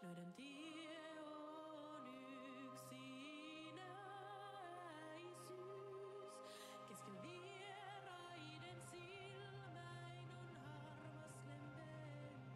Löydän tie on yksinäisyys. Kesken vieraiden silmäin on harmas lempeys.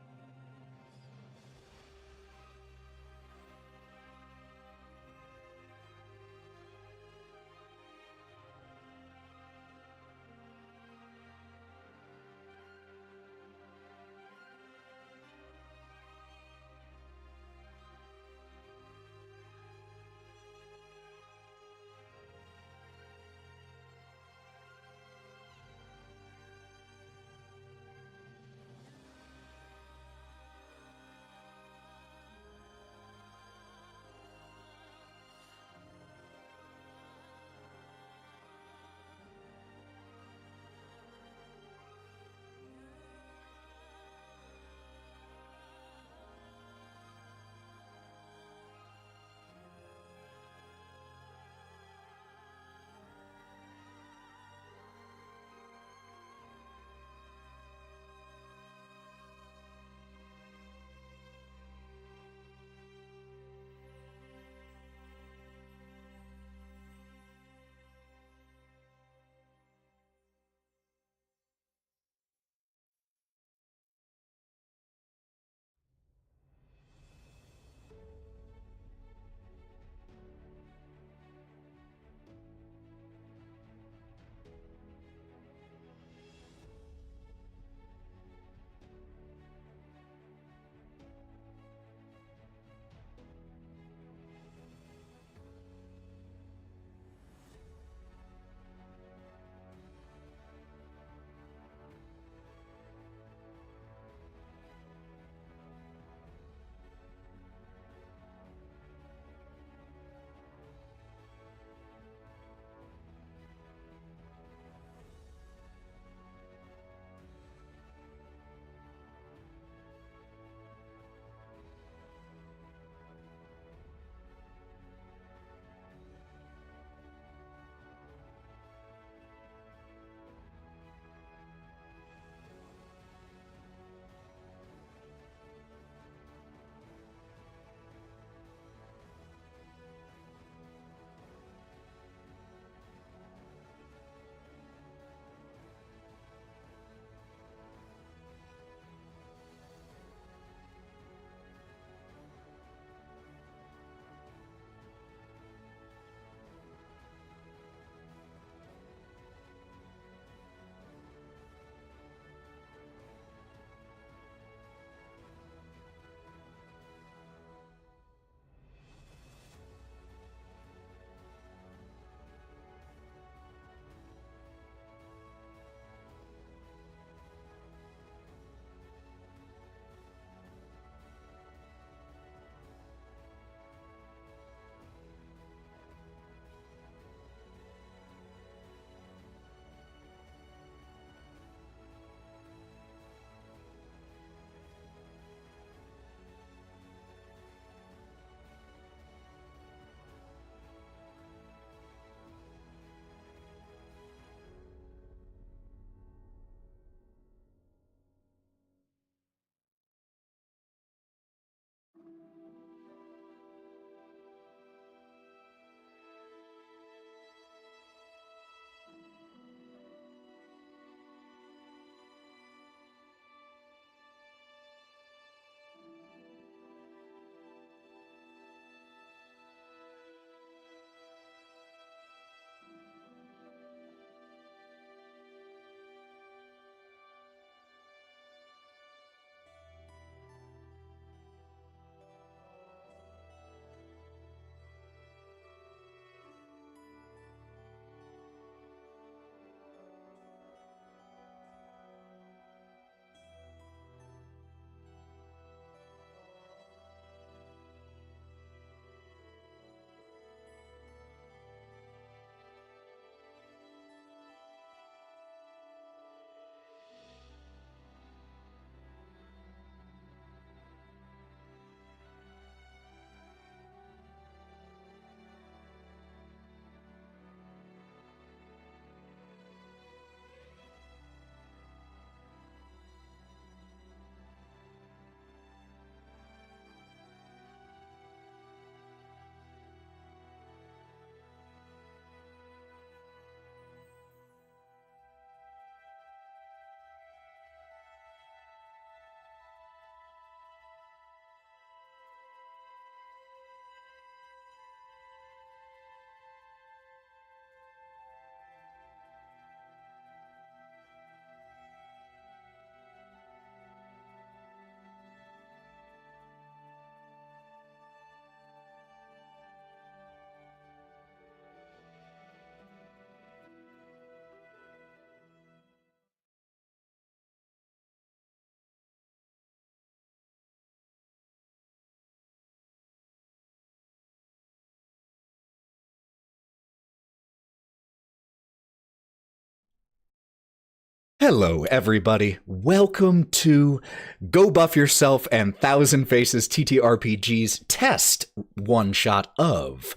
Hello, everybody. Welcome to Go Buff Yourself and Thousand Faces TTRPG's test one-shot of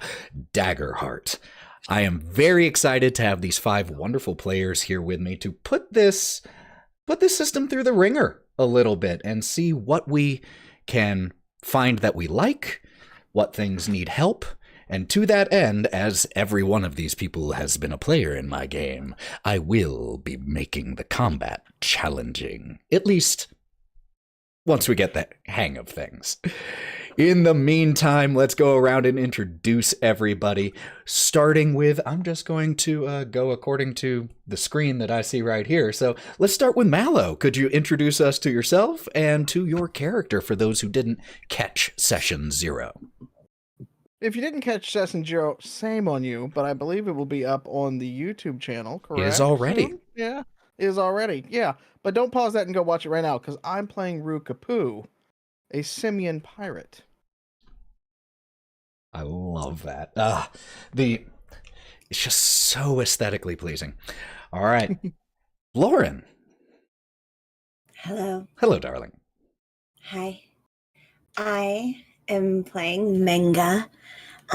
Daggerheart. I am very excited to have these 5 wonderful players here with me to put this system through the ringer a little bit and see what we can find that we like, what things need help. And to that end, as every one of these people has been a player in my game, I will be making the combat challenging. At least once we get the hang of things. In the meantime, let's go around and introduce everybody. Starting with, I'm just going to go according to the screen that I see right here. So let's start with Mallo. Could you introduce us to yourself and to your character for those who didn't catch Session 0? If you didn't catch Session 0, shame on you, but I believe it will be up on the YouTube channel, correct? Is already. Soon? Yeah, is already. Yeah, but don't pause that and go watch it right now, because I'm playing Roux Capu, a simian pirate. I love that. It's just so aesthetically pleasing. All right. Lauren. Hello. Hello, darling. Hi. I am playing Mengah.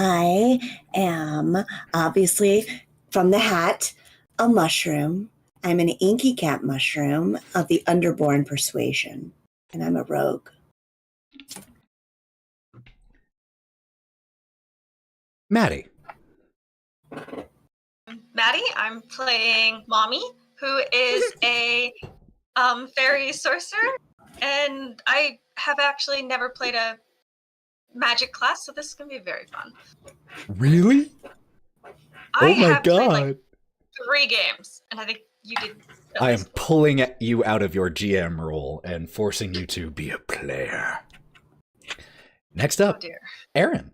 I am obviously from the hat, a mushroom. I'm an inky cap mushroom of the Underborn persuasion, and I'm a rogue. Matty. Matty, I'm playing Momi, who is a fairy sorcerer, and I have actually never played a magic class, so this is going to be very fun. Really? I oh my have god. played like 3 games, and I think you did. I am pulling you out of your GM role and forcing you to be a player. Next up, Aaron.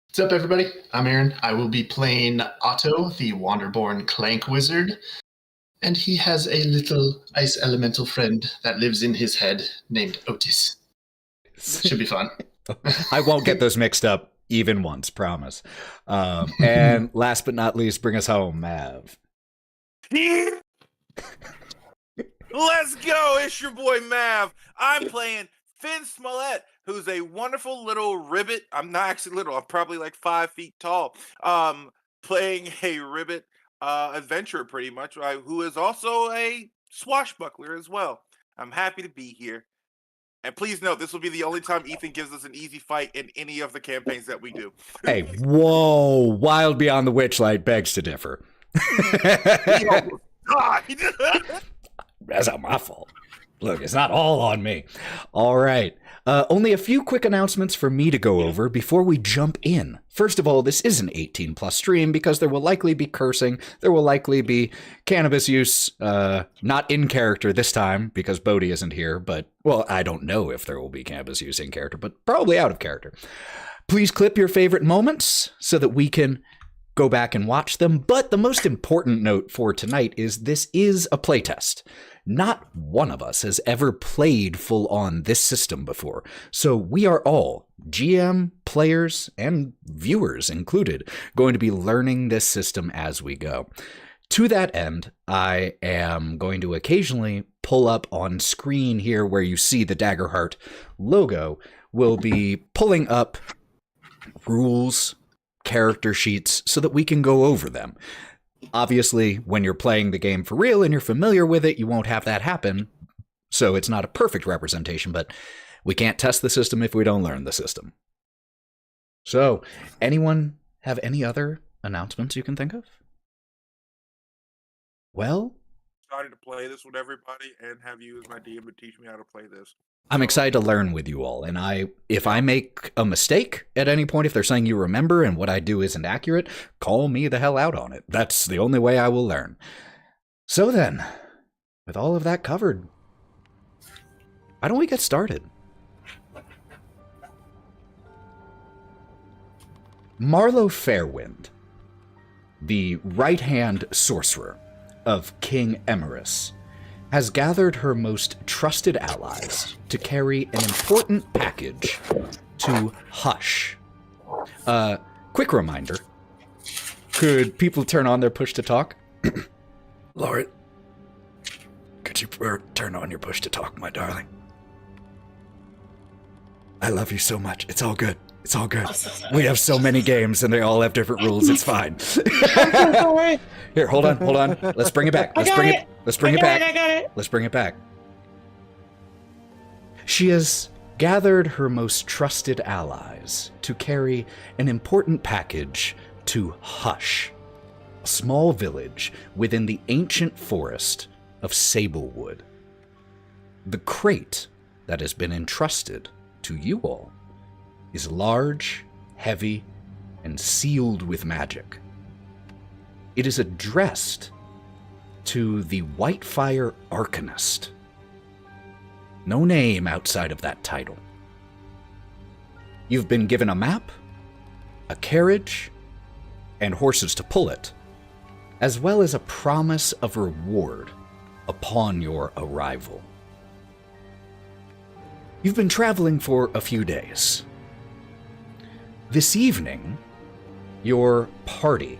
What's up, everybody? I'm Aaron. I will be playing Otto, the Wanderborn Clank Wizard. And he has a little ice elemental friend that lives in his head named Otis. Should be fun. I won't get those mixed up even once, promise. And last but not least, bring us home, Mav. Let's go! It's your boy Mav. I'm playing Finn Smollett, who's a wonderful little ribbit. I'm not actually little. I'm probably like 5 feet tall. Playing a ribbit adventurer, pretty much, who is also a swashbuckler as well. I'm happy to be here. And please note, this will be the only time Ethan gives us an easy fight in any of the campaigns that we do. Hey, whoa! Wild Beyond the Witchlight begs to differ. He almost died. That's not my fault. Look, it's not all on me. All right. Only a few quick announcements for me to go over before we jump in. First of all, this is an 18+ stream because there will likely be cursing. There will likely be cannabis use, not in character this time because Bodhi isn't here. But, well, I don't know if there will be cannabis use in character, but probably out of character. Please clip your favorite moments so that we can go back and watch them. But the most important note for tonight is this is a playtest. Not one of us has ever played full on this system before. So we are all, GM, players, and viewers included, going to be learning this system as we go. To that end, I am going to occasionally pull up on screen here where you see the Daggerheart logo. We'll be pulling up rules, character sheets, so that we can go over them. Obviously, when you're playing the game for real and you're familiar with it, you won't have that happen. So it's not a perfect representation, but we can't test the system if we don't learn the system. So, anyone have any other announcements you can think of? Well, Excited to play this with everybody and have you as my DM to teach me how to play this. I'm excited to learn with you all, and if I make a mistake at any point, if there's something you remember and what I do isn't accurate, call me the hell out on it. That's the only way I will learn. So then, with all of that covered, why don't we get started? Marlo Fairwind, the right-hand sorcerer of King Emerus, has gathered her most trusted allies to carry an important package to Hush. Quick reminder, could people turn on their push to talk? Lauren, could you turn on your push to talk, my darling? I love you so much. It's all good. It's all good. We have so many games and they all have different rules. It's fine. Here, hold on. Let's bring it back. Let's bring it back. I got it. Let's bring it back. She has gathered her most trusted allies to carry an important package to Hush, a small village within the ancient forest of Sablewood. The crate that has been entrusted to you all is large, heavy, and sealed with magic. It is addressed to the Whitefire Arcanist. No name outside of that title. You've been given a map, a carriage, and horses to pull it, as well as a promise of reward upon your arrival. You've been traveling for a few days. This evening, your party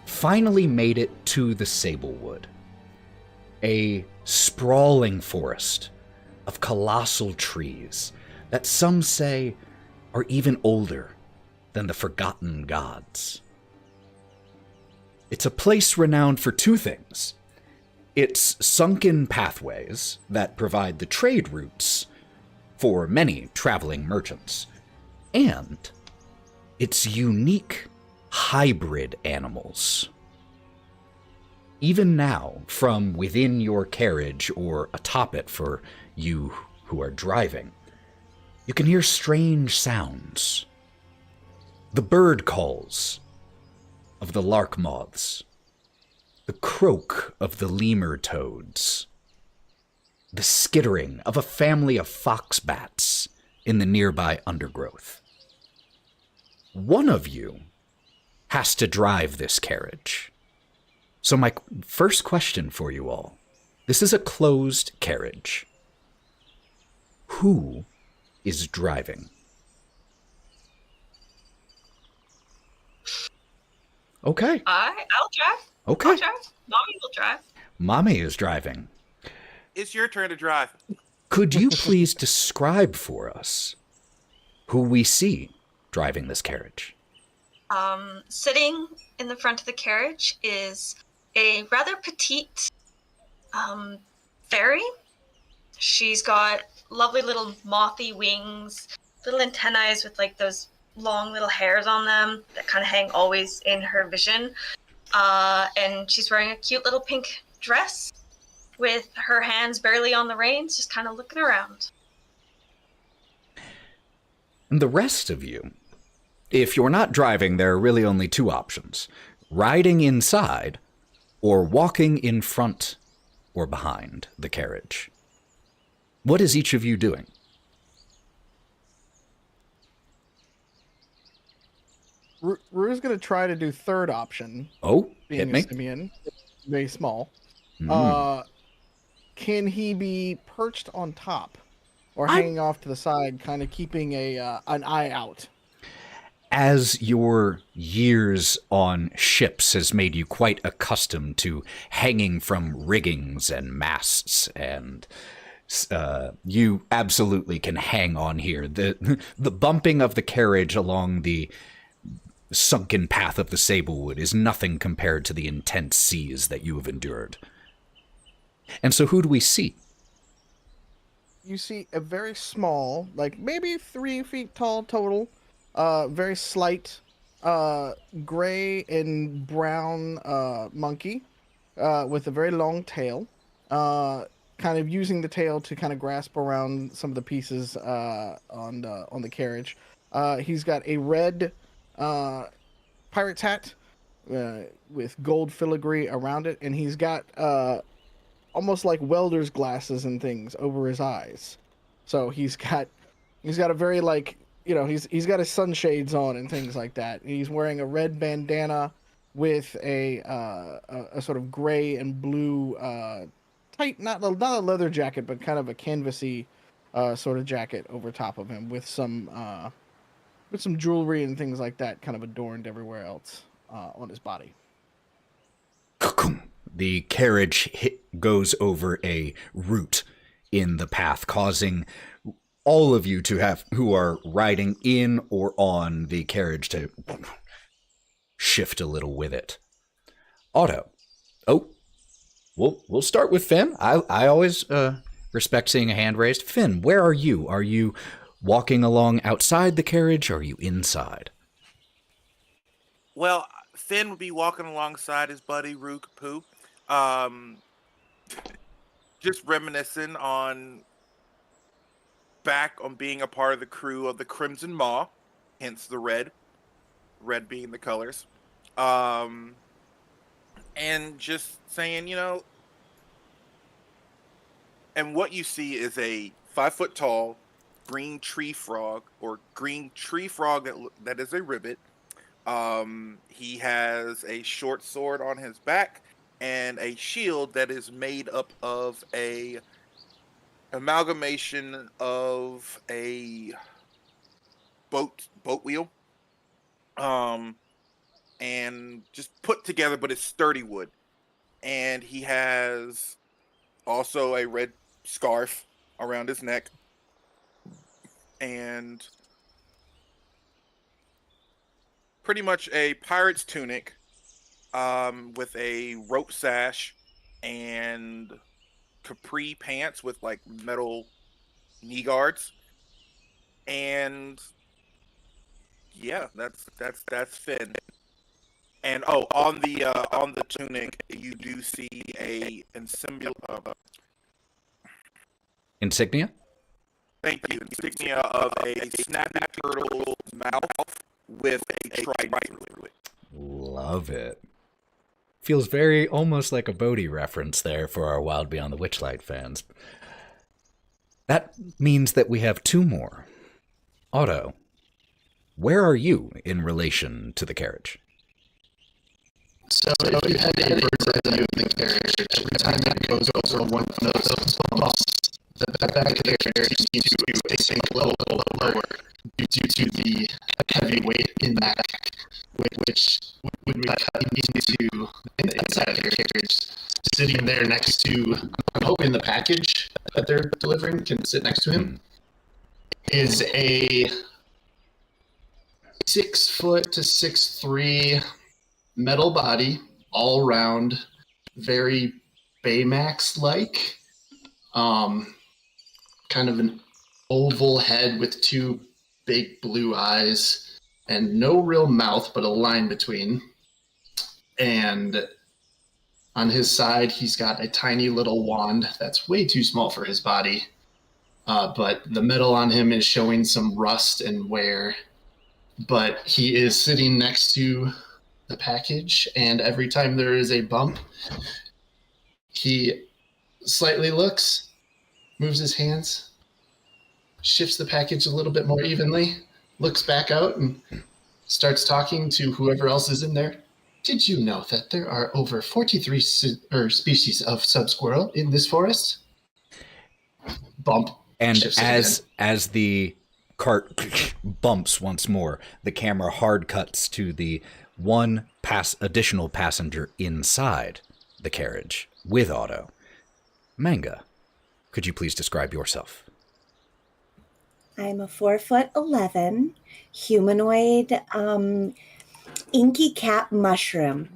finally made it to the Sablewood, a sprawling forest of colossal trees that some say are even older than the Forgotten Gods. It's a place renowned for two things: its sunken pathways that provide the trade routes for many traveling merchants, and its unique hybrid animals. Even now, from within your carriage or atop it for you who are driving, you can hear strange sounds. The bird calls of the lark moths, the croak of the lemur toads, the skittering of a family of fox bats in the nearby undergrowth. One of you has to drive this carriage. So my first question for you all, this is a closed carriage. Who is driving? Okay. I'll drive. Okay. I'll drive. Mommy will drive. Mommy is driving. It's your turn to drive. Could you please describe for us who we see driving this carriage? Sitting in the front of the carriage is a rather petite fairy. She's got lovely little mothy wings, little antennae with like those long little hairs on them that kind of hang always in her vision. And she's wearing a cute little pink dress with her hands barely on the reins, just kind of looking around. And the rest of you, if you're not driving, there are really only two options: riding inside or walking in front or behind the carriage. What is each of you doing? Rue's going to try to do third option. Oh, Being hit a me. simian, very small. Mm. Can he be perched on top or hanging off to the side, kind of keeping an eye out? As your years on ships has made you quite accustomed to hanging from riggings and masts, and you absolutely can hang on here. The bumping of the carriage along the sunken path of the Sablewood is nothing compared to the intense seas that you have endured. And so who do we see? You see a very small, like maybe 3 feet tall total, very slight, gray and brown monkey with a very long tail, kind of using the tail to kind of grasp around some of the pieces on the carriage. He's got a red pirate's hat with gold filigree around it, and he's got almost like welder's glasses and things over his eyes. So he's got a very, like, you know, he's got his sunshades on and things like that. He's wearing a red bandana with a sort of gray and blue tight, not a leather jacket, but kind of a canvasy sort of jacket over top of him with some jewelry and things like that kind of adorned everywhere else on his body. the carriage goes over a root in the path, causing all of you who are riding in or on the carriage to shift a little with it. Otto. Oh, we'll start with Finn. I always respect seeing a hand raised. Finn, where are you? Are you walking along outside the carriage? Or are you inside? Well, Finn would be walking alongside his buddy Roux, Capu, just reminiscing on being a part of the crew of the Crimson Maw, hence the red being the colors, and just saying, and what you see is a 5-foot tall green tree frog that is a ribbit. He has a short sword on his back and a shield that is made up of a amalgamation of a boat wheel, and just put together, but it's sturdy wood. And he has also a red scarf around his neck, and pretty much a pirate's tunic, with a rope sash and capri pants with like metal knee guards. And yeah, that's Finn. And on the tunic you do see a Insignia? Thank you. Insignia of a snapping turtle's mouth with a trident through it. Love it. Feels very almost like a Bodhi reference there for our Wild Beyond the Witchlight fans. That means that we have 2 more. Otto, where are you in relation to the carriage? So if you had a bird's eye view of the carriage, every time it goes over one of those bumps, the back of the carriage seems to sink a little lower due to the heavy weight in the back, which would be cutting into the inside of the carriage. Sitting there next to, I'm hoping the package that they're delivering can sit next to him, is a 6-foot to 6'3" metal body, all round, very Baymax-like, kind of an oval head with 2 big blue eyes, and no real mouth, but a line between. And on his side, he's got a tiny little wand that's way too small for his body, but the metal on him is showing some rust and wear. But he is sitting next to the package, and every time there is a bump, he slightly looks, moves his hands, shifts the package a little bit more evenly, looks back out, and starts talking to whoever else is in there. Did you know that there are over 43 species of subsquirrel in this forest? Bump. And as the cart bumps once more, the camera hard cuts to the one additional passenger inside the carriage with Otto. Mengah, could you please describe yourself? I'm a 4'11" humanoid inky cap mushroom.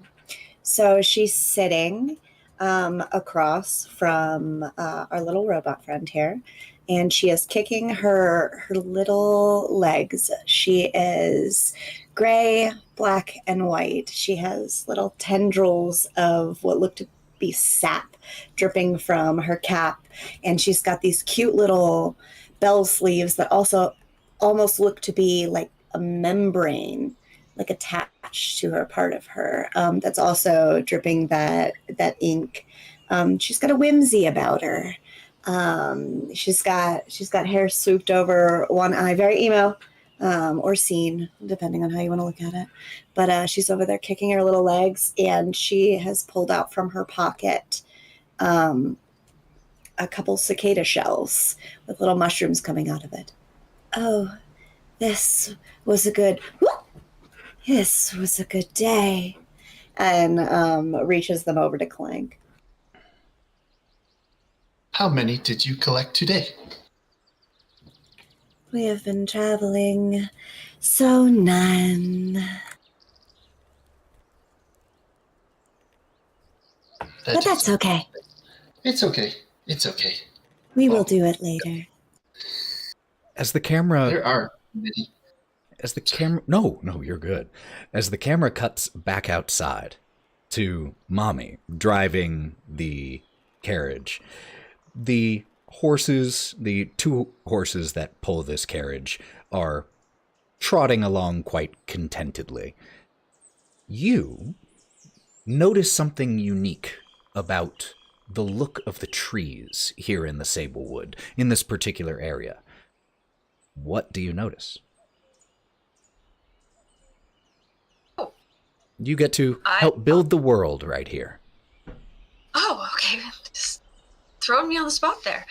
So she's sitting across from our little robot friend here, and she is kicking her little legs. She is gray, black, and white. She has little tendrils of what look to be sap dripping from her cap, and she's got these cute little bell sleeves that also almost look to be like a membrane, like attached to her part of her, that's also dripping that ink. She's got a whimsy about her. She's got hair swooped over one eye, very emo, or scene, depending on how you want to look at it. But she's over there kicking her little legs, and she has pulled out from her pocket a couple cicada shells with little mushrooms coming out of it. Oh, this was a good day. and reaches them over to Clank. How many did you collect today? We have been traveling, so none. But that's okay. It's okay. It's okay. We will do it later. As the camera... There are many. As the camera... No, you're good. As the camera cuts back outside to Momi driving the carriage, the two horses that pull this carriage are trotting along quite contentedly. You notice something unique about the look of the trees here in the Sablewood, in this particular area. What do you notice? You get to help build the world right here. Oh, okay. Just throwing me on the spot there.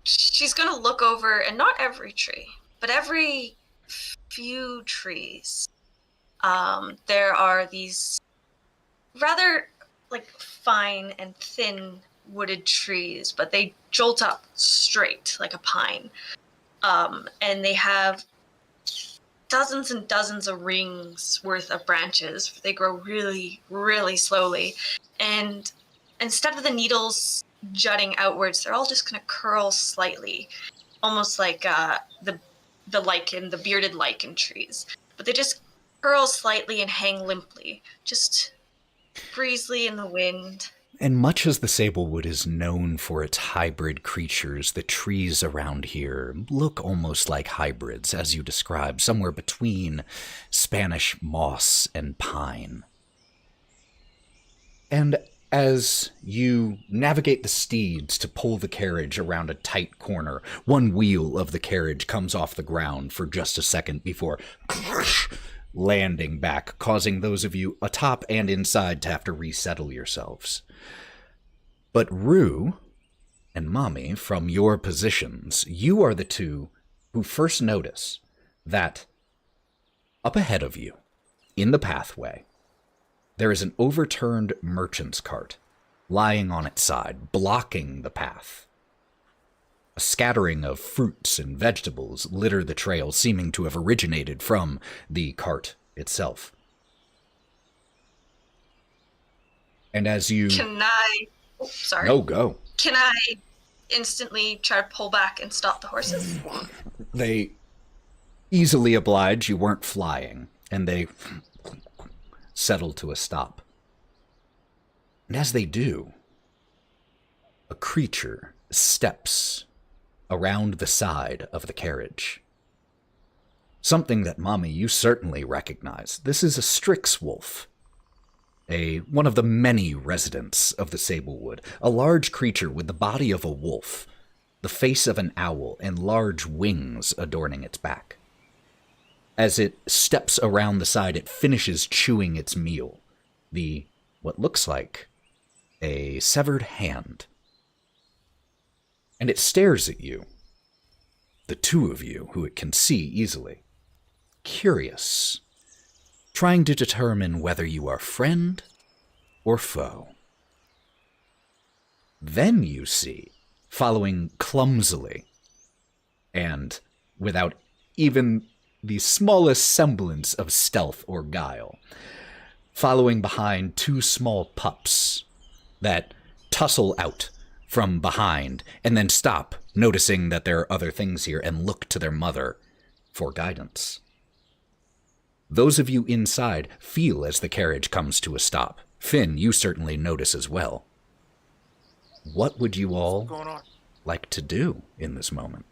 She's gonna look over, and not every tree, but every few trees. There are these rather fine and thin wooded trees, but they jolt up straight like a pine. And they have dozens and dozens of rings worth of branches. They grow really, really slowly. And instead of the needles jutting outwards, they're all just going to curl slightly, almost like the lichen, the bearded lichen trees. But they just curl slightly and hang limply, just breezily in the wind. And much as the Sablewood is known for its hybrid creatures, the trees around here look almost like hybrids, as you described, somewhere between Spanish moss and pine. And as you navigate the steeds to pull the carriage around a tight corner, one wheel of the carriage comes off the ground for just a second before landing back, causing those of you atop and inside to have to resettle yourselves. But Roux and Momi, from your positions, you are the two who first notice that up ahead of you, in the pathway, there is an overturned merchant's cart lying on its side, blocking the path. A scattering of fruits and vegetables litter the trail, seeming to have originated from the cart itself. And as you... Can I... Oh, sorry. No, go. Can I instantly try to pull back and stop the horses? They easily oblige. You weren't flying, and they settle to a stop. And as they do, a creature steps around the side of the carriage. Something that, Momi, you certainly recognize. This is a Strix wolf. One of the many residents of the Sablewood, a large creature with the body of a wolf, the face of an owl, and large wings adorning its back. As it steps around the side, it finishes chewing its meal, what looks like a severed hand. And it stares at you, the two of you, who it can see easily, curious, trying to determine whether you are friend or foe. Then you see, following clumsily, and without even the smallest semblance of stealth or guile, following behind two small pups that tussle out from behind and then stop, noticing that there are other things here, and look to their mother for guidance. Those of you inside feel as the carriage comes to a stop. Finn, you certainly notice as well. What would you all like to do in this moment?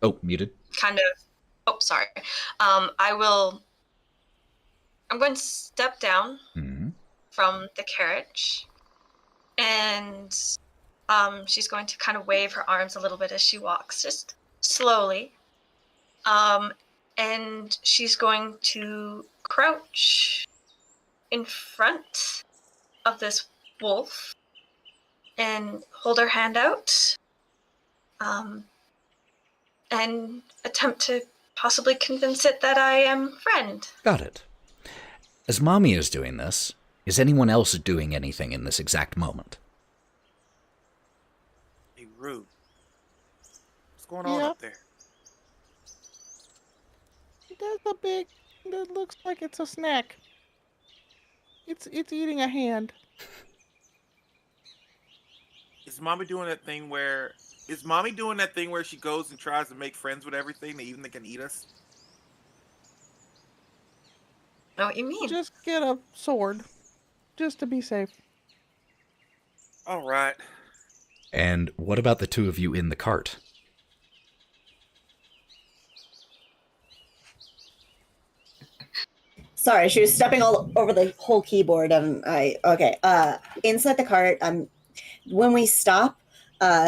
Oh, muted. Kind of. Oh, sorry. I'm going to step down from the carriage, and she's going to kind of wave her arms a little bit as she walks, just slowly. And she's going to crouch in front of this wolf and hold her hand out, and attempt to possibly convince it that I am friend. Got it. As Momi is doing this, is anyone else doing anything in this exact moment? Hey, Roux. What's going on up there? There's a big. That looks like it's a snack. It's eating a hand. Is Mommy doing that thing where she goes and tries to make friends with everything, even they can eat us? Know what you mean? Just get a sword, just to be safe. All right. And what about the two of you in the cart? Sorry, she was stepping all over the whole keyboard. Inside the cart. When we stop,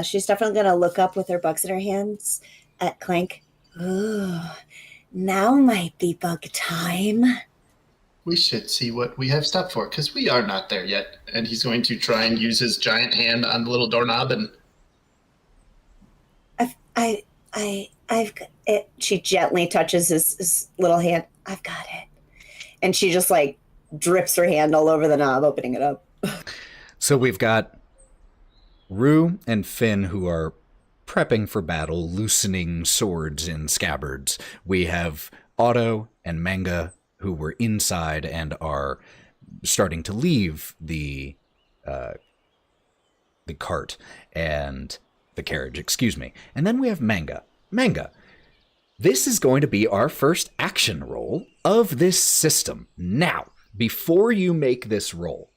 she's definitely gonna look up with her bugs in her hands at Clank. Ooh, now might be bug time. We should see what we have stopped for, because we are not there yet. And he's going to try and use his giant hand on the little doorknob and... I've got it. She gently touches his little hand. I've got it. And she just like drips her hand all over the knob, opening it up. So we've got Roux and Finn who are prepping for battle, loosening swords in scabbards. We have Otto and Mengah who were inside and are starting to leave the cart and the carriage, excuse me. And then we have Mengah. Mengah, this is going to be our first action roll of this system. Now, before you make this roll,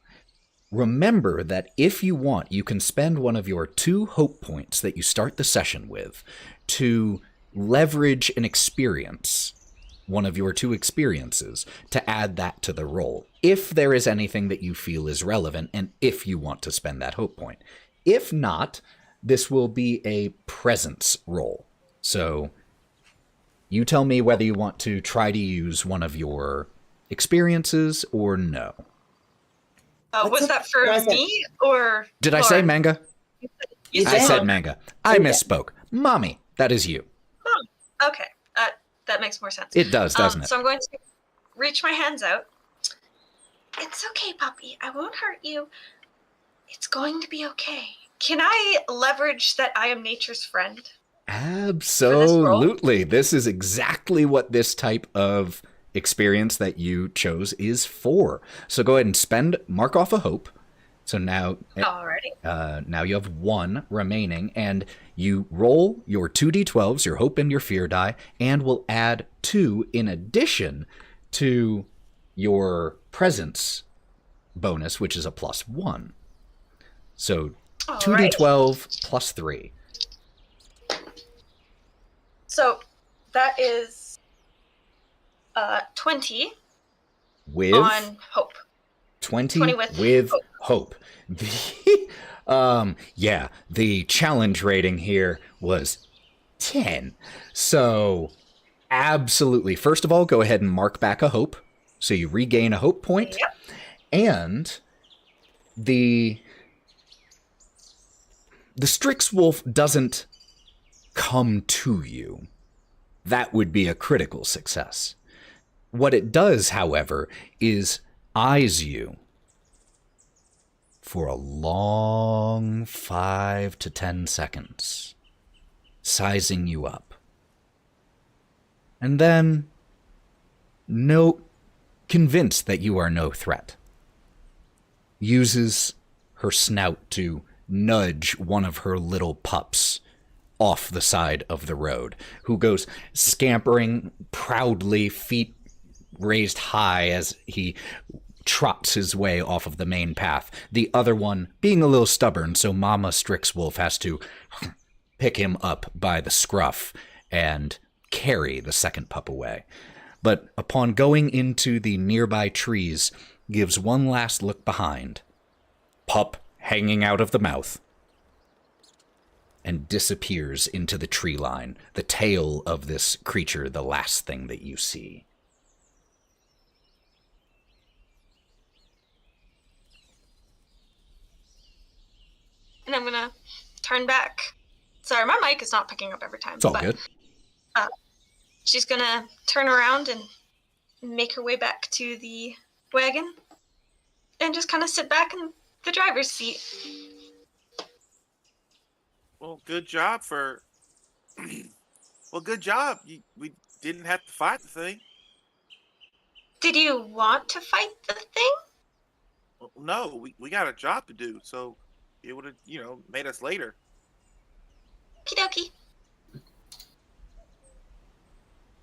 remember that if you want, you can spend one of your 2 hope points that you start the session with to leverage an experience, one of your 2 experiences, to add that to the roll, if there is anything that you feel is relevant and if you want to spend that hope point. If not, this will be a presence roll. So you tell me whether you want to try to use one of your experiences or no. Was that for me or Did I say Mengah? You I said Momi. Mengah. I misspoke. Mommy, that is you. Oh, okay. That makes more sense. It does, doesn't it? So I'm going to reach my hands out. It's okay, puppy. I won't hurt you. It's going to be okay. Can I leverage that I am nature's friend? Absolutely. This is exactly what this type of experience that you chose is for. So go ahead and mark off a hope. So now, now you have 1 remaining, and you roll your 2d12s, your hope and your fear die, and will add 2 in addition to your presence bonus, which is a +1. So 2d12 plus 3. So that is 20 with on hope. 20 with hope. The challenge rating here was 10. So absolutely. First of all, go ahead and mark back a hope. So you regain a hope point. Yep. And the Strix Wolf doesn't come to you. That would be a critical success. What it does, however, is eyes you for a long 5 to 10 seconds, sizing you up. And then, convinced that you are no threat, uses her snout to nudge one of her little pups off the side of the road, who goes scampering proudly, feet raised high as he trots his way off of the main path. The other one being a little stubborn, so Mama Strixwolf has to pick him up by the scruff and carry the second pup away. But upon going into the nearby trees, gives one last look behind, pup hanging out of the mouth, and disappears into the tree line, the tail of this creature, the last thing that you see. And I'm gonna turn back. Sorry, my mic is not picking up every time. It's all good. she's gonna turn around and make her way back to the wagon and just kind of sit back in the driver's seat. Well, good job for. Well, good job. We didn't have to fight the thing. Did you want to fight the thing? Well, no, we got a job to do, so it would have, made us later. Okie dokie.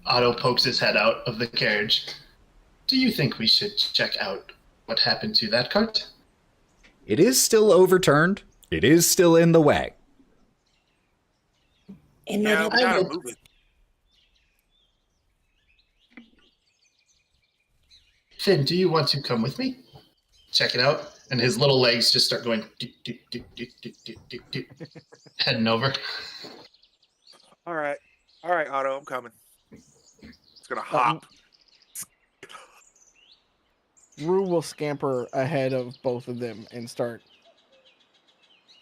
Otto pokes his head out of the carriage. Do you think we should check out what happened to that cart? It is still overturned. It is still in the way. In my Yeah, we opinion, gotta move it. Finn, do you want to come with me? Check it out. And his little legs just start going, do, do, do, do, do, do, do, do, heading over. All right, Otto, I'm coming. It's gonna hop. Roux will scamper ahead of both of them and start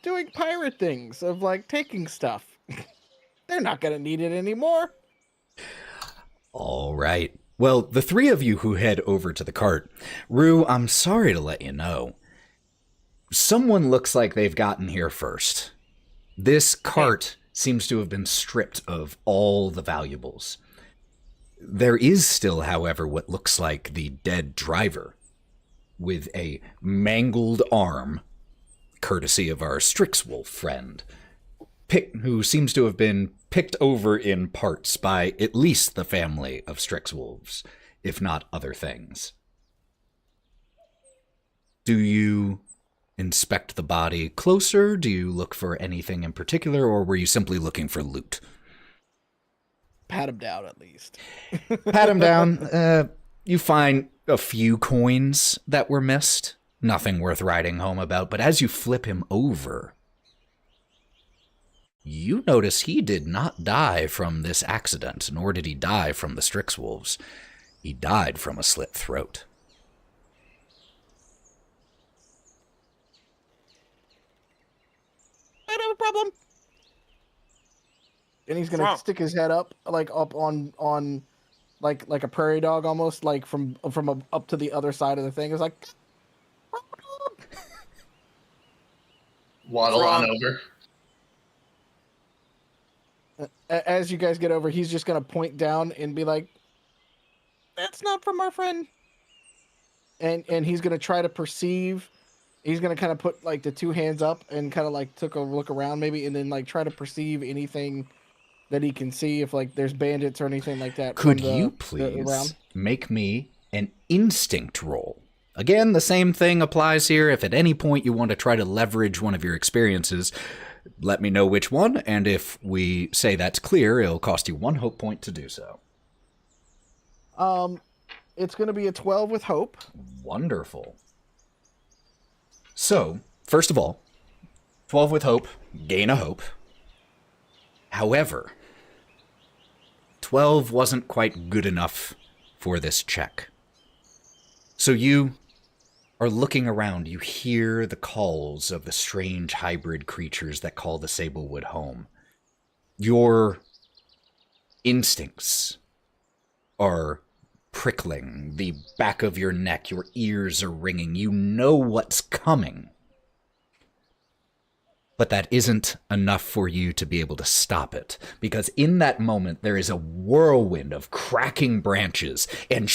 doing pirate things of like taking stuff. They're not gonna need it anymore. All right. Well, the three of you who head over to the cart, Roux, I'm sorry to let you know. Someone looks like they've gotten here first. This cart seems to have been stripped of all the valuables. There is still, however, what looks like the dead driver with a mangled arm, courtesy of our Strixwolf friend, who seems to have been picked over in parts by at least the family of Strixwolves, if not other things. Do you inspect the body closer? Do you look for anything in particular, or were you simply looking for loot? Pat him down at least. Pat him down. You find a few coins that were missed. Nothing worth writing home about, but as you flip him over, you notice he did not die from this accident, nor did he die from the Strixwolves. He died from a slit throat. I don't have a problem. And he's gonna stick his head up, like up on like a prairie dog almost, like from up to the other side of the thing. It's like Waddle on over. As you guys get over, he's just gonna point down and be like, "That's not from our friend." And he's gonna try to perceive. He's gonna kind of put like the two hands up and kind of like took a look around maybe, and then like try to perceive anything that he can see, if like there's bandits or anything like that. Could you please make me an instinct roll? Again, the same thing applies here. If at any point you want to try to leverage one of your experiences, let me know which one, and if we say that's clear, it'll cost you 1 hope point to do so. It's going to be a 12 with hope. Wonderful. So, first of all, 12 with hope, gain a hope. However, 12 wasn't quite good enough for this check. So you are looking around, you hear the calls of the strange hybrid creatures that call the Sablewood home. Your instincts are prickling, the back of your neck, your ears are ringing, you know what's coming. But that isn't enough for you to be able to stop it, because in that moment there is a whirlwind of cracking branches and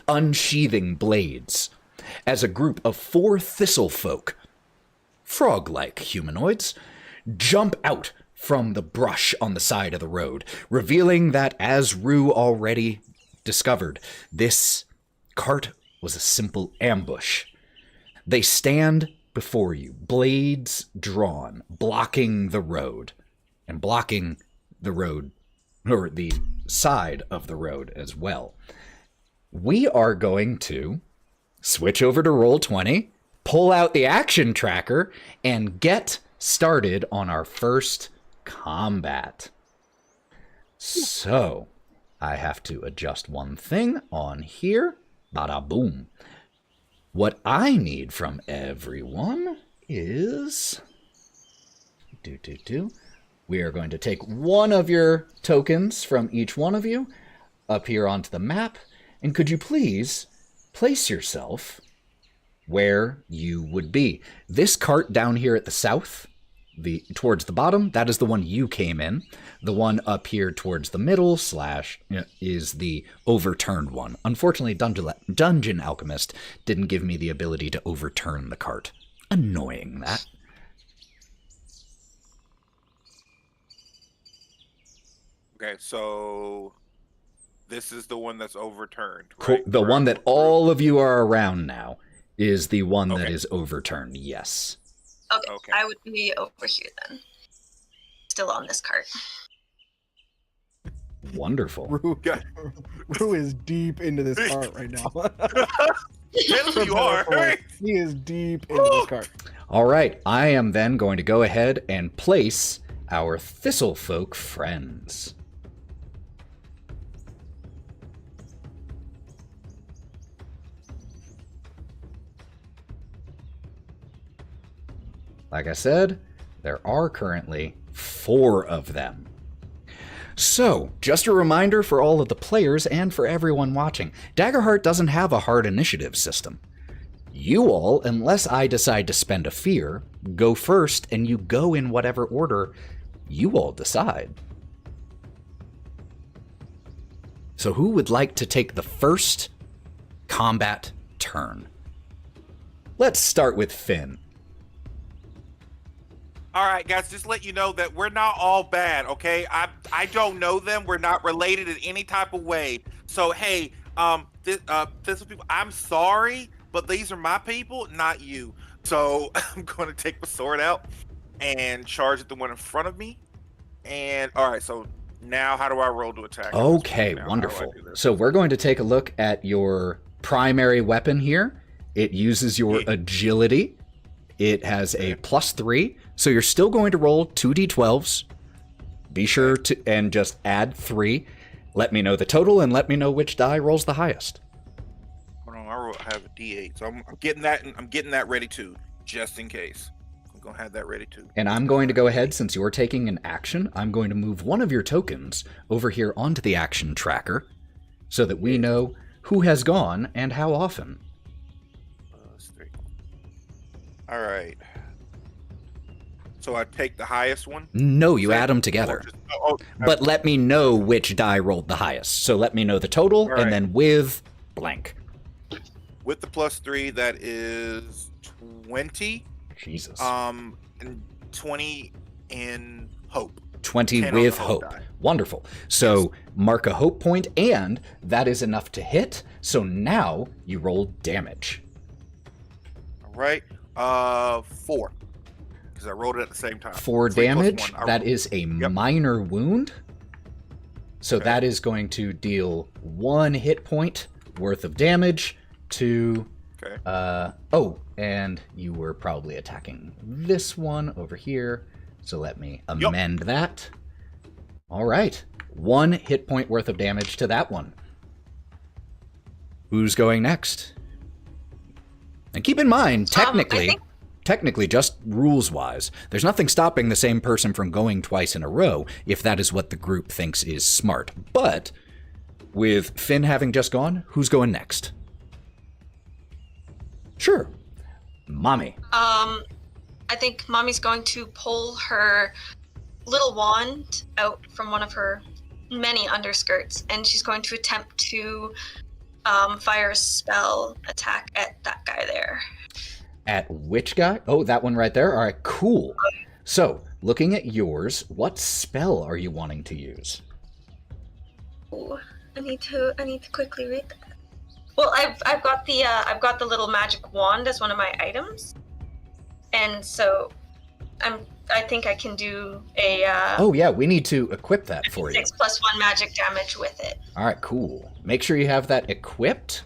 unsheathing blades as a group of 4 thistle folk, frog-like humanoids, jump out from the brush on the side of the road, revealing that, as Roux already discovered, this cart was a simple ambush. They stand before you, blades drawn, blocking the road, and blocking the road, or the side of the road as well. We are going to switch over to Roll20, pull out the action tracker, and get started on our first combat. So, I have to adjust one thing on here. Bada boom. What I need from everyone is We are going to take one of your tokens from each one of you up here onto the map. And could you please place yourself where you would be? This cart down here at the south, towards the bottom, that is the one you came in. The one up here towards the middle is the overturned one. Unfortunately, Dungeon Alchemist didn't give me the ability to overturn the cart. Annoying, that. Okay, so this is the one that's overturned, Cool. right? The one that all of you are around now is the one that is overturned, yes. Okay, I would be over here then. Still on this cart. Wonderful. Roux is deep into this cart right now. Yes, you are. He is deep into this cart. All right, I am then going to go ahead and place our Thistlefolk friends. Like I said, there are currently 4 of them. So, just a reminder for all of the players and for everyone watching, Daggerheart doesn't have a hard initiative system. You all, unless I decide to spend a fear, go first and you go in whatever order you all decide. So who would like to take the first combat turn? Let's start with Finn. All right, guys, just let you know that we're not all bad, okay? I don't know them. We're not related in any type of way. So, hey, this people, I'm sorry, but these are my people, not you. So I'm going to take my sword out and charge at the one in front of me. And, all right, so now how do I roll to attack? Okay, wonderful. So we're going to take a look at your primary weapon here. It uses your agility. It has a +3. So you're still going to roll 2d12s. Be sure to, and just add 3. Let me know the total and let me know which die rolls the highest. Hold on, I have a d8, so I'm getting that. I'm getting that ready too, just in case. I'm gonna have that ready too. And I'm going to go ahead, since you're taking an action, I'm going to move one of your tokens over here onto the action tracker, so that we know who has gone and how often. +3. All right. So I take the highest one? No, you add them together. But let me know which die rolled the highest. So let me know the total, and then with blank. With the +3, that is 20. Jesus. And 20 in hope. 20 with hope. Wonderful. So mark a hope point, and that is enough to hit. So now you roll damage. All right. 4. Because I rolled it at the same time. 4 damage. That is a minor wound. So that is going to deal 1 hit point worth of damage to... oh, and you were probably attacking this one over here. So let me amend that. All right. 1 hit point worth of damage to that one. Who's going next? And keep in mind, technically, just rules-wise, there's nothing stopping the same person from going twice in a row if that is what the group thinks is smart. But with Finn having just gone, who's going next? Sure. Mommy. I think Mommy's going to pull her little wand out from one of her many underskirts, and she's going to attempt to fire a spell attack at that guy there. At which guy? Oh, that one right there? All right, cool. So, looking at yours, what spell are you wanting to use? Ooh, I need to quickly read that. Well, I've got the little magic wand as one of my items, and so I think I can do a. Oh yeah, we need to equip that for you. 6 + 1 magic damage with it. All right, cool. Make sure you have that equipped.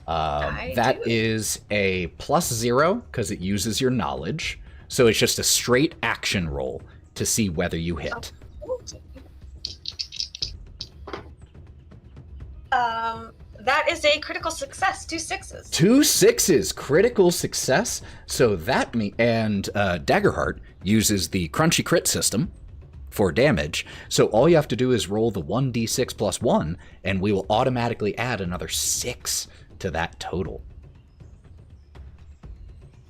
That is a +0 because it uses your knowledge. So it's just a straight action roll to see whether you hit. That is a critical success. 2 6s. 2 6s, critical success. So that and Daggerheart uses the crunchy crit system. for damage. So all you have to do is roll the 1d6 plus 1, and we will automatically add another 6 to that total.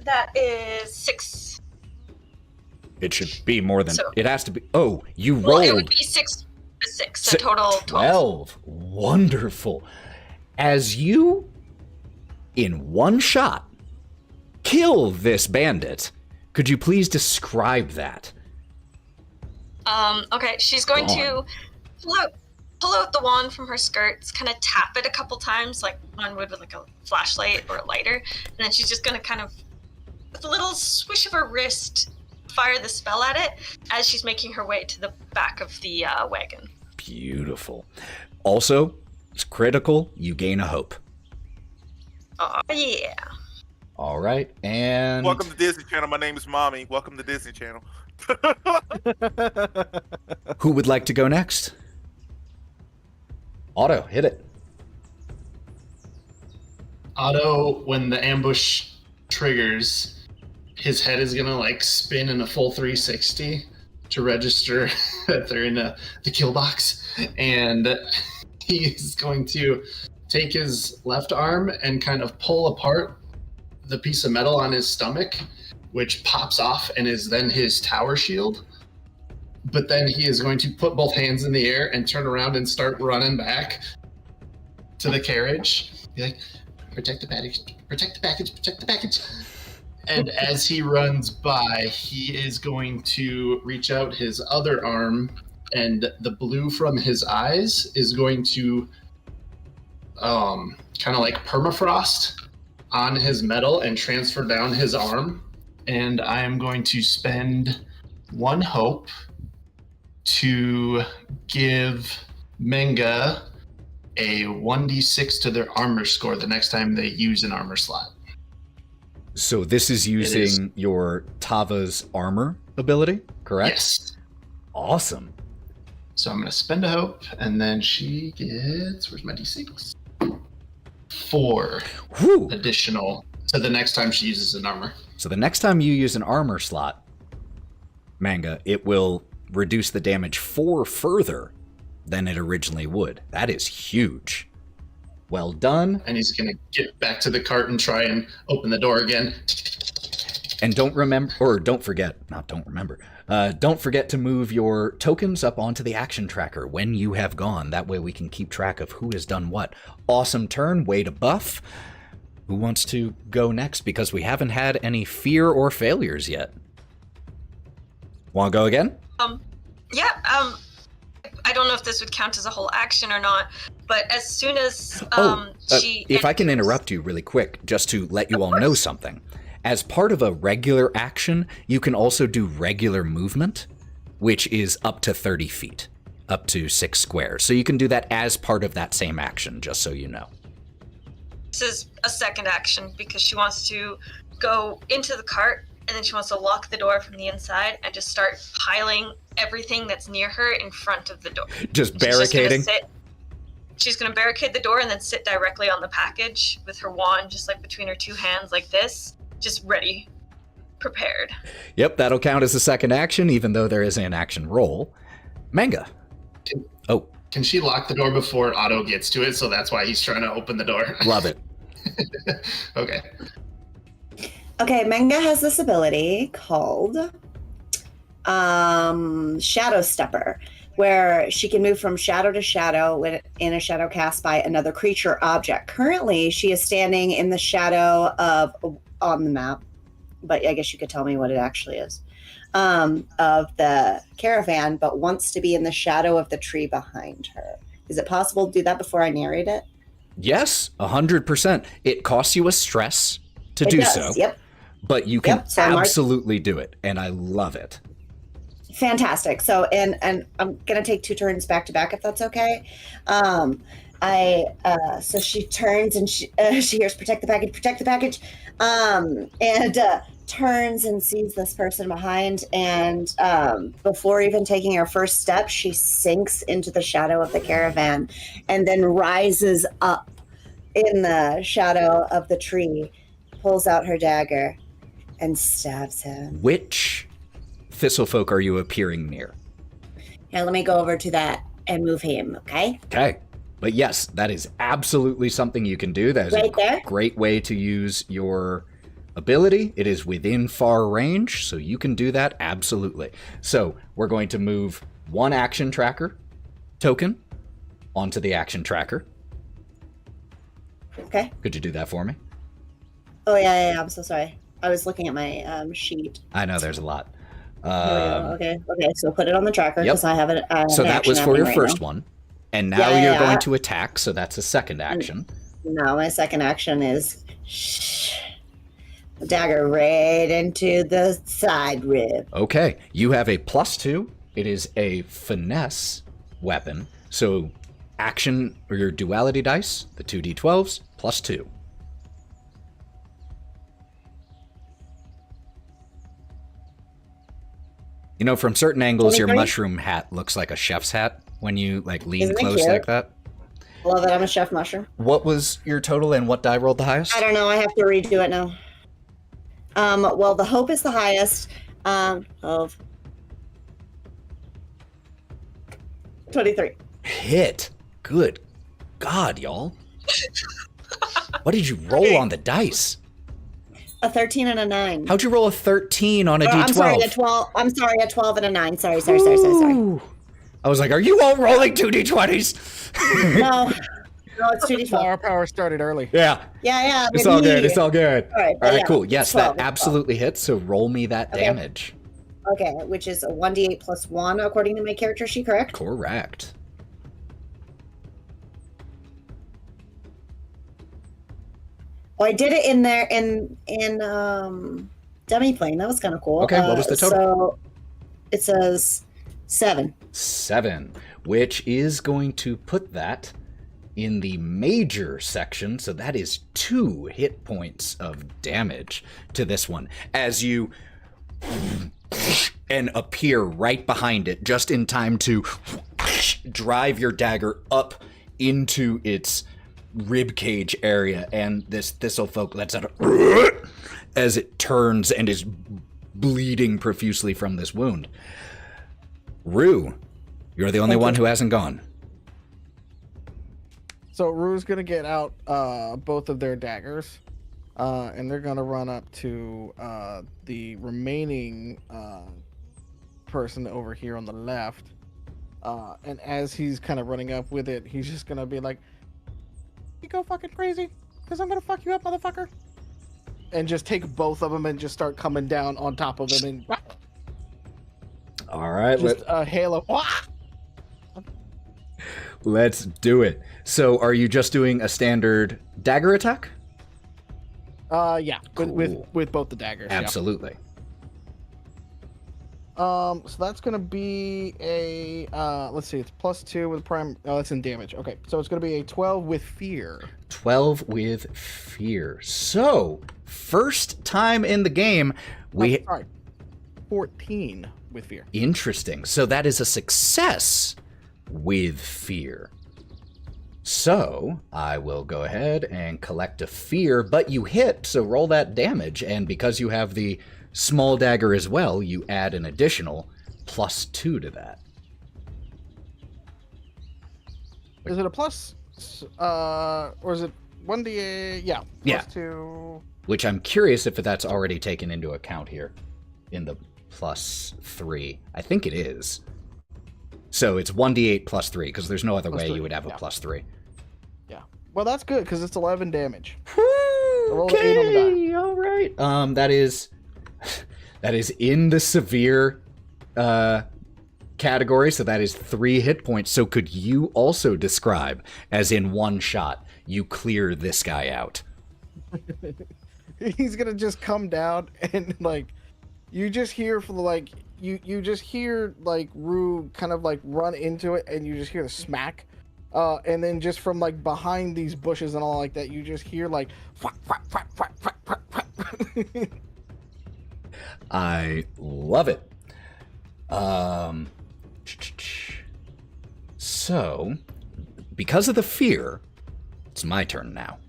That is 6. It should be more than... So- it has to be... Oh, you Well, rolled... it would be 6 to 6, so total 12. Wonderful. As you, in one shot, kill this bandit, could you please describe that? Okay, she's going to pull out the wand from her skirts, kind of tap it a couple times, like one would with like a flashlight or a lighter, and then she's just going to kind of, with a little swish of her wrist, fire the spell at it as she's making her way to the back of the wagon. Beautiful. Also, it's critical, you gain a hope. Oh, yeah. All right, and... Welcome to Disney Channel. My name is Momi. Welcome to Disney Channel. Who would like to go next? Otto, hit it. Otto, when the ambush triggers, his head is gonna like spin in a full 360 to register that they're in the kill box, and he's going to take his left arm and kind of pull apart the piece of metal on his stomach, which pops off and is then his tower shield. But then he is going to put both hands in the air and turn around and start running back to the carriage. Be like, protect the package, protect the package, protect the package. And as he runs by, he is going to reach out his other arm, and the blue from his eyes is going to kind of like permafrost on his metal and transfer down his arm. And I am going to spend 1 hope to give Mengah a 1d6 to their armor score the next time they use an armor slot. So this is using your Tava's armor ability, correct? Yes. Awesome. So I'm going to spend a hope, and then she gets, where's my d6? 4 Whew. additional to the next time she uses an armor. So the next time you use an armor slot, Mengah, it will reduce the damage 4 further than it originally would. That is huge. Well done. And he's going to get back to the cart and try and open the door again. And don't forget to move your tokens up onto the action tracker when you have gone. That way we can keep track of who has done what. Awesome turn, way to buff. Who wants to go next? Because we haven't had any fear or failures yet. Want to go again? Yeah, I don't know if this would count as a whole action or not, but as soon as if I can interrupt you really quick, just to let you all know something. As part of a regular action, you can also do regular movement, which is up to 30 feet, up to 6 squares. So you can do that as part of that same action, just so you know. This is a second action because she wants to go into the cart and then she wants to lock the door from the inside and just start piling everything that's near her in front of the door. Just barricading? She's going to barricade the door and then sit directly on the package with her wand just like between her 2 hands like this, just ready, prepared. Yep, that'll count as a second action, even though there is an action roll. Mengah. Can she lock the door before Otto gets to it? So that's why he's trying to open the door. Love it. Okay. Okay, Mengah has this ability called Shadow Stepper, where she can move from shadow to shadow in a shadow cast by another creature or object. Currently, she is standing in the shadow on the map, but I guess you could tell me what it actually is, of the caravan, but wants to be in the shadow of the tree behind her. Is it possible to do that before I narrate it? Yes, 100%. It costs you a stress to do so. Yep. But you can absolutely do it, and I love it. Fantastic. So, and I'm gonna take 2 turns back to back if that's okay. So she turns and she hears protect the package, and turns and sees this person behind, and before even taking her first step, she sinks into the shadow of the caravan, and then rises up in the shadow of the tree, pulls out her dagger, and stabs him. Which Thistlefolk are you appearing near? Here, let me go over to that and move him, okay? Okay. But yes, that is absolutely something you can do. That is Right there? great way to use your ability. It is within far range, so you can do that absolutely. So we're going to move one action tracker token onto the action tracker. Okay. Could you do that for me? Oh, yeah, I'm so sorry. I was looking at my sheet. I know there's a lot. Here we go. Okay, so put it on the tracker because I have it. So that was for your first one. And now you're going to attack, so that's a second action. No, my second action is dagger right into the side rib. Okay, you have a +2. It is a finesse weapon. So action, or your duality dice, the 2d12s, +2. You know, from certain angles, your mushroom hat looks like a chef's hat when you like lean close like that. Love it. I'm a chef mushroom. What was your total and what die rolled the highest? I don't know. I have to redo it now. Well, the hope is the highest of 23. Hit. Good God, y'all. What did you roll on the dice? A 13 and a 9. How'd you roll a 13 on a d12? I'm sorry, a 12. I'm sorry, a 12 and a 9. Sorry. I was like, are you all rolling 2d20s? No, it's 2d12. Flower power started early. Yeah. Yeah. It's all good. It's all good. All right, Cool. Yes, 12, that absolutely hits. So roll me that damage. Okay, which is a 1d8 plus 1 according to my character sheet, correct? Correct. Oh, I did it in there in dummy plane. That was kind of cool. Okay, what was the total? So it says 7. 7, which is going to put that in the major section. So that is 2 hit points of damage to this one as you and appear right behind it just in time to drive your dagger up into its rib cage area, and this thistlefolk lets out a as it turns and is bleeding profusely from this wound. Roux, you're the only one who hasn't gone. So Rue's gonna get out both of their daggers, and they're gonna run up to the remaining person over here on the left. And as he's kind of running up with it, he's just gonna be like, "You go fucking crazy, cause I'm gonna fuck you up, motherfucker!" And just take both of them and just start coming down on top of them and all right, just a halo. Let's do it. So, are you just doing a standard dagger attack? Yeah, Cool. with both the daggers. Absolutely. Yeah. So that's gonna be a let's see, it's +2 with prime. Oh, that's in damage. Okay, so it's gonna be a 12 with fear. 12 with fear. So, first time in the game, we. Sorry, 14 with fear. Interesting. So that is a success with fear. So I will go ahead and collect a fear, but you hit, so roll that damage. And because you have the small dagger as well, you add an additional +2 to that. Is it a plus? Or is it 1d8? Yeah. Yeah. +2. Which I'm curious if that's already taken into account here in the +3. I think it is. So it's 1d8 +3, because there's no other way you would have a +3. Yeah. Well, that's good, because it's 11 damage. Roll an 8 on the die. All right. That is in the severe category, so that is 3 hit points. So could you also describe, as in one shot, you clear this guy out? He's gonna just come down and like, you just hear from like you just hear like Roux kind of like run into it, and you just hear the smack, and then just from like behind these bushes and all like that, you just hear like. I love it. So, because of the fear, it's my turn now.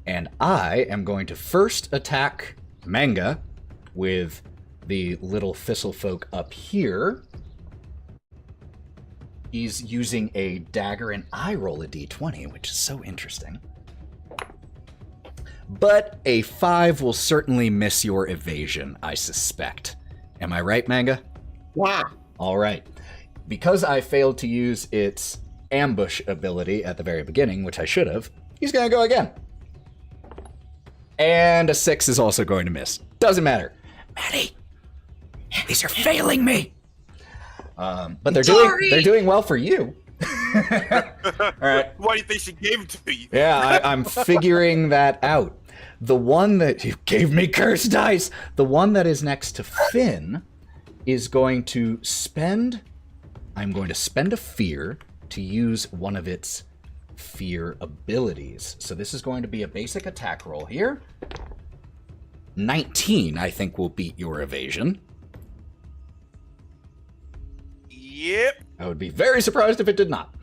And I am going to first attack Mengah with the little thistle folk up here. He's using a dagger, and I roll a d20, which is so interesting. But a 5 will certainly miss your evasion, I suspect. Am I right, Mengah? Yeah. All right. Because I failed to use its ambush ability at the very beginning, which I should have, he's going to go again. And a 6 is also going to miss. Doesn't matter. Matty, these are failing me. But they're doing well for you. All right. Why do you think she gave it to you? Yeah, I'm figuring that out. The one that you gave me cursed dice, the one that is next to Finn is going to spend. I'm going to spend a fear to use one of its fear abilities. So this is going to be a basic attack roll here. 19, I think, will beat your evasion. Yep. I would be very surprised if it did not.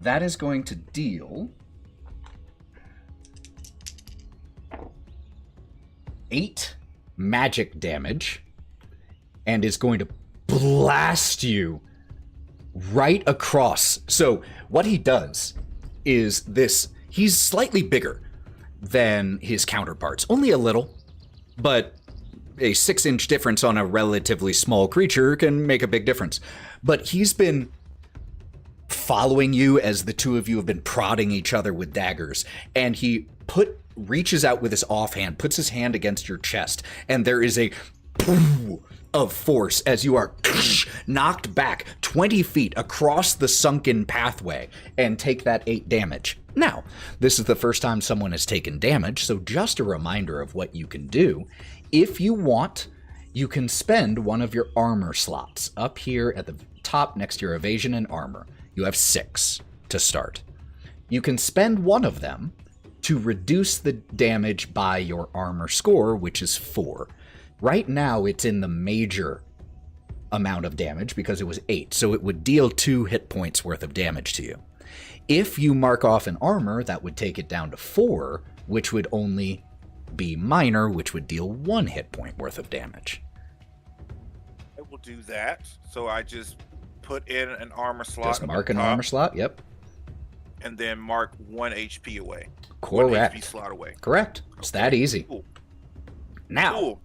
That is going to deal 8 magic damage and is going to blast you right across. So what he does is this. He's slightly bigger than his counterparts. Only a little, but a 6-inch difference on a relatively small creature can make a big difference. But he's been following you as the two of you have been prodding each other with daggers, and he reaches out with his offhand, puts his hand against your chest, and there is a poof of force as you are knocked back 20 feet across the sunken pathway and take that 8 damage. Now, this is the first time someone has taken damage, so just a reminder of what you can do. If you want, you can spend one of your armor slots up here at the top next to your evasion and armor. You have 6 to start. You can spend one of them to reduce the damage by your armor score, which is 4. Right now, it's in the major amount of damage because it was 8, so it would deal 2 hit points worth of damage to you. If you mark off an armor, that would take it down to 4, which would only be minor, which would deal 1 hit point worth of damage. I will do that. So I just put in an armor slot. Just mark an armor slot, yep. And then mark 1 HP away. Correct. 1 HP slot away. Correct. It's that easy. Cool. Now, Cool.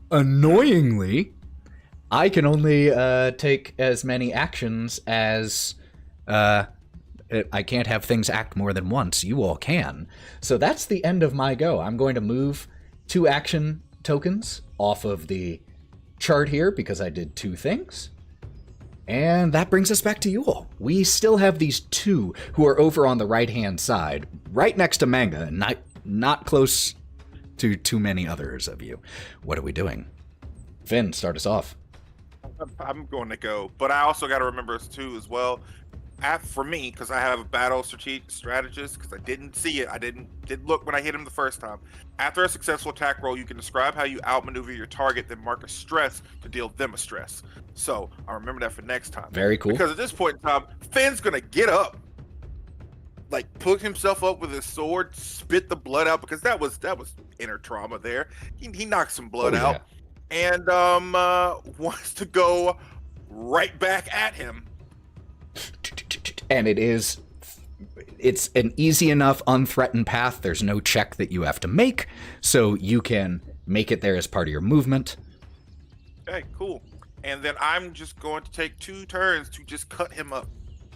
annoyingly, I can only take as many actions as... I can't have things act more than once. You all can. So that's the end of my go. I'm going to move 2 action tokens off of the chart here because I did 2 things. And that brings us back to you all. We still have these 2 who are over on the right-hand side, right next to Mengah, and not close to too many others of you. What are we doing? Finn, start us off. I'm going to go, but I also got to remember too as well. For me, because I have a battle strategist, because I didn't see it, I didn't look when I hit him the first time. After a successful attack roll, you can describe how you outmaneuver your target, then mark a stress to deal them a stress. So I remember that for next time. Very cool. Because at this point in time, Finn's gonna get up, like put himself up with his sword, spit the blood out, because that was inner trauma there. He knocked some blood out, and wants to go right back at him. And it's an easy enough unthreatened path. There's no check that you have to make, so you can make it there as part of your movement. Okay, cool. And then I'm just going to take 2 turns to just cut him up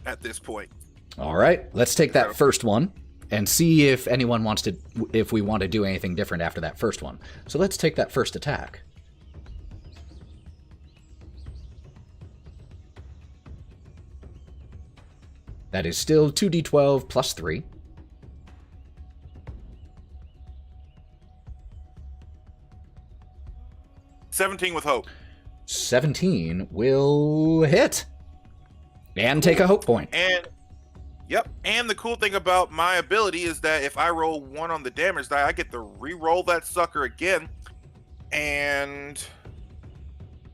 at this point. All right, let's take that first one and see if if we want to do anything different after that first one. So let's take that first attack. That is still 2d12 plus 3. $17 with hope. 17 will hit. And take a hope point. And yep. And the cool thing about my ability is that if I roll 1 on the damage die, I get to re-roll that sucker again. And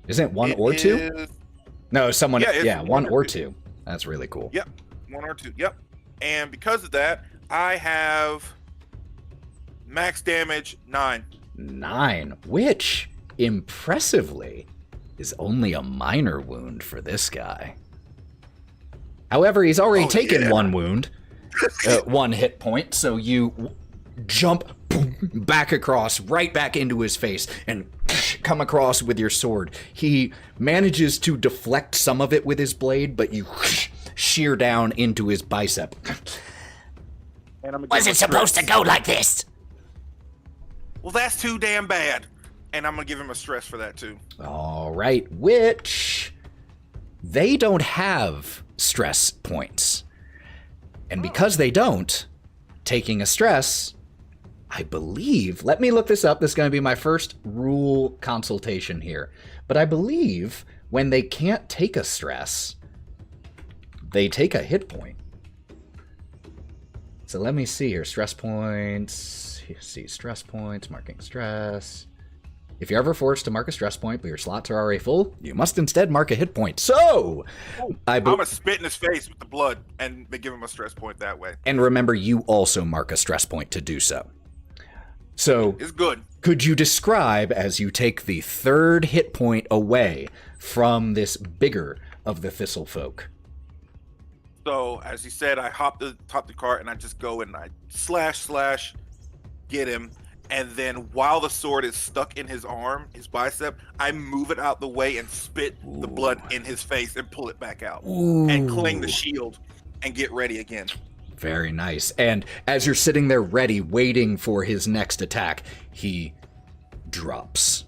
Isn't it 1 or 2? No, someone. Yeah, 1 or 2. That's really cool. Yep. 1 or 2. Yep. And because of that, I have max damage 9. 9, which impressively is only a minor wound for this guy. However, he's already taken yeah. 1 wound, 1 hit point, so you jump back across, right back into his face, and come across with your sword. He manages to deflect some of it with his blade, but you shear down into his bicep. Was it supposed to go like this? Well, that's too damn bad. And I'm going to give him a stress for that, too. All right, which they don't have stress points. And because they don't, taking a stress, I believe, let me look this up. This is going to be my first rule consultation here. But I believe when they can't take a stress, they take a hit point. So let me see here. Stress points. See, stress points, marking stress. If you're ever forced to mark a stress point, but your slots are already full, you must instead mark a hit point. So, I'm going to spit in his face with the blood and give him a stress point that way. And remember, you also mark a stress point to do so. So, it's good. Could you describe, as you take the 3rd hit point away from this bigger of the thistle folk? So, as he said, I hop the cart and I just go and I slash, get him. And then while the sword is stuck in his arm, his bicep, I move it out the way and spit the blood in his face and pull it back out. And cling the shield and get ready again. Very nice. And as you're sitting there ready, waiting for his next attack, he drops.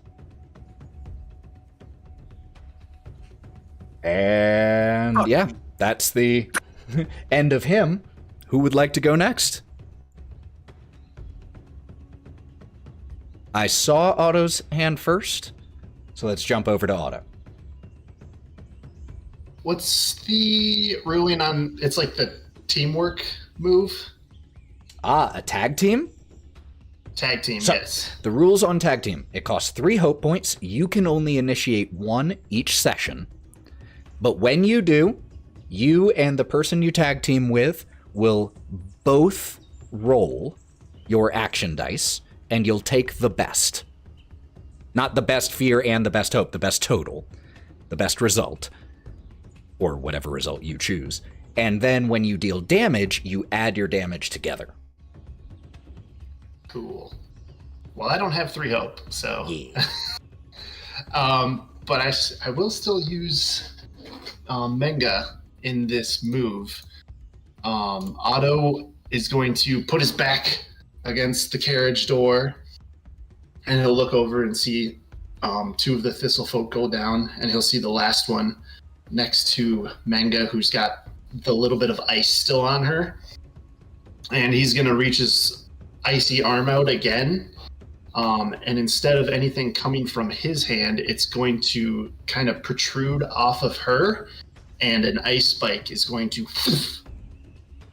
And yeah, that's the end of him. Who would like to go next? I saw Otto's hand first, so let's jump over to Otto. What's the ruling on, it's like the teamwork move? A tag team? Tag team, So, yes. the rules on tag team. It costs 3 hope points. You can only initiate 1 each session. But when you do, you and the person you tag team with will both roll your action dice, and you'll take the best. Not the best fear and the best hope, the best total, the best result, or whatever result you choose. And then when you deal damage, you add your damage together. Cool. Well, I don't have 3 hope, so. Yeah. But I will still use Mengah in this move. Otto is going to put his back against the carriage door, and he'll look over and see 2 of the thistle folk go down, and he'll see the last one next to Mengah, who's got the little bit of ice still on her, and he's going to reach his icy arm out again, and instead of anything coming from his hand, it's going to kind of protrude off of her, and an ice spike is going to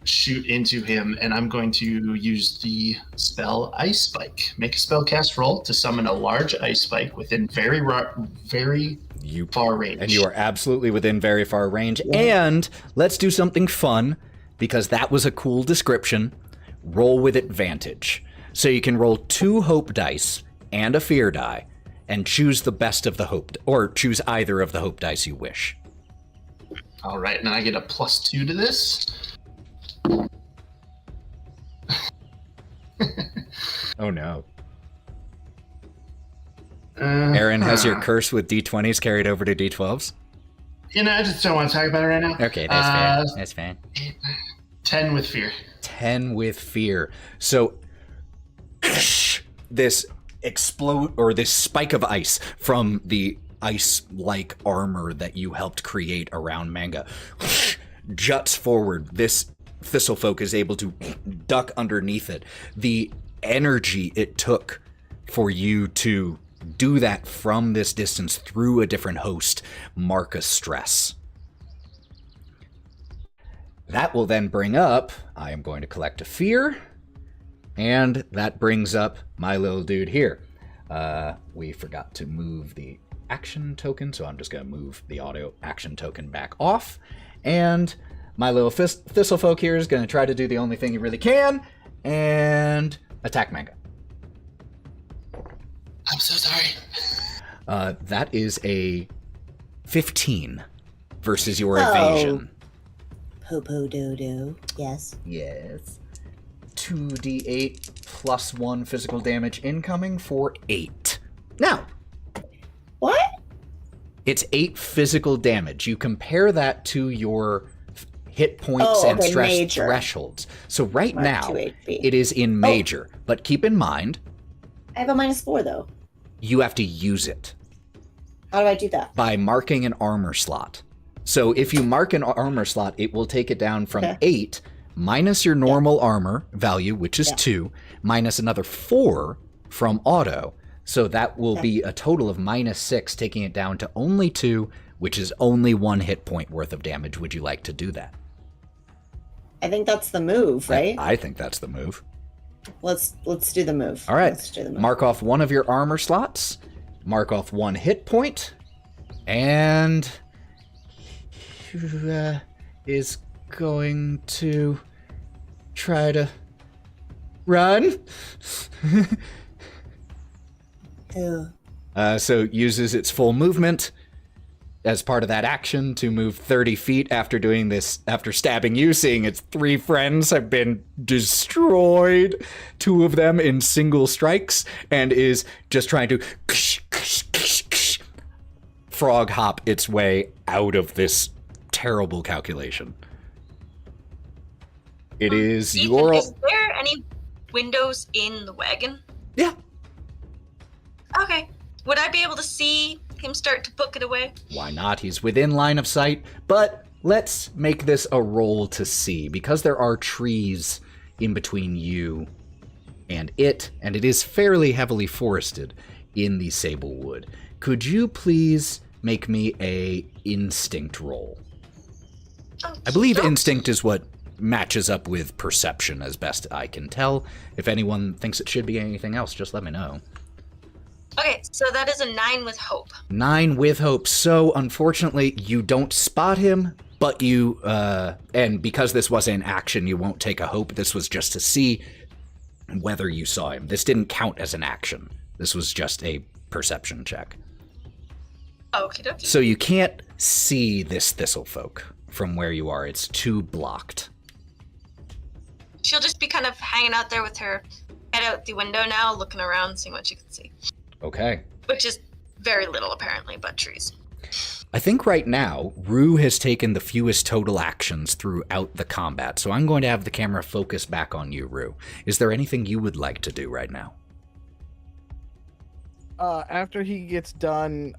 shoot into him, and I'm going to use the spell Ice Spike. Make a spellcast roll to summon a large ice spike within very far range. And you are absolutely within very far range. Yeah. And let's do something fun, because that was a cool description. Roll with advantage. So you can roll 2 hope dice and a fear die, and choose the best of the hope, or choose either of the hope dice you wish. All right, now I get a +2 to this. Oh no. Aaron, has your curse with D20s carried over to D12s? You know, I just don't want to talk about it right now. Okay, that's fair. That's fair. 10 with fear. 10 with fear. So this this spike of ice from the ice-like armor that you helped create around Mengah juts forward. This thistlefolk is able to duck underneath it. The energy it took for you to do that from this distance through a different host mark a stress. That will then bring up, I am going to collect a fear, and that brings up my little dude here. We forgot to move the action token, so I'm just going to move the auto action token back off, and my little thistlefolk here is going to try to do the only thing he really can, and attack Mengah. I'm so sorry. That is a 15 versus your evasion. Poo doo doo. Yes. Yes. 2d8 plus 1 physical damage incoming for 8. Now, What? it's 8 physical damage. You compare that to your hit points and stress major. thresholds. So right Mark now, 2 HP. it is in major. But keep in mind, I have a -4 though. you have to use it How do I do that? by marking an armor slot. So if you mark an armor slot, it will take it down from 8 minus your normal armor value, which is 2, minus another 4 from Otto. So that will be a total of -6, taking it down to only 2, which is only 1 hit point worth of damage. Would you like to do that? I think that's the move, right? I think that's the move. Let's do the move. All right. Let's do the move. Mark off one of your armor slots. Mark off 1 hit point. And is going to try to run. Ooh. So uses its full movement as part of that action to move 30 feet after doing this, after stabbing you, seeing its 3 friends have been destroyed, 2 of them in single strikes, and is just trying to frog hop its way out of this terrible calculation. It is Ethan, your... is there any windows in the wagon? Yeah. Okay. Would I be able to see him start to book it away? Why not? He's within line of sight, but let's make this a roll to see, because there are trees in between you and it is fairly heavily forested in the Sablewood. Could you please make me a instinct roll? I believe instinct is what matches up with perception as best I can tell. If anyone thinks it should be anything else, just let me know. Okay, so that is a 9 with hope. 9 with hope. So, unfortunately, you don't spot him, but you, and because this was an action, you won't take a hope. This was just to see whether you saw him. This didn't count as an action. This was just a perception check. Okie dokie. So you can't see this thistlefolk from where you are. It's too blocked. She'll just be kind of hanging out there with her head out the window now, looking around, seeing what she can see. Okay. Which is very little, apparently, but trees. I think right now, Roux has taken the fewest total actions throughout the combat, so I'm going to have the camera focus back on you, Roux. Is there anything you would like to do right now? After he gets done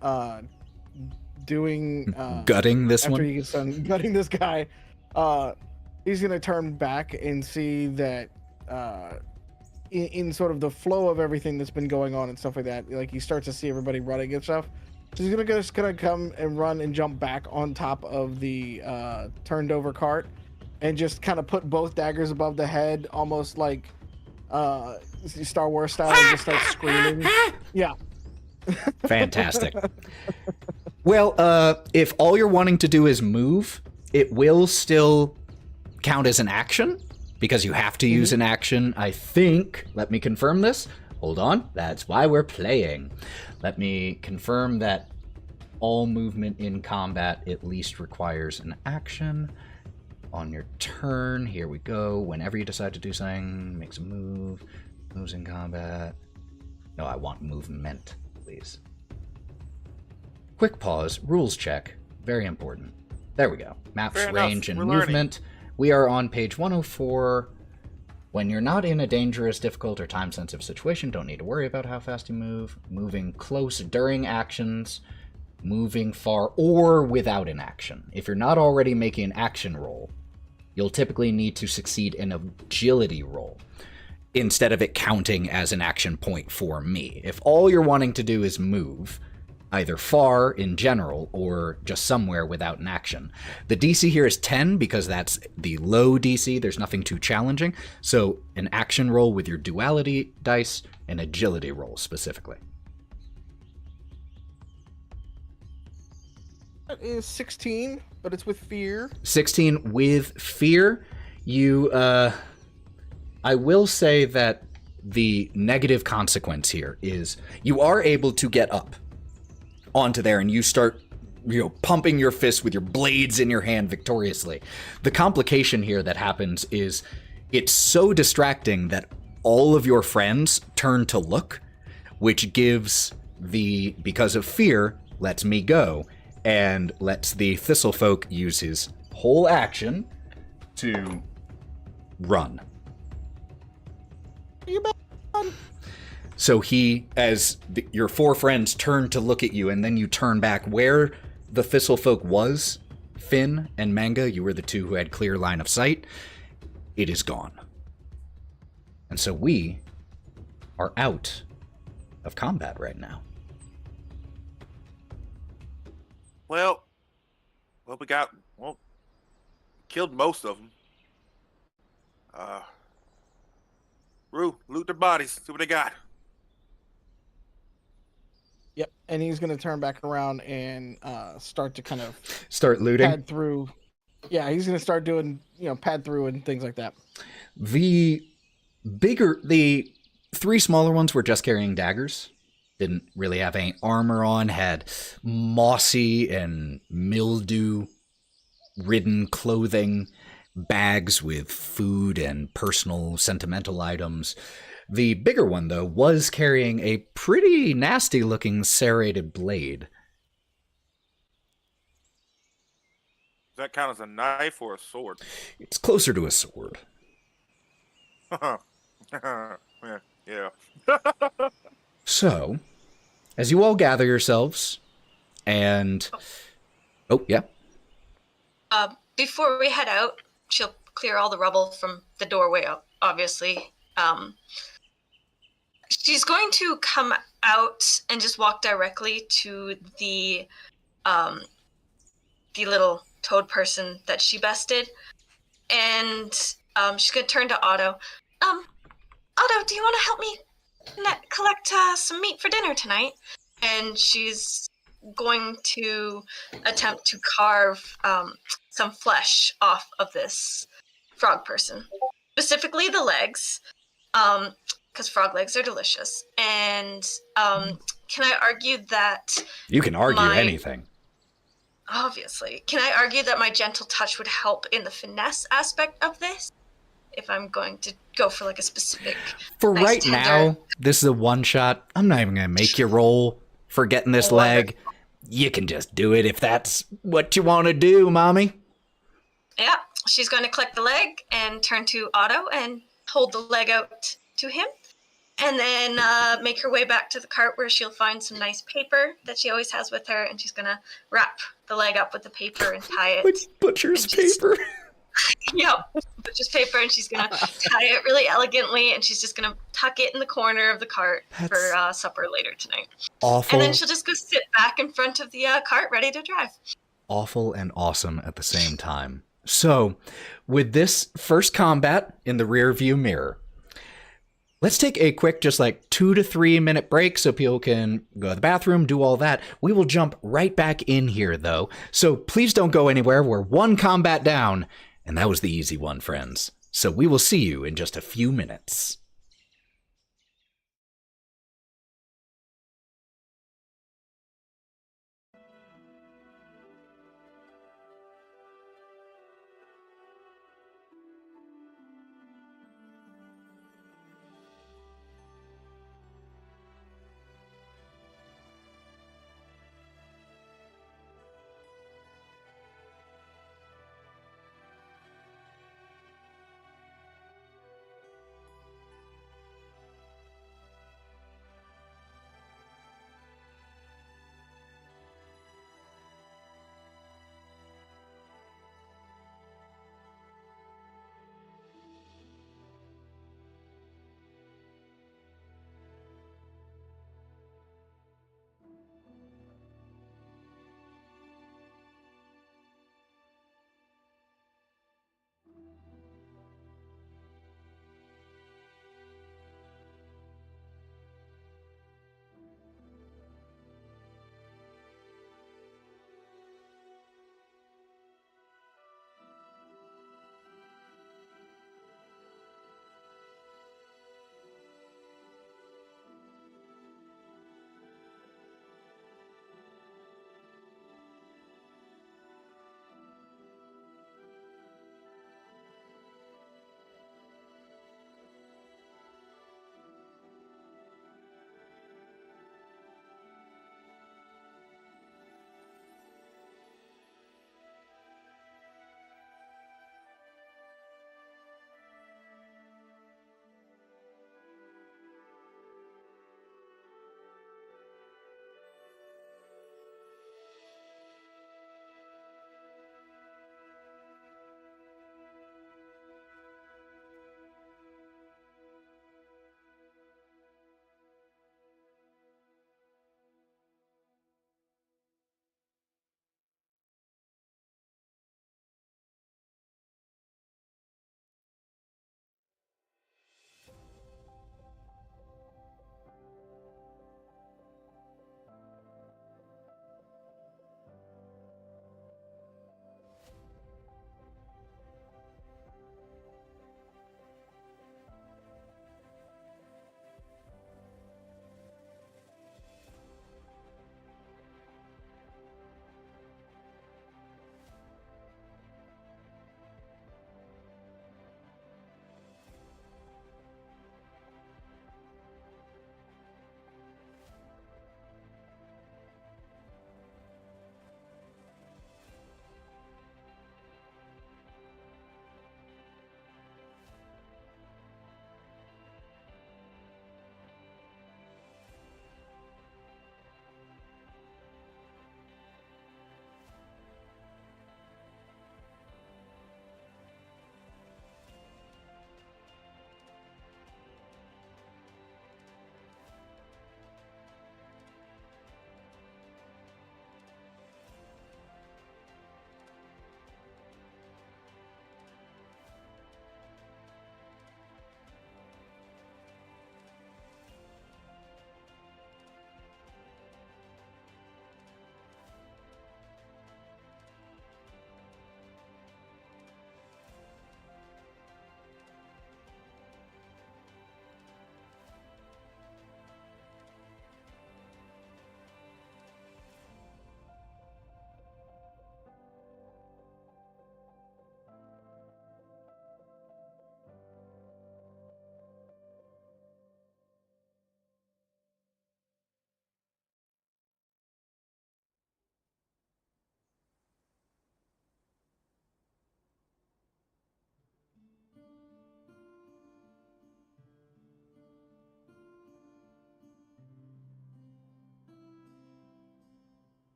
doing... Gutting this after one? he gets done gutting this guy, he's going to turn back and see that in sort of the flow of everything that's been going on and stuff like that, like he starts to see everybody running and stuff. So he's just gonna come and run and jump back on top of the turned over cart and just kind of put both daggers above the head, almost like Star Wars style, and just start screaming. Yeah. Fantastic. Well, if all you're wanting to do is move, it will still count as an action, because you have to use an action, I think. Let me confirm this. Hold on. That's why we're playing. Let me confirm that all movement in combat at least requires an action. On your turn, here we go. Whenever you decide to do something, makes a move. Moves in combat. No, I want movement, please. Quick pause. Rules check. Very important. There we go. Maps, Fair enough. range, and We're movement. We are on page 104. When you're not in a dangerous, difficult, or time-sensitive situation, don't need to worry about how fast you move. Moving close during actions, moving far, or without an action. If you're not already making an action roll, you'll typically need to succeed an agility roll, instead of it counting as an action point for me. If all you're wanting to do is move, either far in general or just somewhere without an action. The DC here is 10 because that's the low DC. There's nothing too challenging. So an action roll with your duality dice, and agility roll specifically. That is 16, but it's with fear. 16 with fear. You, I will say that the negative consequence here is you are able to get up onto there, and you start pumping your fists with your blades in your hand victoriously. The complication here that happens is it's so distracting that all of your friends turn to look, which gives because of fear, lets me go, and lets the Thistlefolk use his whole action to run. So he, as your four friends turn to look at you, and then you turn back where the Thistlefolk was, Finn and Mengah, you were the two who had clear line of sight, it is gone. And so we are out of combat right now. Well, killed most of them. Roux, loot their bodies, see what they got. Yep, and he's gonna turn back around and start to kind of start looting. Pad through. Yeah, he's gonna start doing pad through and things like that. The three smaller ones were just carrying daggers. Didn't really have any armor on, had mossy and mildew-ridden clothing, bags with food and personal sentimental items. The bigger one, though, was carrying a pretty nasty-looking serrated blade. Does that count as a knife or a sword? It's closer to a sword. Yeah. So, as you all gather yourselves, and... Oh, yeah? Before we head out, she'll clear all the rubble from the doorway, obviously. She's going to come out and just walk directly to the little toad person that she bested. And she's going to turn to Otto. Otto, do you want to help me collect some meat for dinner tonight? And she's going to attempt to carve some flesh off of this frog person, specifically the legs, because frog legs are delicious. And can I argue that you can argue anything? Obviously. Can I argue that my gentle touch would help in the finesse aspect of this? If I'm going to go for like a specific... For nice right tender... now, this is a one-shot. I'm not even going to make you roll for getting this leg. You can just do it if that's what you want to do, Mommy. Yeah, she's going to collect the leg and turn to Otto and hold the leg out to him. And then make her way back to the cart where she'll find some nice paper that she always has with her. And she's going to wrap the leg up with the paper and tie it. Like butcher's paper. Yep, butcher's paper. And she's going to tie it really elegantly. And she's just going to tuck it in the corner of the cart for supper later tonight. Awful. And then she'll just go sit back in front of the cart ready to drive. Awful and awesome at the same time. So, with this first combat in the rear view mirror, let's take a quick, just like 2 to 3 minute break so people can go to the bathroom, do all that. We will jump right back in here, though. So please don't go anywhere. We're one combat down, and that was the easy one, friends. So we will see you in just a few minutes.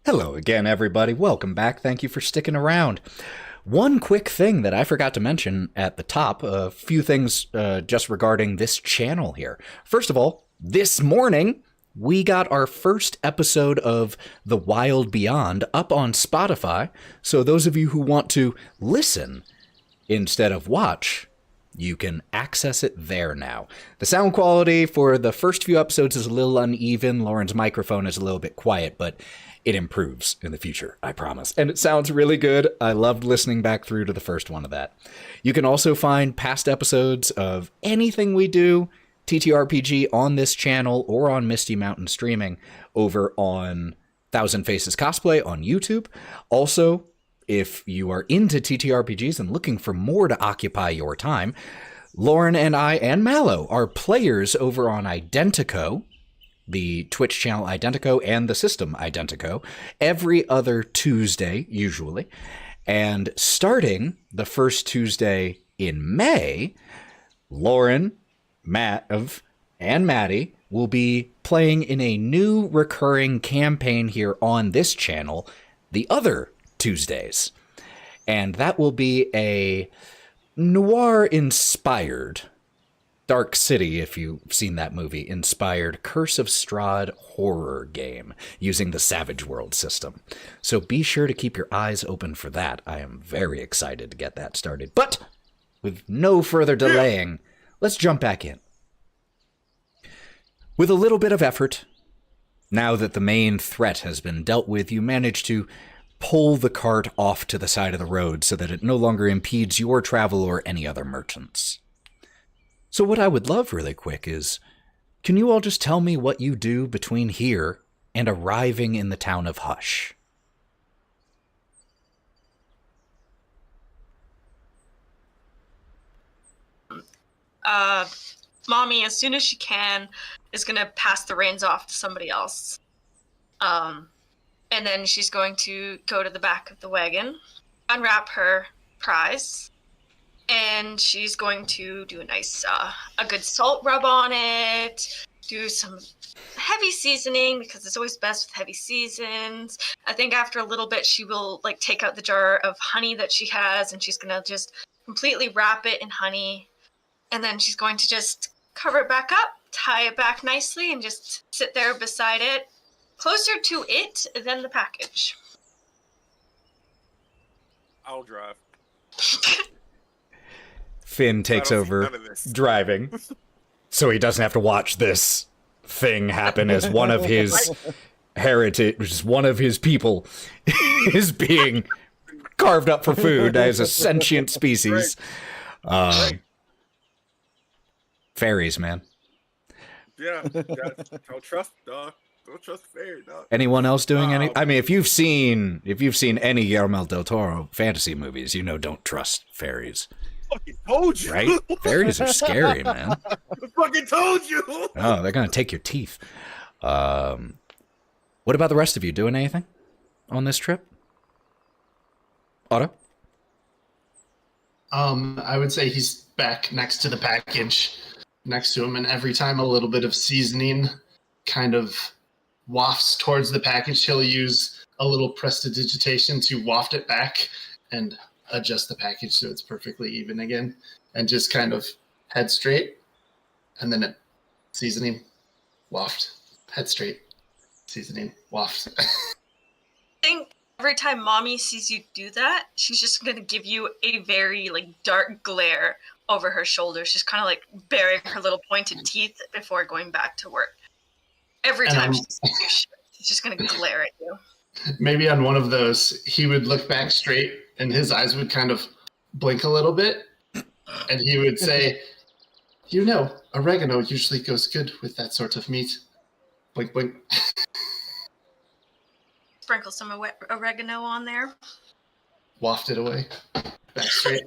Hello again, everybody. Welcome back. Thank you for sticking around. One quick thing that I forgot to mention at the top, a few things just regarding this channel here. First of all, this morning, we got our first episode of The Wild Beyond up on Spotify. So those of you who want to listen instead of watch, you can access it there now. The sound quality for the first few episodes is a little uneven. Lauren's microphone is a little bit quiet, but it improves in the future, I promise. And it sounds really good. I loved listening back through to the first one of that. You can also find past episodes of anything we do, TTRPG, on this channel or on Misty Mountain Streaming over on Thousand Faces Cosplay on YouTube. Also, if you are into TTRPGs and looking for more to occupy your time, Lauren and I and Mallo are players over on Identico, the Twitch channel Identico and the system Identico, every other Tuesday, usually. And starting the first Tuesday in May, Lauren, and Matty will be playing in a new recurring campaign here on this channel, the other Tuesdays. And that will be a noir-inspired, Dark City, if you've seen that movie, inspired Curse of Strahd horror game using the Savage World system. So be sure to keep your eyes open for that. I am very excited to get that started. But with no further delaying, let's jump back in. With a little bit of effort, now that the main threat has been dealt with, you manage to pull the cart off to the side of the road so that it no longer impedes your travel or any other merchants. So what I would love really quick is, can you all just tell me what you do between here and arriving in the town of Hush? Mommy, as soon as she can, is going to pass the reins off to somebody else. And then she's going to go to the back of the wagon, unwrap her prize, and she's going to do a nice, a good salt rub on it, do some heavy seasoning, because it's always best with heavy seasons. I think after a little bit, she will, like, take out the jar of honey that she has, and she's going to just completely wrap it in honey. And then she's going to just cover it back up, tie it back nicely, and just sit there beside it, closer to it than the package. I'll drive. Finn takes over driving, so he doesn't have to watch this thing happen as one of his heritage, which is one of his people, is being carved up for food as a sentient species. Fairies, man. Yeah, don't trust, dog. Don't trust fairies, dog. Anyone else doing any? I mean, if you've seen any Guillermo del Toro fantasy movies, you know don't trust fairies. Fucking told you, right? Fairies are scary, man. I fucking told you. Oh, they're gonna take your teeth. What about the rest of you? Doing anything on this trip? Otto? I would say he's back next to the package, next to him, and every time a little bit of seasoning kind of wafts towards the package, he'll use a little prestidigitation to waft it back and adjust the package so it's perfectly even again, and just kind of head straight, and then it seasoning, waft, head straight, seasoning, waft. I think every time Mommy sees you do that, she's just going to give you a very, like, dark glare over her shoulder. She's kind of, like, baring her little pointed teeth before going back to work. Every time she sees you, she's just going to glare at you. Maybe on one of those, he would look back straight, and his eyes would kind of blink a little bit, and he would say, "You know, oregano usually goes good with that sort of meat." Blink, blink. Sprinkle some oregano on there. Waft it away. Back straight.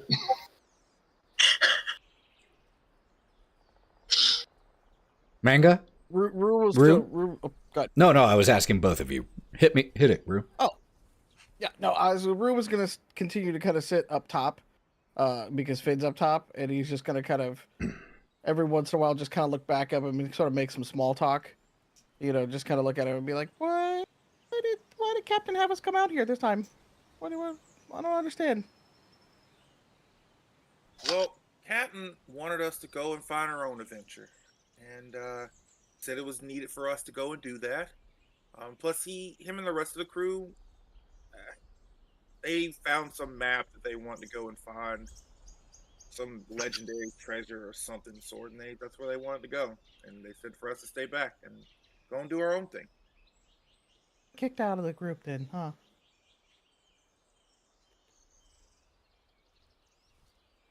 Mengah? Roux was Roux? Roux. Oh, God. No, I was asking both of you. Hit it, Roux. Oh, yeah. No, Roux was gonna continue to kind of sit up top, because Finn's up top, and he's just gonna kind of every once in a while just kind of look back up and sort of make some small talk. You know, just kind of look at him and be like, "Why did did Captain have us come out here this time? I don't understand. Well, Captain wanted us to go and find our own adventure, and said it was needed for us to go and do that. Plus, him and the rest of the crew, they found some map that they wanted to go and find some legendary treasure or something sort, and that's where they wanted to go. And they said for us to stay back and go and do our own thing. Kicked out of the group then, huh?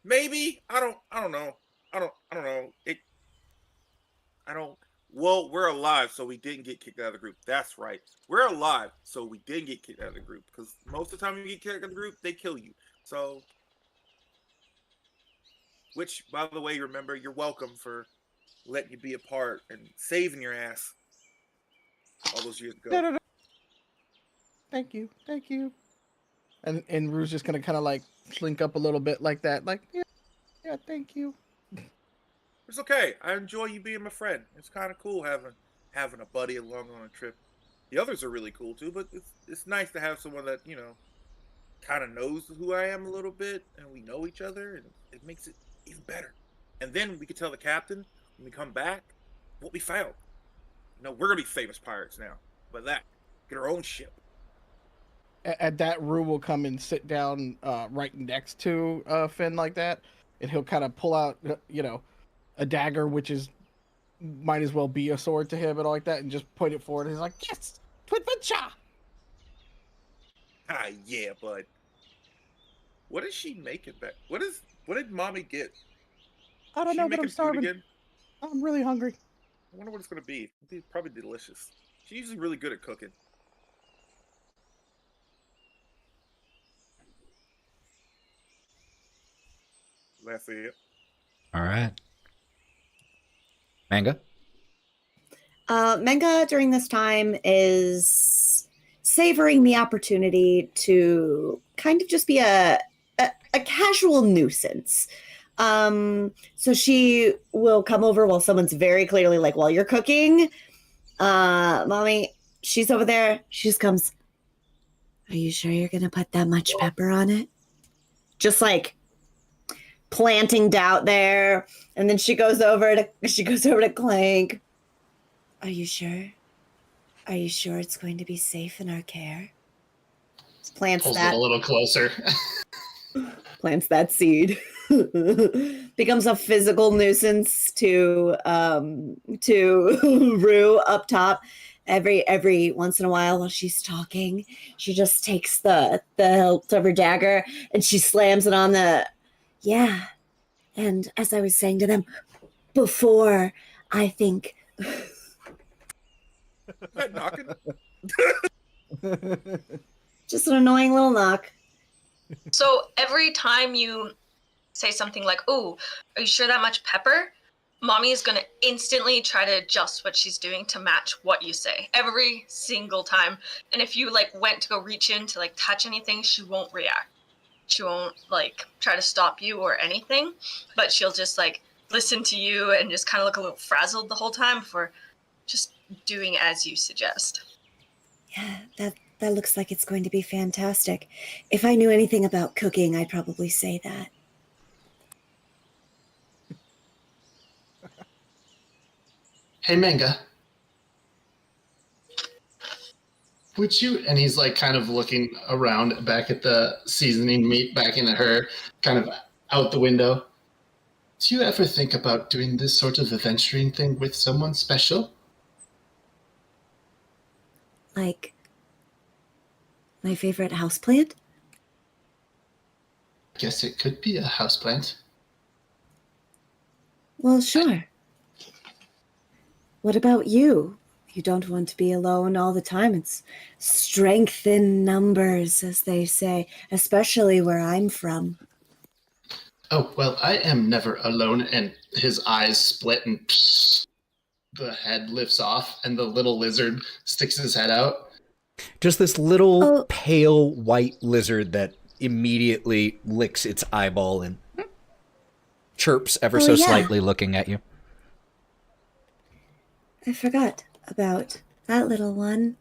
Maybe I don't know. I don't know. Well, we're alive, so we didn't get kicked out of the group. That's right. We're alive, so we didn't get kicked out of the group. Because most of the time you get kicked out of the group, they kill you. So, which, by the way, remember, you're welcome for letting you be a part and saving your ass all those years ago. No. Thank you. And Roux's just gonna kind of like slink up a little bit like that, like yeah, thank you. It's okay. I enjoy you being my friend. It's kind of cool having a buddy along on a trip. The others are really cool too, but it's nice to have someone that kind of knows who I am a little bit, and we know each other, and it makes it even better. And then we can tell the captain when we come back what we found. We're gonna be famous pirates now. But get our own ship. At that, Roux will come and sit down right next to Finn like that, and he'll kind of pull out, a dagger, which might as well be a sword to him and all like that, and just point it forward. And he's like, "Yes, to adventure!" Yeah, bud. What is she making back? What did Mommy get? I don't know, but I'm starving. Again? I'm really hungry. I wonder what it's gonna be. It's probably delicious. She's usually really good at cooking. That's it. All right. Mengah? Mengah during this time is savoring the opportunity to kind of just be a casual nuisance. So she will come over while someone's very clearly like, while you're cooking, Mommy, she's over there. She just comes, are you sure you're going to put that much pepper on it? Just like planting doubt there. And then she goes over to Clank. Are you sure? Are you sure it's going to be safe in our care? Plants Pulls that it a little closer. plants that seed. Becomes a physical nuisance to Roux up top. Every once in a while she's talking, she just takes the hilt of her dagger and she slams it on the yeah. And as I was saying to them before, I think Knocking. just an annoying little knock. So every time you say something like, "Oh, are you sure that much pepper?" Mommy is gonna instantly try to adjust what she's doing to match what you say every single time. And if you went to go reach in to touch anything, she won't react. She won't try to stop you or anything, but she'll just listen to you and just kind of look a little frazzled the whole time before just doing as you suggest. Yeah, that looks like it's going to be fantastic. If I knew anything about cooking, I'd probably say that. Hey, Mengah. Would you, and he's kind of looking around back at the seasoning meat, back into her, kind of out the window. Do you ever think about doing this sort of adventuring thing with someone special? Like my favorite houseplant? Guess it could be a houseplant. Well, sure. What about you? You don't want to be alone all the time. It's strength in numbers, as they say, especially where I'm from. Oh, well, I am never alone, and his eyes split and the head lifts off, and the little lizard sticks his head out. Just this little pale white lizard that immediately licks its eyeball and chirps ever so slightly looking at you. I forgot about that little one.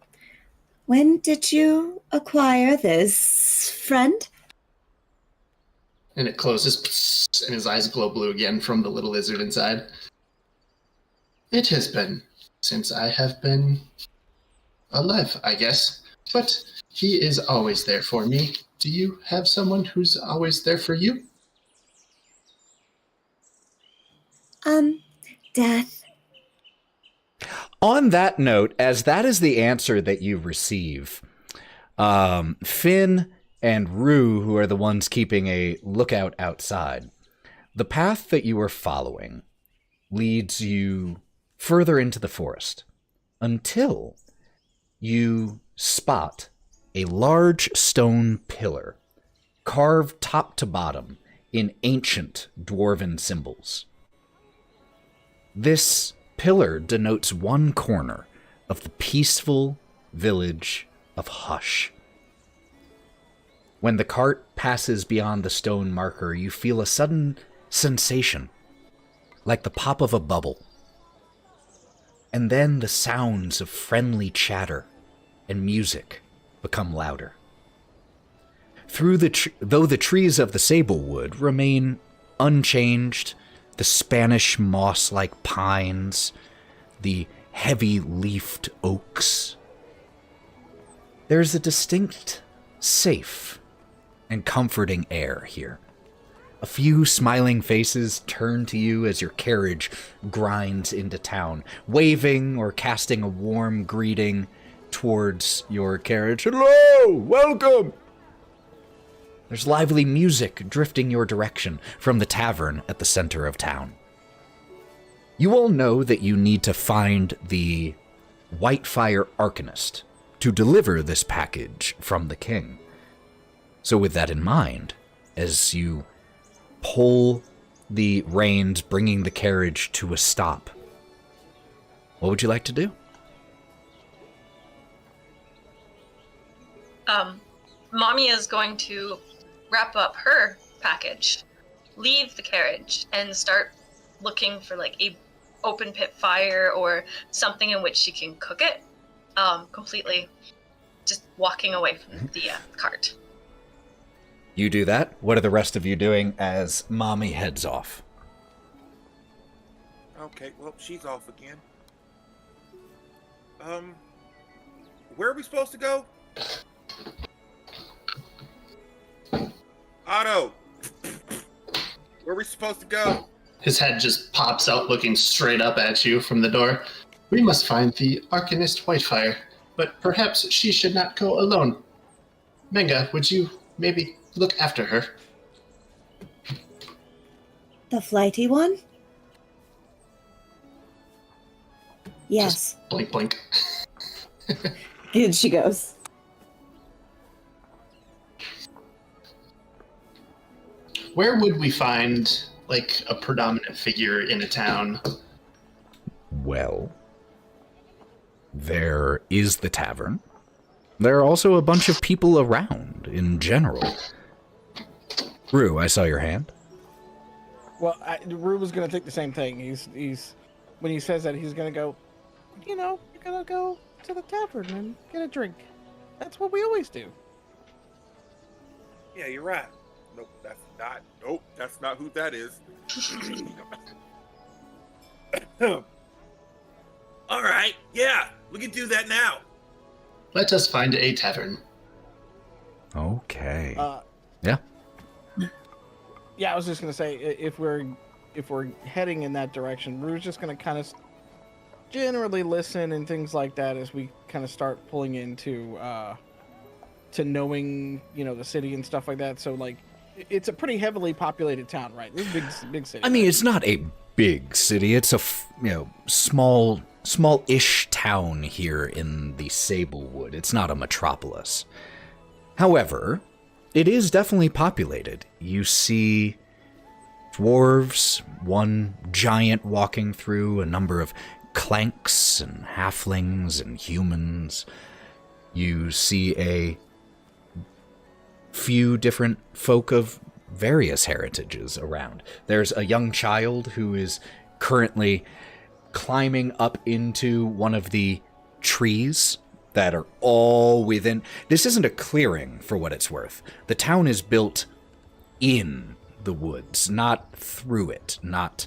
When did you acquire this, friend? And it closes, and his eyes glow blue again from the little lizard inside. It has been since I have been alive, I guess. But he is always there for me. Do you have someone who's always there for you? Death. On that note, as that is the answer that you receive, Finn and Roux, who are the ones keeping a lookout outside, the path that you are following leads you further into the forest until you spot a large stone pillar carved top to bottom in ancient dwarven symbols. This pillar denotes one corner of the peaceful village of Hush. When the cart passes beyond the stone marker, you feel a sudden sensation, like the pop of a bubble. And then the sounds of friendly chatter and music become louder. Though the trees of the sablewood remain unchanged, the Spanish moss-like pines, the heavy-leafed oaks, there's a distinct, safe, and comforting air here. A few smiling faces turn to you as your carriage grinds into town, waving or casting a warm greeting towards your carriage. Hello! Welcome! There's lively music drifting your direction from the tavern at the center of town. You all know that you need to find the Whitefire Arcanist to deliver this package from the king. So with that in mind, as you pull the reins, bringing the carriage to a stop, what would you like to do? Mommy is going to wrap up her package, leave the carriage, and start looking for like a open pit fire or something in which she can cook it. Completely just walking away from the cart. You do that. What are the rest of you doing as Mommy heads off? Okay, well, she's off again. Where are we supposed to go? Otto! Where are we supposed to go? His head just pops out looking straight up at you from the door. We must find the Arcanist Whitefire, but perhaps she should not go alone. Mengah, would you maybe look after her? The flighty one? Yes. Just blink, blink. Good, she goes. Where would we find, like, a predominant figure in a town? Well, there is the tavern. There are also a bunch of people around in general. Roux, I saw your hand. Well, Roux was gonna think the same thing. He's when he says that, he's gonna go, you know, you're gonna go to the tavern and get a drink. That's what we always do. Yeah, you're right. Nope, that's not who that is. All right, yeah, we can do that now. Let us find a tavern. Okay. Yeah, I was just gonna say, if we're heading in that direction, Roux's just gonna kind of generally listen and things like that as we kind of start pulling into to knowing, you know, the city and stuff like that. So like, it's a pretty heavily populated town, right? This is a big city. I mean, it's not a big city. It's a small-ish town here in the Sablewood. It's not a metropolis. However, it is definitely populated. You see dwarves, one giant walking through, a number of clanks and halflings and humans. You see a few different folk of various heritages around. There's a young child who is currently climbing up into one of the trees that are all within. This isn't a clearing, for what it's worth. The town is built in the woods, not through it, not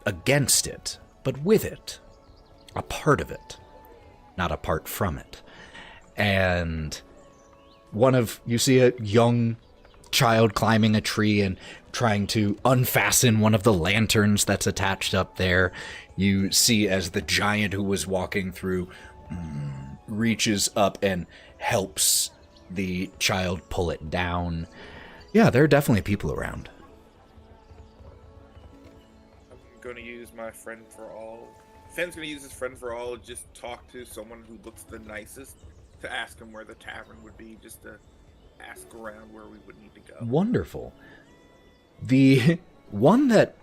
against it, but with it. A part of it, not apart from it. And you see a young child climbing a tree and trying to unfasten one of the lanterns that's attached up there. You see as the giant who was walking through reaches up and helps the child pull it down. Yeah, there are definitely people around. I'm going to use my friend for all. Finn's going to use his friend for all, just talk to someone who looks the nicest to ask him where the tavern would be, just to ask around where we would need to go. Wonderful. The one that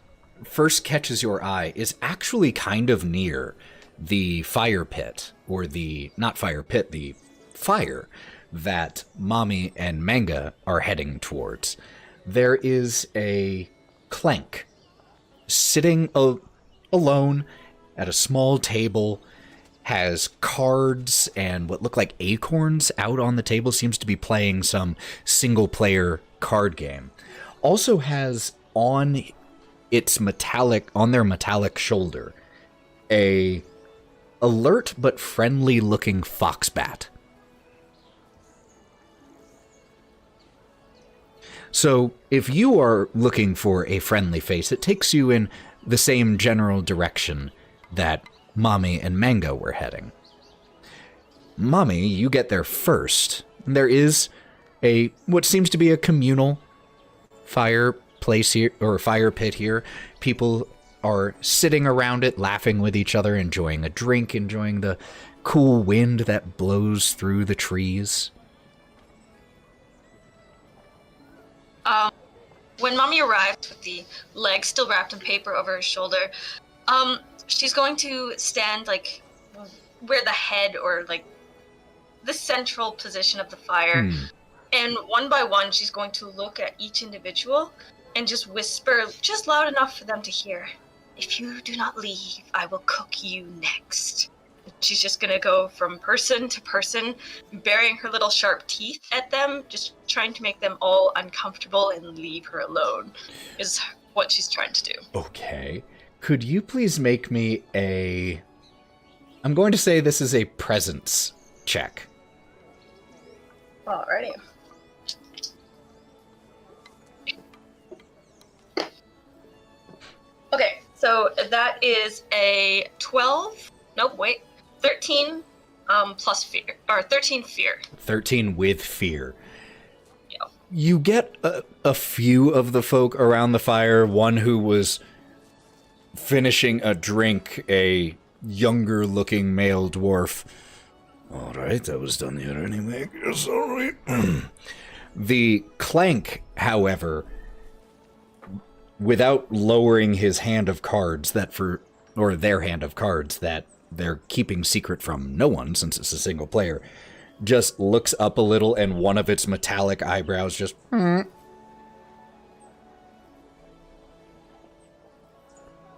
first catches your eye is actually kind of near the fire pit, or not fire pit, the fire that Momi and Mengah are heading towards. There is a clank sitting alone at a small table, has cards and what look like acorns out on the table, seems to be playing some single-player card game. Also has on their metallic shoulder, a alert but friendly-looking foxbat. So, if you are looking for a friendly face, it takes you in the same general direction that Momi and Mengah were heading. Momi, you get there first. There is what seems to be a communal fireplace here, or fire pit here. People are sitting around it, laughing with each other, enjoying a drink, enjoying the cool wind that blows through the trees. When Momi arrived with the leg still wrapped in paper over her shoulder, she's going to stand like where the head, or like the central position of the fire. And one by one, she's going to look at each individual and just whisper just loud enough for them to hear, "If you do not leave, I will cook you next." She's just going to go from person to person, baring her little sharp teeth at them, just trying to make them all uncomfortable and leave her alone, is what she's trying to do. Okay. Could you please make me I'm going to say this is a presence check. Alrighty. Okay, so that is a 13 plus fear, or 13 fear. 13 with fear. Yeah. You get a few of the folk around the fire, one who was finishing a drink, a younger-looking male dwarf. All right, that was done here anyway. Yes, all right. The clank, however, without lowering his hand of cards their hand of cards that they're keeping secret from no one since it's a single player, just looks up a little and one of its metallic eyebrows just...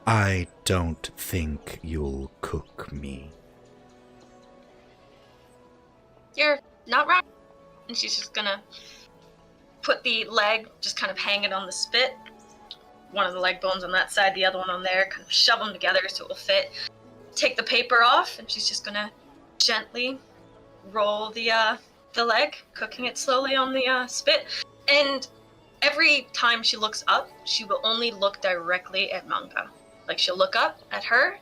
I don't think you'll cook me. You're not wrong. And she's just gonna put the leg, just kind of hang it on the spit. One of the leg bones on that side, the other one on there, kind of shove them together so it will fit. Take the paper off, and she's just gonna gently roll the leg, cooking it slowly on the spit. And every time she looks up, she will only look directly at Mengah. Like, she'll look up at her,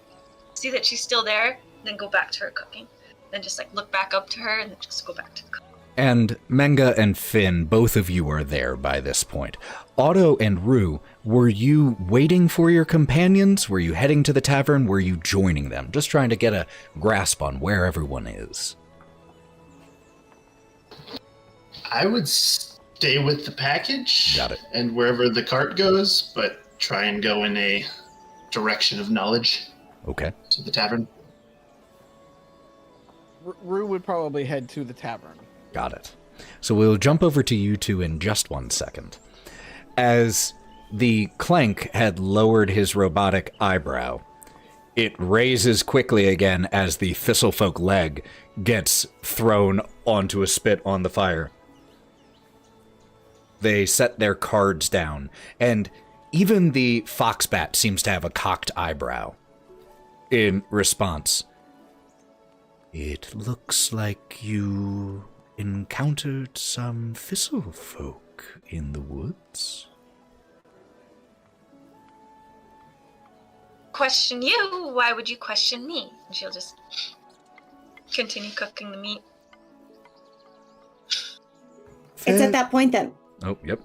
see that she's still there, then go back to her cooking. Then just like look back up to her, and then just go back to the cooking. And Mengah and Finn, both of you are there by this point. Otto and Roux, were you waiting for your companions? Were you heading to the tavern? Were you joining them? Just trying to get a grasp on where everyone is. I would stay with the package. Got it. And wherever the cart goes, but try and go in a direction of knowledge. Okay. To the tavern. Roux would probably head to the tavern. Got it. So we'll jump over to you two in just 1 second. As the clank had lowered his robotic eyebrow, it raises quickly again as the Thistlefolk leg gets thrown onto a spit on the fire. They set their cards down, and even the foxbat seems to have a cocked eyebrow in response. It looks like you encountered some Thistlefolk in the woods. Question you, why would you question me? And she'll just continue cooking the meat. It's at that point that Oh, yep.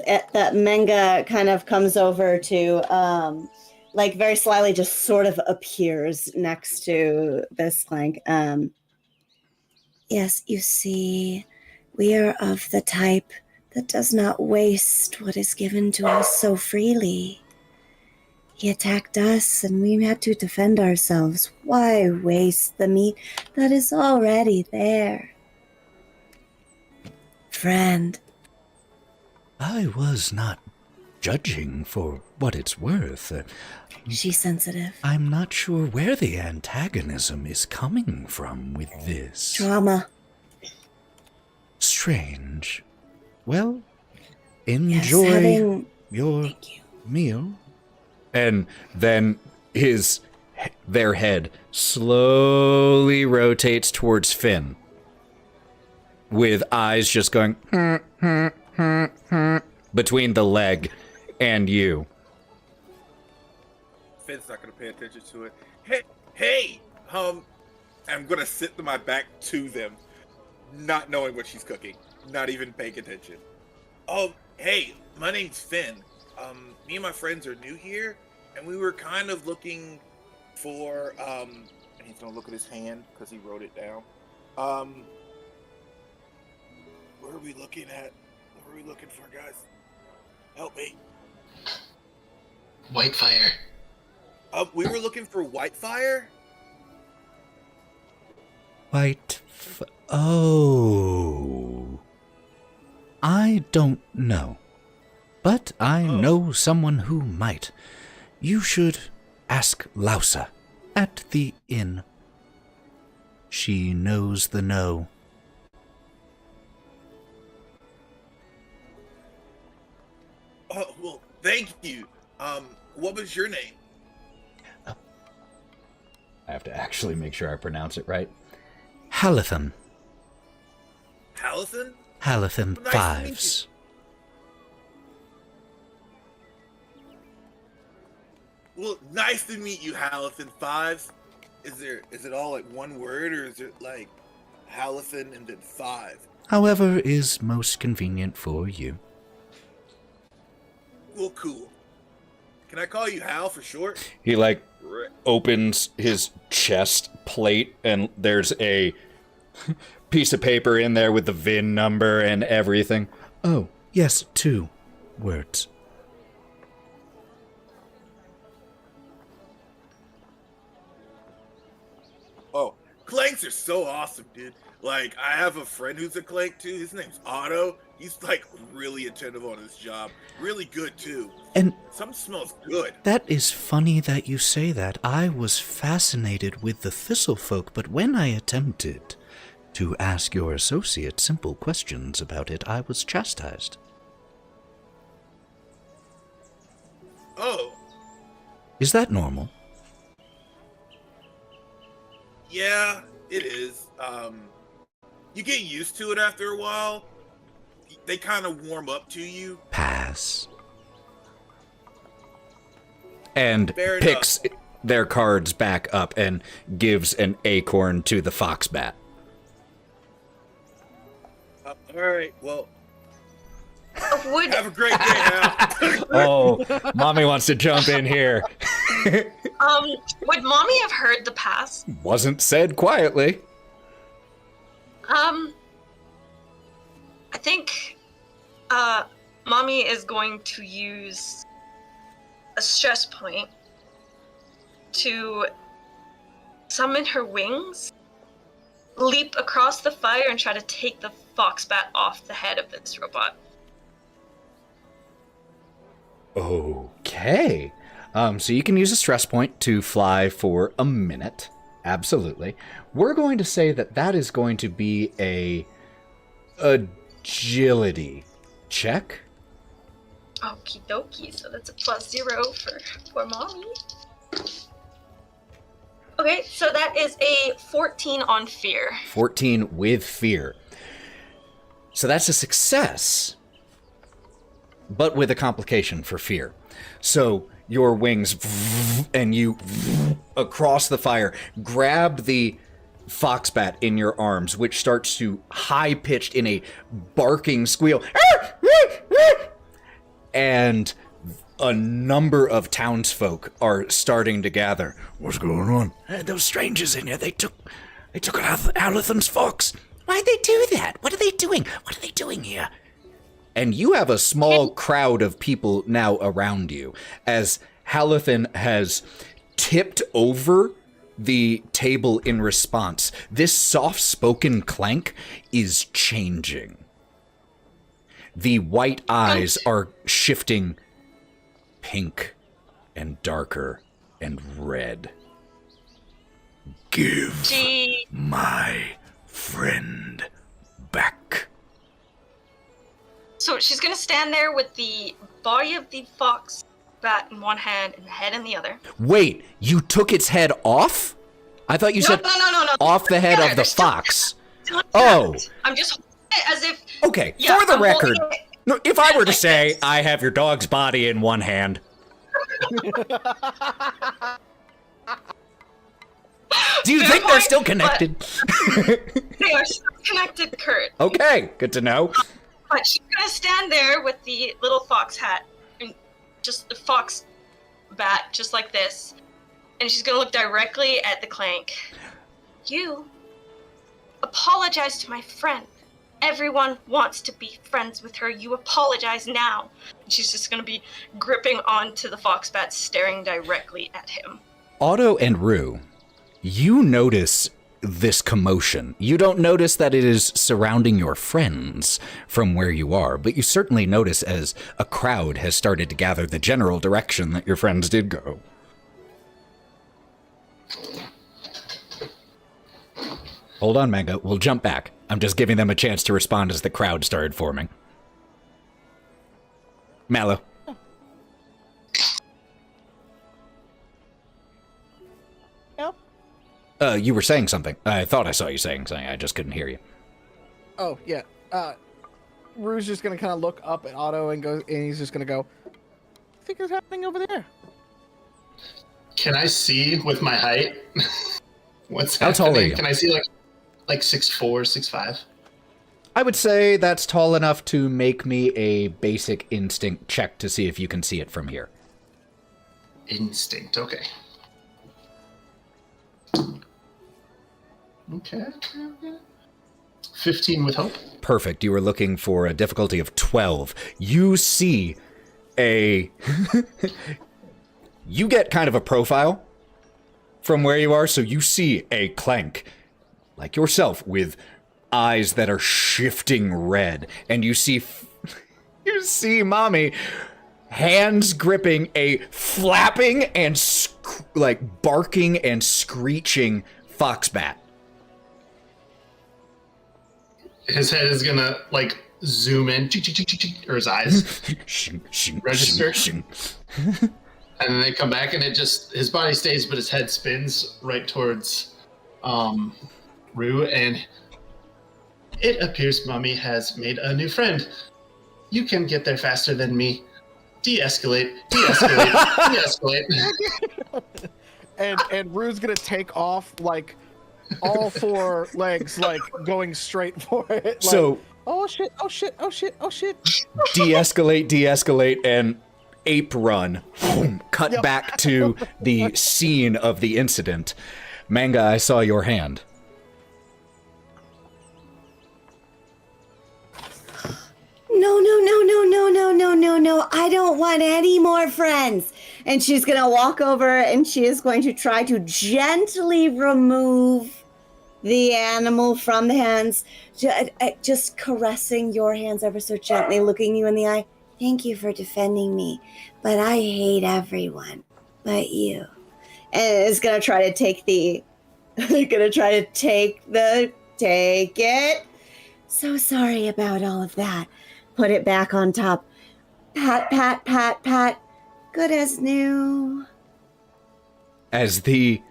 that Mengah kind of comes over to, like very slyly, just sort of appears next to this Clank. Yes, you see, we are of the type that does not waste what is given to us so freely. He attacked us, and we had to defend ourselves. Why waste the meat that is already there? Friend. I was not judging for what it's worth. She's sensitive. I'm not sure where the antagonism is coming from with this. Trauma. Strange. Well, Yes, enjoy your Thank you. meal. And then their head slowly rotates towards Finn, with eyes just going between the leg and you. Finn's not gonna pay attention to it. Hey, I'm gonna sit to my back to them, not knowing what she's cooking, not even paying attention. Oh, hey, my name's Finn. Me and my friends are new here, and we were kind of looking for, and he's gonna look at his hand because he wrote it down. Where are we looking at? What are we looking for, guys? Help me. Whitefire. We were looking for Whitefire. Oh. I don't know. But I know someone who might. You should ask Lousa at the inn. She knows the know. Oh, well, thank you. What was your name? I have to actually make sure I pronounce it right. Halathan. Halathan? Halathan Nice to meet Fives. Well, nice to meet you, Halathan Fives. Is it all like one word, or is it like Halathan and then 5? However is most convenient for you. Well, cool. Can I call you Hal for short? He opens his chest plate and there's a piece of paper in there with the VIN number and everything. Oh, yes, 2 words. Oh, Clanks are so awesome, dude. Like, I have a friend who's a Clank too. His name's Otto. He's like really attentive on his job. Really good too. And Something smells good. that is funny that you say that. I was fascinated with the Thistlefolk, but when I attempted to ask your associate simple questions about it, I was chastised. Oh, Is that normal? yeah, it is. You get used to it after a while. They kind of warm up to you. Pass. And Fair picks their cards back up and gives an acorn to the foxbat. All right, well, Would have a great day, Hal. Oh, mommy wants to jump in here. would Mommy have heard the pass? Wasn't said quietly. I think Mommy is going to use a stress point to summon her wings, leap across the fire, and try to take the foxbat off the head of this robot. Okay. So you can use a stress point to fly for a minute. Absolutely. We're going to say that that is going to be a agility check. Okie dokie, so that's a +0 for Mommy. Okay, so that is a 14 on fear. 14 with fear. So that's a success, but with a complication for fear. So your wings, and you, across the fire, grab the foxbat in your arms, which starts to high-pitched in a barking squeal. And a number of townsfolk are starting to gather. What's going on? Those strangers in here, they took Alathan's fox. Why'd they do that? What are they doing? What are they doing here? And you have a small crowd of people now around you, as Halathan has tipped over the table in response. This soft-spoken clank is changing. The white eyes are shifting pink and darker and red. Give my friend back. So she's gonna stand there with the body of the fox bat in one hand and the head in the other. Wait, you took its head off? I thought you said No. off the head Together. of the They're still fox. together. Oh. I'm just holding it as if. Okay, Yeah, for the I'm holding record, it. no, if I were to like say this. I have your dog's body in one hand, do you Good think they're point, still but- connected? They are still connected, Kurt. Okay, good to know. But she's gonna stand there with the little fox hat and just the fox bat, just like this. And she's gonna look directly at the clank. You apologize to my friend. Everyone wants to be friends with her. You apologize now. And she's just gonna be gripping onto the fox bat, staring directly at him. Otto and Roux, you notice this commotion. You don't notice that it is surrounding your friends from where you are, but you certainly notice as a crowd has started to gather the general direction that your friends did go. Hold on, Mengah. We'll jump back. I'm just giving them a chance to respond as the crowd started forming. Mallo. You were saying something. I thought I saw you saying something. I just couldn't hear you. Oh, yeah. Roux's just gonna kind of look up at Otto and he's just gonna go, "What do you think is happening over there?" Can I see with my height? What's How happening? tall are you? Can I see like 6'4", 6'5"? I would say that's tall enough to make me a basic instinct check to see if you can see it from here. Instinct, okay. Okay. 15 with hope. Perfect. You were looking for a difficulty of 12. You see a... You get kind of a profile from where you are, so you see a clank, like yourself, with eyes that are shifting red, and you see Mommy, hands gripping a flapping and barking and screeching foxbat. His head is gonna zoom in, or his eyes register, and then they come back, and his body stays, but his head spins right towards Roux, and it appears Mommy has made a new friend. You can get there faster than me. De-escalate, de-escalate, de-escalate. And Roux's gonna take off all four legs, going straight for it. So, oh shit, oh shit, oh shit, oh shit. de-escalate, and ape run. Cut back to the scene of the incident. Mengah, I saw your hand. No. I don't want any more friends. And she's going to walk over and she is going to try to gently remove the animal from the hands. Just caressing your hands ever so gently, looking you in the eye. Thank you for defending me, but I hate everyone. but you. And it's gonna try to take the take it. So sorry about all of that. Put it back on top. Pat, pat, pat, pat. Good as new. As the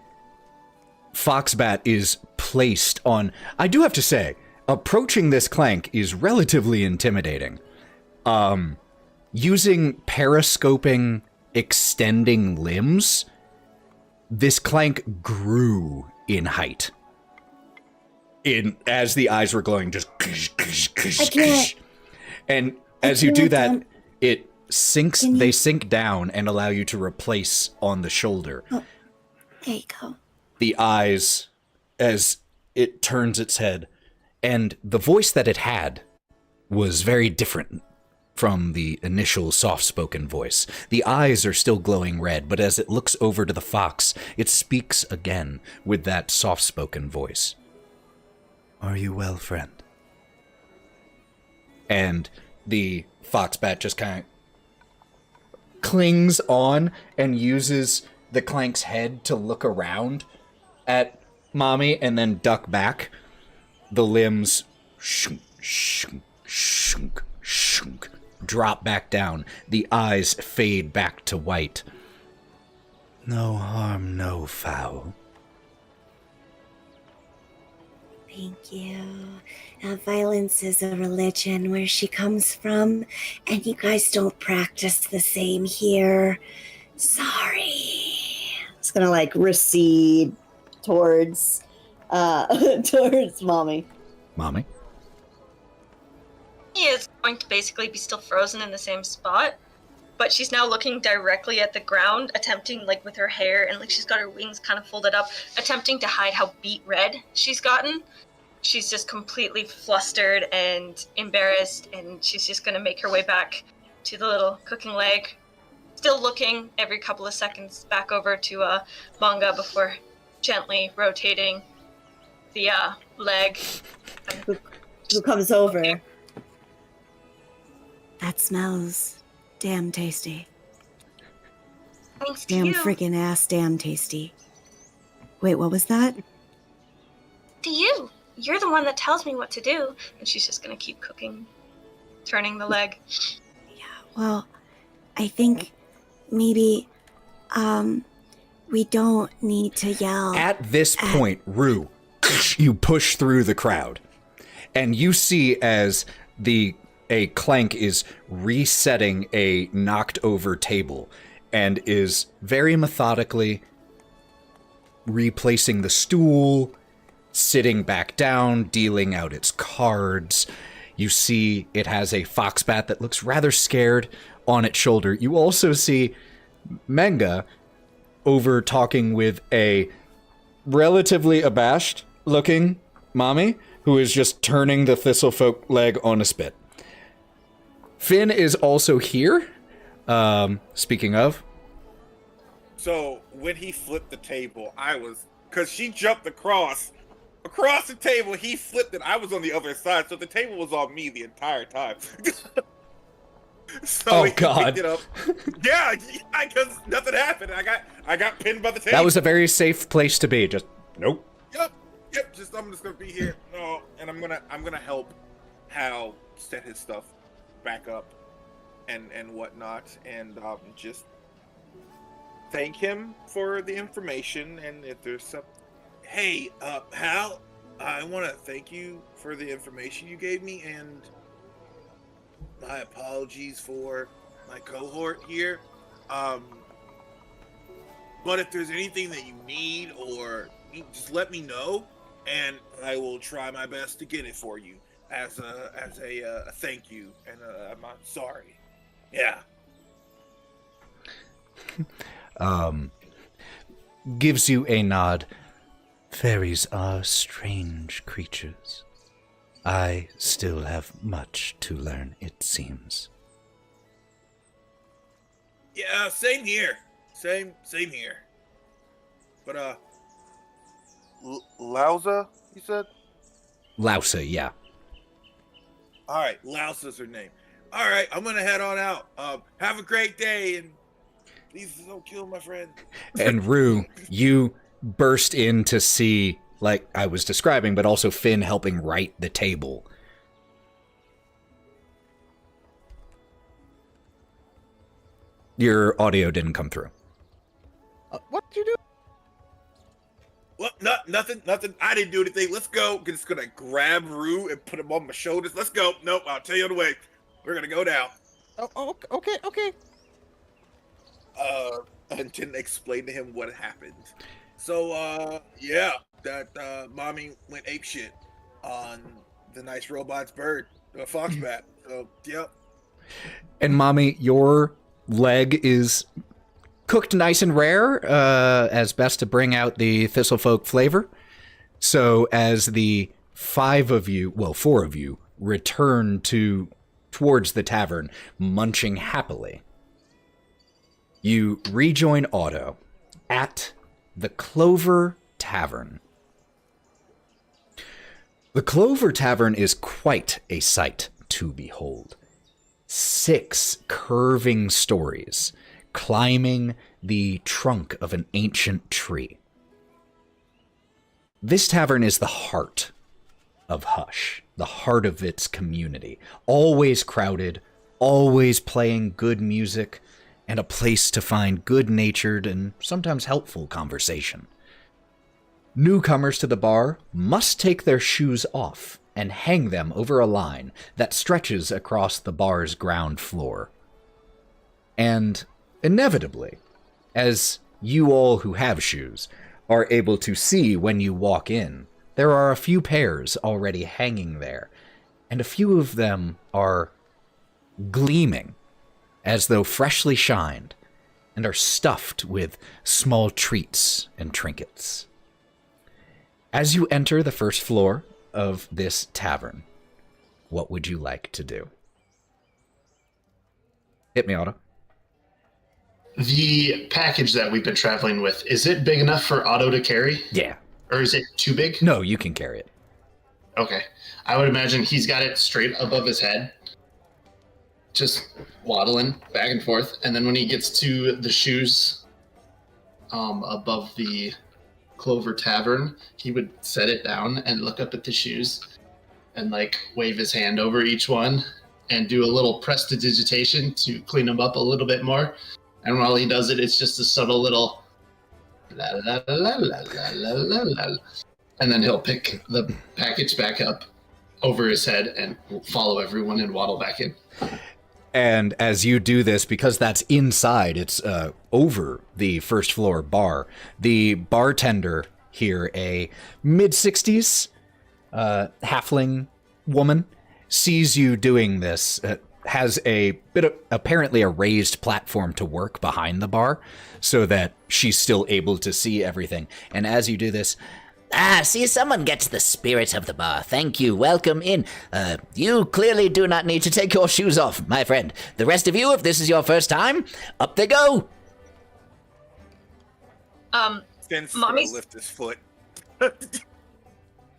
foxbat is placed on, I do have to say, approaching this clank is relatively intimidating. Using periscoping, extending limbs, this clank grew in height. As the eyes were glowing, just and as you do that, it sinks. They sink down and allow you to replace on the shoulder. Oh, there you go. The eyes, as it turns its head, and the voice that it had was very different from the initial soft-spoken voice. The eyes are still glowing red, but as it looks over to the fox, it speaks again with that soft-spoken voice. Are you well, friend? And the foxbat just kind of clings on and uses the clank's head to look around at Mommy and then duck back. The limbs shunk, shunk, shunk, shunk, drop back down. The eyes fade back to white. No harm, no foul. Thank you. Violence is a religion where she comes from, and you guys don't practice the same here. Sorry. It's gonna like recede towards towards Mommy. Mommy? He is going to basically be still frozen in the same spot, but she's now looking directly at the ground, attempting, like, with her hair, and, like, she's got her wings kind of folded up, attempting to hide how beet red she's gotten. She's just completely flustered and embarrassed, and she's just going to make her way back to the little cooking leg, still looking every couple of seconds back over to Mengah before gently rotating the leg. Who comes over? That smells damn tasty. Thanks to Damn you. freaking ass damn tasty. Wait, what was that? To you. You're the one that tells me what to do. And she's just going to keep cooking, turning the leg. Well, I think maybe we don't need to yell. At this point, Roux, you push through the crowd, and you see as a clank is resetting a knocked over table and is very methodically replacing the stool, sitting back down, dealing out its cards. You see it has a foxbat that looks rather scared on its shoulder. You also see Mengah over talking with a relatively abashed looking Mommy who is just turning the thistlefolk leg on a spit. Finn is also here. Speaking of. So when he flipped the table, because she jumped across the table, he flipped it. I was on the other side, so the table was on me the entire time. So he picked it up. Yeah, because nothing happened. I got pinned by the table. That was a very safe place to be. Just nope. Yep. I'm just gonna be here. No, and I'm gonna help Hal set his stuff back up and whatnot, and just thank him for the information. And if there's some, hey, Hal, I want to thank you for the information you gave me, and my apologies for my cohort here. But if there's anything that you need, or you just let me know, and I will try my best to get it for you as a thank you. And I'm not sorry. Yeah. Gives you a nod. Fairies are strange creatures. I still have much to learn, it seems. Yeah, same here. Same here. But Lauza, you said? Lausa, yeah. All right, Lausa's her name. All right, I'm gonna head on out. Have a great day, and Please don't kill my friend. And Roux, you burst in to see, like I was describing, but also Finn helping right the table. Your audio didn't come through. What did you do? Well, nothing. I didn't do anything. Let's go. Just gonna grab Roux and put him on my shoulders. Let's go. Nope, I'll tell you on the way. We're gonna go down. Oh, okay. And didn't explain to him what happened. So, yeah, that mommy went apeshit on the nice robot's bird, a foxbat. So, yep. And Mommy, your leg is cooked nice and rare, as best to bring out the Thistlefolk flavor. So as the four of you, return towards the tavern, munching happily, you rejoin Otto at the Clover Tavern. The Clover Tavern is quite a sight to behold. 6 curving stories climbing the trunk of an ancient tree. This tavern is the heart of Hush, the heart of its community. Always crowded, always playing good music, and a place to find good-natured and sometimes helpful conversation. Newcomers to the bar must take their shoes off and hang them over a line that stretches across the bar's ground floor. And inevitably, as you all who have shoes are able to see when you walk in, there are a few pairs already hanging there, and a few of them are gleaming as though freshly shined, and are stuffed with small treats and trinkets. As you enter the first floor of this tavern, what would you like to do? Hit me, Otto. The package that we've been traveling with, is it big enough for Otto to carry? Yeah. Or is it too big? No, you can carry it. Okay. I would imagine he's got it straight above his head, just waddling back and forth. And then when he gets to the shoes above the Clover Tavern, he would set it down and look up at the shoes and like wave his hand over each one and do a little prestidigitation to clean them up a little bit more. And while he does it, it's just a subtle little la la la la la la la la. And then he'll pick the package back up over his head and follow everyone and waddle back in. And as you do this, because that's inside, it's over the first floor bar, the bartender here, a mid-60s halfling woman, sees you doing this, has a bit of, apparently a raised platform to work behind the bar so that she's still able to see everything. And as you do this, See, someone gets the spirit of the bar. Thank you. Welcome in. You clearly do not need to take your shoes off, my friend. The rest of you, if this is your first time, up they go. Finn's Mommy's- gonna lift his foot.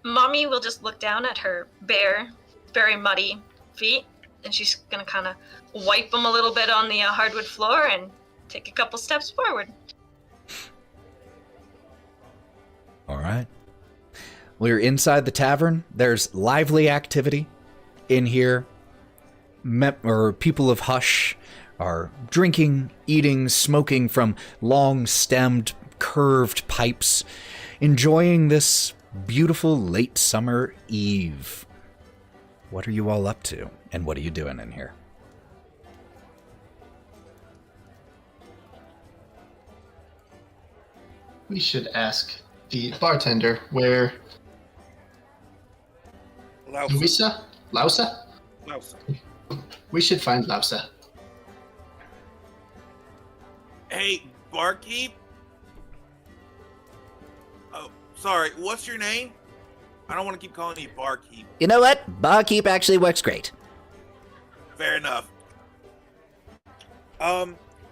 Mommy will just look down at her bare, very muddy feet, and she's gonna kind of wipe them a little bit on the hardwood floor and take a couple steps forward. all right. Well, you're inside the tavern. There's lively activity in here. People of Hush are drinking, eating, smoking from long-stemmed, curved pipes, enjoying this beautiful late summer eve. What are you all up to, and what are you doing in here? We should ask the bartender where Louisa? Lousa? Lousa. We should find Lousa. Hey, barkeep. Oh, sorry. What's your name? I don't want to keep calling you barkeep. You know what? Barkeep actually works great. Fair enough.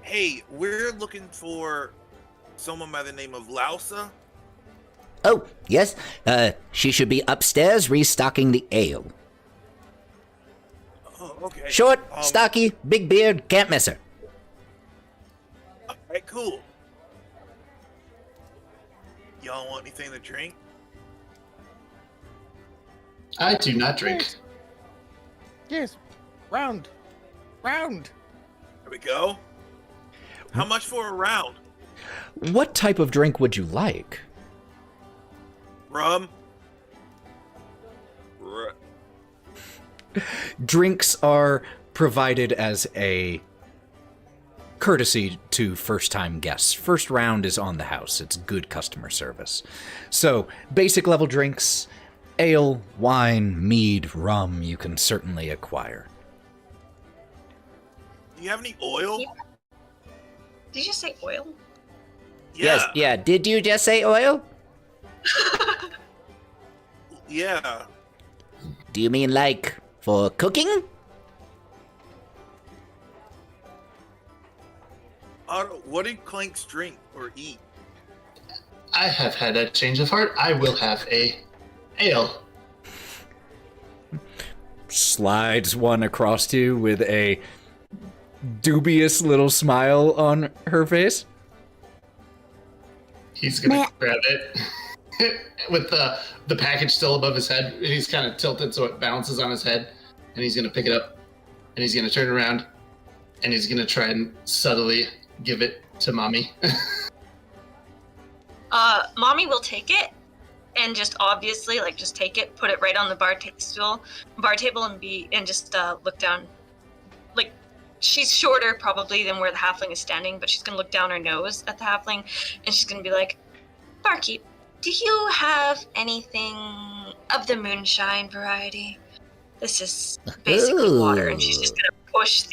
Hey, we're looking for someone by the name of Lousa. Oh, yes. She should be upstairs restocking the ale. Oh, okay. Short, stocky, big beard, can't miss her. Alright, cool. Y'all want anything to drink? I do not drink. Yes. Round. Round. There we go. How much for a round? What type of drink would you like? Rum? Drinks are provided as a courtesy to first-time guests. First round is on the house. It's good customer service. So, basic level drinks, ale, wine, mead, rum, you can certainly acquire. Do you have any oil? Yeah. Did you just say oil? Yes, yeah. Did you just say oil? Yeah. Do you mean like for cooking? Otto, what did Clanks drink or eat? I have had a change of heart. I will have a ale. Slides one across to you with a dubious little smile on her face. He's gonna grab it with the package still above his head, and he's kind of tilted so it bounces on his head, and he's gonna pick it up, and he's gonna turn around, and he's gonna try and subtly give it to Mommy. Mommy will take it and just obviously just take it, put it right on the bar table, and just look down. Like, she's shorter probably than where the halfling is standing, but she's gonna look down her nose at the halfling, and she's gonna be like, "Barkeep, do you have anything of the moonshine variety? This is basically water," and she's just gonna push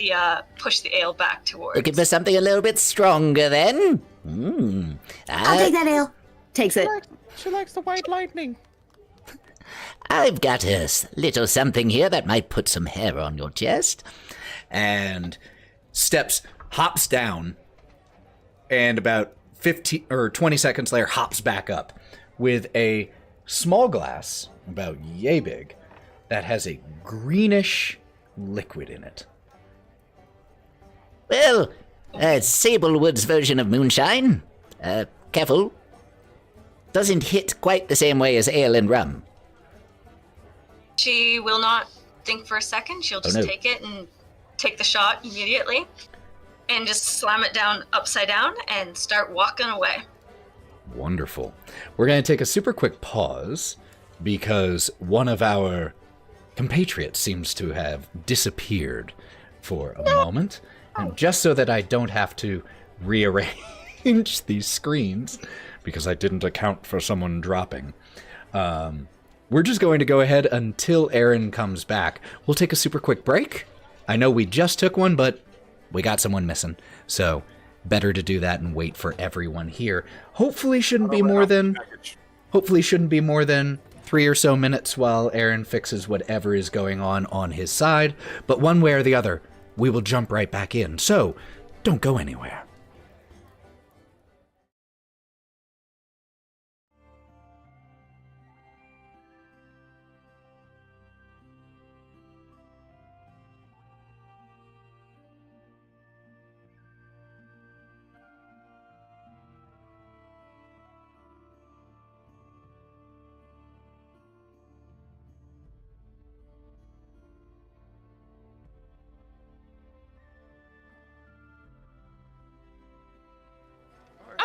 the ale back towards. Looking for something a little bit stronger then? I'll take that ale. Takes it. She likes the white lightning. I've got a little something here that might put some hair on your chest. And hops down, and about 15 or 20 seconds later hops back up with a small glass about yay big that has a greenish liquid in it. Well, Sablewood's version of moonshine. Careful. Doesn't hit quite the same way as ale and rum. She will not think for a second. She'll just take it and take the shot immediately and just slam it down upside down and start walking away. Wonderful. We're going to take a super quick pause because one of our compatriots seems to have disappeared for a moment. And just so that I don't have to rearrange these screens, because I didn't account for someone dropping, we're just going to go ahead until Aaron comes back. We'll take a super quick break. I know we just took one, but we got someone missing. So better to do that and wait for everyone here. Hopefully shouldn't be more than 3 or so minutes while Aaron fixes whatever is going on his side. But one way or the other, we will jump right back in. So don't go anywhere.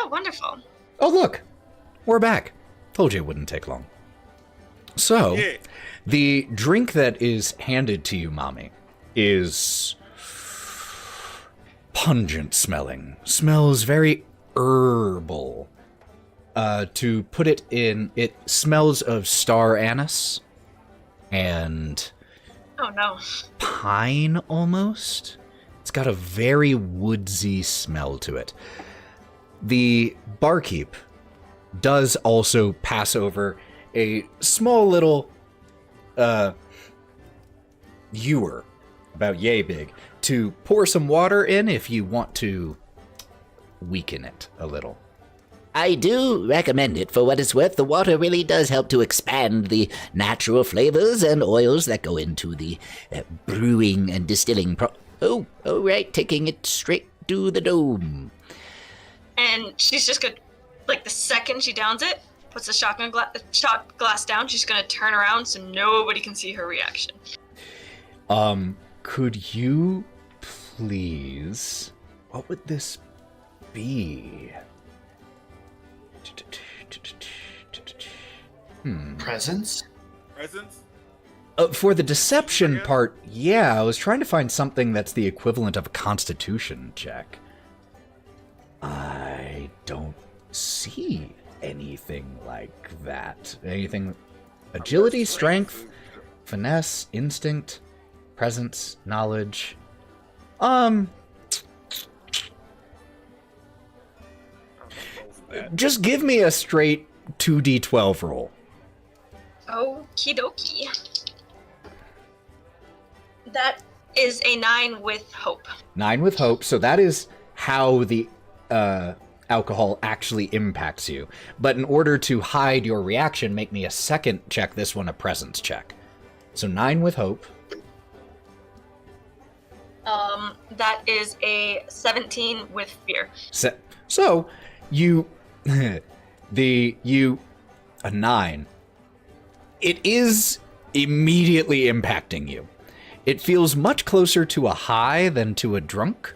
Oh, wonderful. Oh, look. We're back. Told you it wouldn't take long. So, the drink that is handed to you, Mommy, is pungent smelling. Smells very herbal. To put it in, it smells of star anise and Oh, no. pine almost. It's got a very woodsy smell to it. The barkeep does also pass over a small little ewer, about yay big, to pour some water in if you want to weaken it a little. I do recommend it for what it's worth. The water really does help to expand the natural flavors and oils that go into the brewing and distilling Oh, right, taking it straight to the dome. and she's just gonna, like, the second she downs it, puts the shot glass down, she's gonna turn around so nobody can see her reaction. Could you please... What would this be? Presence? Presence? For the deception part, yeah, I was trying to find something that's the equivalent of a constitution check. I don't see anything like that. Anything... Agility, strength, finesse, instinct, presence, knowledge. Just give me a straight 2d12 roll. Okie dokie. That is a 9 with hope. 9 with hope, so that is how the alcohol actually impacts you. But in order to hide your reaction, make me a second check, this one a presence check. So 9 with hope. That is a 17 with fear. So you... a 9. It is immediately impacting you. It feels much closer to a high than to a drunk,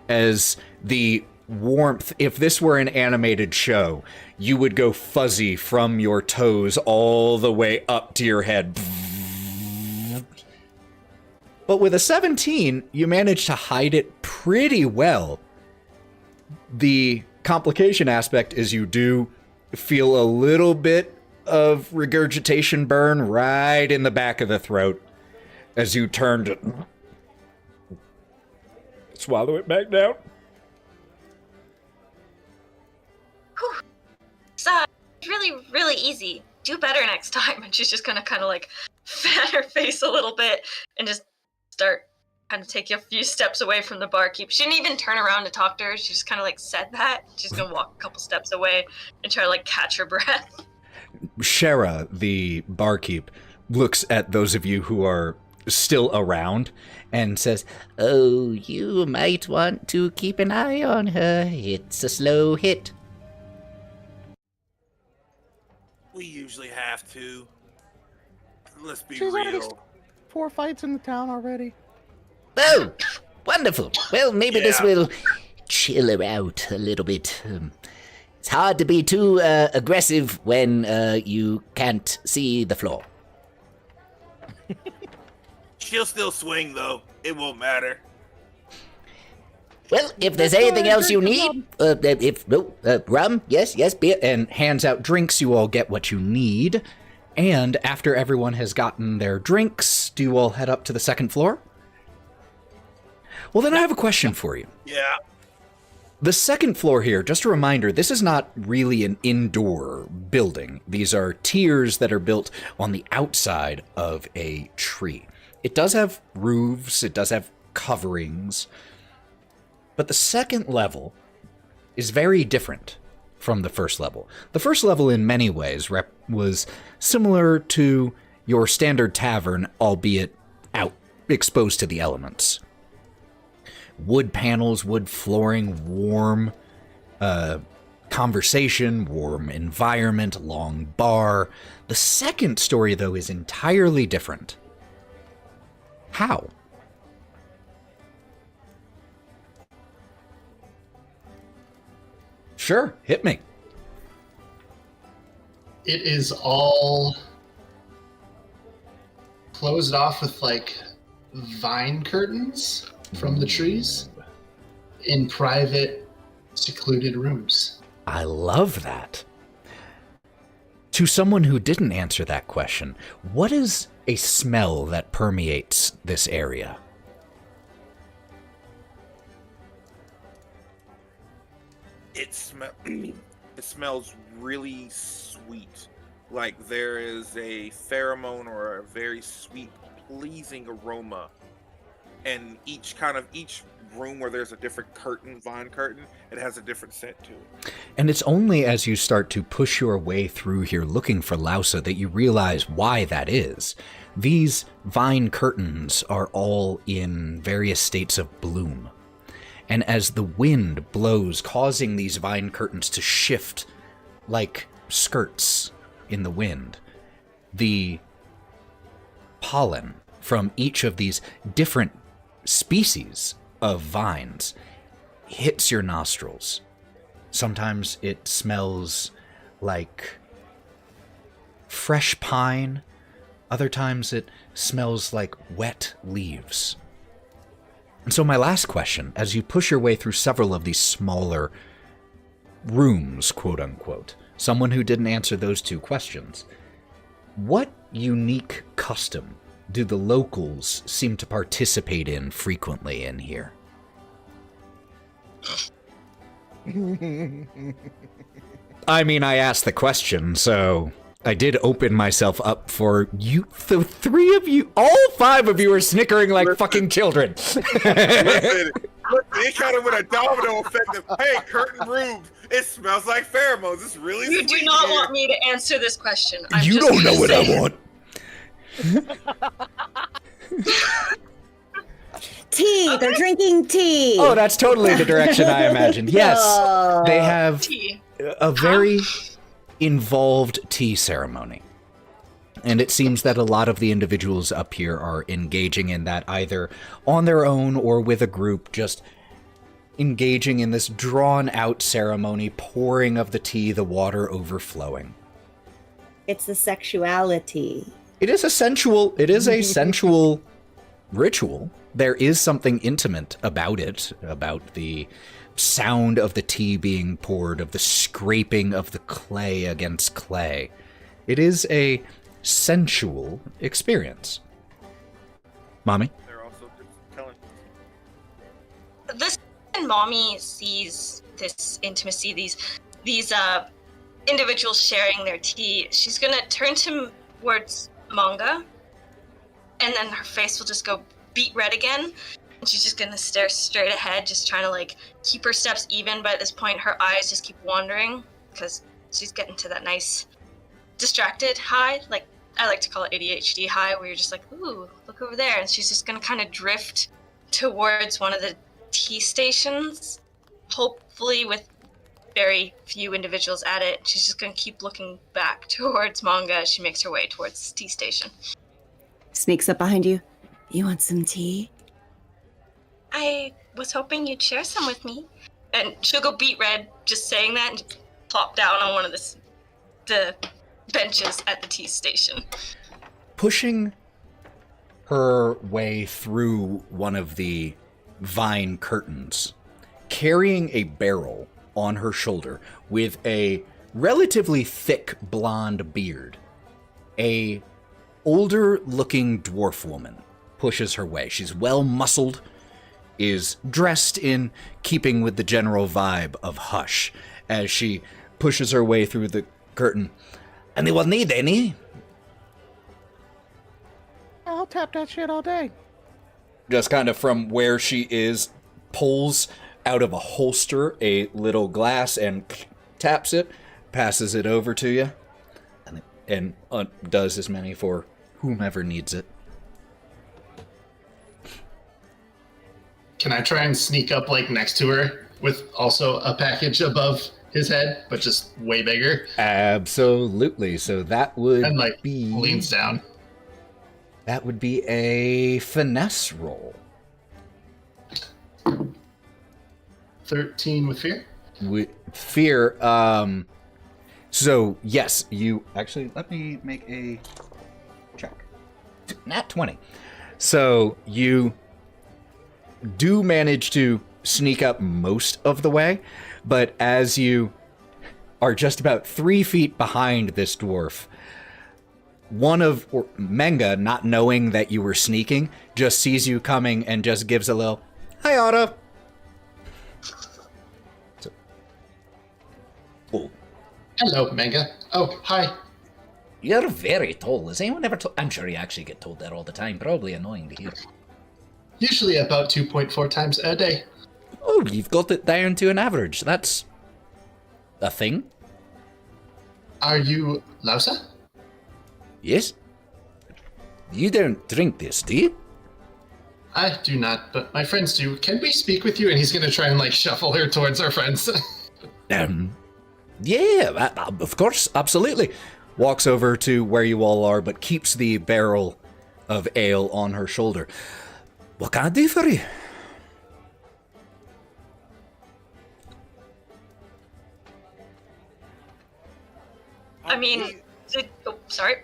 as the warmth, if this were an animated show, you would go fuzzy from your toes all the way up to your head. But with a 17, you manage to hide it pretty well. The complication aspect is you do feel a little bit of regurgitation burn right in the back of the throat as you turn to swallow it back down. Whew. It's really, really easy. Do better next time. And she's just gonna kind of like fan her face a little bit and just start kind of take a few steps away from the barkeep. She didn't even turn around to talk to her. She just kind of like said that. She's gonna walk a couple steps away and try to like catch her breath. Shara, the barkeep, looks at those of you who are still around and says, "Oh, you might want to keep an eye on her. It's a slow hit." We usually have to. Let's be She's already real. 4 fights in the town already. Oh, wonderful. Well, maybe this Yeah. will chill her out a little bit. It's hard to be too aggressive when you can't see the floor. She'll still swing, though. It won't matter. Well, if there's anything else you need, rum, yes, beer. and hands out drinks. You all get what you need. And after everyone has gotten their drinks, do you all head up to the second floor? Well, then I have a question for you. Yeah. The second floor here, just a reminder, this is not really an indoor building. These are tiers that are built on the outside of a tree. It does have roofs, it does have coverings, but the second level is very different from the first level. The first level in many ways was similar to your standard tavern, albeit out, exposed to the elements. Wood panels, wood flooring, warm conversation, warm environment, long bar. The second story, though, is entirely different. How? Sure, hit me. It is all closed off with like vine curtains from the trees in private, secluded rooms. I love that. To someone who didn't answer that question, what is a smell that permeates this area? It smells really sweet. Like there is a pheromone or a very sweet, pleasing aroma. And each room where there's a different vine curtain, it has a different scent to it. And it's only as you start to push your way through here looking for Lausa that you realize why that is. These vine curtains are all in various states of bloom. And as the wind blows, causing these vine curtains to shift like skirts in the wind, the pollen from each of these different species of vines hits your nostrils. Sometimes it smells like fresh pine. Other times it smells like wet leaves. And so my last question, as you push your way through several of these smaller rooms, quote unquote, someone who didn't answer those two questions, what unique custom do the locals seem to participate in frequently in here? I mean, I asked the question, so I did open myself up for you. The three of you, all five of you are snickering like fucking children. Listen, it kind of with a domino effect of, hey, curtain rooms, it smells like pheromones. It's really You sweet do not here. want me to answer this question. You don't know what I want. Tea. They're drinking tea. Oh, that's totally the direction I imagined. Yes, they have Tea. a very involved tea ceremony. And it seems that a lot of the individuals up here are engaging in that either on their own or with a group, just engaging in this drawn-out ceremony, pouring of the tea, the water overflowing. It's the sexuality. It is a sensual ritual. There is something intimate about it, about the sound of the tea being poured, of the scraping of the clay against clay. It is a sensual experience. Mommy? They're also just telling. This and Mommy sees this intimacy, these individuals sharing their tea. She's gonna turn towards Mengah, and then her face will just go beet red again. And she's just gonna stare straight ahead, just trying to like keep her steps even. But at this point, her eyes just keep wandering because she's getting to that nice distracted high. Like I like to call it ADHD high, where you're just like, ooh, look over there. And she's just gonna kind of drift towards one of the tea stations, hopefully with very few individuals at it. She's just gonna keep looking back towards Mengah as she makes her way towards this tea station. Sneaks up behind you. You want some tea? I was hoping you'd share some with me. And she'll go beet red just saying that and just plop down on one of the benches at the tea station. Pushing her way through one of the vine curtains, carrying a barrel on her shoulder with a relatively thick blonde beard, a older-looking dwarf woman pushes her way. She's well-muscled, is dressed in keeping with the general vibe of Hush as she pushes her way through the curtain. Anyone need any? I'll tap that shit all day. Just kind of from where she is, pulls out of a holster a little glass and taps it, passes it over to you, and does as many for whomever needs it. Can I try and sneak up like next to her with also a package above his head, but just way bigger? Absolutely. So that would And like be leans down. That would be a finesse roll. 13 with fear? With fear, so yes, you actually, let me make a check. Nat 20. So you do manage to sneak up most of the way, but as you are just about 3 feet behind this dwarf, Mengah, not knowing that you were sneaking, just sees you coming and just gives a little, "Hi, Otto." Oh. Hello, Mengah. Oh, hi. You're very tall. Has anyone ever told? I'm sure you actually get told that all the time. Probably annoying to hear. Usually about 2.4 times a day. Oh, you've got it down to an average. That's a thing. Are you Lausa? Yes? You don't drink this, do you? I do not, but my friends do. Can we speak with you? And he's gonna try and like shuffle her towards our friends. Yeah, of course, absolutely. Walks over to where you all are, but keeps the barrel of ale on her shoulder. What can I do for you? I mean, sorry.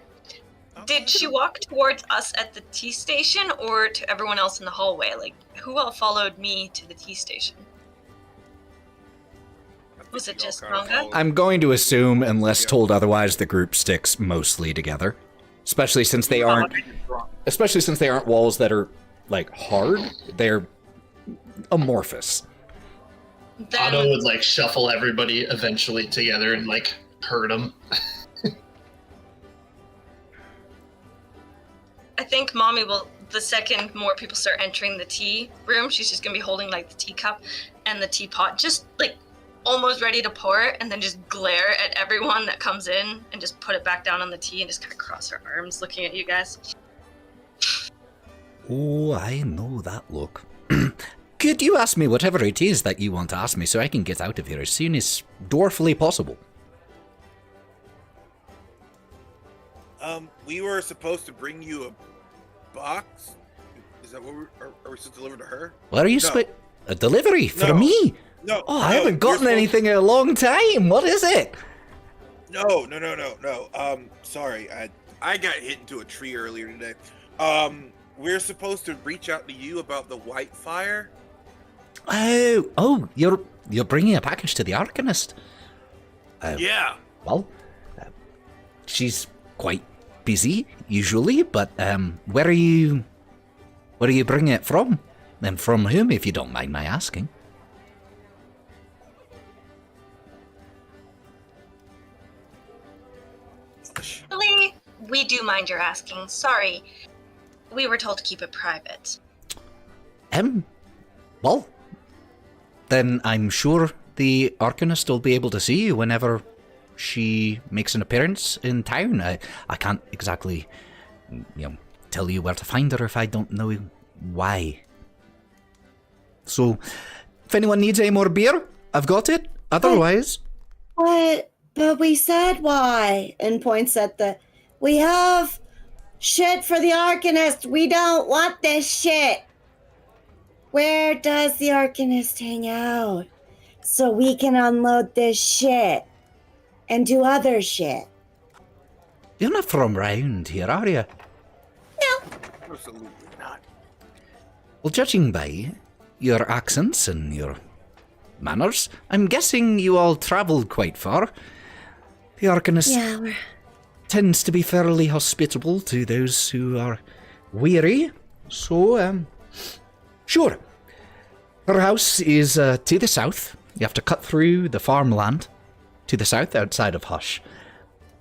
Did she walk towards us at the tea station or to everyone else in the hallway? Like, who all followed me to the tea station? Was it just Mengah? I'm going to assume, unless told otherwise, the group sticks mostly together. Especially since they aren't walls that are like hard. They're amorphous. Otto would like shuffle everybody eventually together and like hurt them. I think Mommy will, the second more people start entering the tea room, she's just gonna be holding like the teacup and the teapot, just like almost ready to pour it, and then just glare at everyone that comes in and just put it back down on the tea and just kind of cross her arms looking at you guys. Oh, I know that look. Could you ask me whatever it is that you want to ask me so I can get out of here as soon as dwarfly possible? We were supposed to bring you a box. Is that what are we supposed to deliver to her? What are you a delivery for me? No. Oh, I haven't gotten anything in a long time. What is it? No. Sorry, I got hit into a tree earlier today. We're supposed to reach out to you about the white fire. Oh, you're bringing a package to the Arcanist. Yeah. Well, she's quite busy usually, but where are you bringing it from? And from whom, if you don't mind my asking? Actually, we do mind your asking. Sorry. We were told to keep it private. Well, then I'm sure the Arcanist will be able to see you whenever she makes an appearance in town. I can't exactly, tell you where to find her if I don't know why. So, if anyone needs any more beer, I've got it. Otherwise... But we said why, and points at we have shit for the Arcanist. We don't want this shit. Where does the Arcanist hang out? So we can unload this shit and do other shit. You're not from round here, are you? No. Absolutely not. Well, judging by your accents and your manners, I'm guessing you all travelled quite far. The Arcanist tends to be fairly hospitable to those who are weary. So, sure. Her house is to the south. You have to cut through the farmland to the south outside of Hush.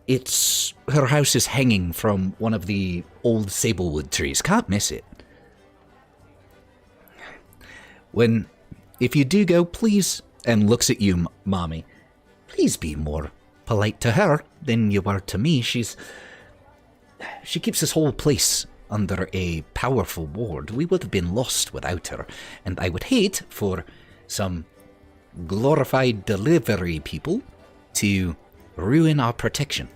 Her house is hanging from one of the old sablewood trees. Can't miss it. If you do go, please, and looks at you, Mommy, please be more polite to her than you were to me. She keeps this whole place under a powerful ward. We would have been lost without her, and I would hate for some glorified delivery people to ruin our protection.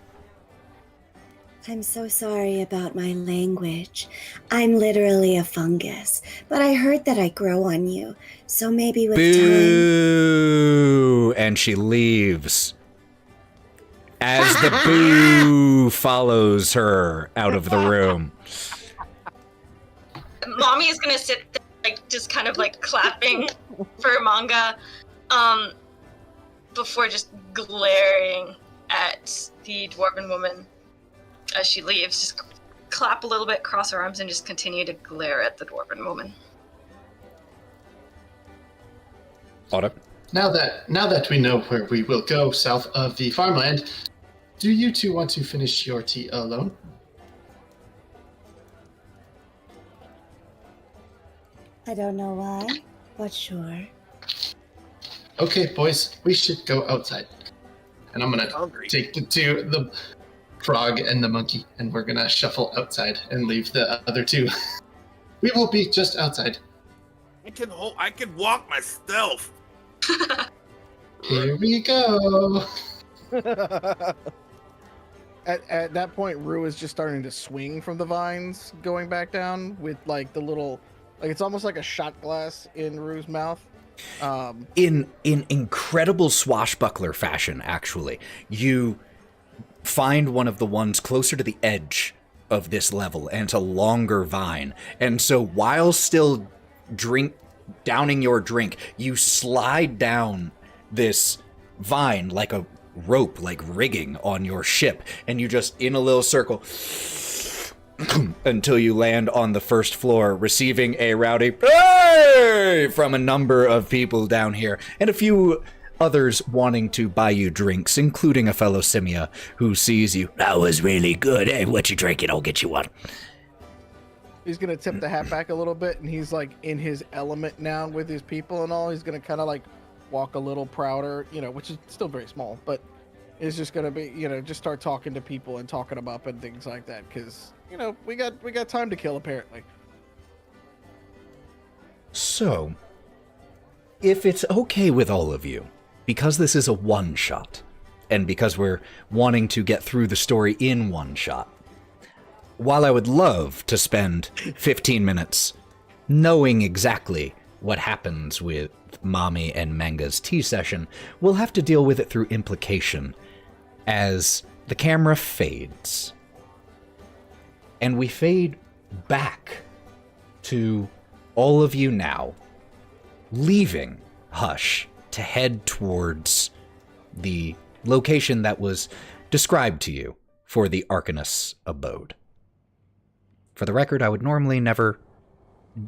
I'm so sorry about my language. I'm literally a fungus, but I heard that I grow on you, so maybe with Boo! And she leaves. As the boo follows her out of the room. Mommy is gonna sit there, like, just kind of like clapping for Mengah, before just glaring at the dwarven woman as she leaves. Just clap a little bit, cross her arms, and just continue to glare at the dwarven woman. Otto? Now that we know where we will go south of the farmland, do you two want to finish your tea alone? I don't know why, but sure. Okay, boys, we should go outside. And I'm gonna take the frog and the monkey, and we're gonna shuffle outside and leave the other two. We will be just outside. I can walk myself. Here we go. At that point, Roux is just starting to swing from the vines, going back down with like the little, like it's almost like a shot glass in Roux's mouth. In incredible swashbuckler fashion, actually, you find one of the ones closer to the edge of this level, and it's a longer vine. And so while still downing your drink, you slide down this vine like a rope, like rigging on your ship, and you just, in a little circle, until you land on the first floor, receiving a rowdy "Hey!" from a number of people down here, and a few others wanting to buy you drinks, including a fellow Simia who sees you. That was really good. Hey, what you drinking? I'll get you one. He's gonna tip the hat back a little bit, and he's like in his element now with his people and all. He's gonna kind of like walk a little prouder, which is still very small, but is just gonna be, just start talking to people and talking them up and things like that, because we got time to kill apparently. So, if it's okay with all of you, because this is a one-shot, and because we're wanting to get through the story in one shot, while I would love to spend 15 minutes knowing exactly what happens with Momi and Mengah's tea session, we'll have to deal with it through implication as the camera fades. And we fade back to all of you now leaving Hush to head towards the location that was described to you for the Arcanist's abode. For the record, I would normally never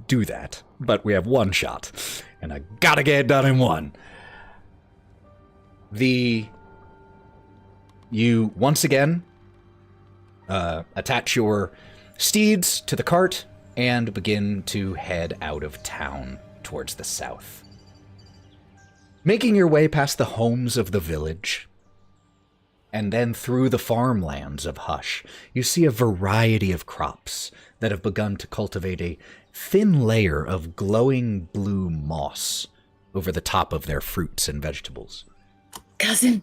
do that, but we have one shot, and I gotta get it done in one. You once again attach your steeds to the cart and begin to head out of town towards the south. Making your way past the homes of the village, and then through the farmlands of Hush, you see a variety of crops that have begun to cultivate a thin layer of glowing blue moss over the top of their fruits and vegetables. Cousin.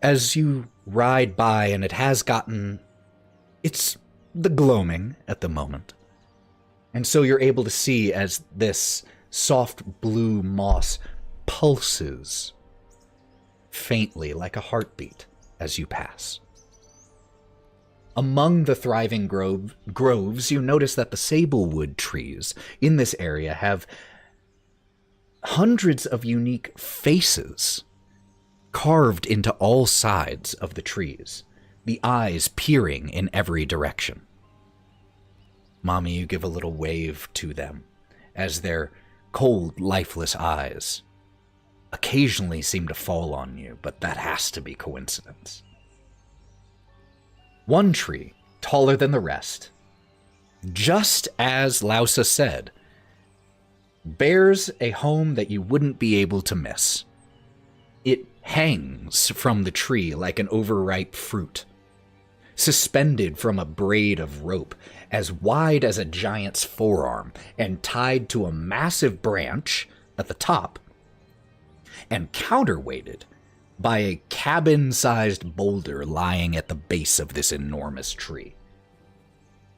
As you ride by, and it's the gloaming at the moment. And so you're able to see as this soft blue moss pulses faintly like a heartbeat as you pass. Among the thriving groves, you notice that the sablewood trees in this area have hundreds of unique faces carved into all sides of the trees, the eyes peering in every direction. Momi, you give a little wave to them as their cold, lifeless eyes occasionally seem to fall on you, but that has to be coincidence. One tree, taller than the rest, just as Lausa said, bears a home that you wouldn't be able to miss. It hangs from the tree like an overripe fruit, suspended from a braid of rope as wide as a giant's forearm and tied to a massive branch at the top, and counterweighted by a cabin-sized boulder lying at the base of this enormous tree.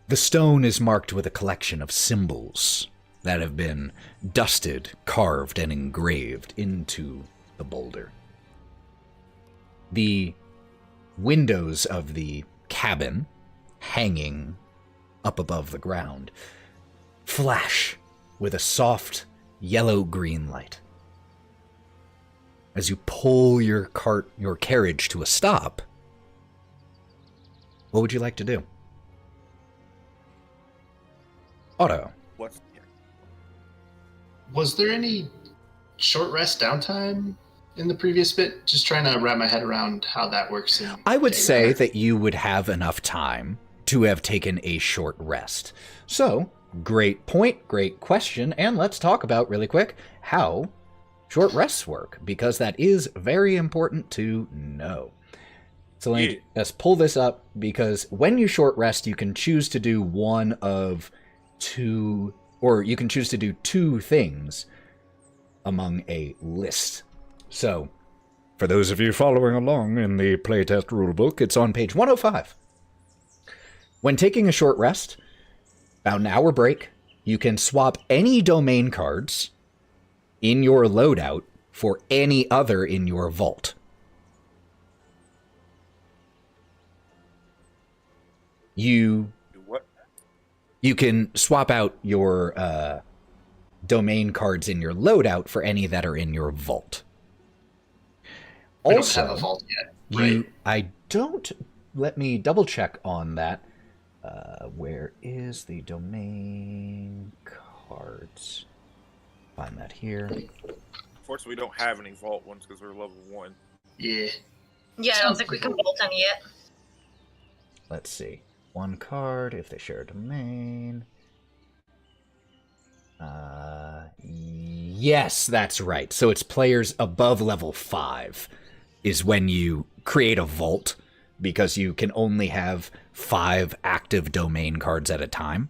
The stone is marked with a collection of symbols that have been dusted, carved, and engraved into the boulder. The windows of the cabin, hanging up above the ground, flash with a soft yellow-green light. As you pull your carriage to a stop, what would you like to do? Otto. What's Was there any short rest downtime in the previous bit? Just trying to wrap my head around how that works. I would say that you would have enough time to have taken a short rest. So, great point, great question, and let's talk about really quick how short rests work, because that is very important to know. So let's pull this up, because when you short rest, you can choose to do one of two, or you can choose to do two things among a list. So, for those of you following along in the playtest rulebook, it's on page 105. When taking a short rest, about an hour break, you can swap any domain cards in your loadout for any other in your vault. You can swap out your domain cards in your loadout for any that are in your vault. We Also, don't have a vault yet, right? I don't. Let me double check on that. Where is the domain cards? Find that here. Unfortunately, we don't have any vault ones because we're level 1. Yeah. Yeah, I don't think we can bolt any yet. Let's see. One card if they share a domain. Yes, that's right. So it's players above level 5 is when you create a vault, because you can only have 5 active domain cards at a time.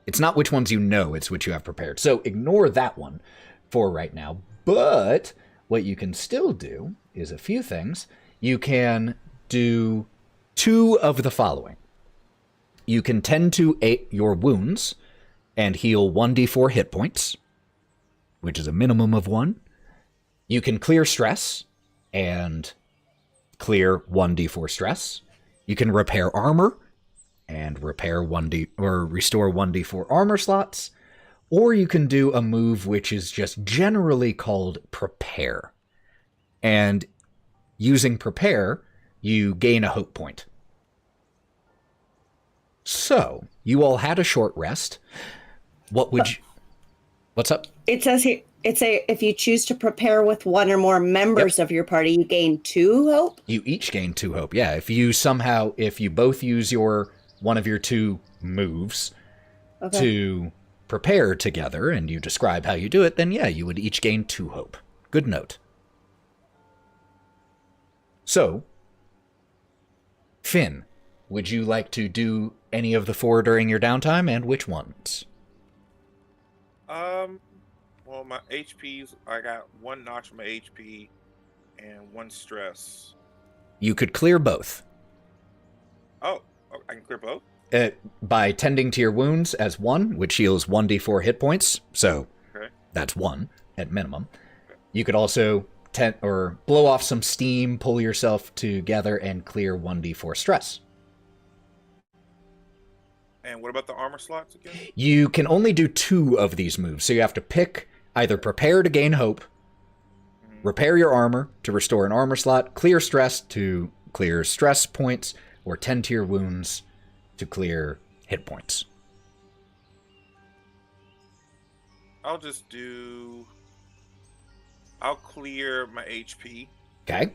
It's not which ones you know, it's which you have prepared. So ignore that one for right now. But what you can still do is a few things. You can do 2 of the following. You can tend to your wounds and heal 1d4 hit points, which is a minimum of 1. You can clear stress and clear 1d4 stress. You can repair armor and repair restore 1d4 armor slots. Or you can do a move which is just generally called prepare. And using prepare, you gain a hope point. So, you all had a short rest. What would you... What's up? It says here, if you choose to prepare with one or more members of your party, you gain 2 hope? You each gain 2 hope, yeah. If you both use one of your 2 moves to prepare together, and you describe how you do it, then yeah, you would each gain 2 hope. Good note. So, Finn, would you like to do any of the 4 during your downtime, and which ones? Well, my HP's, I got 1 notch on my HP and 1 stress. You could clear both. Oh, I can clear both? By tending to your wounds as 1, which heals 1d4 hit points, so that's 1 at minimum. Okay. You could also blow off some steam, pull yourself together, and clear 1d4 stress. And what about the armor slots again? You can only do 2 of these moves, so you have to pick either prepare to gain hope, repair your armor to restore an armor slot, clear stress to clear stress points, or tend to your wounds to clear hit points. I'll clear my HP. Okay.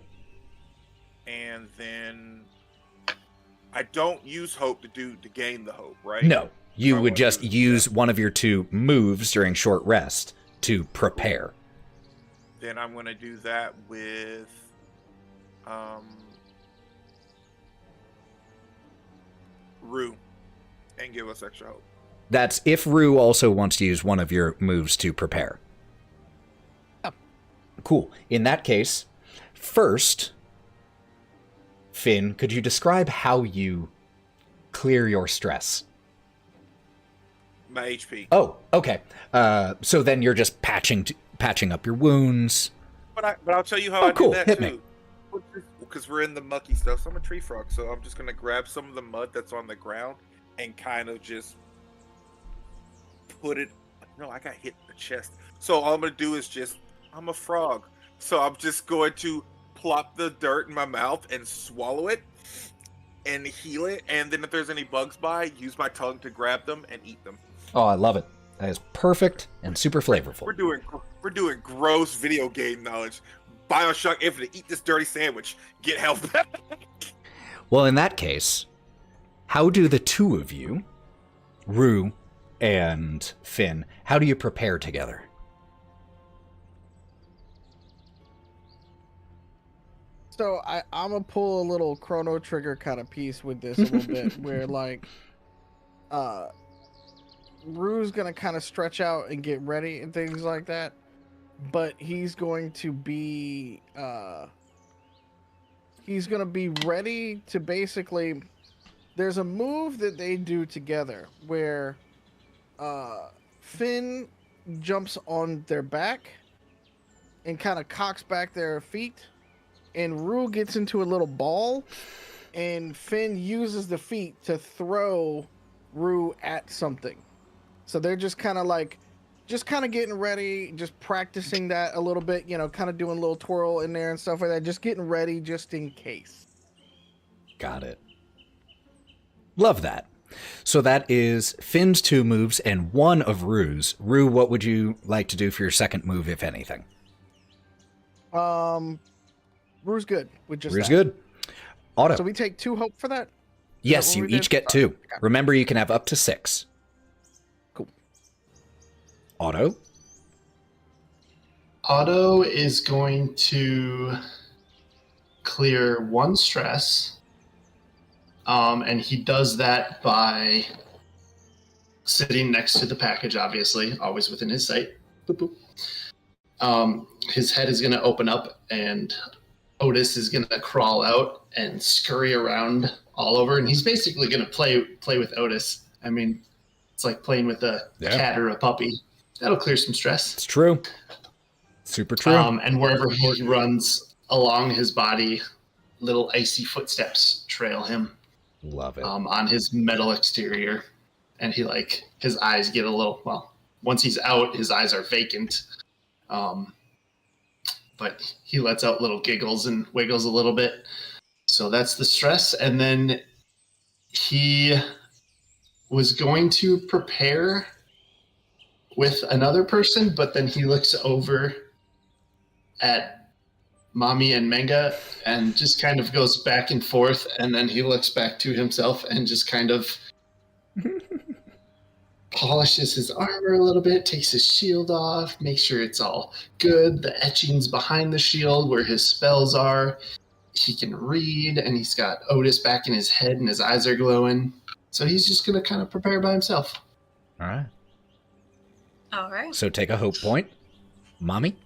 And then I don't use hope to gain the hope, right? No, you would just use one of your 2 moves during short rest to prepare. Then I'm going to do that with Roux and give us extra hope. That's if Roux also wants to use one of your moves to prepare. Oh. Cool. In that case, first, Finn, could you describe how you clear your stress? My HP. Oh, okay. So then you're just patching up your wounds. But I'll tell you how I cool. do that Hit too. Because we're in the mucky stuff, so I'm a tree frog. So I'm just gonna grab some of the mud that's on the ground and kind of just put it. No, I got hit in the chest. So all I'm gonna do is I'm a frog. So I'm just going to plop the dirt in my mouth and swallow it and heal it. And then if there's any bugs by, use my tongue to grab them and eat them. Oh, I love it. That is perfect and super flavorful. We're doing gross video game knowledge. BioShock Infinite, eat this dirty sandwich. Get health back. Well, in that case, how do the 2 of you, Roux and Finn, how do you prepare together? So I'm gonna pull a little Chrono Trigger kind of piece with this a little bit, where like, Rue's gonna kind of stretch out and get ready and things like that, but he's going to be ready to basically. There's a move that they do together where Finn jumps on their back and kind of cocks back their feet, and Roux gets into a little ball, and Finn uses the feet to throw Roux at something. So they're just kind of getting ready, just practicing that a little bit, kind of doing a little twirl in there and stuff like that, just getting ready just in case. Got it. Love that. So that is Finn's 2 moves and 1 of Roux's. Roux, what would you like to do for your second move, if anything? Roux's good with just Roux's that. good. Otto. So we take 2 hope for that? Yes, you each get 2. Remember, you can have up to 6. Cool. Otto. Otto is going to clear 1 stress. And he does that by sitting next to the package, obviously, always within his sight. Boop, boop. His head is going to open up, and Otis is going to crawl out and scurry around all over. And he's basically going to play with Otis. I mean, it's like playing with a cat or a puppy. That'll clear some stress. It's true. Super true. And wherever he runs along his body, little icy footsteps trail him. Love it. On his metal exterior, and his eyes get a little, once he's out, his eyes are vacant, but he lets out little giggles and wiggles a little bit. So that's the stress. And then he was going to prepare with another person, but then he looks over at Momi and Mengah and just kind of goes back and forth, and then he looks back to himself and just kind of polishes his armor a little bit, takes his shield off, makes sure it's all good. The etchings behind the shield where his spells are, he can read, and he's got Otis back in his head and his eyes are glowing. So he's just going to kind of prepare by himself. All right. All right. So take a hope point. Mommy?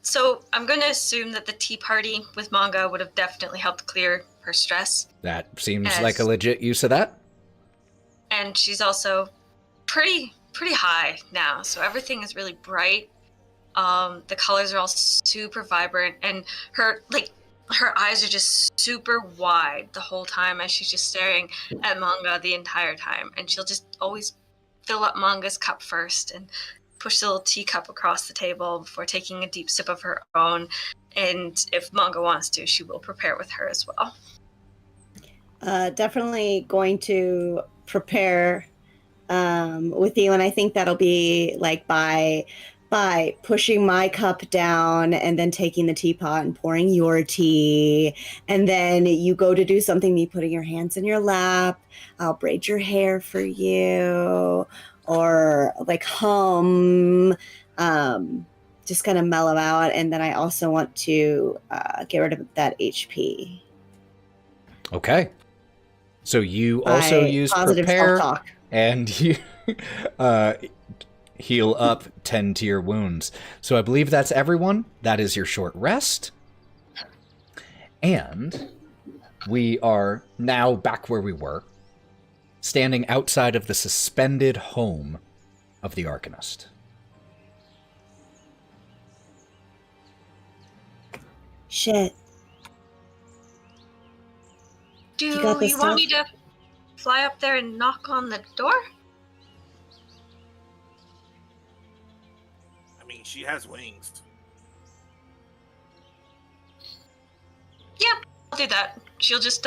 So I'm going to assume that the tea party with Mengah would have definitely helped clear her stress. That seems like a legit use of that. And she's also pretty high now, so everything is really bright. The colors are all super vibrant, and her eyes are just super wide the whole time as she's just staring at Mengah the entire time. And she'll just always fill up Mengah's cup first and push the little teacup across the table before taking a deep sip of her own. And if Mengah wants to, she will prepare with her as well. Definitely going to prepare with you, and I think that'll be like by pushing my cup down and then taking the teapot and pouring your tea, and then you go to do something, me putting your hands in your lap, I'll braid your hair for you, or like hum, just kind of mellow out. And then I also want to get rid of that HP. Okay. So you also use prepare, self-talk. and you heal up, tend to your wounds. So I believe that's everyone. That is your short rest. And we are now back where we were, standing outside of the suspended home of the Arcanist. Shit. Do You you, got this want stuff? me to fly up there and knock on the door? I mean, she has wings. Yeah, I'll do that. She'll just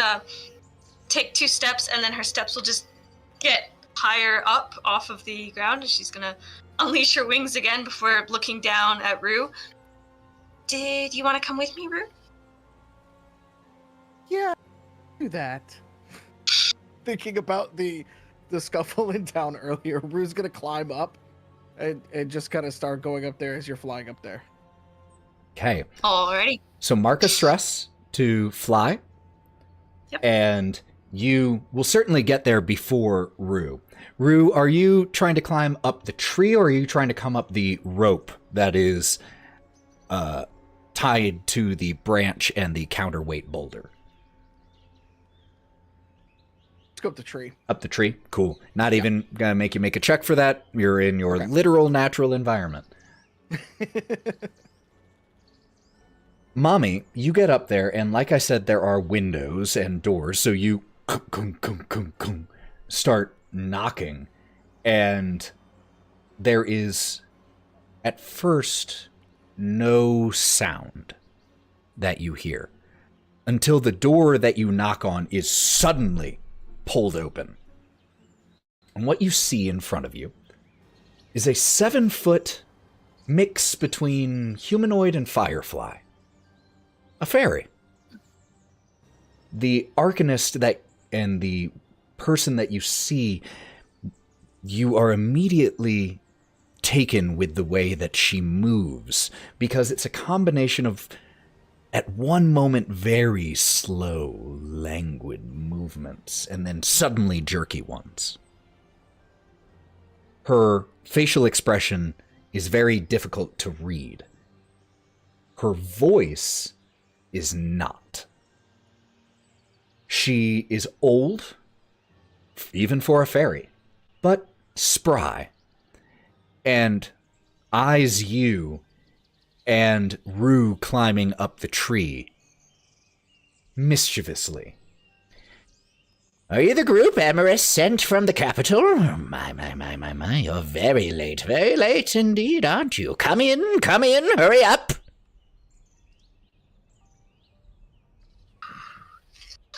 take 2 steps, and then her steps will just get higher up off of the ground, and she's gonna unleash her wings again before looking down at Roux. Did you want to come with me, Roux? Yeah, do that. Thinking about the scuffle in town earlier, Rue's gonna climb up and just kind of start going up there as you're flying up there. Okay. Alrighty. So mark a stress to fly. Yep. And you will certainly get there before Roux. Roux, are you trying to climb up the tree, or are you trying to come up the rope that is tied to the branch and the counterweight boulder? Let's go up the tree. Up the tree? Cool. Not even gonna make you make a check for that. You're in your literal natural environment. Momi, you get up there, and like I said, there are windows and doors, so you start knocking, and there is, at first, no sound that you hear, until the door that you knock on is suddenly pulled open. And what you see in front of you is a 7-foot mix between humanoid and firefly. A fairy. The Arcanist and the person that you see, you are immediately taken with the way that she moves, because it's a combination of, at one moment, very slow, languid movements, and then suddenly jerky ones. Her facial expression is very difficult to read. Her voice is not. She is old, even for a fairy, but spry, and eyes you and Roux climbing up the tree mischievously. Are you the group Amorous sent from the capital? My, you're very late indeed, aren't you? Come in, hurry up.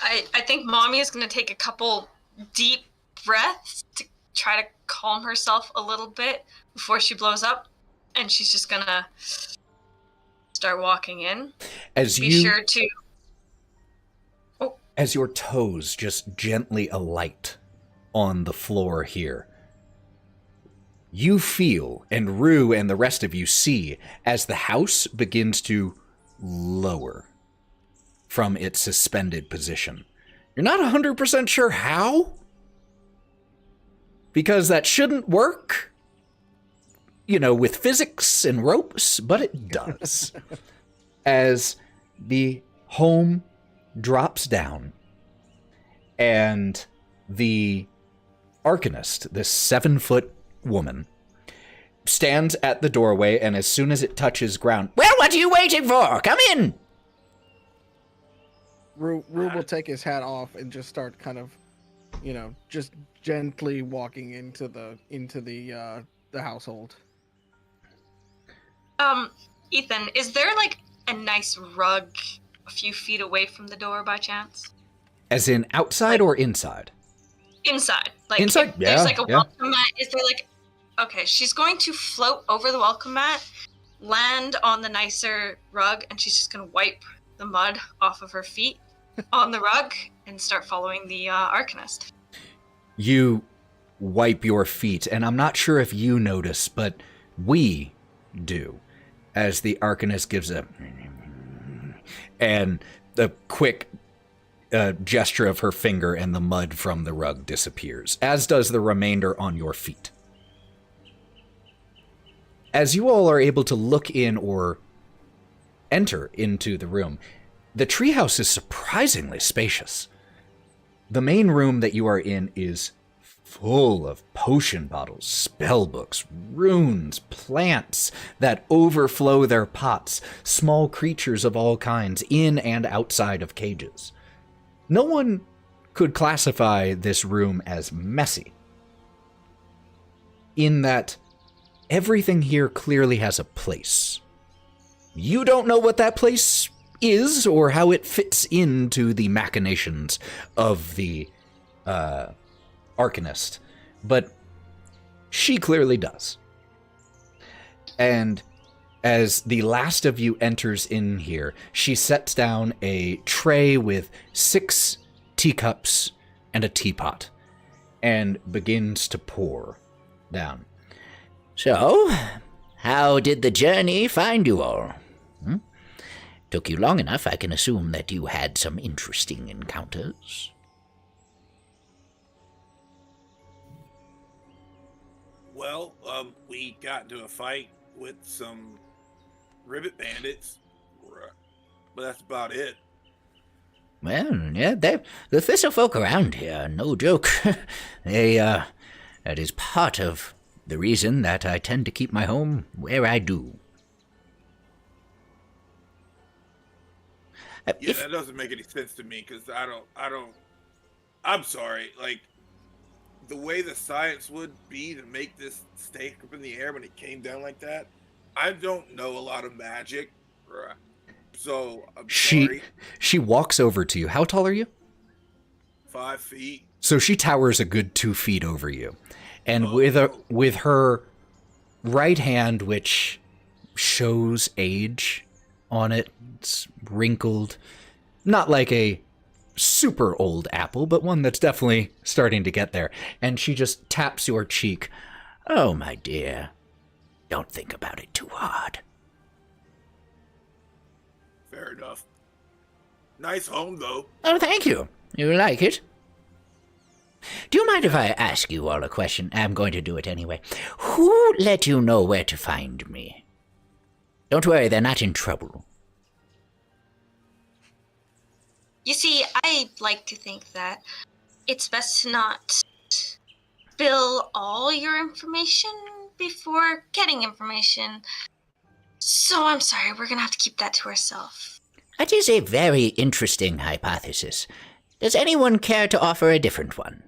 I think Mommy is going to take a couple deep breaths to try to calm herself a little bit before she blows up, and she's just going to start walking in. As your toes just gently alight on the floor here, you feel, and Roux and the rest of you see, as the house begins to lower from its suspended position. You're not 100% sure how, because that shouldn't work, with physics and ropes, but it does. As the home drops down, and the Arcanist, this 7-foot woman, stands at the doorway, and as soon as it touches ground, well, what are you waiting for? Come in! Roux will take his hat off and just start kind of, just gently walking into the household. Ethan, is there like a nice rug a few feet away from the door by chance? As in outside or inside? Inside. Inside? There's like a welcome mat. Is there okay, she's going to float over the welcome mat, land on the nicer rug, and she's just going to wipe the mud off of her feet on the rug and start following the Arcanist. You wipe your feet, and I'm not sure if you notice, but we do, as the Arcanist gives and the quick gesture of her finger, and the mud from the rug disappears, as does the remainder on your feet. As you all are able to look in or enter into the room, the treehouse is surprisingly spacious. The main room that you are in is full of potion bottles, spell books, runes, plants that overflow their pots, small creatures of all kinds in and outside of cages. No one could classify this room as messy, in that everything here clearly has a place. You don't know what that place is or how it fits into the machinations of the Arcanist, but she clearly does. And as the last of you enters in here, she sets down a tray with 6 teacups and a teapot and begins to pour down. So, how did the journey find you all? Took you long enough, I can assume that you had some interesting encounters. Well, we got into a fight with some ribbit bandits, but that's about it. Well, yeah, the thistle folk around here, no joke. That is part of the reason that I tend to keep my home where I do. Yeah, that doesn't make any sense to me, because I'm sorry, like, the way the science would be to make this stay up in the air when it came down like that, I don't know a lot of magic, so I'm sorry. She walks over to you. How tall are you? 5 feet. So she towers a good 2 feet over you. And with her right hand, which shows age on it, it's wrinkled, not like a super old apple, but one that's definitely starting to get there. And she just taps your cheek. Oh, my dear, don't think about it too hard. Fair enough. Nice home, though. Oh, thank you. You like it? Do you mind if I ask you all a question? I'm going to do it anyway. Who let you know where to find me? Don't worry, they're not in trouble. You see, I like to think that it's best to not spill all your information before getting information. So I'm sorry, we're gonna have to keep that to ourselves. That is a very interesting hypothesis. Does anyone care to offer a different one?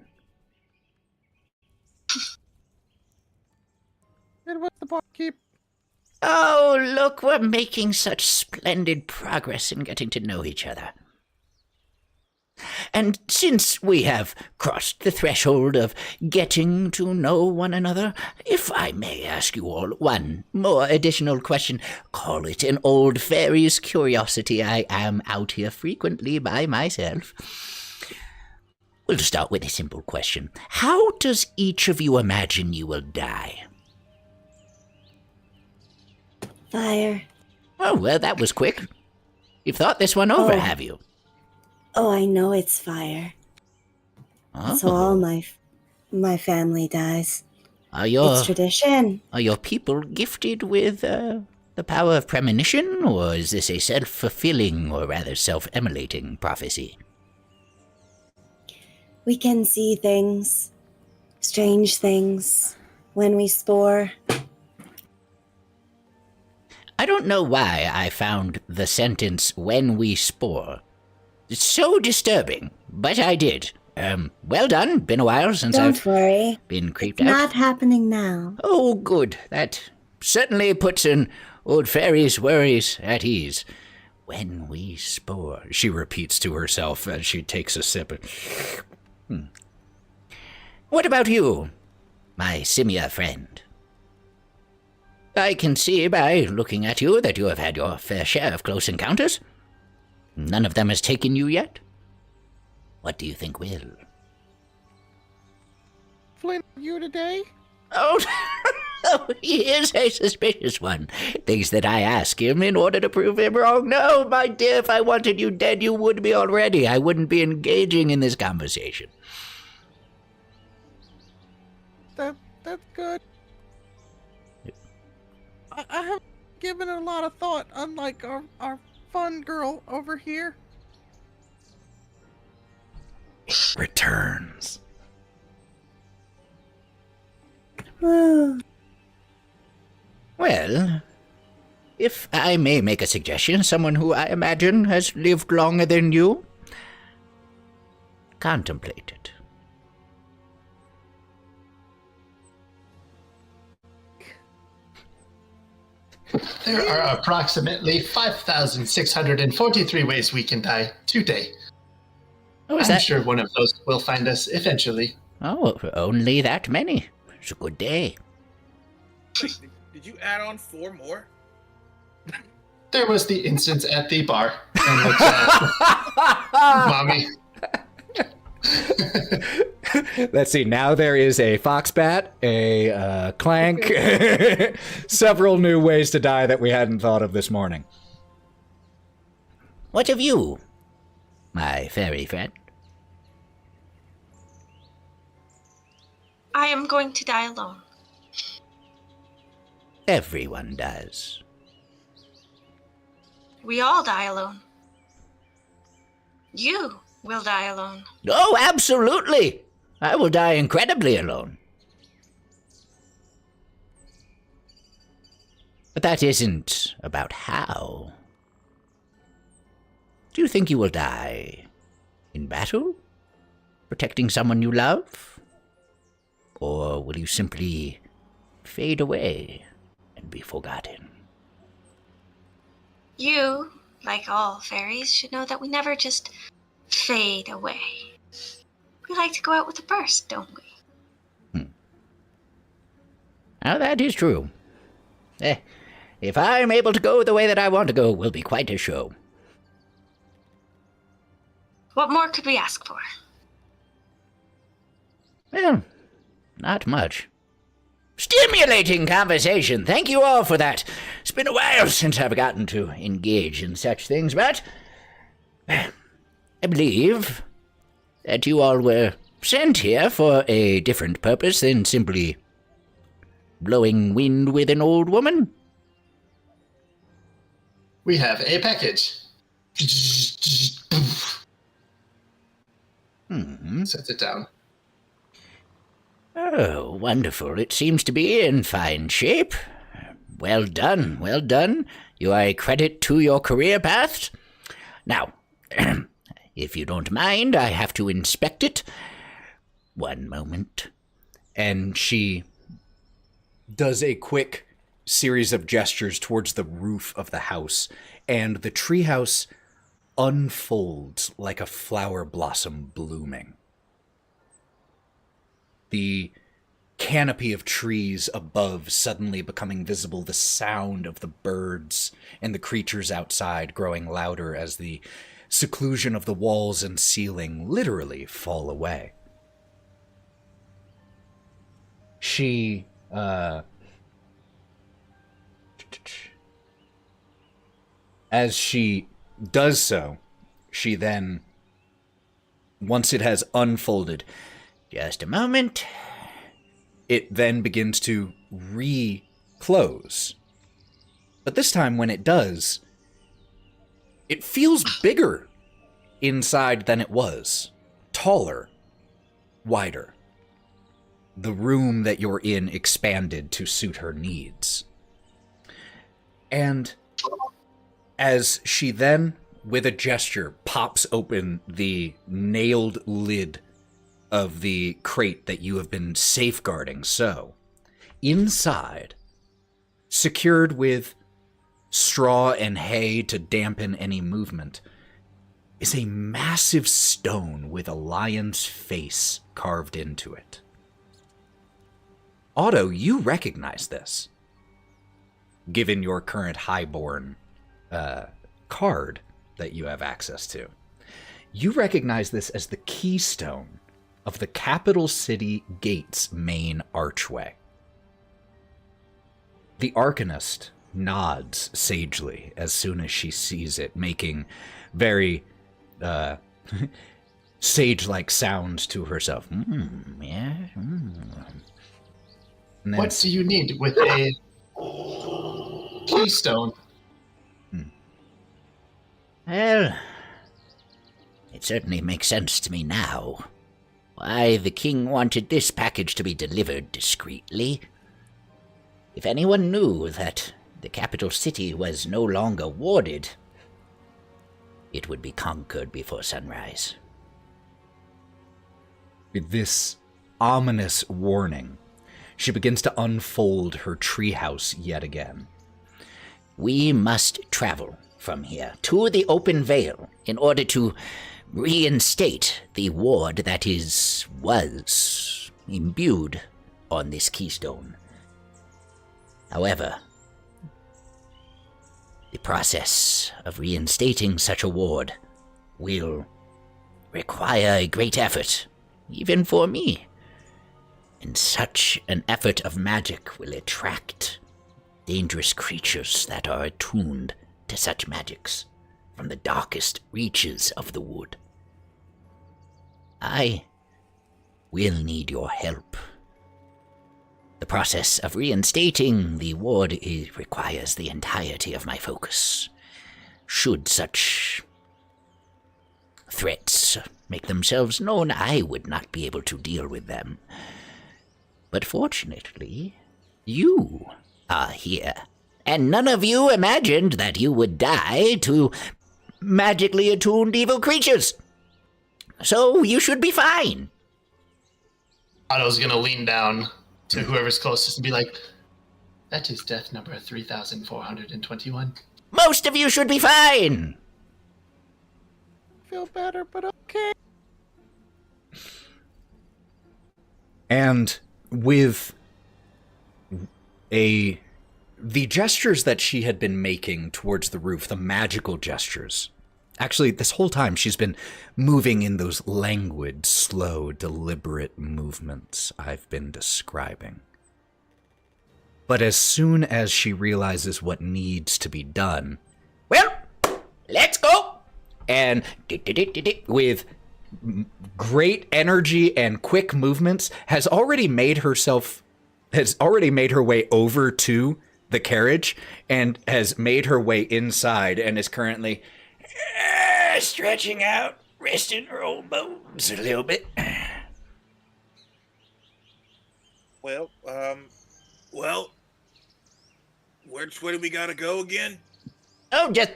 And what's the barkeep? Oh, look, we're making such splendid progress in getting to know each other. And since we have crossed the threshold of getting to know one another, if I may ask you all one more additional question, call it an old fairy's curiosity. I am out here frequently by myself. We'll start with a simple question. How does each of you imagine you will die? Fire. Oh, well, that was quick. You've thought this one over, have you? Oh, I know it's fire. Oh. So all my family dies. Are your It's tradition. Are your people gifted with the power of premonition, or is this a self-fulfilling, or rather self-emulating prophecy? We can see things, strange things, when we spore. I don't know why I found the sentence, "when we spore," so disturbing, but I did. Well done. Been a while since Don't worry. been creeped It's out. not happening now. Oh, good. That certainly puts an old fairy's worries at ease. When we spore, she repeats to herself as she takes a sip. What about you, my similar friend? I can see by looking at you that you have had your fair share of close encounters. None of them has taken you yet. What do you think will? Flint, you today? Oh, he is a suspicious one. Things that I ask him in order to prove him wrong. No, my dear, if I wanted you dead, you would be already. I wouldn't be engaging in this conversation. That's good. I have given it a lot of thought, unlike our fun girl over here. Returns. Well, if I may make a suggestion, someone who I imagine has lived longer than you, contemplate it. There are approximately 5,643 ways we can die today. Oh, I'm sure one of those will find us eventually. Oh, only that many. It's a good day. Wait, did you add on 4 more? There was the instance at the bar. And with, Mommy. Let's see. Now there is a foxbat, a clank, several new ways to die that we hadn't thought of this morning. What of you, my fairy friend? I am going to die alone. Everyone does. We all die alone. You will die alone. Oh, absolutely! I will die incredibly alone. But that isn't about how. Do you think you will die in battle? Protecting someone you love? Or will you simply fade away and be forgotten? You, like all fairies, should know that we never just fade away. We like to go out with a burst, don't we? Now that is true. If I'm able to go the way that I want to go, it will be quite a show. What more could we ask for? Well, not much. Stimulating conversation. Thank you all for that. It's been a while since I've gotten to engage in such things, but I believe that you all were sent here for a different purpose than simply blowing wind with an old woman. We have a package. Set it down. Oh, wonderful. It seems to be in fine shape. Well done, well done. You are a credit to your career path. Now, if you don't mind, I have to inspect it. One moment. And she does a quick series of gestures towards the roof of the house, and the treehouse unfolds like a flower blossom blooming. The canopy of trees above suddenly becoming visible, the sound of the birds and the creatures outside growing louder as the seclusion of the walls and ceiling literally fall away. She, as she does so, she then, once it has unfolded, just a moment. it then begins to re-close. But this time when it does, it feels bigger inside than it was. Taller, wider. The room that you're in expanded to suit her needs. And as she then, with a gesture, pops open the nailed lid of the crate that you have been safeguarding, so inside, secured with straw and hay to dampen any movement, is a massive stone with a lion's face carved into it. Otto, you recognize this, given your current highborn card that you have access to. You recognize this as the keystone of the capital city gate's main archway. The Arcanist nods sagely as soon as she sees it, making very sage-like sounds to herself. Yeah. And then, What do you need with a keystone? Well, it certainly makes sense to me now. Why the king wanted this package to be delivered discreetly. If anyone knew that the capital city was no longer warded, it would be conquered before sunrise. with this ominous warning, she begins to unfold her treehouse yet again. We must travel from here to the open vale in order to reinstate the ward that was imbued on this keystone. However, the process of reinstating such a ward will require a great effort, even for me. And such an effort of magic will attract dangerous creatures that are attuned to such magics from the darkest reaches of the wood. I will need your help. The process of reinstating the ward requires the entirety of my focus. Should such threats make themselves known, I would not be able to deal with them. But fortunately, you are here, and none of you imagined that you would die to magically attuned evil creatures. So you should be fine. Otto's gonna lean down to whoever's closest and be like, "That is death number 3,421. Most of you should be fine. Feel better, but okay. And with the gestures that she had been making towards the roof, the magical gestures. Actually, this whole time she's been moving in those languid, slow, deliberate movements I've been describing. But as soon as she realizes what needs to be done, well, let's go! And with great energy and quick movements, has already made her way over to the carriage and has made her way inside and is currently stretching out, resting her old bones a little bit. Well, which way do we gotta go again? Oh, just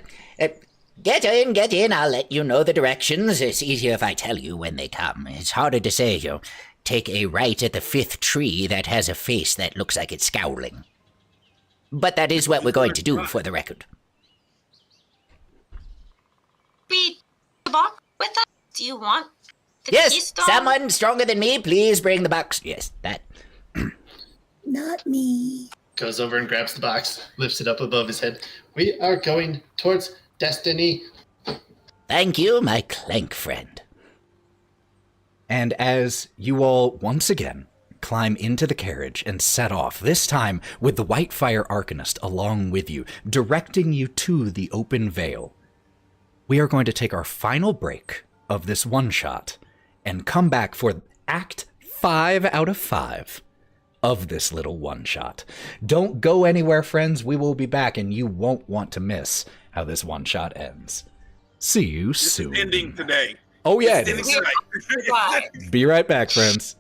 get in. I'll let you know the directions. It's easier if I tell you when they come. It's harder to say, take a right at the 5th tree that has a face that looks like it's scowling. But that is what we're going to do, for the record. Be the box with us? Do you want the Yes, keystone? someone stronger than me, please bring the box. Yes, that. Not me. Goes over and grabs the box, lifts it up above his head. "We are going towards destiny." Thank you, my clank friend. And as you all once again climb into the carriage and set off, this time with the Whitefire Arcanist along with you, directing you to the open veil, we are going to take our final break of this one-shot and come back for Act 5 out of 5 of this little one-shot. Don't go anywhere, friends. We will be back, and you won't want to miss how this one-shot ends. See you soon. Ending today. Oh, yeah, it Ending is. Bye. Be right back, friends.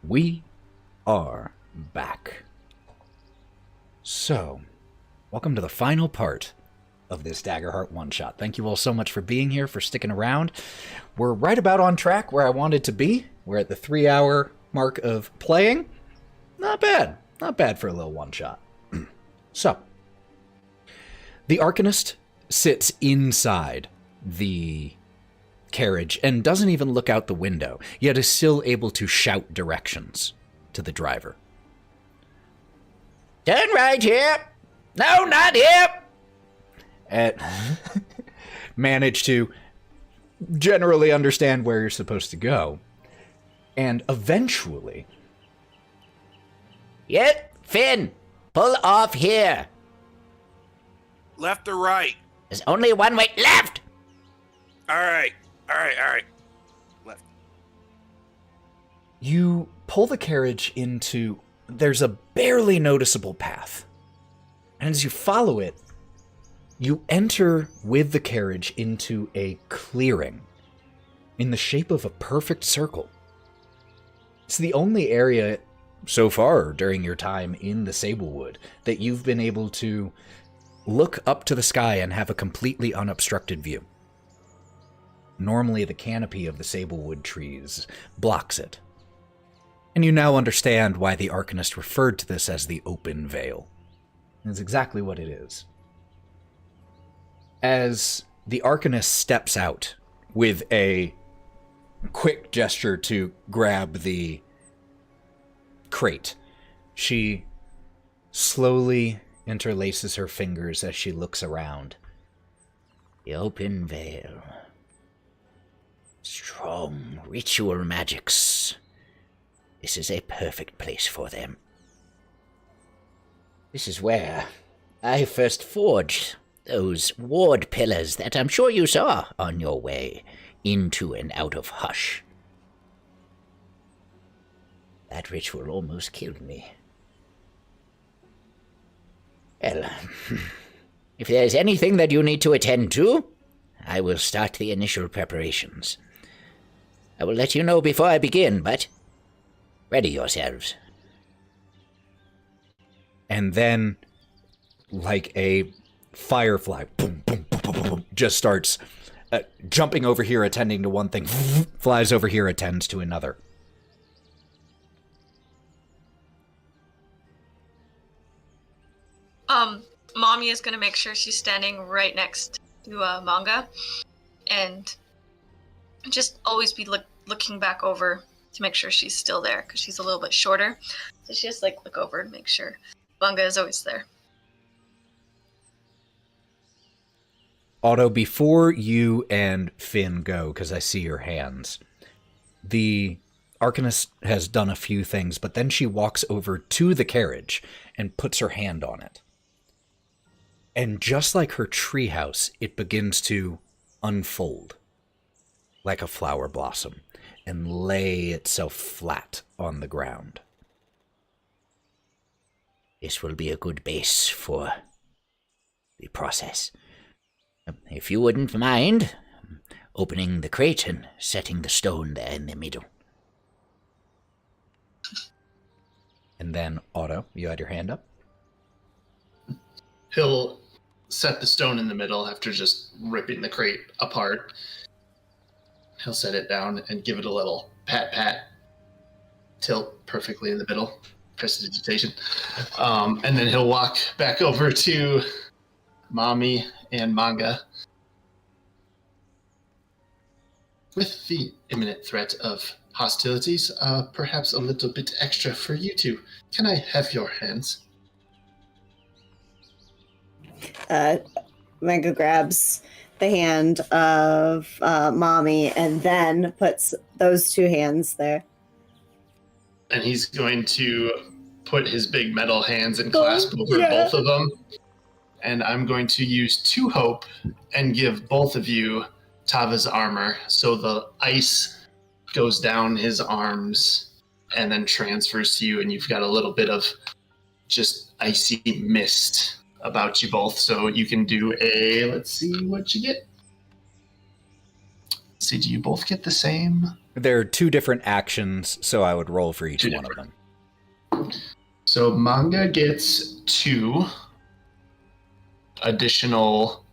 We are back. So, welcome to the final part of this Daggerheart one-shot. Thank you all so much for being here, for sticking around. We're right about on track where I wanted to be. We're at the 3-hour mark of playing. Not bad. Not bad for a little one-shot. So, the Arcanist sits inside the carriage and doesn't even look out the window, yet is still able to shout directions to the driver. Turn right here. No, not here. And manage to generally understand where you're supposed to go. And eventually... Yep, Finn, pull off here. Left or right? There's only one way. Left! All right. Left. You pull the carriage into... There's a barely noticeable path. And as you follow it, you enter with the carriage into a clearing in the shape of a perfect circle. It's the only area so far during your time in the Sablewood that you've been able to look up to the sky and have a completely unobstructed view. Normally the canopy of the Sablewood trees blocks it. And you now understand why the Arcanist referred to this as the open veil. It's exactly what it is. As the Arcanist steps out with a quick gesture to grab the crate, she slowly interlaces her fingers as she looks around. The open veil. Strong ritual magics. This is a perfect place for them. This is where I first forged those ward pillars that I'm sure you saw on your way into and out of Hush. That ritual almost killed me. Well, if there's anything that you need to attend to, I will start the initial preparations. I will let you know before I begin, but ready yourselves. And then, like a firefly, boom, boom, boom, boom, boom, boom, just starts jumping over here, attending to one thing, flies over here, attends to another. Mommy is gonna make sure she's standing right next to Mengah, and just always be looking back over to make sure she's still there, because she's a little bit shorter. So she just look over and make sure Mengah is always there. Otto, before you and Finn go, because I see your hands, the Arcanist has done a few things, but then she walks over to the carriage and puts her hand on it. And just like her treehouse, it begins to unfold like a flower blossom and lay itself flat on the ground. This will be a good base for the process. If you wouldn't mind opening the crate and setting the stone there in the middle. And then, Otto, you had your hand up? He'll set the stone in the middle after just ripping the crate apart. He'll set it down and give it a little pat, tilt perfectly in the middle, prestidigitation. And then he'll walk back over to Momi and Mengah. With the imminent threat of hostilities, perhaps a little bit extra for you two. Can I have your hands? Mengah grabs the hand of Momi and then puts those two hands there. And he's going to put his big metal hands and clasp over both of them. And I'm going to use 2 hope and give both of you Tava's armor. So the ice goes down his arms and then transfers to you, and you've got a little bit of just icy mist about you both. So you can do a, let's see what you get. Let's see, do you both get the same There are 2 different actions, so I would roll for each Two one of different. them. So Mengah gets 2 additional.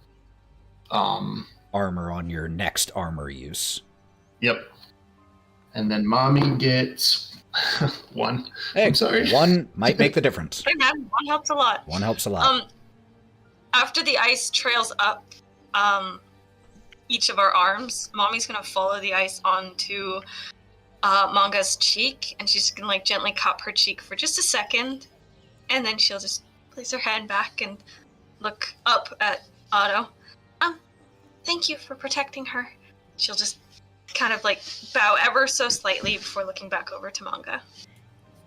Armor on your next armor use. Yep. And then Momi gets 1. Hey, I'm sorry. 1 might make the difference. Hey man, one helps a lot. 1 helps a lot. After the ice trails up each of our arms, Mommy's gonna follow the ice onto Mengah's cheek, and she's gonna like gently cup her cheek for just a second, and then she'll just place her hand back and look up at Otto. Thank you for protecting her. She'll just kind of like bow ever so slightly before looking back over to Mengah.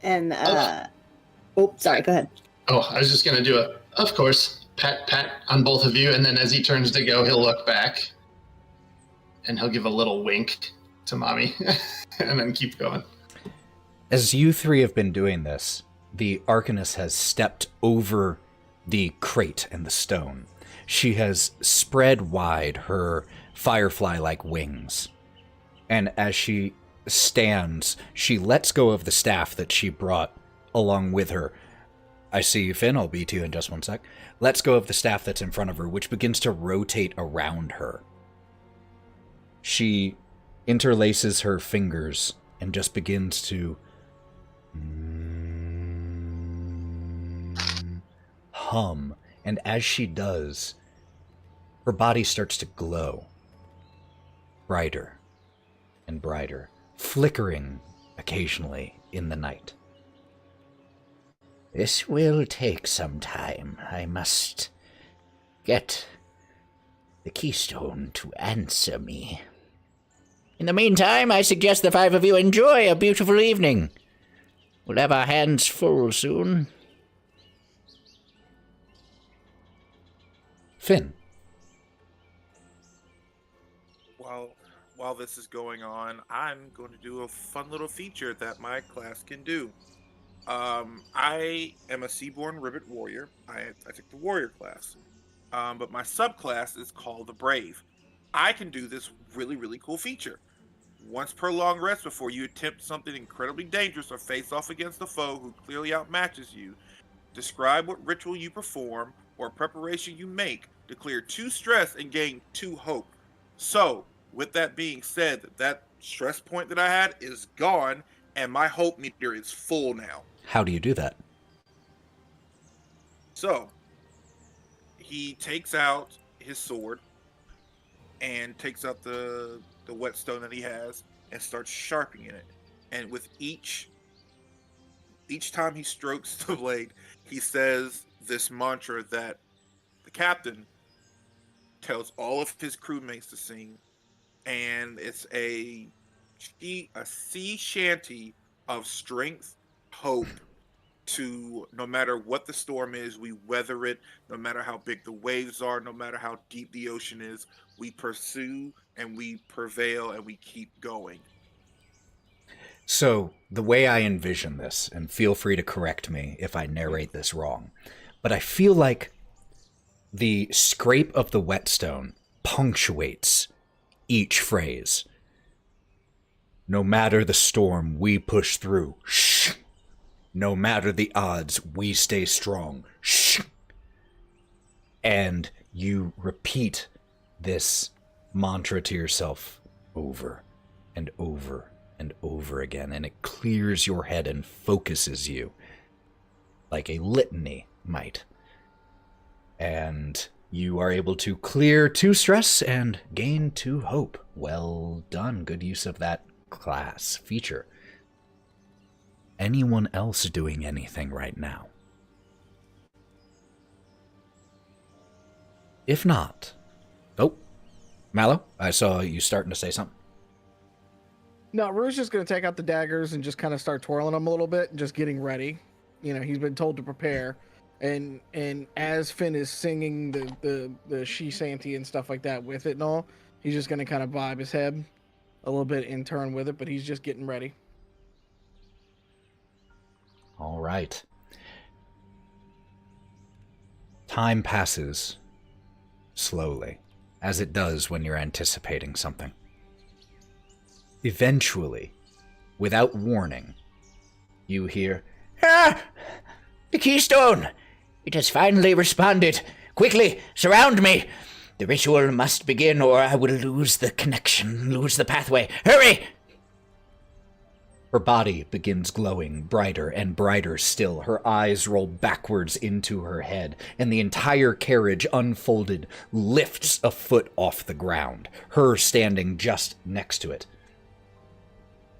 And sorry, go ahead. Oh, I was just gonna do a, of course, pat on both of you, and then as he turns to go, he'll look back, and he'll give a little wink to Momi, and then keep going. As you 3 have been doing this, the Arcanist has stepped over the crate and the stone. She has spread wide her firefly-like wings. And as she stands, she lets go of the staff that she brought along with her. I see you, Finn. I'll be to you in just 1 sec. Lets go of the staff that's in front of her, which begins to rotate around her. She interlaces her fingers and just begins to hum. And as she does, her body starts to glow. Brighter and brighter, flickering occasionally in the night. This will take some time. I must get the keystone to answer me. In the meantime, I suggest the 5 of you enjoy a beautiful evening. We'll have our hands full soon. Finn. While this is going on, I'm going to do a fun little feature that my class can do. I am a Seaborn Ribbit Warrior. I took the Warrior class. But my subclass is called the Brave. I can do this really, really cool feature. Once per long rest before you attempt something incredibly dangerous or face off against a foe who clearly outmatches you, describe what ritual you perform or preparation you make to clear 2 stress and gain 2 hope. So, with that being said, that stress point that I had is gone, and my hope meter is full now. How do you do that? So, he takes out his sword and takes out the whetstone that he has and starts sharpening it. And with each time he strokes the blade, he says this mantra that the captain tells all of his crewmates to sing, and it's a sea shanty of strength, hope, to no matter what the storm is, we weather it, no matter how big the waves are, no matter how deep the ocean is, we pursue and we prevail and we keep going. So, the way I envision this, and feel free to correct me if I narrate this wrong, but I feel like the scrape of the whetstone punctuates each phrase. No matter the storm, we push through. Shh. No matter the odds, we stay strong. Shh. And you repeat this mantra to yourself over and over and over again, and it clears your head and focuses you like a litany might. And you are able to clear 2 stress and gain 2 hope. Well done. Good use of that class feature. Anyone else doing anything right now? If not... Oh, Mallo, I saw you starting to say something. No, Roux just going to take out the daggers and just kind of start twirling them a little bit and just getting ready. You know, he's been told to prepare. And as Finn is singing the she shanty and stuff like that with it and all, he's just going to kind of vibe his head a little bit in turn with it, but he's just getting ready. All right. Time passes slowly, as it does when you're anticipating something. eventually, without warning, you hear, Ah! The keystone! It has finally responded. Quickly, surround me! The ritual must begin, or I will lose the connection, lose the pathway. Hurry! her body begins glowing brighter and brighter still. Her eyes roll backwards into her head, and the entire carriage, unfolded, lifts a foot off the ground, her standing just next to it.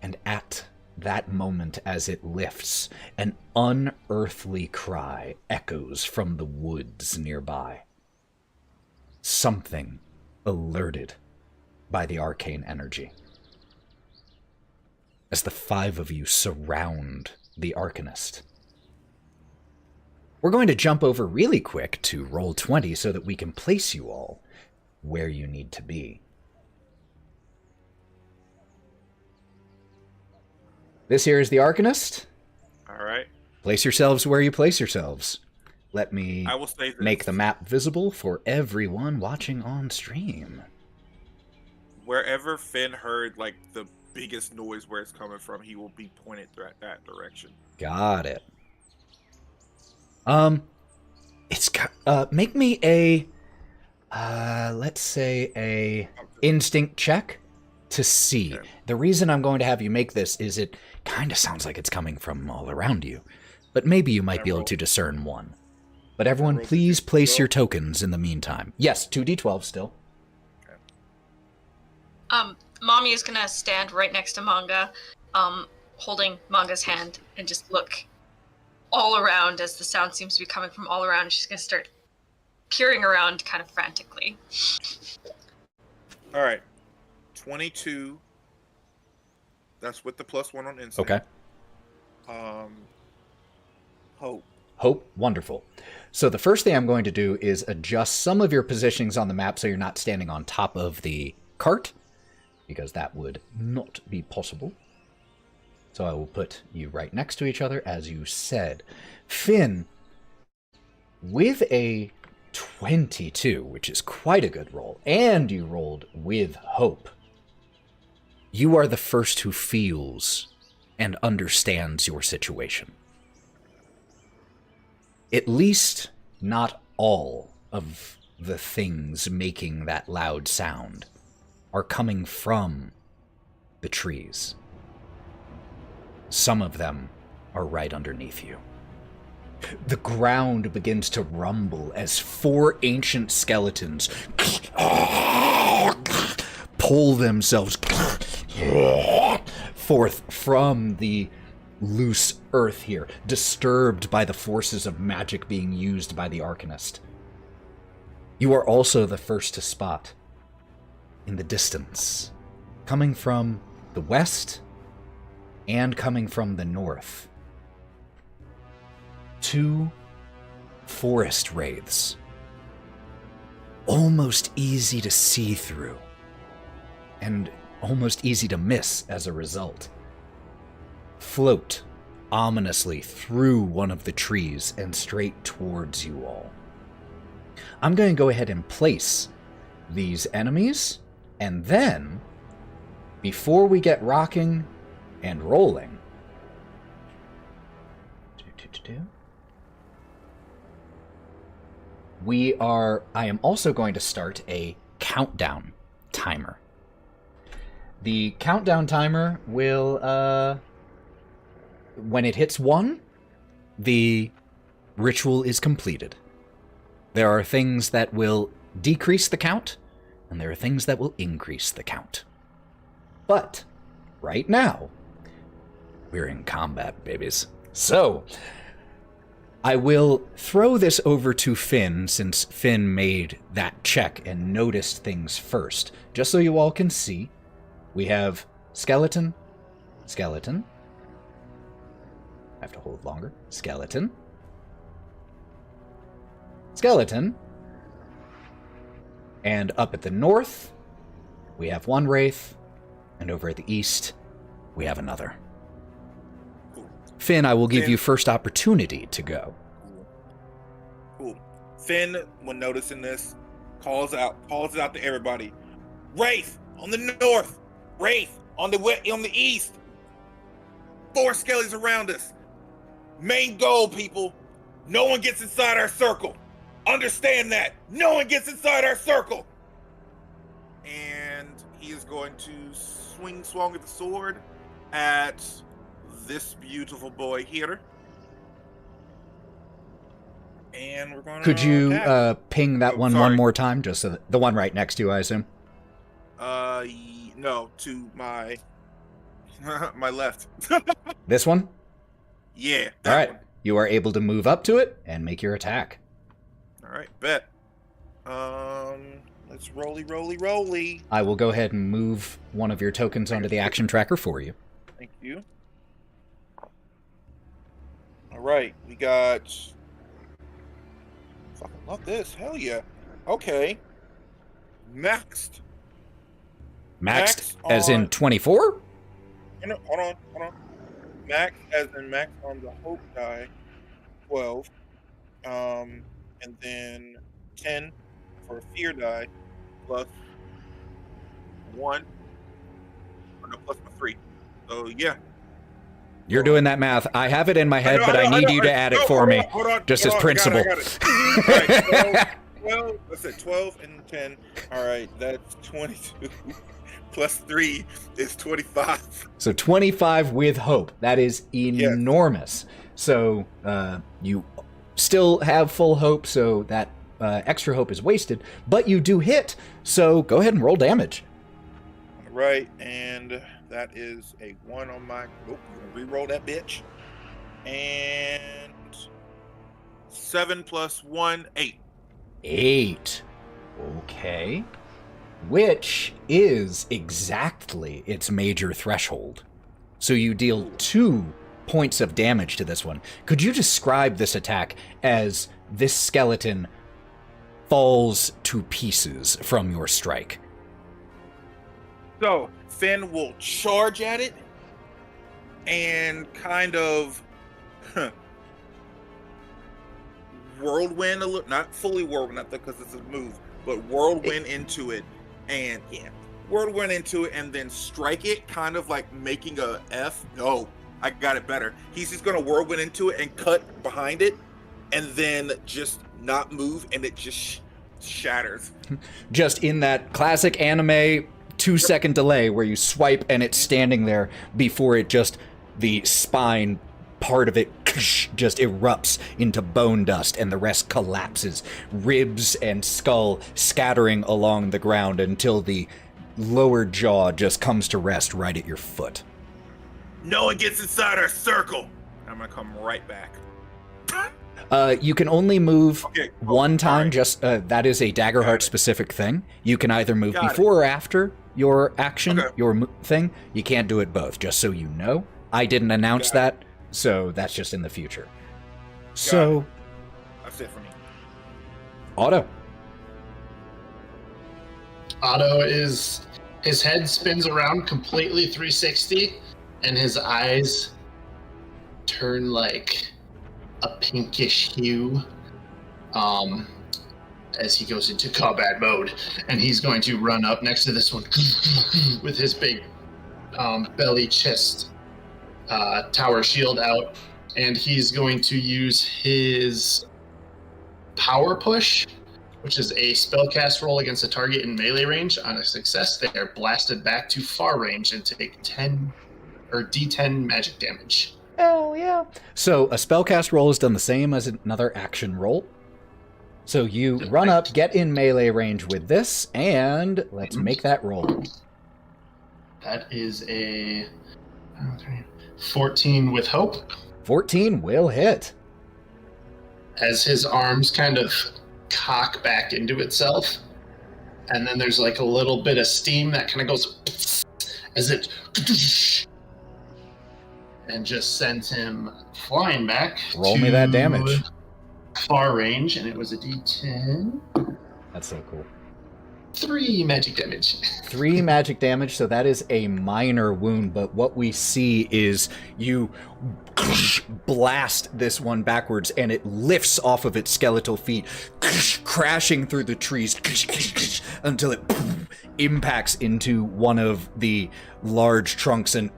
And at that moment, as it lifts, an unearthly cry echoes from the woods nearby. Something alerted by the arcane energy. As the five of you surround the Arcanist. We're going to jump over really quick to roll 20 so that we can place you all where you need to be. This here is the Arcanist. All right. Place yourselves where you place yourselves. Let me I will say this. make the map visible for everyone watching on stream. Wherever Finn heard like the biggest noise where it's coming from, he will be pointed that direction. Got it. It's make me a let's say a instinct check to see. Okay. The reason I'm going to have you make this is it kind of sounds like it's coming from all around you, but maybe you might be able to discern one. But everyone, please place your tokens in the meantime. Yes, 2d12 still. Momi is gonna stand right next to Mengah, holding Mangah's hand and just look all around as the sound seems to be coming from all around. She's gonna start peering around kind of frantically. All right. 22. That's with the +1 on instinct. Okay. Hope. Hope, wonderful. So the first thing I'm going to do is adjust some of your positionings on the map so you're not standing on top of the cart, because that would not be possible. So I will put you right next to each other, as you said. Finn, with a 22, which is quite a good roll, and you rolled with hope, you are the first who feels and understands your situation. At least not all of the things making that loud sound are coming from the trees. Some of them are right underneath you. The ground begins to rumble as 4 ancient skeletons pull themselves forth from the loose earth here, disturbed by the forces of magic being used by the Arcanist. You are also the first to spot, in the distance, coming from the west and coming from the north, 2 forest wraiths, almost easy to see through, and almost easy to miss as a result, float ominously through one of the trees and straight towards you all. I'm going to go ahead and place these enemies, and then, before we get rocking and rolling, I am also going to start a countdown timer. The countdown timer will, when it hits 1, the ritual is completed. There are things that will decrease the count, and there are things that will increase the count. But, right now, we're in combat, babies. So, I will throw this over to Finn, since Finn made that check and noticed things first. Just so you all can see, we have skeleton, skeleton. I have to hold longer. Skeleton. Skeleton. And up at the north, we have 1 wraith. And over at the east, we have another. Finn, I will give you first opportunity to go. Cool. Finn, when noticing this, calls it out to everybody. Wraith on the north! Wraith on the east. 4 skellies around us. Main goal, people. No one gets inside our circle. Understand that. No one gets inside our circle. And he is going to swung with the sword at this beautiful boy here. And we're going to Could you ping that one more time? Just so the one right next to you, I assume? No, to my my left. This one? Yeah. All right. One. You are able to move up to it and make your attack. All right, bet. Let's rolly. I will go ahead and move one of your tokens onto the action tracker for you. Thank you. All right, we got... Fucking love this. Hell yeah. Okay. Maxed. Maxed as in 24? No, hold on. Max as in max on the hope die, 12. And then 10 for a fear die, plus 1. Or no, plus 3. So, yeah. You're doing that math. I have it in my head, but I need you to add it for me. Hold on, just as principle. I got it. All right, 12, let's say 12 and 10. All right, that's 22. Plus 3 is 25. So 25 with hope. That is enormous. Yes. So you still have full hope, so that extra hope is wasted, but you do hit. So go ahead and roll damage. All right, and that is a 1 on my... Oh, re-roll that bitch. And 7 plus 1, 8. 8. Okay. Which is exactly its major threshold. So you deal 2 points of damage to this one. Could you describe this attack as this skeleton falls to pieces from your strike? So, Finn will charge at it and kind of whirlwind a little, not fully whirlwind, not because it's a move, but whirlwind into it. And whirlwind into it and then strike it, kind of like making a F. No, I got it better. He's just going to whirlwind into it and cut behind it and then just not move, and it just shatters. Just in that classic anime 2-second delay where you swipe and it's standing there before it just, the spine part of it just erupts into bone dust and the rest collapses, ribs and skull scattering along the ground until the lower jaw just comes to rest right at your foot. No one gets inside our circle. I'm gonna come right back. You can only move one time. Right. Just that is a Daggerheart specific thing. You can either move before or after your action, your thing. You can't do it both, just so you know. I didn't announce that. So that's just in the future. So that's it for me. Otto is, his head spins around completely 360 and his eyes turn like a pinkish hue as he goes into combat mode, and he's going to run up next to this one with his big belly chest tower shield out, and he's going to use his power push, which is a spellcast roll against a target in melee range. On a success, they are blasted back to far range and take 10 or D10 magic damage. Oh yeah. So a spellcast roll is done the same as another action roll. So you run up, get in melee range with this, and let's make that roll. That is a 14 with hope. 14 will hit. As his arms kind of cock back into itself, and then there's like a little bit of steam that kind of goes as it and just sends him flying back. Roll me that damage. Far range, and it was a D10. That's so cool. 3 magic damage. 3 magic damage, so that is a minor wound, but what we see is you blast this one backwards and it lifts off of its skeletal feet, crashing through the trees until it impacts into one of the large trunks and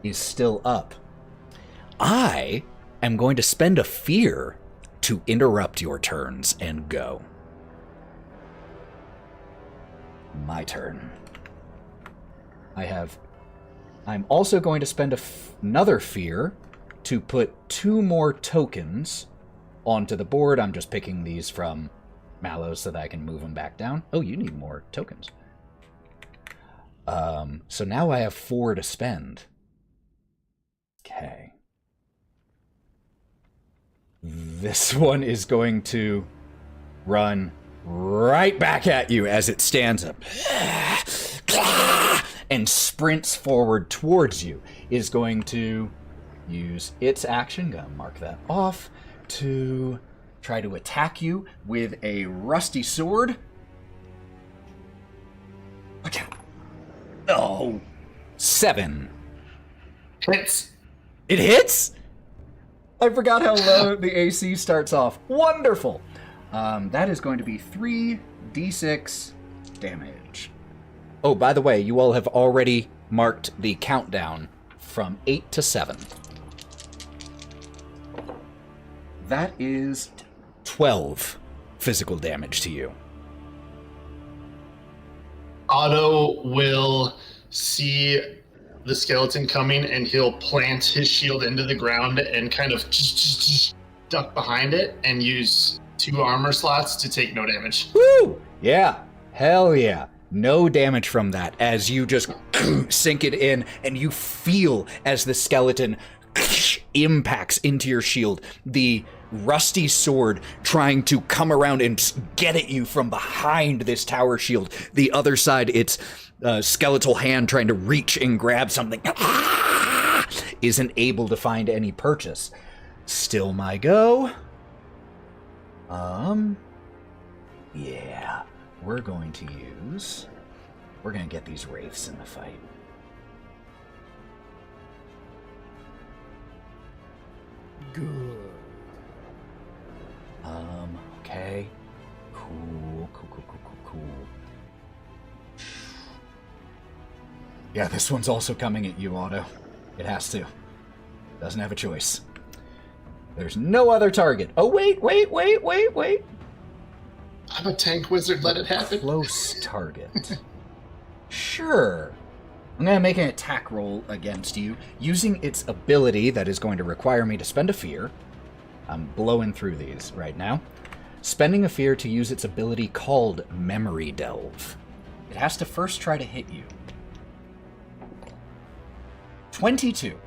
is still up. I am going to spend a fear to interrupt your turns and go. My turn. I'm also going to spend another fear to put 2 more tokens onto the board. I'm just picking these from Mallo so that I can move them back down. Oh, you need more tokens. So now I have 4 to spend. Okay. This one is going to run right back at you as it stands up and sprints forward towards you. It is going to use its action, gonna mark that off, to try to attack you with a rusty sword. Oh, 7. Hits. It hits? I forgot how low the AC starts off. Wonderful. That is going to be 3d6 damage. Oh, by the way, you all have already marked the countdown from 8 to 7. That is 12 physical damage to you. Otto will see the skeleton coming, and he'll plant his shield into the ground and kind of duck behind it and use 2 armor slots to take no damage. Woo! Yeah. Hell yeah. No damage from that as you just sink it in and you feel as the skeleton impacts into your shield, the rusty sword trying to come around and get at you from behind this tower shield. The other side, its skeletal hand trying to reach and grab something isn't able to find any purchase. Still my go. Yeah, we're going to get these wraiths in the fight. Good. Okay. Cool. Yeah, this one's also coming at you, Otto. It has to. Doesn't have a choice. There's no other target. Oh, wait. I'm a tank wizard, let it happen. Close target. Sure. I'm going to make an attack roll against you, using its ability that is going to require me to spend a fear. I'm blowing through these right now. Spending a fear to use its ability called Memory Delve. It has to first try to hit you. 22.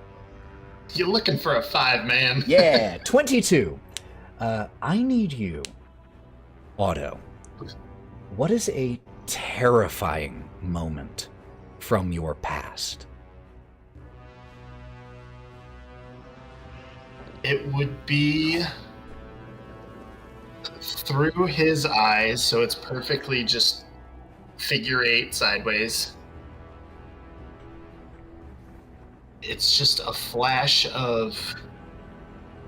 You're looking for a 5, man. Yeah, 22. I need you, Otto. What is a terrifying moment from your past? It would be through his eyes, so it's perfectly just figure 8 sideways. It's just a flash of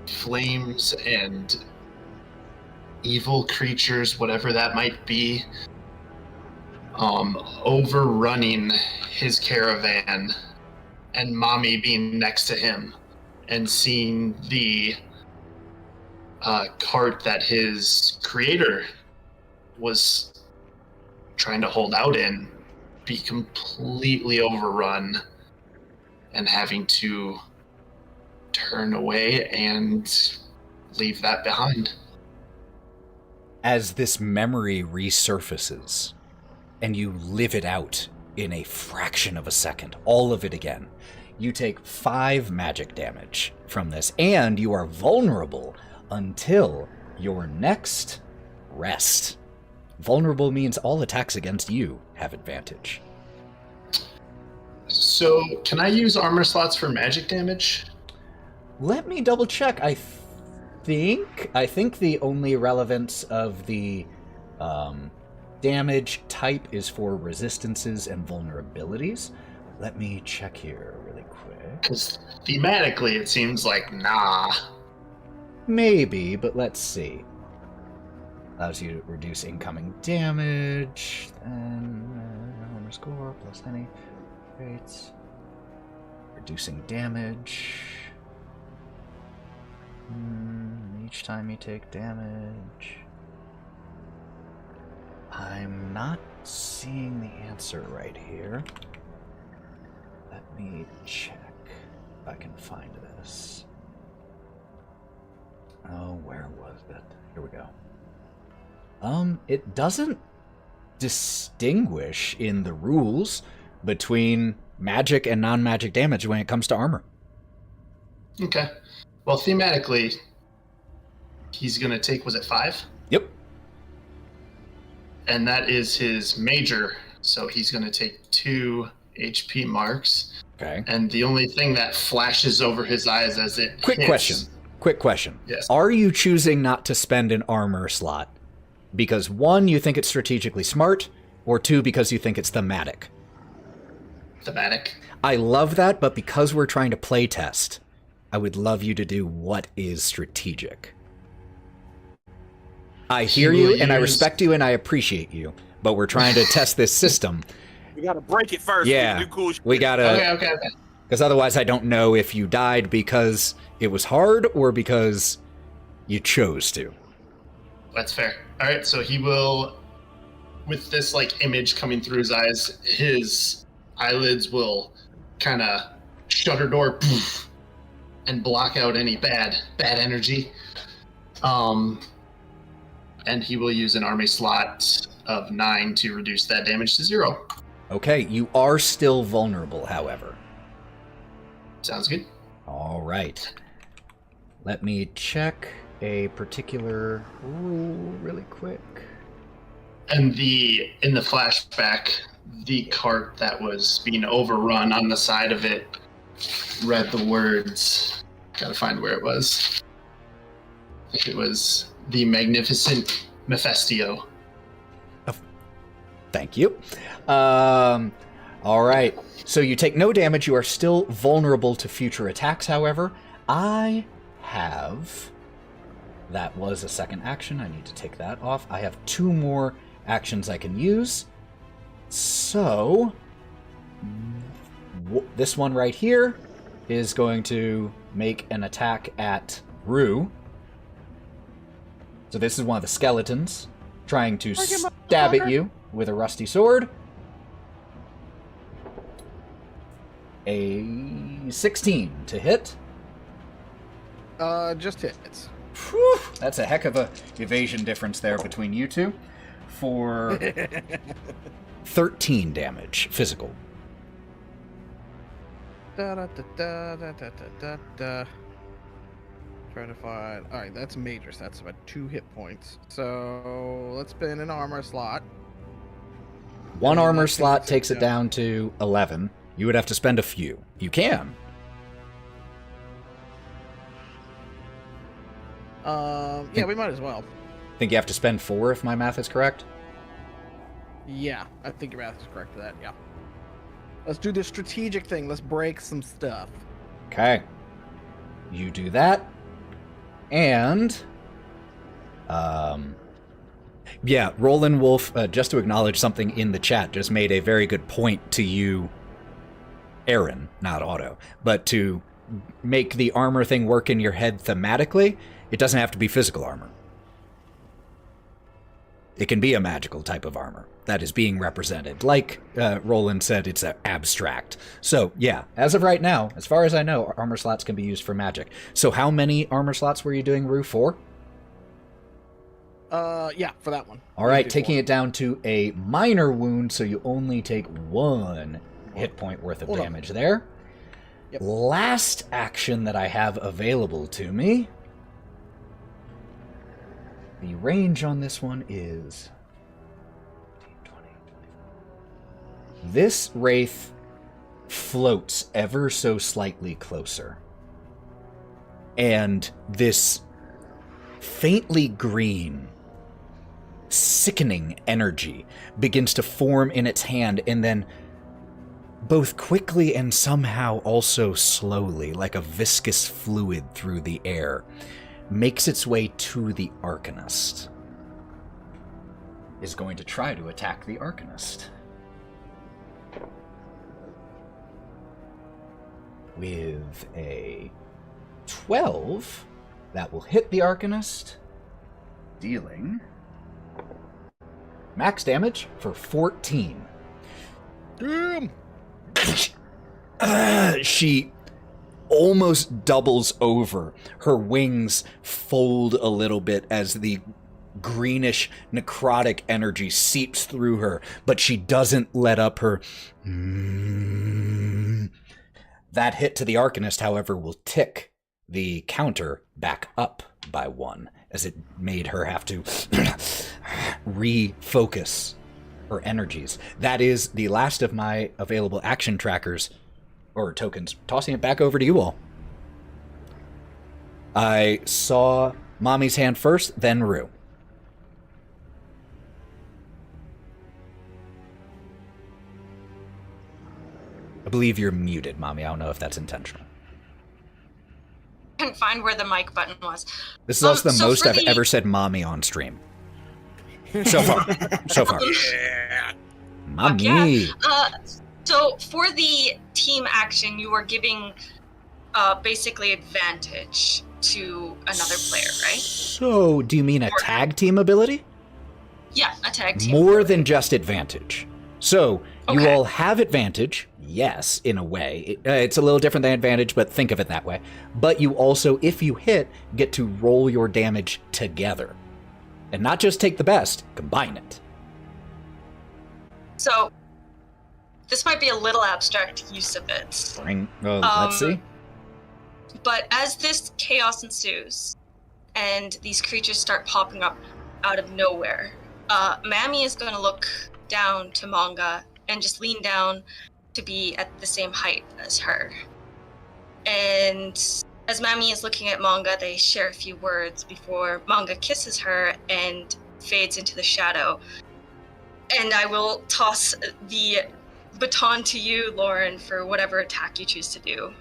flames and evil creatures, whatever that might be, overrunning his caravan, and Momi being next to him and seeing the cart that his creator was trying to hold out in be completely overrun and having to turn away and leave that behind. As this memory resurfaces and you live it out in a fraction of a second, all of it again, you take 5 magic damage from this, and you are vulnerable until your next rest. Vulnerable means all attacks against you have advantage. So, can I use armor slots for magic damage? Let me double check. think the only relevance of the damage type is for resistances and vulnerabilities. Let me check here really quick. Because thematically, it seems like nah. Maybe, but let's see. Allows you to reduce incoming damage, then armor score plus any rates. Reducing damage. Each time you take damage. I'm not seeing the answer right here. Let me check if I can find this. Oh, where was it? Here we go. It doesn't distinguish in the rules between magic and non-magic damage when it comes to armor. Okay. Well, thematically, he's going to take, was it 5? Yep. And that is his major, so he's going to take 2 HP marks. Okay. And the only thing that flashes over his eyes as it Quick hits... question. Yes. Are you choosing not to spend an armor slot? Because 1, you think it's strategically smart, or 2, because you think it's thematic? Thematic. I love that, but because we're trying to play test, I would love you to do what is strategic. I hear you, and I respect you, and I appreciate you, but we're trying to test this system. We gotta break it first. Yeah, We can do cool shit. we gotta... Okay. Because otherwise I don't know if you died because it was hard or because you chose to. That's fair. All right, so he will, with this like image coming through his eyes, his eyelids will kind of shutter door poof, and block out any bad energy. And he will use an army slot of 9 to reduce that damage to 0. Okay, you are still vulnerable, however. Sounds good. All right. Let me check a particular rule really quick. And in the flashback, the cart that was being overrun on the side of it read the words. Gotta find where it was. I think it was the Magnificent Mephisto. Thank you. All right. So you take no damage. You are still vulnerable to future attacks, however. I have... That was a second action. I need to take that off. I have 2 more actions I can use. So... this one right here is going to make an attack at Roux. So this is one of the skeletons trying to stab at you with a rusty sword. A 16 to hit. Just hits. Whew, that's a heck of a evasion difference there between you two. For 13 damage, physical. Da da da da da da da da. Try to find. All right, that's major. So that's about 2 hit points. So let's spin an armor slot. 1 armor slot takes it down to 11. You would have to spend a few. You can. Yeah, we might as well. Think you have to spend 4 if my math is correct? Yeah, I think your math is correct for that. Yeah. Let's do the strategic thing. Let's break some stuff. Okay. You do that. And... yeah, Roland Wolf, just to acknowledge something in the chat, just made a very good point to you, Aaron, not Otto, but to make the armor thing work in your head thematically, it doesn't have to be physical armor. It can be a magical type of armor that is being represented. Like Roland said, it's abstract. So, yeah, as of right now, as far as I know, armor slots can be used for magic. So how many armor slots were you doing, Roux? 4? Yeah, for that one. All right, taking it down to a minor wound, so you only take 1 hit point worth of damage there. Yep. Last action that I have available to me. The range on this one is 20. This wraith floats ever so slightly closer. And this faintly green, sickening energy begins to form in its hand, and then both quickly and somehow also slowly, like a viscous fluid through the air, makes its way to the Arcanist. Is going to try to attack the Arcanist. With a 12, that will hit the Arcanist, dealing max damage for 14. Damn. She almost doubles over. Her wings fold a little bit as the greenish necrotic energy seeps through her, but she doesn't let up her. That hit to the Arcanist, however, will tick the counter back up by 1, as it made her have to refocus her energies. That is the last of my available action trackers, or tokens. Tossing it back over to you all. I saw Mommy's hand first, then Roux. I believe you're muted, Mommy. I don't know if that's intentional. Couldn't find where the mic button was. This is also the so most for I've the- ever said Mommy on stream. So far. So far. Yeah. Mommy. Yeah. So for the team action, you are giving basically advantage to another player, right? So, do you mean a tag team ability? Yeah, a tag team. More than just advantage. So, you Okay. all have advantage, yes, in a way. It's a little different than advantage, but think of it that way. But you also, if you hit, get to roll your damage together. And not just take the best, combine it. So this might be a little abstract use of it. Let's see. But as this chaos ensues, and these creatures start popping up out of nowhere, Mammy is going to look down to Mengah and just lean down to be at the same height as her. And as Mammy is looking at Mengah, they share a few words before Mengah kisses her and fades into the shadow. And I will toss the baton to you, Lauren, for whatever attack you choose to do.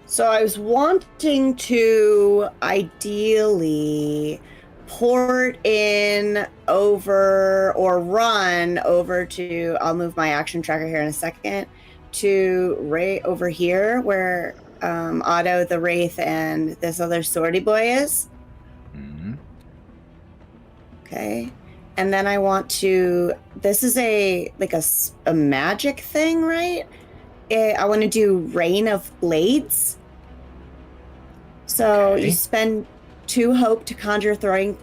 So I was wanting to ideally port in over or run over to, I'll move my action tracker here in a second, to right over here where Otto, the Wraith, and this other swordy boy is. Mm-hmm. Okay. And then I want to, this is a magic thing, right? I want to do Rain of Blades. So Okay. you spend 2 hope to conjure throwing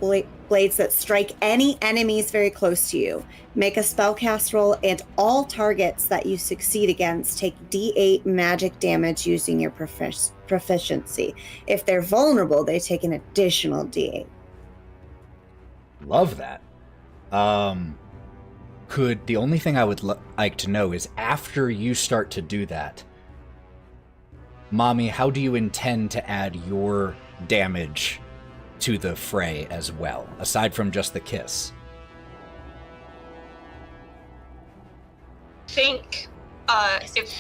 blades that strike any enemies very close to you. Make a spellcast roll, and all targets that you succeed against take D8 magic damage using your proficiency. If they're vulnerable, they take an additional D8. Love that. The only thing I would like to know is after you start to do that, Mommy, how do you intend to add your damage to the fray as well, aside from just the kiss? Think, if...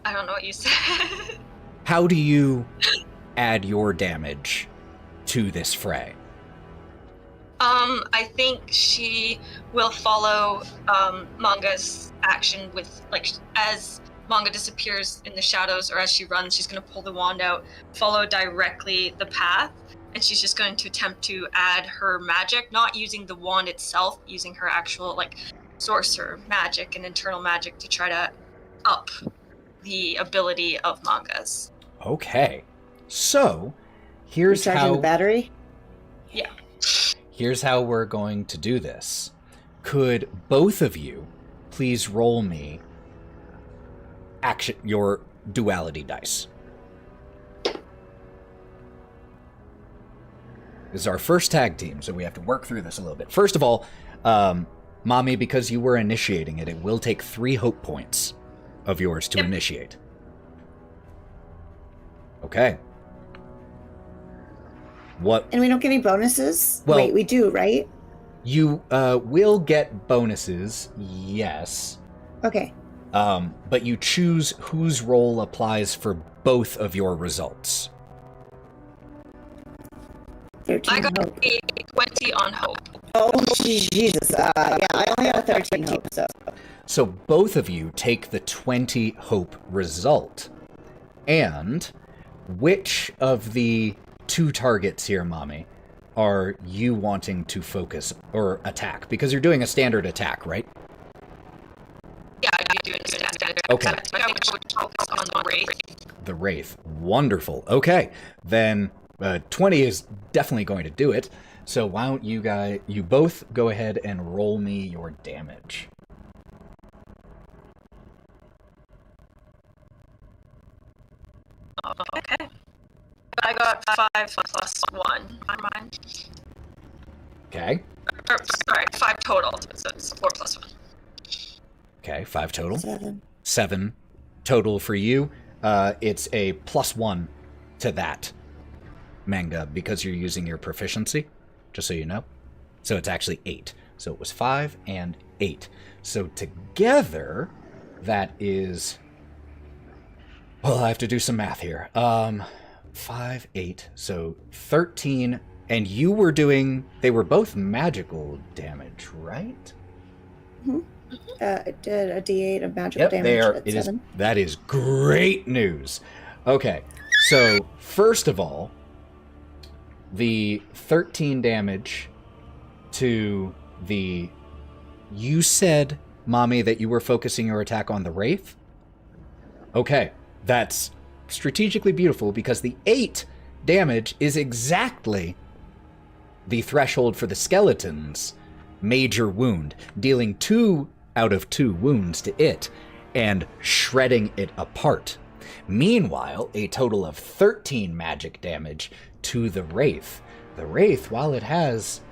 I don't know what you said. How do you add your damage to this fray? I think she will follow Mengah's action with, as Mengah disappears in the shadows, or as she runs, she's going to pull the wand out, follow directly the path, and she's just going to attempt to add her magic, not using the wand itself, using her actual, sorcerer magic and internal magic to try to up the ability of Mengah's. Okay. So, here's Charging how... the battery? Yeah. Here's how we're going to do this. Could both of you please roll me your duality dice? This is our first tag team, so we have to work through this a little bit. First of all, Mommy, because you were initiating it, it will take 3 hope points of yours to initiate. Okay. What And we don't get any bonuses? Well- Wait, we do, right? you will get bonuses, yes. Okay. But you choose whose roll applies for both of your results. 13 I got hope. a 20 on hope. Oh, Jesus. Yeah, I only got a 13 hope, so. So both of you take the 20 hope result. And which of the two targets here, Mommy, are you wanting to focus or attack? Because you're doing a standard attack, right? Yeah, I do understand. Okay. I think I would focus on the Wraith. The Wraith. Wonderful. Okay. Then 20 is definitely going to do it. So why don't you both go ahead and roll me your damage. Okay. I got 5 plus 1 on mine. Okay. Or, sorry, 5 total. So it's 4 plus 1. Okay, 5 total. 7. 7 total for you. It's a +1 to that, Mengah, because you're using your proficiency, just so you know. So it's actually 8. So it was 5 and 8. So together, that is... Well, I have to do some math here. 5, 8, so 13, and you were doing... They were both magical damage, right? It did a d8 of magical Yep, damage they are. at It is. 7. That is great news. Okay, so first of all, the 13 damage to the... You said, Mommy, that you were focusing your attack on the Wraith? Okay, that's strategically beautiful because the 8 damage is exactly the threshold for the skeleton's major wound, dealing 2 out of 2 wounds to it and shredding it apart. Meanwhile, a total of 13 magic damage to the Wraith. The Wraith, while it has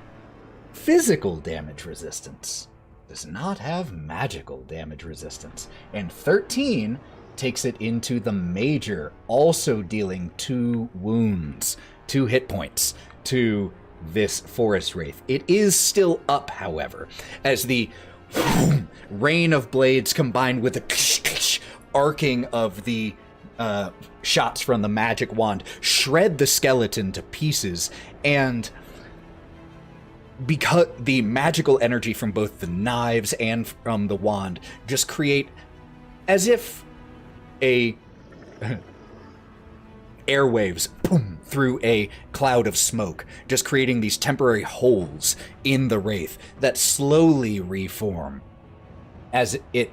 physical damage resistance, does not have magical damage resistance. And 13 takes it into the major, also dealing 2 wounds, 2 hit points to this Forest Wraith. It is still up, however, as the rain of blades combined with the arcing of the shots from the magic wand shred the skeleton to pieces, and because the magical energy from both the knives and from the wand just create as if a airwaves boom, through a cloud of smoke, just creating these temporary holes in the Wraith that slowly reform as it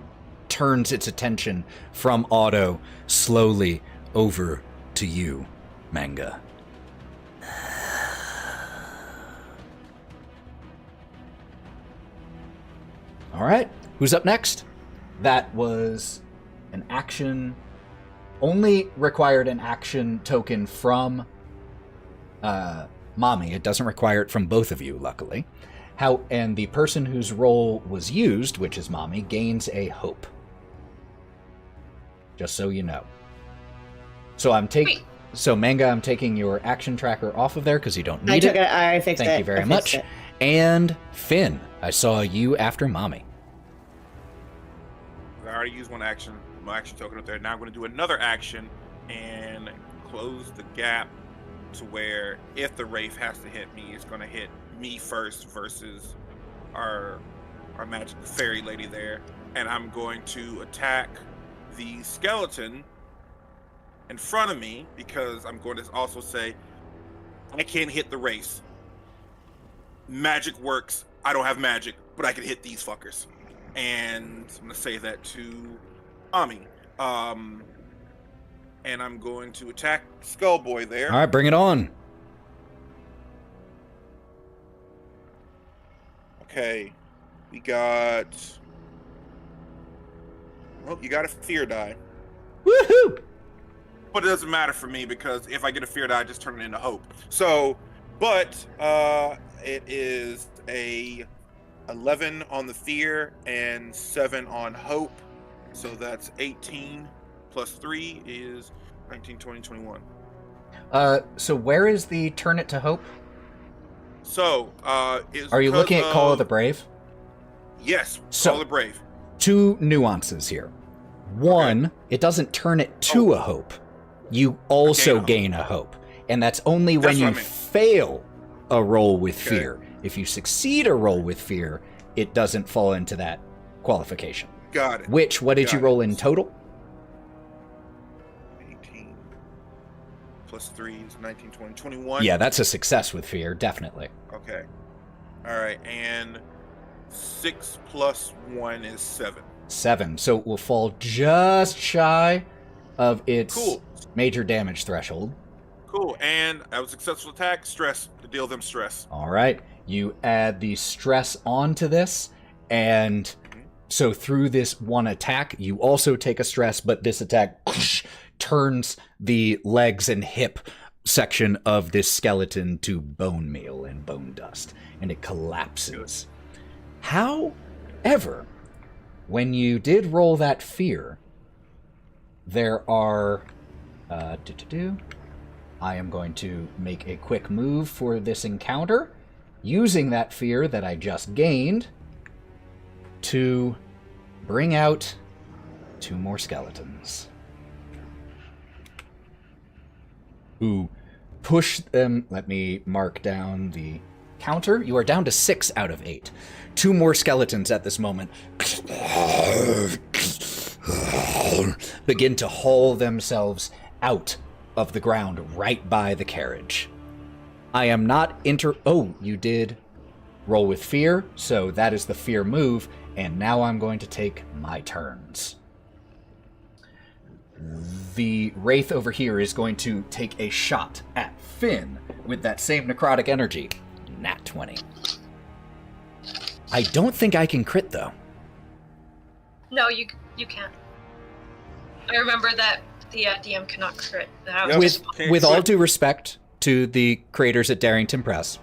turns its attention from Otto slowly over to you, Mengah. All right, who's up next? That was an action, only required an action token from Momi. It doesn't require it from both of you, luckily. And the person whose role was used, which is Momi, gains a hope. Just so you know. So Mengah, I'm taking your action tracker off of there because you don't need it. I fixed it. Thank you very much. And Finn, I saw you after Momi. I already used my action token up there. Now I'm going to do another action and close the gap to where if the Wraith has to hit me, it's going to hit me first versus our magic fairy lady there. And I'm going to attack the skeleton in front of me because I'm going to also say I can't hit the Wraith. Magic works. I don't have magic, but I can hit these fuckers. And I'm going to say that to Ami. And I'm going to attack Skullboy there. All right, bring it on. Okay. We got... Well, you got a fear die. Woohoo! But it doesn't matter for me because if I get a fear die, I just turn it into hope. So, but it is a 11 on the fear and 7 on hope. So that's 18 plus 3 is 19, 20, 21. So where is the turn it to hope? So, Are you looking at Call of the Brave? Yes, So- Call of the Brave. 2 nuances here. One, it doesn't turn it to a hope. You also gain a hope. And that's only when That's what you I mean. fail a roll with Okay. fear. If you succeed a roll with fear, it doesn't fall into that qualification. Got it. Which, what did you Got roll it. in total? 18 plus 3 is 19, 20, 21. Yeah, that's a success with fear, definitely. Okay. All right, and 6 plus 1 is 7. 7. So it will fall just shy of its Cool. major damage threshold. Cool, and I was successful attack, stress, to deal them stress. All right. You add the stress onto this, and so through this one attack, you also take a stress, but this attack turns the legs and hip section of this skeleton to bone meal and bone dust, and it collapses. However, when you did roll that fear, there are... I am going to make a quick move for this encounter, using that fear that I just gained to bring out 2 more skeletons. Who push them. Let me mark down the counter. You are down to 6 out of 8. 2 more skeletons at this moment begin to haul themselves out of the ground right by the carriage. I am not Oh, you did roll with fear, so that is the fear move, and now I'm going to take my turns. The Wraith over here is going to take a shot at Finn with that same necrotic energy. Nat 20. I don't think I can crit, though. No, you can't. I remember that the DM cannot crit. That was With all due respect to the creators at Darrington Press.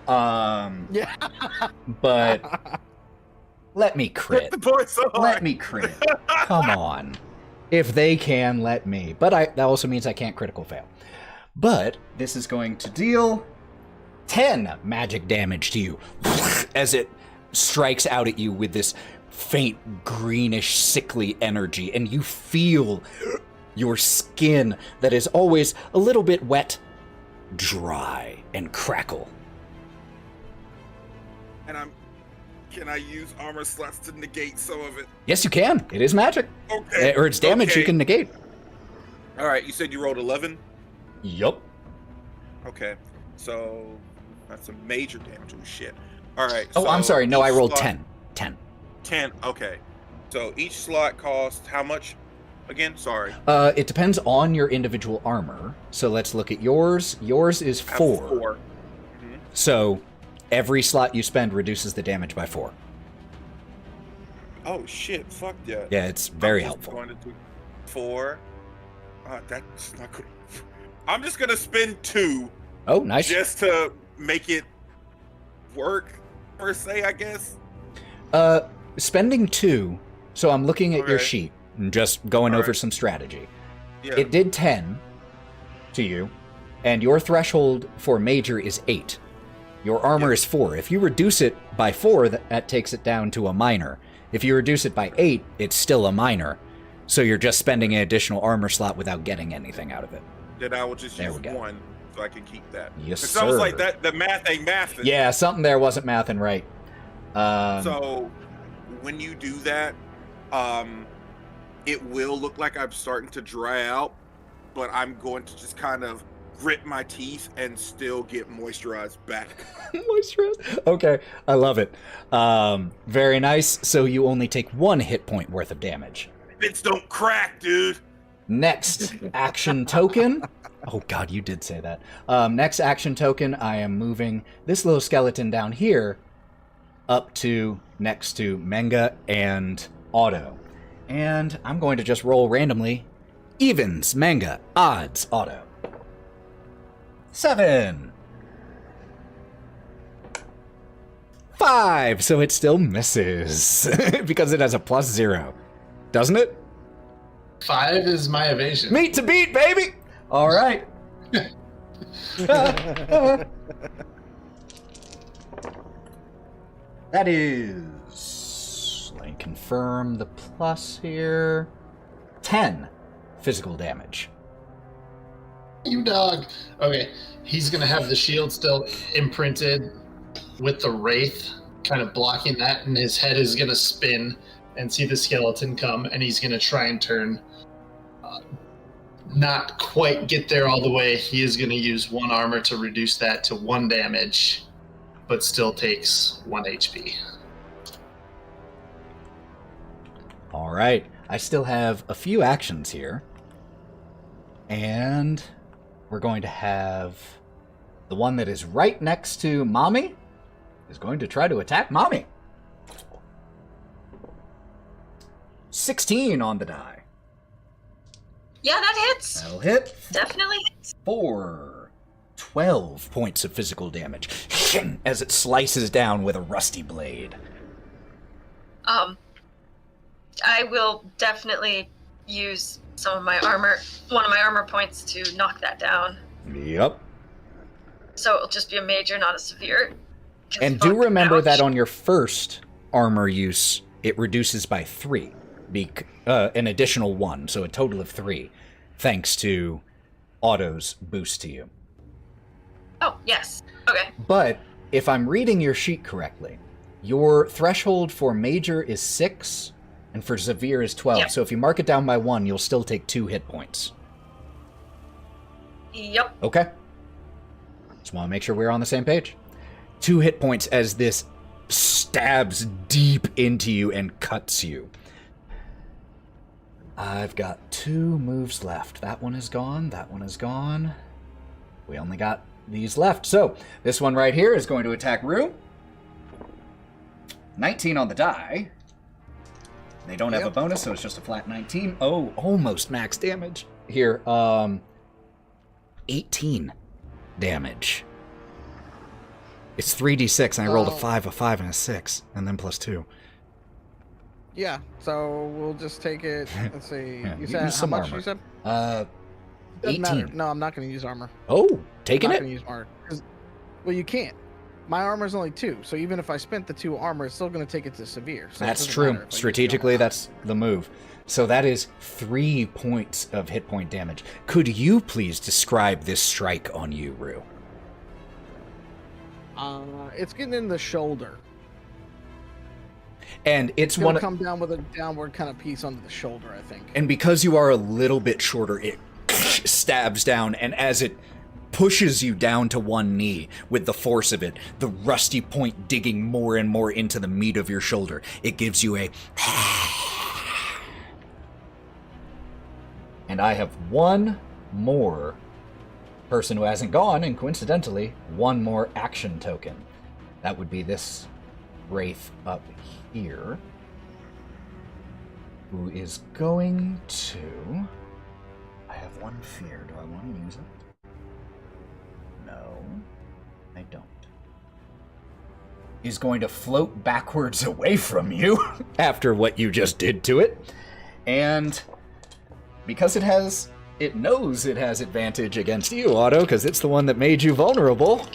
Yeah. But let me crit. The boy so hard. Let me crit. Come on. If they can, let me. But that also means I can't critical fail. But this is going to deal 10 magic damage to you as it strikes out at you with this faint, greenish, sickly energy, and you feel your skin that is always a little bit wet, dry, and crackle. And can I use armor slots to negate some of it? Yes, you can. It is magic. Okay. Or it's damage Okay. you can negate. All right, you said you rolled 11? Yup. Okay, so that's some major damage. Oh, shit. All right. Oh, so I'm sorry. No, I each rolled slot- 10. 10. 10, okay. So each slot costs how much again? Sorry. It depends on your individual armor. So let's look at yours. Yours is I have 4. 4. Mhm. So every slot you spend reduces the damage by 4. Oh, shit. Fuck yeah. Yeah, it's very I'm just helpful. Going to do 4. That's not good. I'm just going to spend 2 Oh, nice. just to make it work, per se, I guess. Spending 2. So I'm looking at your Okay. sheet and just going All over right. some strategy. Yeah. It did 10 to you, and your threshold for major is 8. Your armor Yeah. is 4. If you reduce it by 4, that takes it down to a minor. If you reduce it by 8, it's still a minor. So you're just spending an additional armor slot without getting anything out of it. Then I will just There use we go. 1 so I can keep that. Yes, It sounds like sir. that the math ain't mathing. Yeah, something there wasn't mathing right. So when you do that, it will look like I'm starting to dry out, but I'm going to just kind of grit my teeth and still get moisturized back. Moisturized. Okay, I love it. Very nice. So you only take 1 hit point worth of damage. Bits don't crack, dude. Next action token. Oh god, you did say that. Next action token, I am moving this little skeleton down here up to next to Mengah and Otto. And I'm going to just roll randomly. Evens, Mengah. Odds, Otto. 7. 5. So it still misses. Because it has a +0. Doesn't it? 5 is my evasion. Meat to beat, baby! All right. That is. Let me confirm the plus here. 10 physical damage. You dog. Okay, he's gonna have the shield still imprinted with the wraith kind of blocking that, and his head is gonna spin and see the skeleton come, and he's gonna try and turn. Not quite get there all the way. He is gonna use 1 armor to reduce that to 1 damage, but still takes 1 HP. All right. I still have a few actions here. And we're going to have the one that is right next to Momi is going to try to attack Momi. 16 on the die. Yeah, that hits. That'll hit. Definitely hits. 12 points of physical damage as it slices down with a rusty blade. I will definitely use one of my armor points to knock that down. Yep. So it'll just be a major, not a severe. And do remember that on your first armor use, it reduces by 3. An additional 1, so a total of 3, thanks to Otto's boost to you. Oh, yes. Okay. But if I'm reading your sheet correctly, your threshold for major is 6, and for severe is 12. Yep. So if you mark it down by 1, you'll still take 2 hit points. Yep. Okay. Just want to make sure we're on the same page. 2 hit points as this stabs deep into you and cuts you. I've got 2 moves left. That one is gone. That one is gone. We only got these left. So this one right here is going to attack Roux. 19 on the die. They don't have a bonus, so it's just a flat 19. Oh, almost max damage. Here, 18 damage. It's 3d6, and I rolled a 5, a 5, and a 6, and then plus 2. Yeah, so we'll just take it. Let's see. Yeah, You said how some much armor. you said? Doesn't 18. Matter. No, I'm not going to use armor. Oh, taking I'm not it? going to use armor. Well, you can't. My armor's only 2, so even if I spent the 2 armor, it's still going to take it to severe. So That's true. Strategically, that's the move. So that is 3 points of hit point damage. Could you please describe this strike on you, Roux? It's getting in the shoulder. And it's It's one. going to come down with a downward kind of piece onto the shoulder, I think. And because you are a little bit shorter, it stabs down, and as it pushes you down to one knee with the force of it, the rusty point digging more and more into the meat of your shoulder, it gives you a. And I have one more person who hasn't gone, and coincidentally, one more action token. That would be this wraith up here, who is going to. I have one fear. Do I want to use it? No, I don't. He's going to float backwards away from you after what you just did to it. And because it knows it has advantage against you, Otto, because it's the one that made you vulnerable.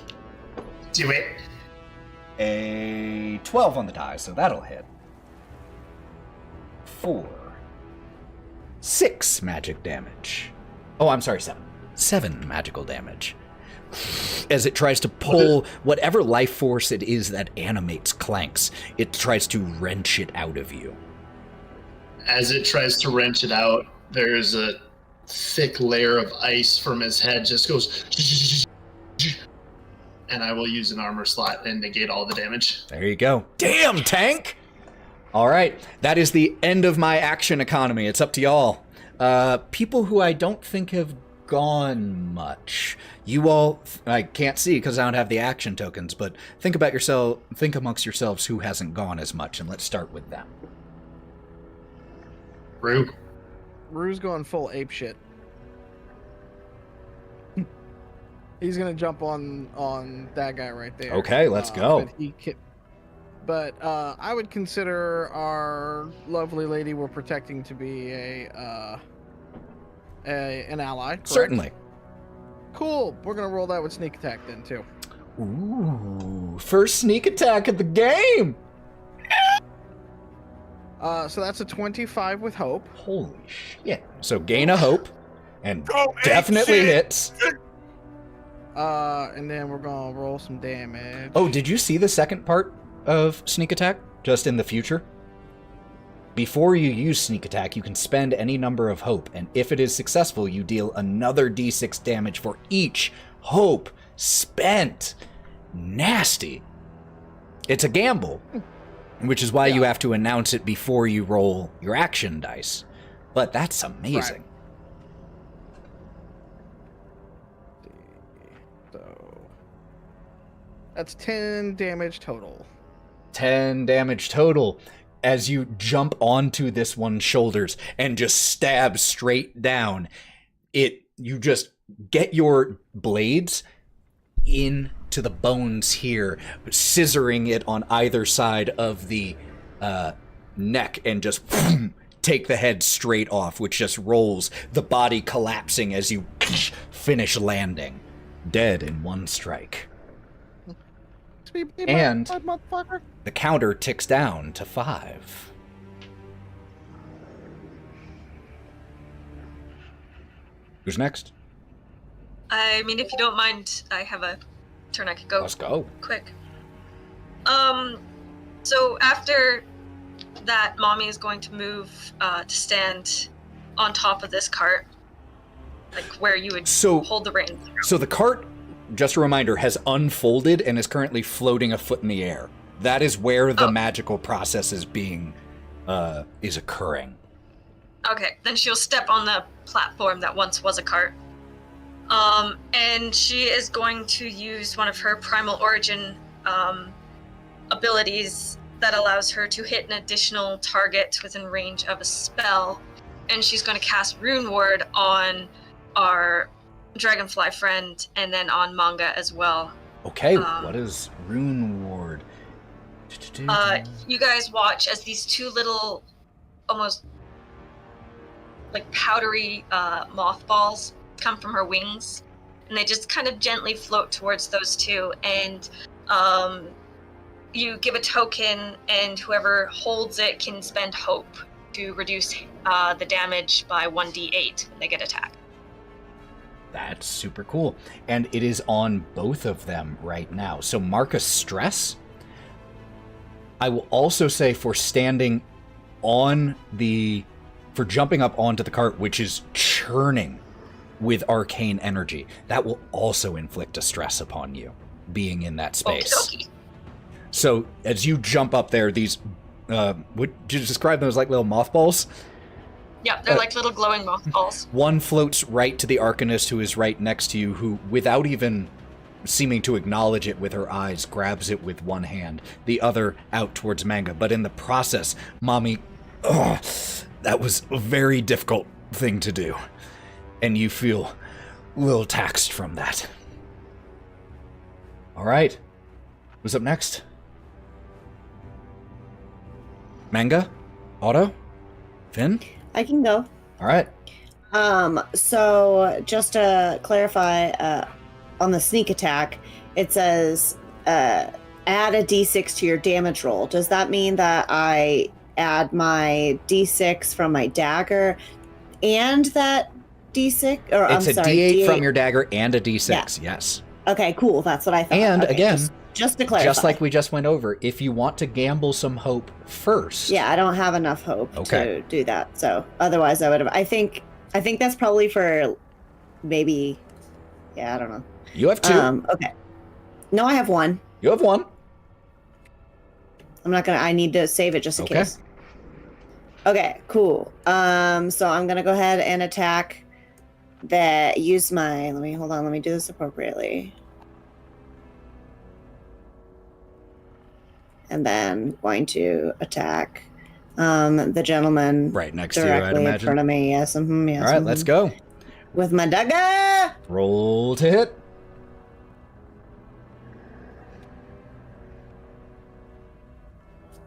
Do it. A 12 on the die, so that'll hit. 4. 6 magic damage. Oh, I'm sorry, 7. 7 magical damage. As it tries to pull whatever life force it is that animates Clanks, it tries to wrench it out of you. As it tries to wrench it out, there's a thick layer of ice from his head just goes. And I will use an armor slot and negate all the damage. There you go. Damn, tank! All right, that is the end of my action economy. It's up to y'all. People who I don't think have gone much. You all, I can't see because I don't have the action tokens, but think amongst yourselves who hasn't gone as much, and let's start with them. Roux. Roux's going full ape shit. He's gonna jump on that guy right there. Okay, let's go. But I would consider our lovely lady we're protecting to be an ally. Correct? Certainly. Cool. We're gonna roll that with sneak attack then too. Ooh, first sneak attack of the game. So that's a 25 with hope. Holy shit. So gain a hope, and Go definitely ape shit. hits. And then we're gonna roll some damage. Oh, did you see the second part of sneak attack? Just in the future? Before you use sneak attack, you can spend any number of hope, and if it is successful, you deal another d6 damage for each hope spent. Nasty. It's a gamble, which is why you have to announce it before you roll your action dice. But that's amazing. So that's 10 damage total. 10 damage total as you jump onto this one's shoulders and just stab straight down. You just get your blades into the bones here, scissoring it on either side of the neck, and just take the head straight off, which just rolls, the body collapsing as you finish landing, dead in one strike. And motherfucker. the counter ticks down to 5. Who's next? I mean, if you don't mind, I have a turn I could go. Let's go. Quick. So after that, Mommy is going to move to stand on top of this cart, like where you would hold the reins. So the cart, just a reminder, has unfolded and is currently floating a foot in the air. That is where the magical process is is occurring. Okay, then she'll step on the platform that once was a cart. And she is going to use one of her primal origin abilities that allows her to hit an additional target within range of a spell. And she's going to cast Rune Ward on our dragonfly friend and then on Mengah as well. Okay, what is Rune Ward? You guys watch as these two little, almost like powdery mothballs come from her wings, and they just kind of gently float towards those two, and you give a token, and whoever holds it can spend hope to reduce the damage by 1d8 when they get attacked. That's super cool. And it is on both of them right now. So mark a stress. I will also say for standing on for jumping up onto the cart, which is churning with arcane energy, that will also inflict a stress upon you, being in that space. Okey-dokey. So as you jump up there, these, would you describe them as like little mothballs? Yeah, they're like little glowing mothballs. One floats right to the Arcanist, who is right next to you, who, without even seeming to acknowledge it with her eyes, grabs it with one hand, the other out towards Mengah. But in the process, Mommy, that was a very difficult thing to do. And you feel a little taxed from that. All right. Who's up next? Mengah? Otto? Finn? I can go. All right. So just to clarify, on the sneak attack, it says add a d6 to your damage roll. Does that mean that I add my d6 from my dagger and that d6? Or It's I'm a sorry, d8 D8 from your dagger and a d6, yes. Okay, cool. That's what I thought. And Okay, again, just to clarify. just like we just went over, if you want to gamble some hope first. Yeah, I don't have enough hope Okay. to do that. So otherwise, I would have. I think that's probably for maybe. Yeah, I don't know. You have 2. Okay. No, I have 1. You have 1. I'm not gonna. I need to save it just in case. Okay, cool. So I'm gonna go ahead and attack. Use my. Hold on. Let me do this appropriately. And then going to attack the gentleman Right next to you, I'd directly in imagine. front of me. Yes. Yes. All right, let's go. With my dagger. Roll to hit.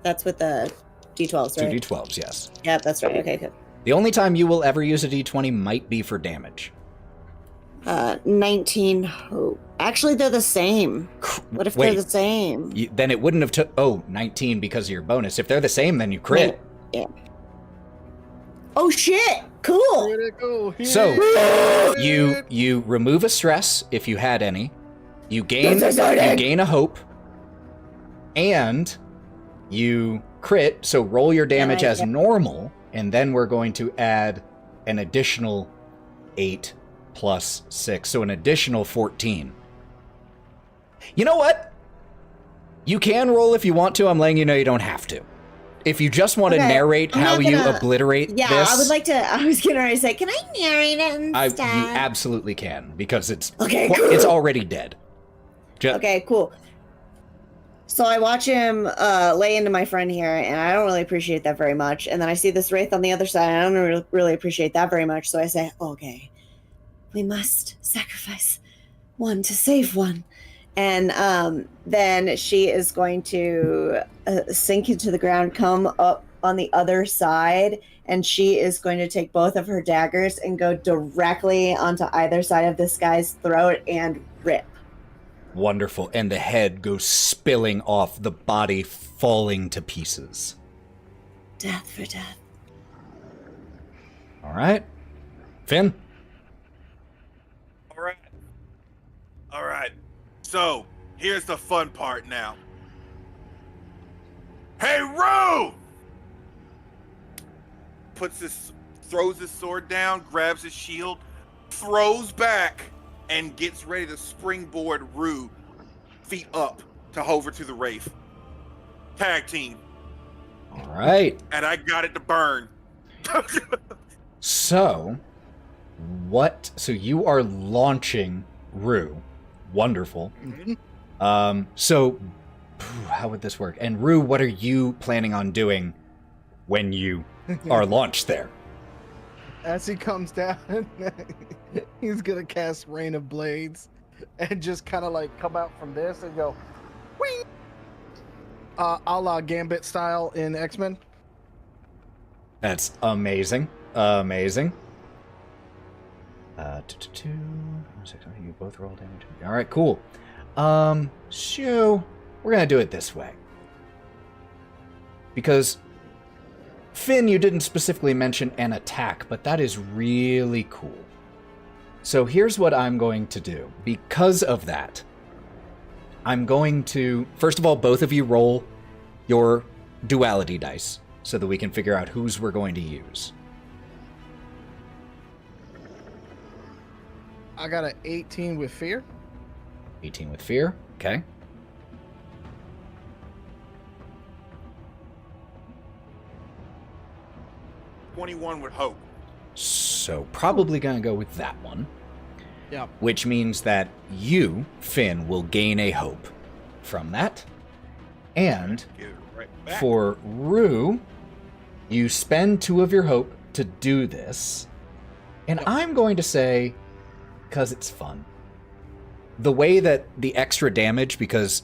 That's with the d12s, right? 2 d12s, yes. Yep, that's right. Okay, good. The only time you will ever use a d20 might be for damage. 19 hope. Actually, they're the same. What if they're the same? Then it wouldn't have took 19 because of your bonus. If they're the same, then you crit. Yeah. Oh shit! Cool. Critical hit. So you remove a stress if you had any. You gain a hope, and you crit. So roll your damage as normal, and then we're going to add an additional 8 plus 6, so an additional 14. You know what? You can roll if you want to. I'm letting you know you don't have to. If you just want to narrate how you obliterate this... I would like to... I was going to say, can I narrate it instead? You absolutely can, because it's cool. It's already dead. Okay, cool. So I watch him lay into my friend here, and I don't really appreciate that very much. And then I see this wraith on the other side, and I don't really appreciate that very much. So I say, okay, we must sacrifice one to save one. And then she is going to sink into the ground, come up on the other side, and she is going to take both of her daggers and go directly onto either side of this guy's throat and rip. Wonderful. And the head goes spilling off, the body falling to pieces. Death for death. All right. Finn? All right. So, here's the fun part now. Hey, Roux! Throws his sword down, grabs his shield, throws back, and gets ready to springboard Roux feet up to hover to the Wraith. Tag team. All right. And I got it to burn. So you are launching Roux. Wonderful. Mm-hmm. So how would this work? And Roux, what are you planning on doing when you are launched there? As he comes down, he's gonna cast Rain of Blades and just kind of like come out from this and go, whee! A la Gambit style in X-Men. That's amazing. Amazing. You both roll damage. All right, cool. So we're gonna do it this way. Because Finn, you didn't specifically mention an attack, but that is really cool. So here's what I'm going to do. Because of that, I'm going to, first of all, both of you roll your duality dice so that we can figure out whose we're going to use. I got an 18 with fear. 18 with fear, okay. $21 with hope. So probably gonna go with that one. Yeah. Which means that you, Finn, will gain a hope from that. And for Roux, you spend 2 of your hope to do this. And I'm going to say, because it's fun, the way that the extra damage, because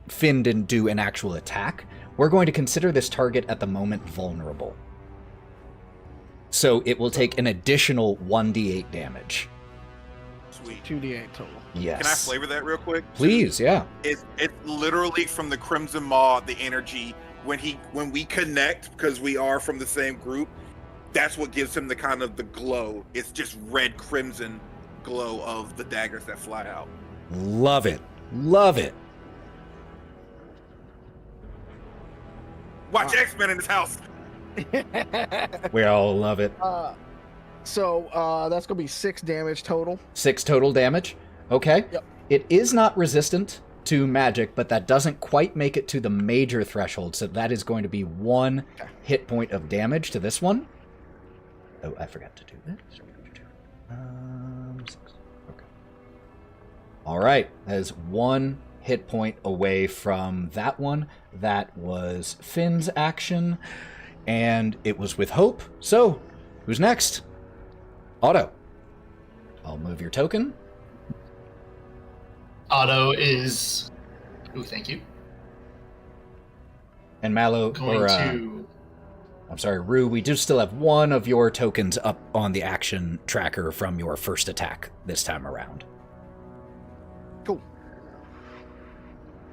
Finn didn't do an actual attack, we're going to consider this target at the moment vulnerable. So it will take an additional 1d8 damage. Sweet. 2d8 total. Yes. Can I flavor that real quick? Please, yeah. It's literally from the Crimson Maw, the energy. When we connect, because we are from the same group, that's what gives him the kind of the glow. It's just red crimson glow of the daggers that fly out. Love it. Love it. Watch X-Men in this house. We all love it. So that's gonna be 6 damage total. 6 total damage. Okay. Yep. It is not resistant to magic, but that doesn't quite make it to the major threshold, so that is going to be 1 hit point of damage to this one. Oh, I forgot to do this. 6. Okay. All right. That is 1 hit point away from that one. That was Finn's action, and it was with hope. So, who's next? Otto. I'll move your token. Otto is... Ooh, thank you. And Mallo, Going to... I'm sorry, Roux, we do still have one of your tokens up on the action tracker from your first attack this time around. Cool.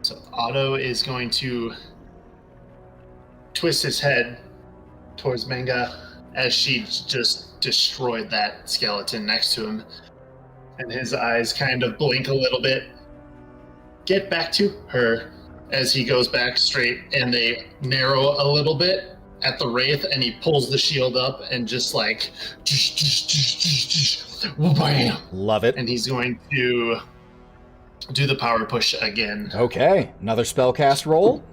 So Otto is going to twist his head towards Mengah as she just destroyed that skeleton next to him. And his eyes kind of blink a little bit. Get back to her as he goes back straight, and they narrow a little bit at the Wraith, and he pulls the shield up and just like, bam! Love it. And he's going to do the power push again. Okay, another spellcast roll.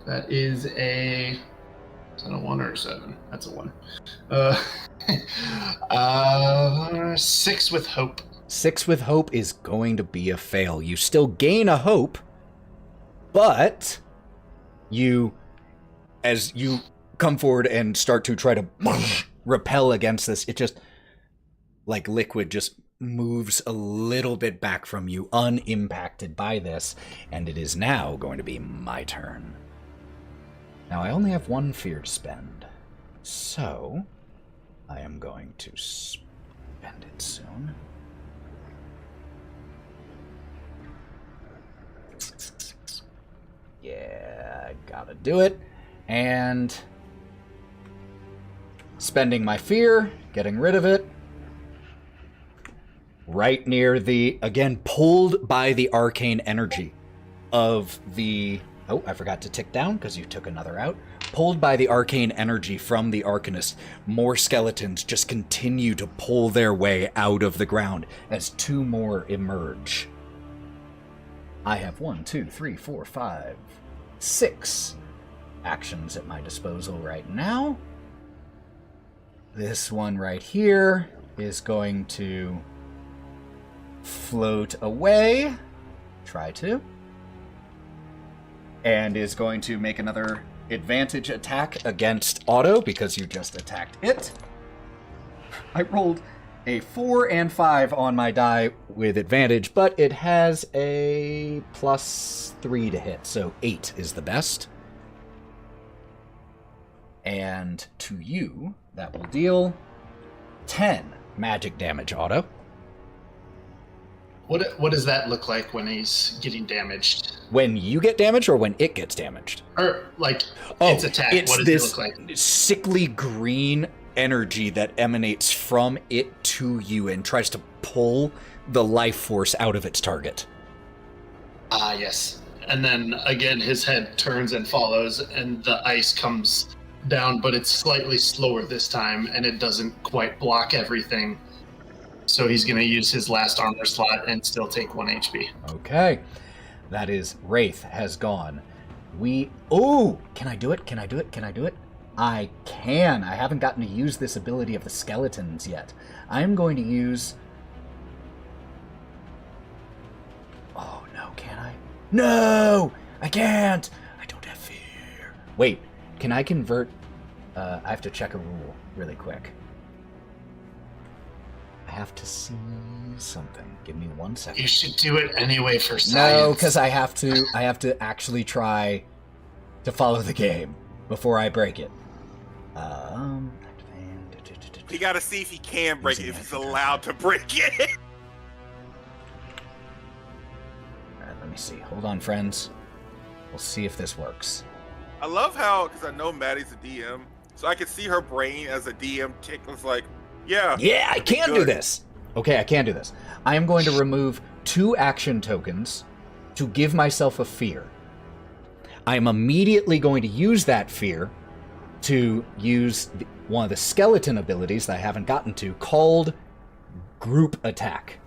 That is a 1 or a 7. That's a 1. 6 with hope. 6 with hope is going to be a fail. You still gain a hope, but as you come forward and start to try to repel against this, it just, like liquid, just moves a little bit back from you, unimpacted by this, and it is now going to be my turn. Now, I only have 1 fear to spend, so I am going to spend it soon. Yeah, I gotta do it. And spending my fear, getting rid of it. Right near the, again, pulled by the arcane energy of the... Oh, I forgot to tick down because you took another out. Pulled by the arcane energy from the Arcanist, more skeletons just continue to pull their way out of the ground as 2 more emerge. I have 1, 2, 3, 4, 5, 6 actions at my disposal right now. This one right here is going to float away. Try to. And is going to make another advantage attack against Otto because you just attacked it. I rolled a 4 and 5 on my die with advantage, but it has a +3 to hit, so 8 is the best. And to you, that will deal 10 magic damage, Otto. What does that look like when he's getting damaged? When you get damaged or when it gets damaged? Or, like, its attack, what does it look like? Sickly green energy that emanates from it to you and tries to pull the life force out of its target. Ah, yes. And then, again, his head turns and follows, and the ice comes down, but it's slightly slower this time, and it doesn't quite block everything. So he's going to use his last armor slot and still take 1 HP. Okay. That is, Wraith has gone. Oh! Can I do it? Can I do it? Can I do it? I can. I haven't gotten to use this ability of the skeletons yet. I'm going to use... Oh, no, can I? No! I can't! I don't have fear. Wait, can I convert... I have to check a rule really quick. I have to see something. Give me 1 second. You should do it anyway for science. No, because I have to actually try to follow the game before I break it. You gotta see if he can break it, if he's allowed to break it. Alright, let me see. Hold on, friends. We'll see if this works. I love how, because I know Maddie's a DM, so I can see her brain as a DM tickles like, yeah, I can do this. Okay, I can do this. I am going to remove 2 action tokens to give myself a fear. I am immediately going to use that fear to use one of the skeleton abilities that I haven't gotten to, called Group Attack.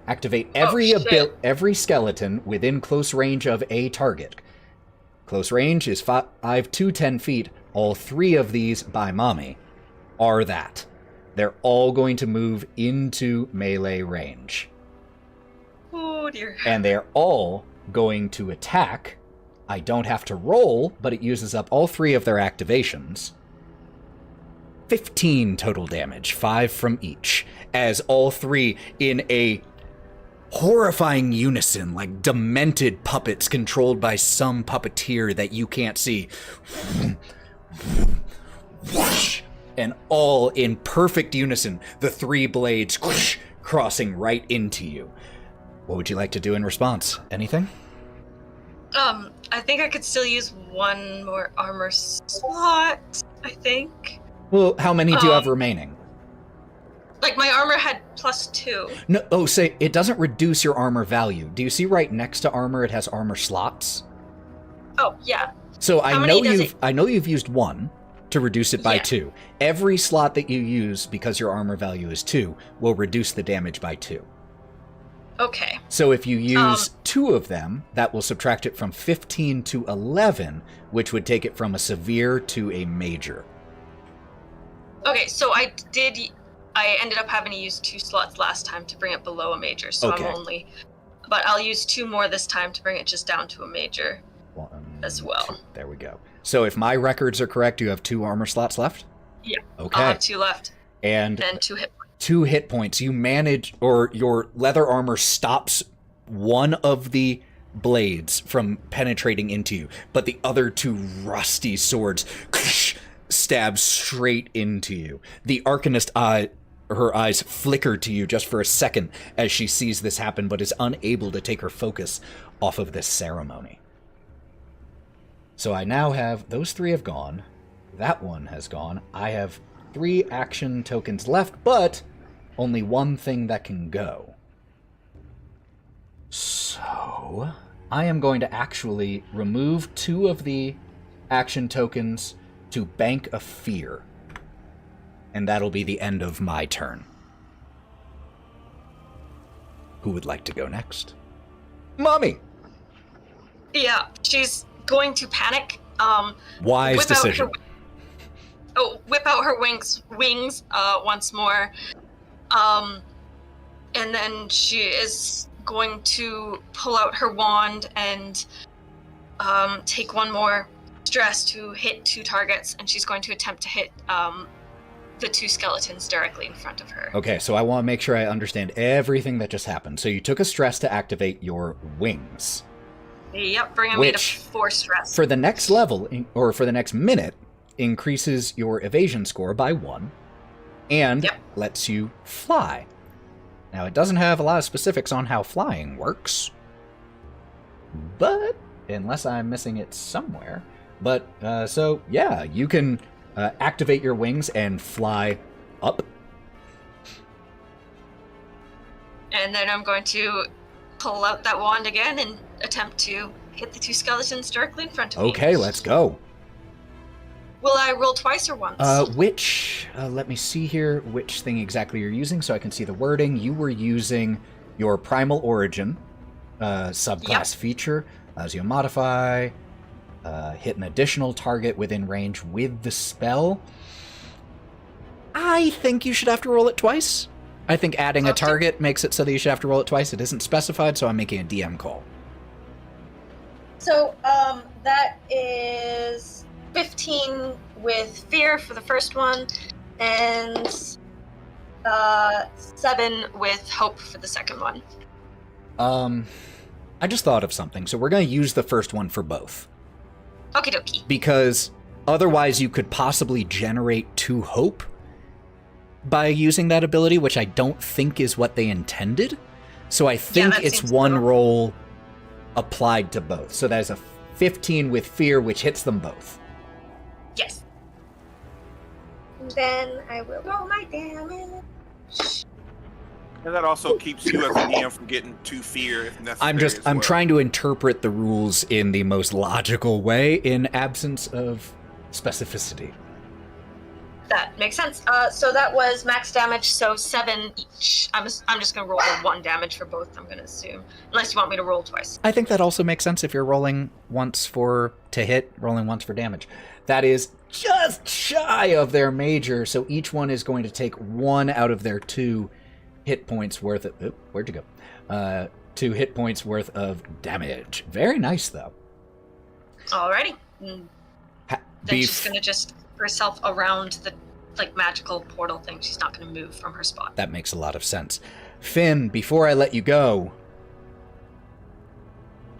Activate every skeleton within close range of a target. Close range is 5 to 10 feet. All 3 of these by Momi are that. They're all going to move into melee range. Oh dear. And they're all going to attack. I don't have to roll, but it uses up all 3 of their activations. 15 total damage, 5 from each, as all 3 in a horrifying unison, like demented puppets controlled by some puppeteer that you can't see, whoosh, and all in perfect unison, the 3 blades whoosh, crossing right into you. What would you like to do in response? Anything? I think I could still use one more armor slot, I think. Well, how many do you have remaining? Like, my armor had +2. No, say it doesn't reduce your armor value. Do you see right next to armor it has armor slots? Oh, yeah. So How I many know does you've used 1 to reduce it by Yeah. 2. Every slot that you use, because your armor value is 2, will reduce the damage by 2. Okay. So if you use 2 of them, that will subtract it from 15 to 11, which would take it from a severe to a major. Okay, so I ended up having to use 2 slots last time to bring it below a major, so Okay. but I'll use 2 more this time to bring it just down to a major 1, as well. 2. There we go. So if my records are correct, you have 2 armor slots left? Yeah. Okay. I'll have 2 left. And Then 2 hit points. 2 hit points. You manage, or your leather armor stops one of the blades from penetrating into you, but the other 2 rusty swords stab straight into you. The Arcanist her eyes flicker to you just for a second as she sees this happen, but is unable to take her focus off of this ceremony. So I now have, those 3 have gone. That one has gone. I have 3 action tokens left, but only 1 thing that can go. So I am going to actually remove 2 of the action tokens to Bank of Fear. And that'll be the end of my turn. Who would like to go next? Mommy! Yeah, she's going to panic. Wise whip decision. Whip out her wings once more. And then she is going to pull out her wand and take 1 more stress to hit 2 targets, and she's going to attempt to hit the 2 skeletons directly in front of her. Okay, so I want to make sure I understand everything that just happened. So you took a stress to activate your wings. Yep, bringing me to 4 stress. For the next level, or for the next minute, increases your evasion score by 1, and lets you fly. Now, it doesn't have a lot of specifics on how flying works, but, unless I'm missing it somewhere, but, so, yeah, you can activate your wings and fly up. And then I'm going to pull out that wand again and attempt to hit the 2 skeletons directly in front of me. Okay, let's go. Will I roll twice or once? Let me see here, which thing exactly you're using so I can see the wording. You were using your Primal Origin subclass feature. Allows you to modify, hit an additional target within range with the spell. I think you should have to roll it twice. I think adding a target makes it so that you should have to roll it twice. It isn't specified, so I'm making a DM call. So, that is 15 with fear for the first one, and 7 with hope for the second one. I just thought of something, so we're going to use the first one for both. Okie dokie. Because otherwise you could possibly generate 2 hope by using that ability, which I don't think is what they intended. So I think it's 1 roll applied to both. So that is a 15 with fear, which hits them both. Yes. Then I will roll my damage. And that also keeps you as a DM from getting too fear if necessary. I'm trying to interpret the rules in the most logical way in absence of specificity. That makes sense. So that was max damage, so 7 each. I'm just gonna roll the 1 damage for both, I'm gonna assume. Unless you want me to roll twice. I think that also makes sense if you're rolling once to hit, rolling once for damage. That is just shy of their major, so each one is going to take 1 out of their 2 hit points worth of... Oh, where'd you go? 2 hit points worth of damage. Very nice, though. Alrighty. Then she's gonna just herself around the magical portal thing. She's not gonna move from her spot. That makes a lot of sense. Finn, before I let you go,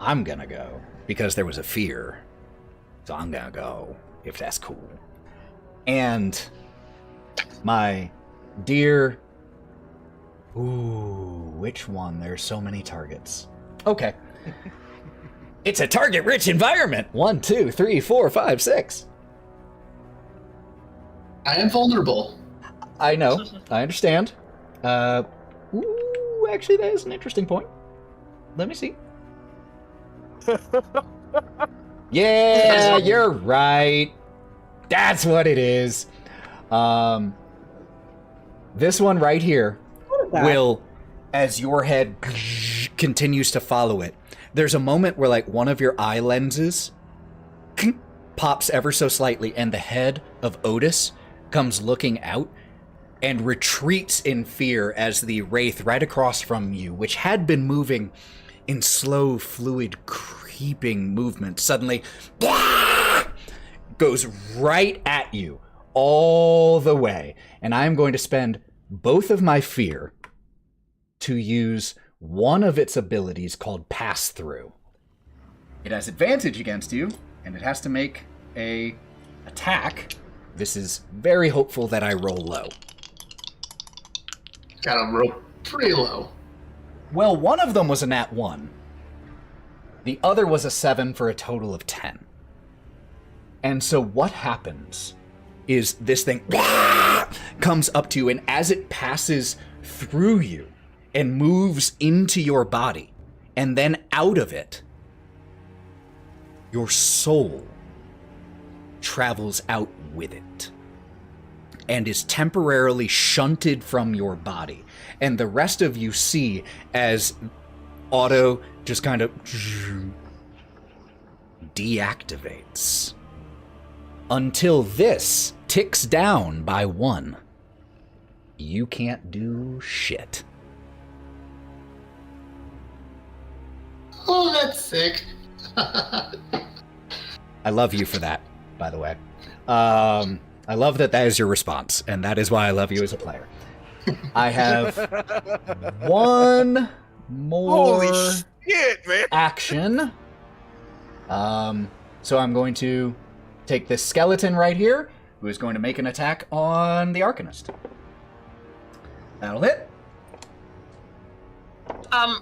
I'm gonna go because there was a fear. So I'm gonna go, if that's cool. And my dear... Ooh, which one? There's so many targets. Okay. It's a target-rich environment. 1, 2, 3, 4, 5, 6. I am vulnerable. I know. I understand. Ooh, actually, that is an interesting point. Let me see. Yeah, you're right. That's what it is. This one right here will, as your head continues to follow it, there's a moment where like one of your eye lenses pops ever so slightly, and the head of Otis comes looking out and retreats in fear as the wraith right across from you, which had been moving in slow, fluid, creeping movement, suddenly goes right at you all the way. And I'm going to spend both of my fear to use one of its abilities called Pass Through. It has advantage against you, and it has to make a attack. This is very hopeful that I roll low. Gotta roll pretty low. Well, one of them was a nat 1. The other was a 7 for a total of 10. And so what happens is this thing comes up to you, and as it passes through you and moves into your body, and then out of it, your soul travels out with it and is temporarily shunted from your body. And the rest of you see as Otto just kind of deactivates until this ticks down by 1. You can't do shit. Oh, that's sick. I love you for that, by the way. I love that is your response, and that is why I love you as a player. I have one more Holy shit, man. action. So I'm going to take this skeleton right here, who is going to make an attack on the Arcanist. That'll hit.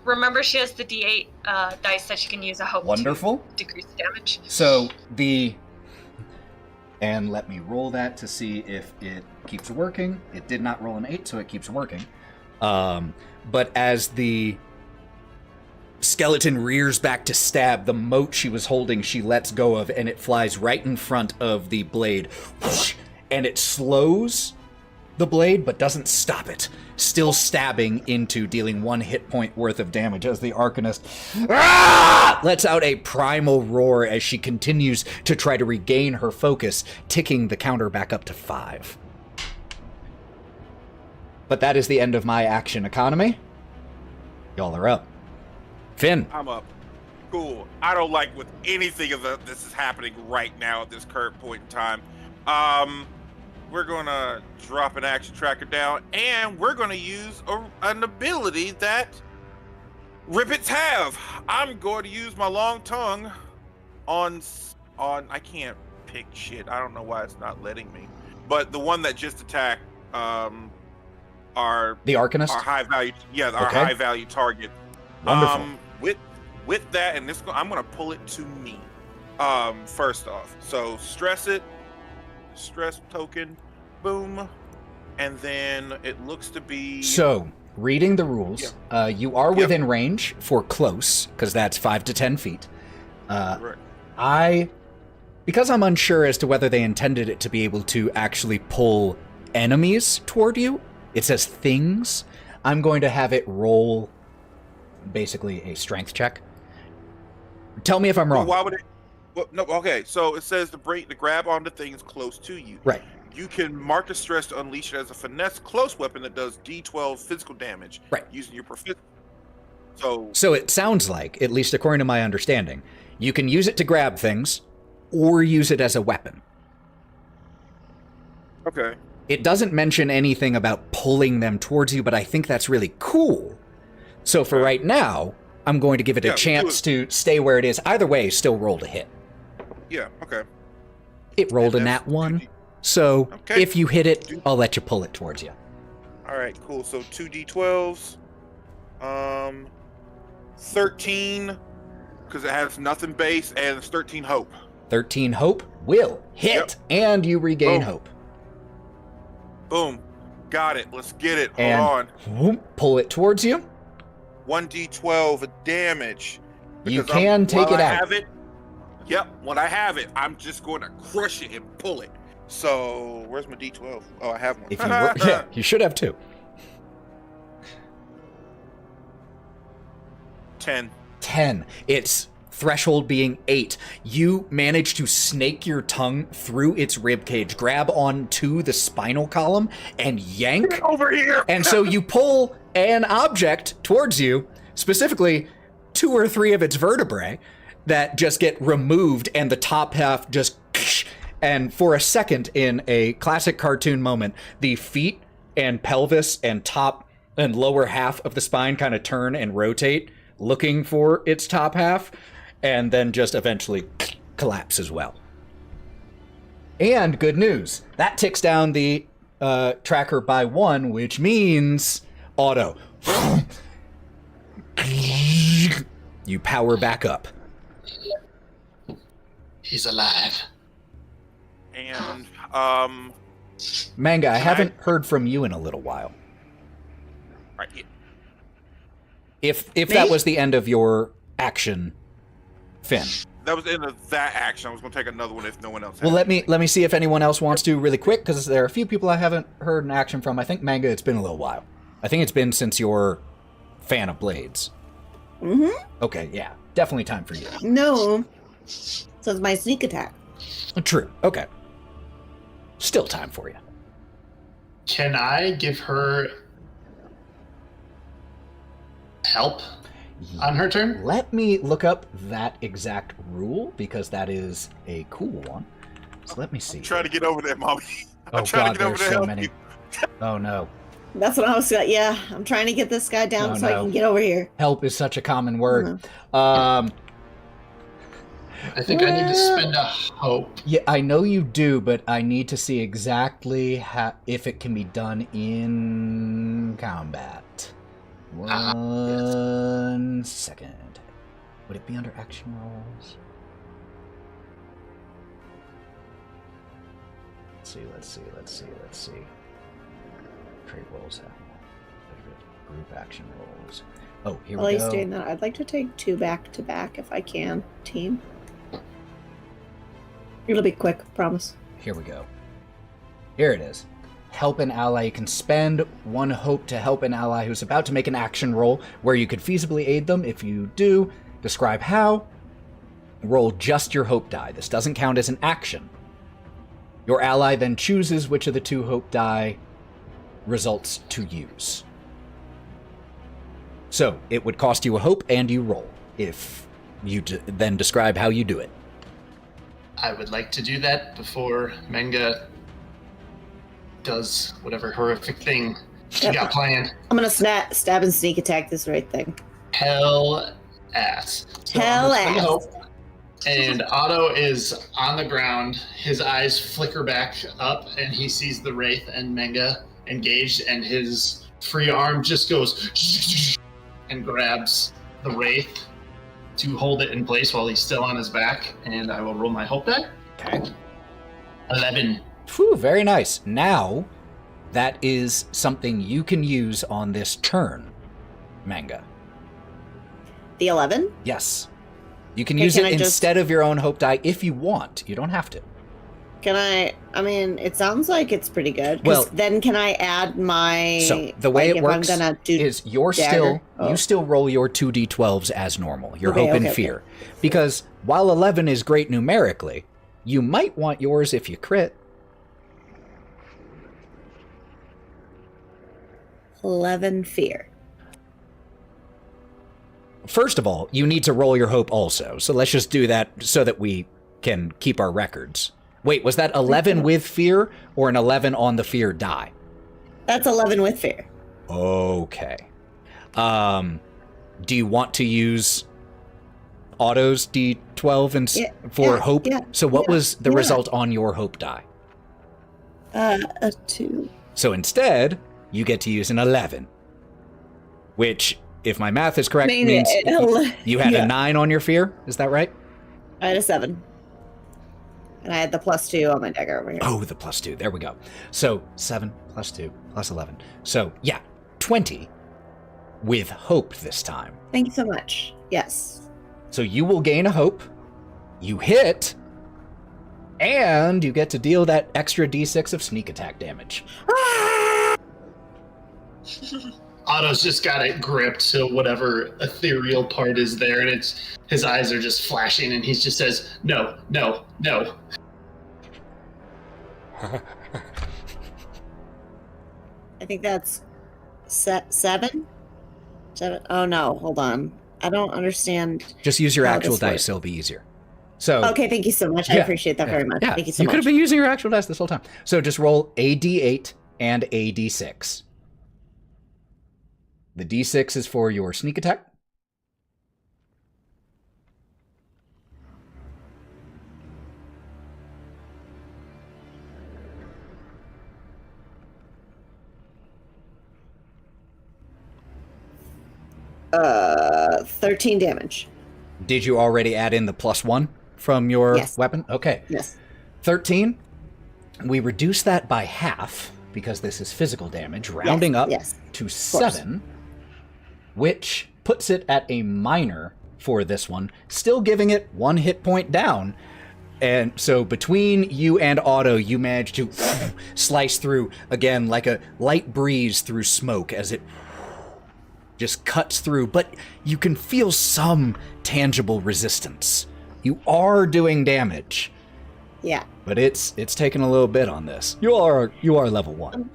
Remember she has the D8 dice that she can use. I hope Wonderful. to decrease damage. So and let me roll that to see if it keeps working. It did not roll an 8, so it keeps working. But as the skeleton rears back to stab, the moat she was holding, she lets go of, and it flies right in front of the blade. Whoosh, and it slows the blade, but doesn't stop it. Still stabbing into, dealing 1 hit point worth of damage as the Arcanist lets out a primal roar as she continues to try to regain her focus, ticking the counter back up to 5. But that is the end of my action economy. Y'all are up. Finn. I'm up. Cool. I don't like with anything of this is happening right now at this current point in time. We're gonna drop an action tracker down, and we're gonna use an ability that Ribbits have. I'm going to use my long tongue on. I can't pick shit. I don't know why it's not letting me. But the one that just attacked, the Arcanist. our high value, our Okay. high value target. Wonderful. With that, and this, I'm gonna pull it to me. First off, so stress token, boom, and then it looks to be. So, reading the rules, you are within range for close, because that's 5 to 10 feet. Right. Because I'm unsure as to whether they intended it to be able to actually pull enemies toward you, it says things. I'm going to have it roll basically a strength check. Tell me if I'm wrong. Well, why would it? Well, no, okay. So it says to grab onto things close to you. Right. You can mark a stress to unleash it as a finesse close weapon that does D12 physical damage. Right. Using your proficiency. So it sounds like, at least according to my understanding, you can use it to grab things, or use it as a weapon. Okay. It doesn't mention anything about pulling them towards you, but I think that's really cool. So for right now, I'm going to give it a chance to stay where it is. Either way, still roll to hit. Yeah, okay. It rolled a nat 1. So Okay. if you hit it, I'll let you pull it towards you. All right, cool. So 2d12s. 13, because it has nothing base, and it's 13 hope. 13 hope will hit, Yep. and you regain Boom. hope. Boom. Got it. Let's get it. Hold And on. whoop, pull it towards you. 1d12 of damage. You Because can take while it I out. have it, yep, when I have it, I'm just going to crush it and pull it. So, where's my d12? Oh, I have one. If you were, yeah, you should have 2. 10. 10. Its threshold being 8. You manage to snake your tongue through its ribcage, grab onto the spinal column, and yank. Over here! And so you pull an object towards you, specifically 2 or 3 of its vertebrae, that just get removed, and the top half just. And for a second, in a classic cartoon moment, the feet and pelvis and top and lower half of the spine kind of turn and rotate, looking for its top half, and then just eventually collapse as well. And good news, that ticks down the tracker by 1, which means Otto. You power back up. He's alive. And, Mengah, I Can haven't heard from you in a little while. right, yeah. If that was the end of your action, Finn. That was the end of that action. I was going to take another one if no one else had Well, let anything. me see if anyone else wants to really quick, because there are a few people I haven't heard an action from. I think Mengah, it's been a little while. I think it's been since your fan of blades. Mm-hmm. Okay, yeah, definitely time for you. No. So it's my sneak attack. True. Okay. Still time for you. Can I give her help on her turn? Let me look up that exact rule, because that is a cool one. So let me see. Try to get over there, Mommy. Oh I'm trying god, to get over there's there. so help many. you. Oh no. That's what I was. Yeah, I'm trying to get this guy down Oh, so I no. can get over here. Help is such a common word. I think I need to spend a hope. Yeah, I know you do, but I need to see exactly if it can be done in combat. One second. Would it be under action rolls? Let's see. Trait rolls have group action rolls. Oh, here While we he's go. doing that, I'd like to take 2 back to back if I can, team. It'll be quick, promise. Here we go. Here it is. Help an ally. You can spend 1 hope to help an ally who's about to make an action roll where you could feasibly aid them. If you do, describe how. Roll just your hope die. This doesn't count as an action. Your ally then chooses which of the 2 hope die results to use. So, it would cost you a hope and you roll if you then describe how you do it. I would like to do that before Mengah does whatever horrific thing she Yep. got planned. I'm gonna stab and sneak attack this right thing. Hell ass. So Hell I'm gonna spend ass. hope. And Otto is on the ground. His eyes flicker back up, and he sees the Wraith and Mengah engaged, and his free arm just goes and grabs the Wraith to hold it in place while he's still on his back. And I will roll my hope die. Okay. 11. Whew, very nice. Now, that is something you can use on this turn, Mengah. The 11? Yes. You can Okay, use can it I just- instead of your own hope die if you want. You don't have to. Can I mean, it sounds like it's pretty good. 'Cause Well- then can I add my... So, the way like, it if works I'm gonna do is you're dagger? you still roll your 2d12s as normal, your Okay, hope and okay, fear. Because while 11 is great numerically, you might want yours if you crit. 11 fear. First of all, you need to roll your hope also. So let's just do that so that we can keep our records. Wait, was that 11 with fear or an 11 on the fear die? That's 11 with fear. Okay. Do you want to use Otto's D12 Yeah, for yeah, hope? yeah, So what yeah, was the yeah. result on your hope die? A 2. So instead, you get to use an 11, which, if my math is correct, means you had a 9 on your fear. Is that right? I had a 7. And I had the +2 on my dagger over here. Oh, the +2. There we go. So 7 + 2 + 11. So, yeah, 20 with hope this time. Thank you so much. Yes. So you will gain a hope. You hit. And you get to deal that extra d6 of sneak attack damage. Otto's just got it gripped to whatever ethereal part is there, and his eyes are just flashing, and he just says, "No, no, no." I think that's 7? 7? Oh no, hold on. I don't understand. Just use your how actual this dice, works. it'll be easier. So Okay, thank you so much. I appreciate that very much. Yeah, Thank you so you much. could have been using your actual dice this whole time. So just roll a d8 and a d6. The d6 is for your sneak attack. Uh, 13 damage. Did you already add in the +1 from your Yes. weapon? Okay. Yes. 13. We reduce that by half because this is physical damage, rounding up yes, to 7, which puts it at a minor for this one, still giving it 1 hit point down. And so between you and Otto, you manage to slice through, again, like a light breeze through smoke as it just cuts through, but you can feel some tangible resistance. You are doing damage. Yeah. But it's taking a little bit on this. You are level 1.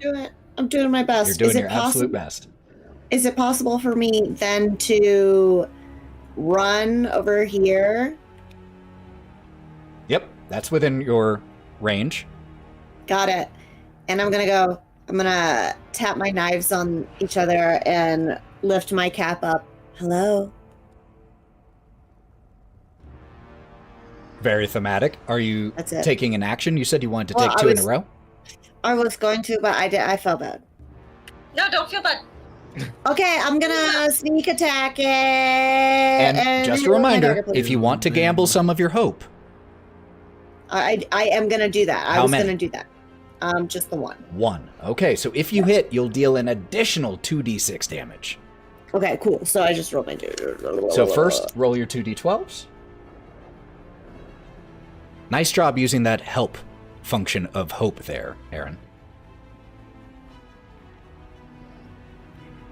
I'm doing my best. You're doing Is it your possible, absolute best. Is it possible for me then to run over here? Yep, that's within your range. Got it. And I'm gonna tap my knives on each other and lift my cap up. Hello. Very thematic. Are you That's it. taking an action? You said you wanted to Well, take I 2 in a was- row? I was going to, but I felt bad. No, don't feel bad. Okay, I'm gonna sneak attack it. And just a hit with my reminder, dagger, please. if you want to gamble some of your hope, I am gonna do that. I How was many? gonna do that. Just the one. 1. Okay, so if you hit, you'll deal an additional 2d6 damage. Okay, cool. So I just rolled my So first, roll your 2d12s. Nice job using that help function of hope there, Aaron.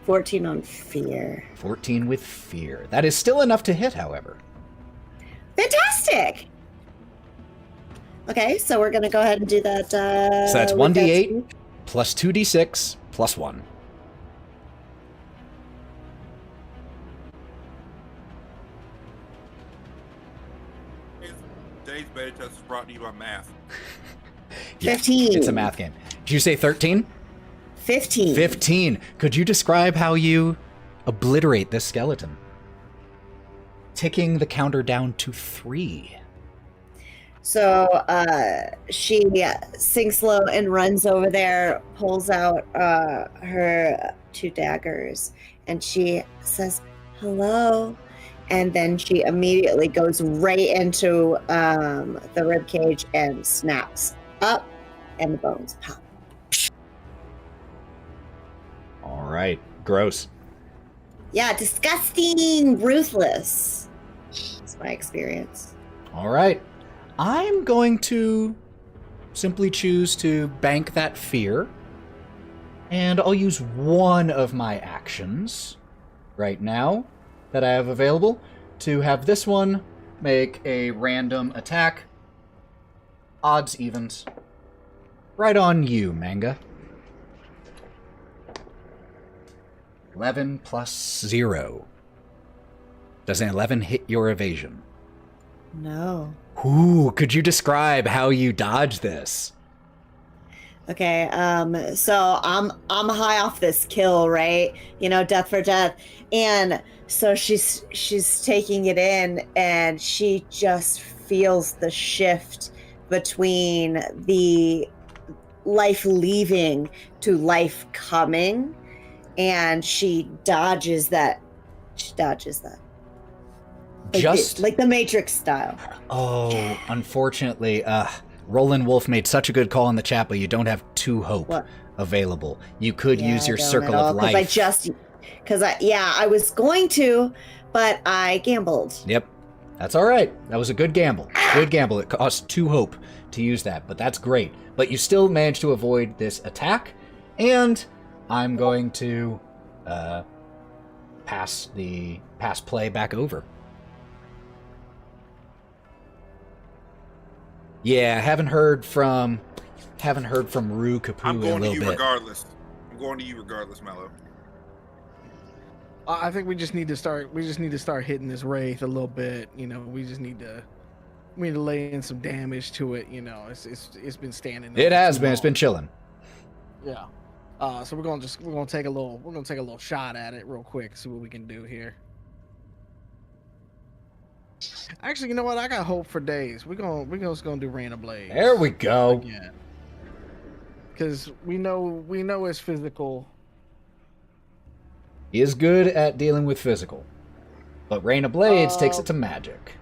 14 on fear. 14 with fear. That is still enough to hit, however. Fantastic. Okay, so we're gonna go ahead and do that. So that's with 1d8 that plus 2d6 plus 1. Today's beta test is brought to you by math. 15. It's a math game. Did you say 13? 15. 15. Could you describe how you obliterate this skeleton? Ticking the counter down to 3. So she sinks low and runs over there, pulls out her 2 daggers, and she says, hello. And then she immediately goes right into the rib cage and snaps up, and the bones pop. All right. Gross. Yeah, disgusting, ruthless. That's my experience. All right. I'm going to simply choose to bank that fear. And I'll use one of my actions right now that I have available to have this one make a random attack. Odds, evens. Right on you, Mengah. 11 plus 0. Does an 11 hit your evasion? No. Ooh, could you describe how you dodge this? Okay, so I'm high off this kill, right? You know, death for death. And so she's taking it in, and she just feels the shift between the life leaving to life coming, and she dodges that. Like the Matrix style. Oh, unfortunately, Roland Wolf made such a good call in the chat, but you don't have 2 hope available. You could use your circle of life. I was going to, but I gambled. Yep. That's all right. That was a good gamble. Good gamble. It cost 2 hope to use that, but that's great. But you still managed to avoid this attack, and I'm going to pass play back over. Yeah, haven't heard from Roux, Capu I'm going a little to you bit. regardless. I'm going to you regardless, Mallo. I think we just need to start hitting this wraith a little bit. You know, we need to lay in some damage to it. You know, it's been standing. It has been. It's been chilling. Yeah. So we're gonna take a little shot at it real quick. See what we can do here. Actually, you know what? I got hope for days. We're just gonna do Rain of Blades. There we go. Again. Because we know it's physical. He is good at dealing with physical, but Rain of Blades takes it to magic.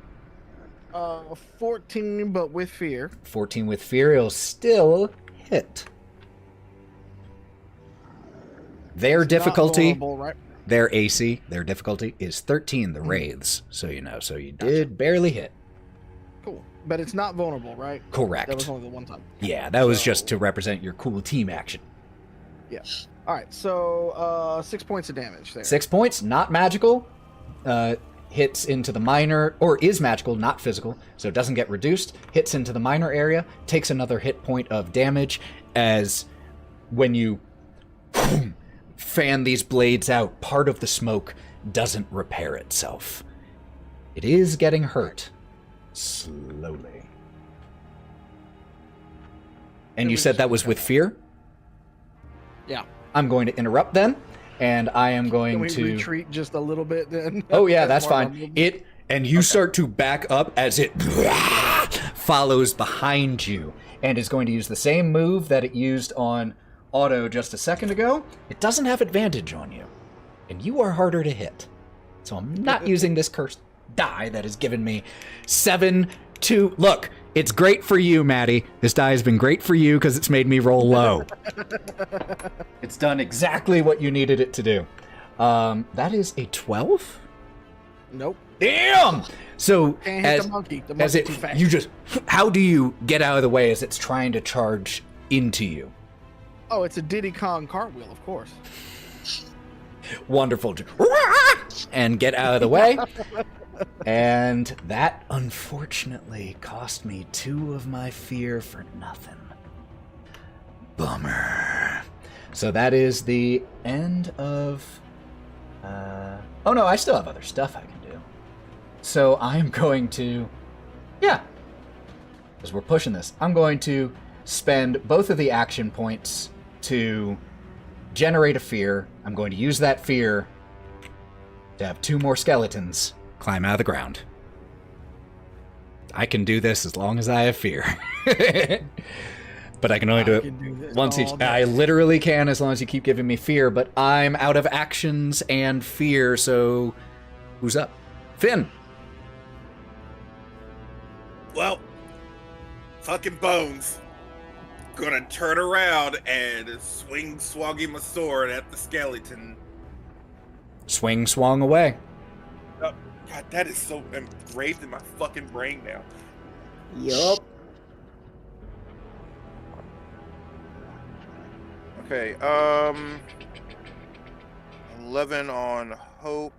14, but with fear. 14 with fear, it'll still hit. Their difficulty, right? their AC, their difficulty is 13, the wraiths. So you did barely hit. Cool. But it's not vulnerable, right? Correct. That was only the one time. Yeah, that was just to represent your cool team action. Yeah. All right, so 6 points of damage there. 6 points, not magical. Hits into the minor, or is magical, not physical, so it doesn't get reduced. Hits into the minor area, takes another hit point of damage as when you fan these blades out, part of the smoke doesn't repair itself. It is getting hurt. Slowly. And you said that was with fear? Yeah. I'm going to interrupt then, and I am going Can we to retreat just a little bit then? Oh yeah, that's fine. You start to back up as it follows behind you, and is going to use the same move that it used on Otto just a second ago. It doesn't have advantage on you, and you are harder to hit. So I'm not using this cursed die that has given me 7 2. Look, it's great for you, Matty. This die has been great for you because it's made me roll low. It's done exactly what you needed it to do. That is a 12? Nope. Damn! So Can't hit the monkey. The monkey's too fast. How do you get out of the way as it's trying to charge into you? Oh, it's a Diddy Kong cartwheel, of course. Wonderful. And get out of the way. And that, unfortunately, cost me 2 of my fear for nothing. Bummer. So that is the end of... Oh no, I still have other stuff I can do. So I'm going to... Yeah. Because we're pushing this. I'm going to spend both of the action points to generate a fear. I'm going to use that fear to have 2 more skeletons climb out of the ground. I can do this as long as I have fear. But I can only do it once each. I literally can as long as you keep giving me fear, but I'm out of actions and fear, so who's up? Finn. Well, fucking Bones. Gonna turn around and swung my sword at the skeleton. Swing, swung away. Oh, God, that is so engraved in my fucking brain now. Yup. Okay, 11 on hope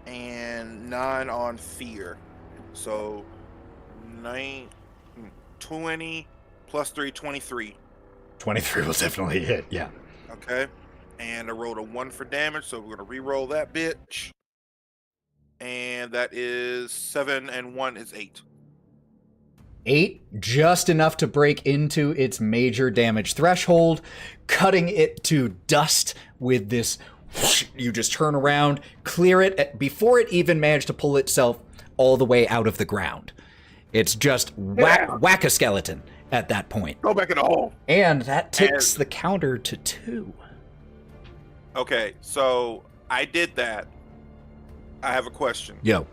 and 9 on fear. So 20 plus 3, 23. 23 will definitely hit, yeah. Okay. And I rolled a 1 for damage, so we're gonna re-roll that bitch. And that is 7 and 1 is 8. 8, just enough to break into its major damage threshold, cutting it to dust with this. You just turn around, clear it before it even managed to pull itself all the way out of the ground. It's just whack a skeleton, at that point. Go back in the hole. And that ticks the counter to 2. Okay, so I did that. I have a question. Yo.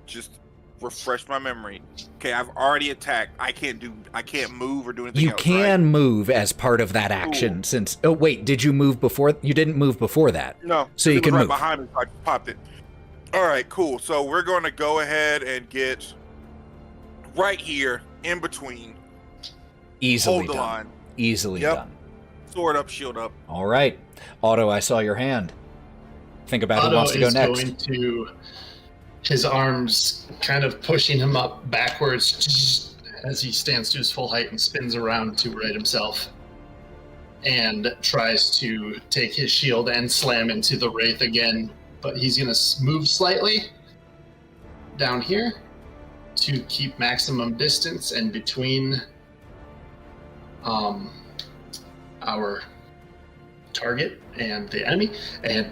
Just refresh my memory. Okay, I've already attacked. I can't move or do anything You else, can right? move as part of that action Cool. since... Oh, wait, did you move before? You didn't move before that. No. So you it was can right move. behind me, so I popped it. All right, cool. So we're going to go ahead and get right here in between. Easily Hold the done. line. Easily Yep. done. Sword up, shield up. All right. Otto, I saw your hand. Think about who Otto wants to go is next. going to his arms kind of pushing him up backwards as he stands to his full height and spins around to right himself and tries to take his shield and slam into the wraith again, but he's going to move slightly down here to keep maximum distance and between our target and the enemy, and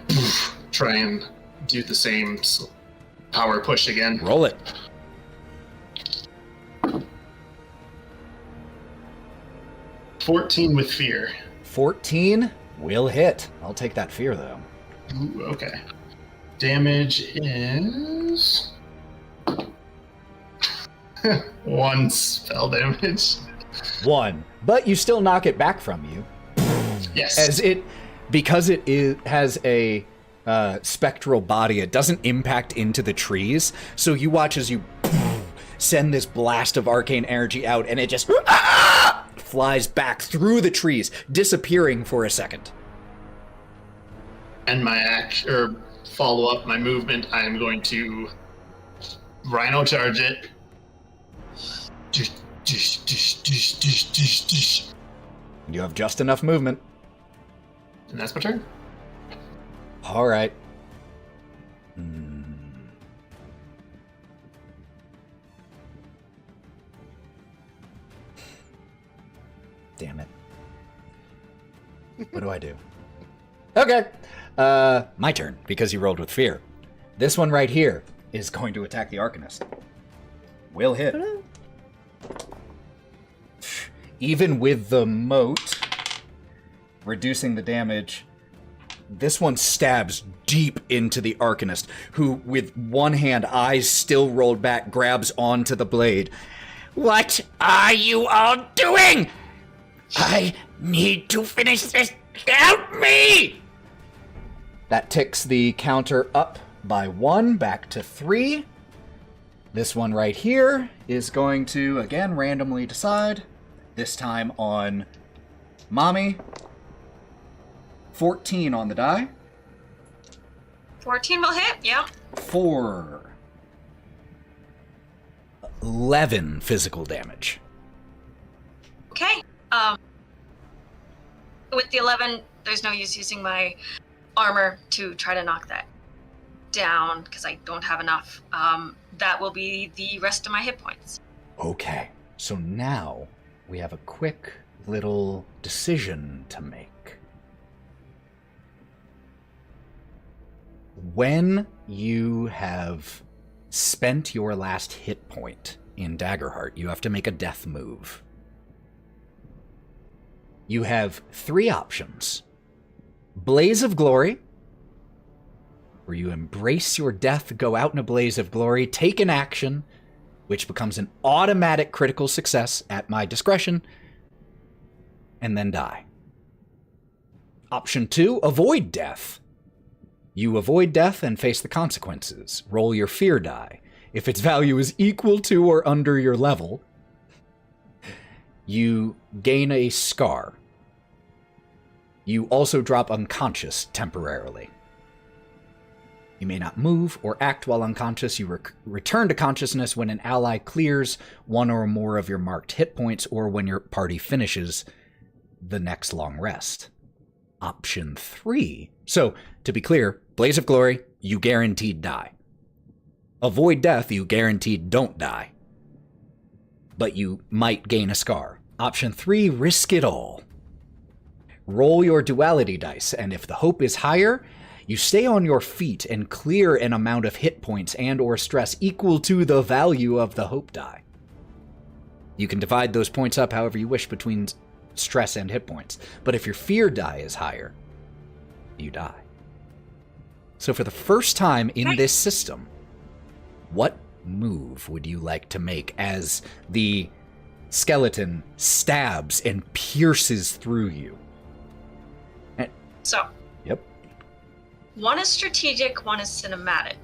try and do the same power push again. Roll it. $14 with fear. 14 will hit. I'll take that fear, though. Ooh, okay. Damage is 1 spell damage. 1. But you still knock it back from you. Yes. As it, because has a spectral body, it doesn't impact into the trees. So you watch as you send this blast of arcane energy out, and it just flies back through the trees, disappearing for a second. And my action, or follow up my movement, I am going to rhino charge it. You have just enough movement. And that's my turn. All right. Damn it. What do I do? Okay. My turn, because you rolled with fear. This one right here is going to attack the Arcanist. Will hit. Even with the moat reducing the damage, this one stabs deep into the Arcanist, who, with one hand, eyes still rolled back, grabs onto the blade. What are you all doing? I need to finish this. Help me! That ticks the counter up by 1, back to 3. This one right here is going to, again, randomly decide. This time on Momi. 14 on the die. 14 will hit, yeah. 4. 11 physical damage. Okay. With the 11, there's no use using my armor to try to knock that down because I don't have enough. That will be the rest of my hit points. Okay, so now we have a quick little decision to make. When you have spent your last hit point in Daggerheart, you have to make a death move. You have 3 options. Blaze of Glory, where you embrace your death, go out in a blaze of glory, take an action, which becomes an automatic critical success at my discretion, and then die. Option 2, avoid death. You avoid death and face the consequences. Roll your fear die. If its value is equal to or under your level, you gain a scar. You also drop unconscious temporarily. You may not move or act while unconscious. You return to consciousness when an ally clears 1 or more of your marked hit points or when your party finishes the next long rest. Option 3. So, to be clear, Blaze of Glory, you guaranteed die. Avoid death, you guaranteed don't die. But you might gain a scar. Option 3, risk it all. Roll your duality dice, and if the hope is higher, you stay on your feet and clear an amount of hit points and or stress equal to the value of the hope die. You can divide those points up however you wish between stress and hit points. But if your fear die is higher, you die. So for the first time in this system, what move would you like to make as the skeleton stabs and pierces through you? So. Yep. One is strategic, one is cinematic.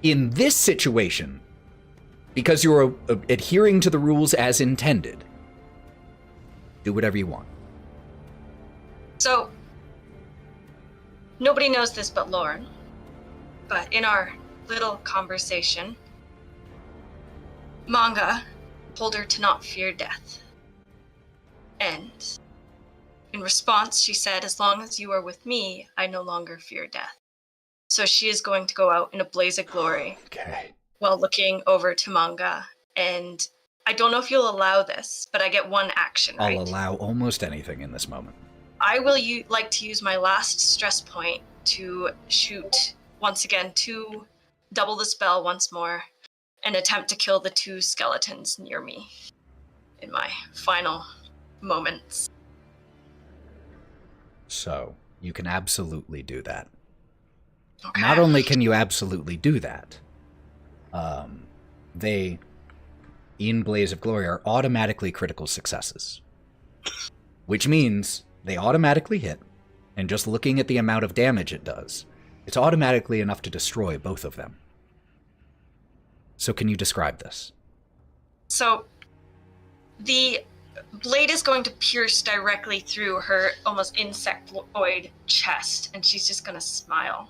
In this situation, because you're adhering to the rules as intended, do whatever you want. So, nobody knows this but Lauren. But in our little conversation, Mengah told her to not fear death. And in response, she said, as long as you are with me, I no longer fear death. So she is going to go out in a blaze of glory. Okay. While looking over to Mengah. And I don't know if you'll allow this, but I get one action, right? I'll allow almost anything in this moment. I will like to use my last stress point to shoot, once again, double the spell once more, and attempt to kill the 2 skeletons near me in my final moments. So, you can absolutely do that. Okay. Not only can you absolutely do that, they, in Blaze of Glory, are automatically critical successes. Which means they automatically hit, and just looking at the amount of damage it does, it's automatically enough to destroy both of them. So can you describe this? So, the blade is going to pierce directly through her almost insectoid chest, and she's just going to smile.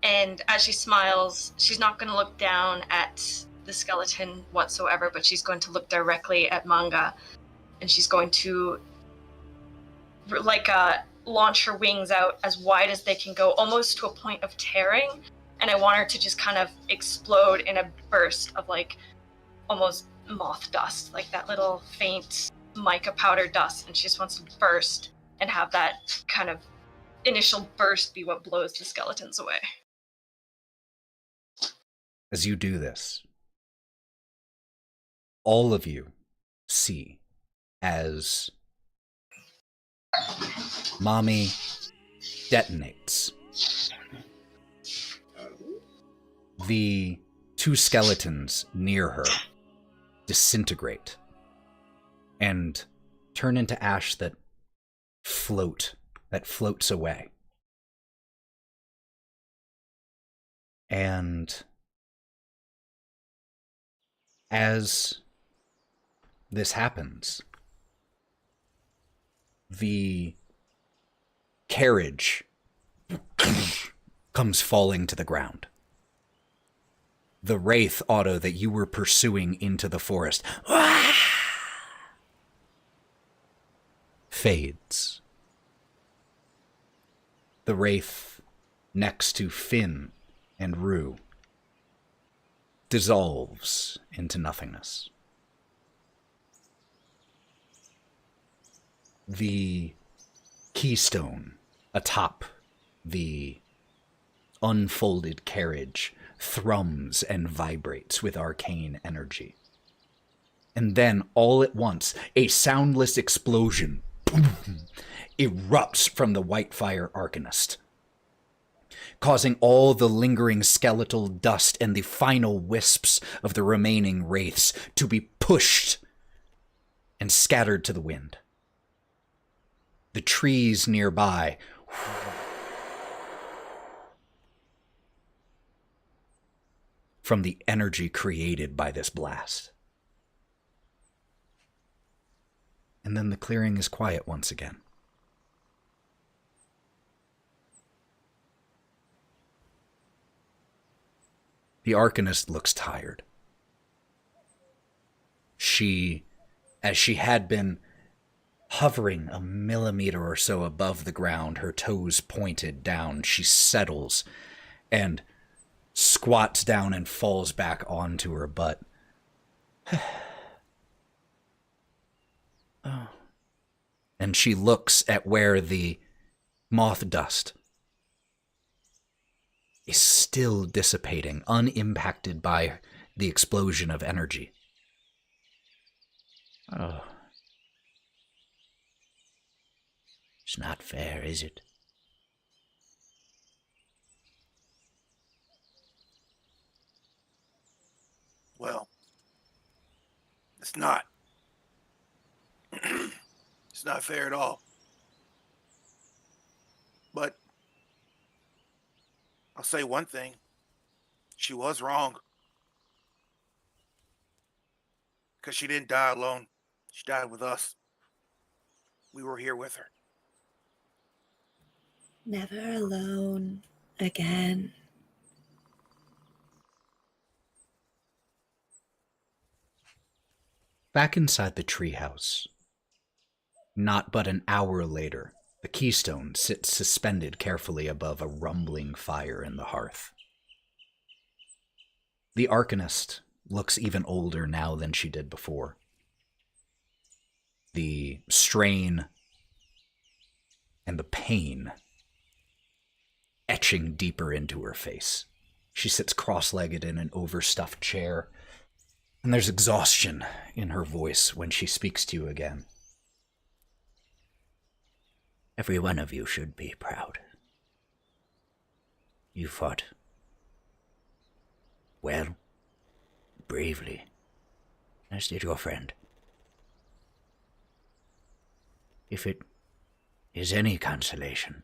And as she smiles, she's not going to look down at the skeleton whatsoever, but she's going to look directly at Mengah, and she's going to launch her wings out as wide as they can go, almost to a point of tearing. And I want her to just kind of explode in a burst of almost moth dust, like that little faint mica powder dust. And she just wants to burst and have that kind of initial burst be what blows the skeletons away. As you do this, all of you see as Momi detonates. The 2 skeletons near her disintegrate and turn into ash that floats away. And as this happens, the carriage comes falling to the ground. The wraith, Otto, that you were pursuing into the forest fades. The wraith next to Finn and Roux dissolves into nothingness. The keystone atop the unfolded carriage thrums and vibrates with arcane energy. And then, all at once, a soundless explosion erupts from the Whitefire Arcanist, causing all the lingering skeletal dust and the final wisps of the remaining wraiths to be pushed and scattered to the wind. The trees nearby from the energy created by this blast. And then the clearing is quiet once again. The Arcanist looks tired. As she had been hovering a millimeter or so above the ground, her toes pointed down, she settles and squats down and falls back onto her butt. Oh. And she looks at where the moth dust is still dissipating, unimpacted by the explosion of energy. Oh. It's not fair, is it? Well, it's not. It's not fair at all. But I'll say one thing. She was wrong. Because she didn't die alone. She died with us. We were here with her. Never alone again. Back inside the treehouse, not but an hour later, the keystone sits suspended carefully above a rumbling fire in the hearth. The Arcanist looks even older now than she did before. The strain and the pain etching deeper into her face. She sits cross-legged in an overstuffed chair, and there's exhaustion in her voice when she speaks to you again. Every one of you should be proud. You fought well, bravely, as did your friend. If it is any consolation,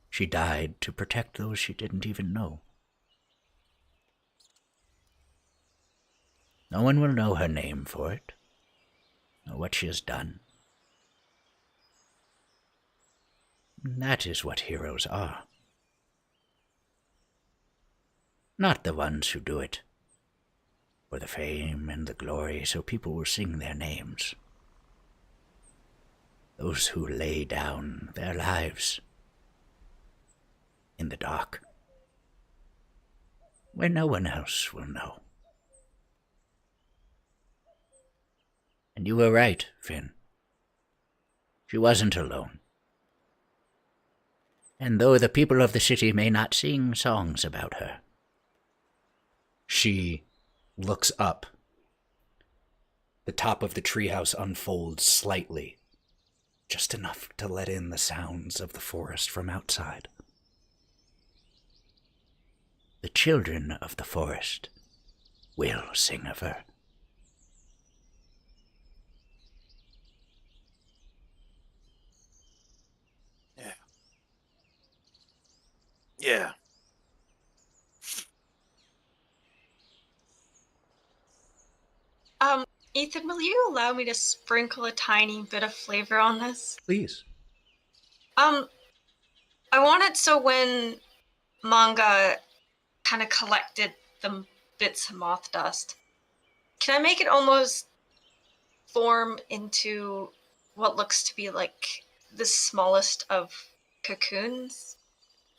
she died to protect those she didn't even know. No one will know her name for it, or what she has done. That is what heroes are. Not the ones who do it for the fame and the glory so people will sing their names. Those who lay down their lives in the dark, where no one else will know. And you were right, Finn. She wasn't alone. And though the people of the city may not sing songs about her, she looks up. The top of the treehouse unfolds slightly, just enough to let in the sounds of the forest from outside. the children of the forest will sing of her. Yeah. Ethan, will you allow me to sprinkle a tiny bit of flavor on this? Please. I want it so when Mengah kind of collected the bits of moth dust, can I make it almost form into what looks to be like the smallest of cocoons?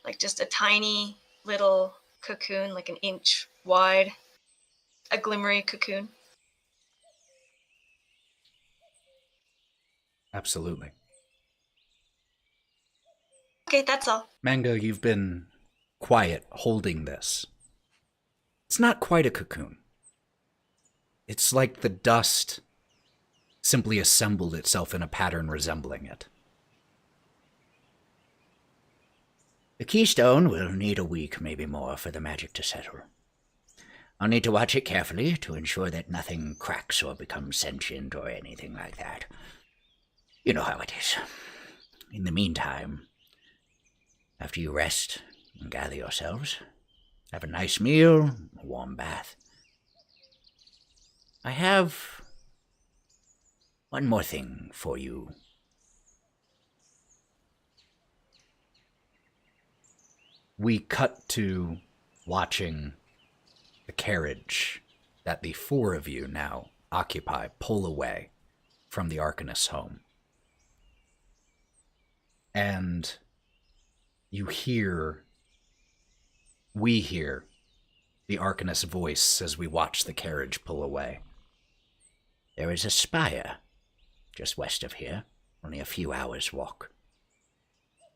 Like just a tiny little cocoon, like an inch wide, a glimmery cocoon. Absolutely. Okay, that's all. Mengah, you've been quiet holding this. It's not quite a cocoon. It's like the dust simply assembled itself in a pattern resembling it. The keystone will need a week, maybe more, for the magic to settle. I'll need to watch it carefully to ensure that nothing cracks or becomes sentient or anything like that. You know how it is. In the meantime, after you rest and gather yourselves, have a nice meal, a warm bath. I have one more thing for you. We cut to watching the carriage that the four of you now occupy pull away from the Arcanist's home. And we hear the Arcanist's voice as we watch the carriage pull away. There is a spire just west of here, only a few hours' walk.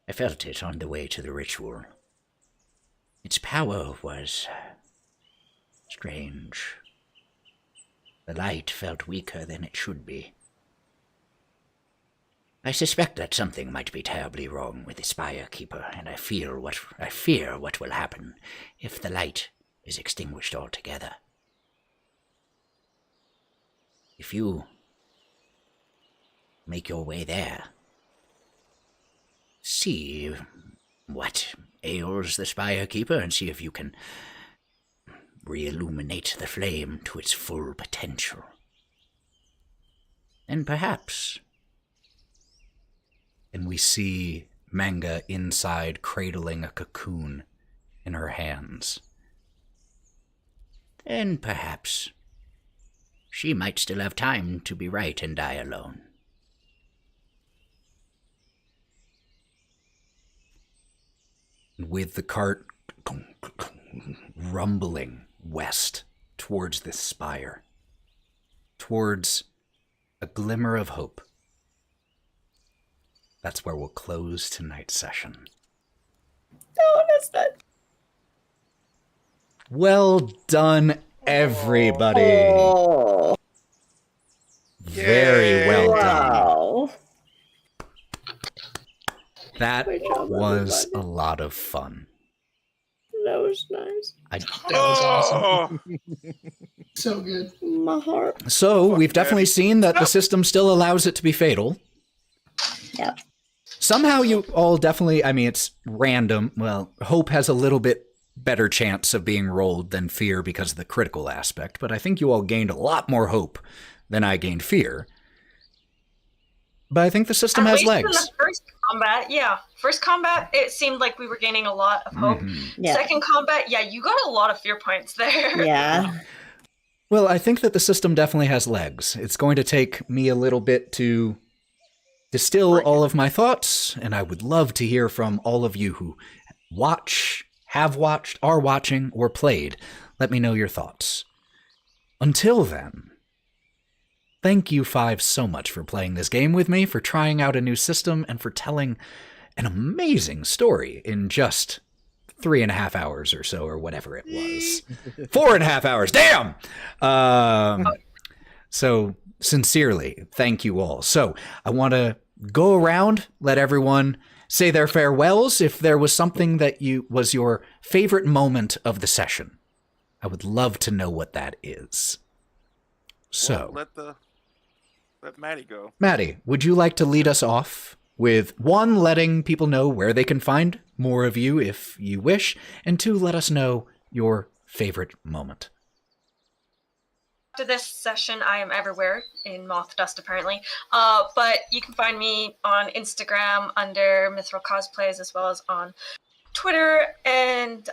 I felt it on the way to the ritual. Its power was strange, The light felt weaker than it should be. I suspect that something might be terribly wrong with the Spire Keeper, and I fear what will happen if the light is extinguished altogether. If you make your way there, see what ails the Spire Keeper and see if you can re-illuminate the flame to its full potential. And perhaps... And we see Mengah inside cradling a cocoon in her hands. Then perhaps she might still have time to be right and die alone. With the cart rumbling west towards this spire, towards a glimmer of hope, that's where we'll close tonight's session. No, that's not. Well done, everybody. Oh, Very well done. wow. That Great job, was a everybody. lot of fun. That was nice. That was awesome. Oh, So good. My heart. So we've man. definitely seen that the system still allows it to be fatal. Yep. Somehow you all definitely, I mean, it's random. Well, hope has a little bit better chance of being rolled than fear because of the critical aspect, but I think you all gained a lot more hope than I gained fear. But I think the system At has least legs. in the first combat, yeah. First combat, it seemed like we were gaining a lot of hope. Mhm. Yeah. Second combat, yeah, you got a lot of fear points there. Yeah. Well, I think that the system definitely has legs. It's going to take me a little bit to distill all of my thoughts, and I would love to hear from all of you who watch, have watched, are watching, or played. Let me know your thoughts. Until then, thank you five so much for playing this game with me, for trying out a new system, and for telling an amazing story in just 3.5 hours or so, or whatever it was. 4.5 hours, damn! So, sincerely, thank you all. So, I want to go around, let everyone say their farewells. If there was something that was your favorite moment of the session, I would love to know what that is. So, let Matty go. Matty, would you like to lead us off with, one, letting people know where they can find more of you if you wish, and two, let us know your favorite moment. After this session, I am everywhere in moth dust, apparently. But you can find me on Instagram under Mithril Cosplays, as well as on Twitter and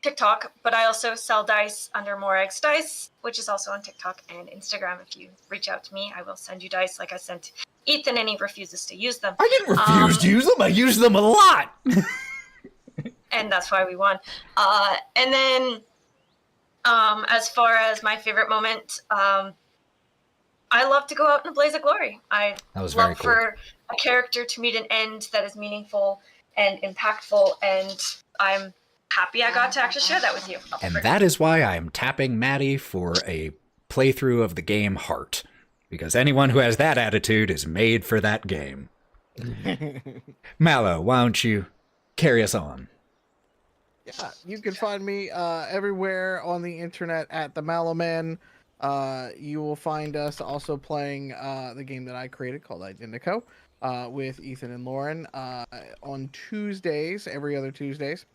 TikTok. But I also sell dice under Morex Dice, which is also on TikTok and Instagram. If you reach out to me, I will send you dice like I sent Ethan, and he refuses to use them. I didn't refuse to use them. I use them a lot. And that's why we won. And then as far as my favorite moment, I love to go out in a blaze of glory. I That was very love cool. for a character to meet an end that is meaningful and impactful, and I'm happy I got to actually share that with you. And that is why I am tapping Matty for a playthrough of the game Heart. Because anyone who has that attitude is made for that game. Mallo, why don't you carry us on? Yeah, you can find me everywhere on the internet at TheMalloMan. You will find us also playing the game that I created called Identico with Ethan and Lauren on Tuesdays, every other Tuesdays,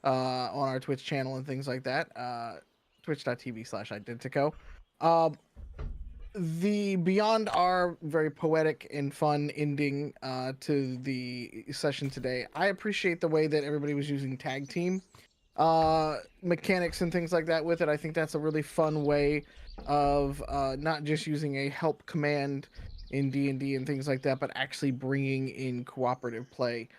on our Twitch channel and things like that. Twitch.tv/Identico. Beyond our very poetic and fun ending to the session today, I appreciate the way that everybody was using tag team mechanics and things like that with it. I think that's a really fun way of not just using a help command in D&D and things like that, but actually bringing in cooperative play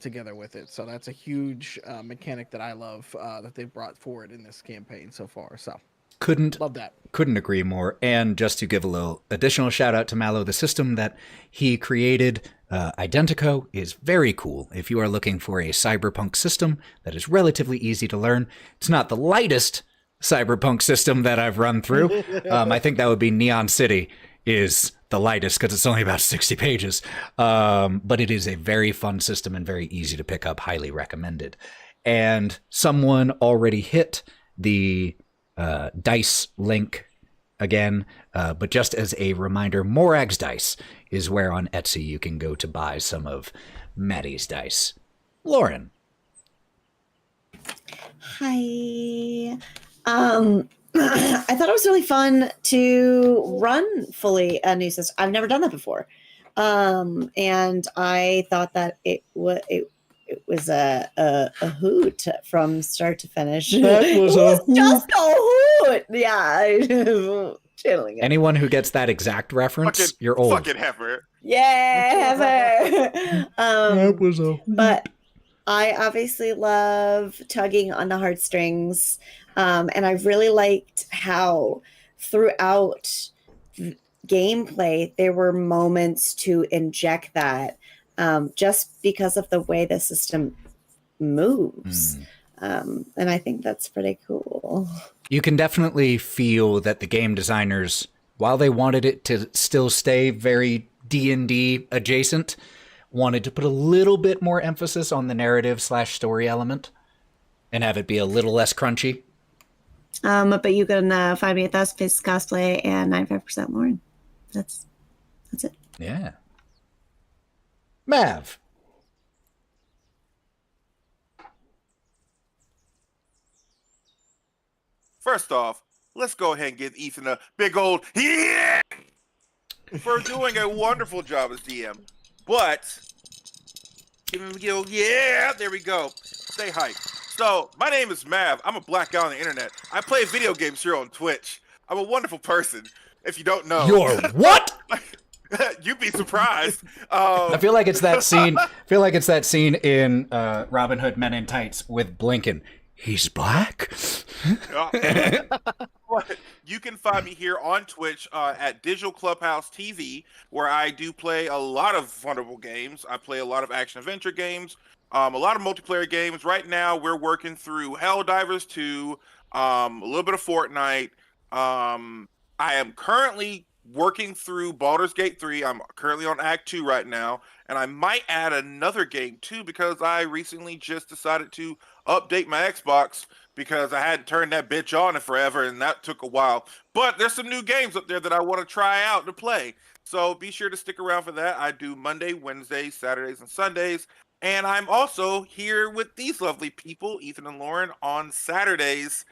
together with it. So that's a huge mechanic that I love that they've brought forward in this campaign so far. So love that. Couldn't agree more. And just to give a little additional shout out to Mallo, the system that he created, Identico, is very cool. If you are looking for a cyberpunk system that is relatively easy to learn, it's not the lightest cyberpunk system that I've run through. I think that would be Neon City is the lightest because it's only about 60 pages. But it is a very fun system and very easy to pick up. Highly recommended. And someone already hit the dice link again. But just as a reminder, Morag's Dice is where on Etsy you can go to buy some of Matty's dice. Lauren. Hi. I thought it was really fun to run fully a new system. I've never done that before. And I thought that it was a hoot from start to finish. That was just a hoot. Yeah. Channeling it. Anyone who gets that exact reference, you're old. Fucking heifer. Yeah. That was a hoot. But I obviously love tugging on the heartstrings. And I really liked how throughout gameplay, there were moments to inject that just because of the way the system moves. And I think that's pretty cool. You can definitely feel that the game designers, while they wanted it to still stay very D&D adjacent, wanted to put a little bit more emphasis on the narrative/story element and have it be a little less crunchy. But you can find me at Face Cosplay and 95% Lauren. That's it. Yeah. Mav. First off, let's go ahead and give Ethan a big old yeah for doing a wonderful job as DM. But give him a big old yeah. There we go. Stay hyped. So, my name is Mav. I'm a black guy on the internet. I play video games here on Twitch. I'm a wonderful person. If you don't know, You're what? You'd be surprised. I feel like it's that scene. In Robin Hood Men in Tights with Blinken. He's black. But you can find me here on Twitch at DigitalClubhouseTV, where I do play a lot of wonderful games. I play a lot of action-adventure games, a lot of multiplayer games. Right now, we're working through Helldivers 2, a little bit of Fortnite. I am currently working through Baldur's Gate 3. I'm currently on Act 2 right now, and I might add another game too because I recently just decided to update my Xbox because I hadn't turned that bitch on in forever, and that took a while. But there's some new games up there that I want to try out to play. So be sure to stick around for that. I do Monday, Wednesdays, Saturdays, and Sundays. And I'm also here with these lovely people, Ethan and Lauren, on Saturdays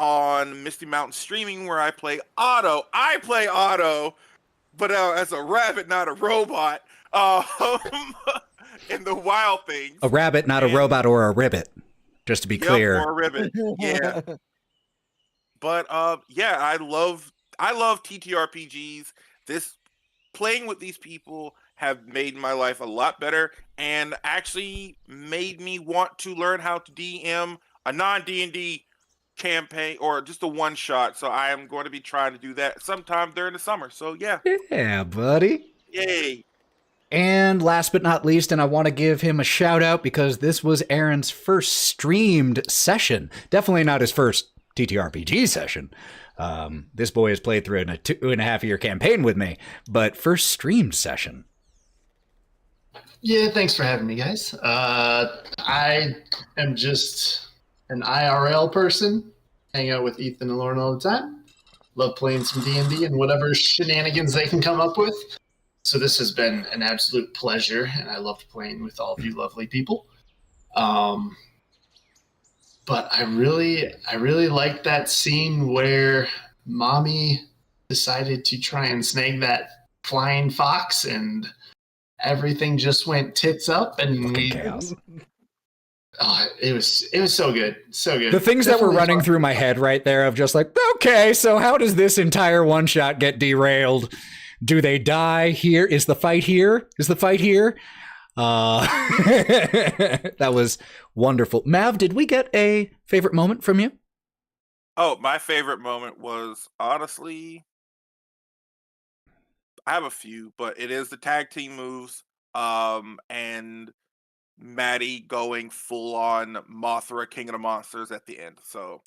on Misty Mountain Streaming, where I play Otto. I play Otto, but as a rabbit, not a robot. In the Wild Things. A rabbit, not a robot or a ribbit. Just to be clear. Or a ribbit. Yeah. But yeah, I love TTRPGs. Playing with these people have made my life a lot better and actually made me want to learn how to DM a non-D&D campaign or just a one-shot. So I am going to be trying to do that sometime during the summer. So yeah. Yeah, buddy. Yay. And last but not least, and I want to give him a shout out because this was Aaron's first streamed session. Definitely not his first TTRPG session. This boy has played through a 2.5-year campaign with me, but first streamed session. Yeah, thanks for having me, guys. I am just an IRL person. Hang out with Ethan and Lauren all the time. Love playing some D&D and whatever shenanigans they can come up with. So this has been an absolute pleasure, and I loved playing with all of you lovely people. But I really liked that scene where Momi decided to try and snag that flying fox, and everything just went tits up, and Chaos. It was so good, so good. The things that were running through my head right there of just like, okay, so how does this entire one shot get derailed? Do they die here? Is the fight here? That was wonderful. Mav, did we get a favorite moment from you? Oh, my favorite moment was honestly, I have a few, but it is the tag team moves, and Matty going full on Mothra, King of the Monsters at the end. So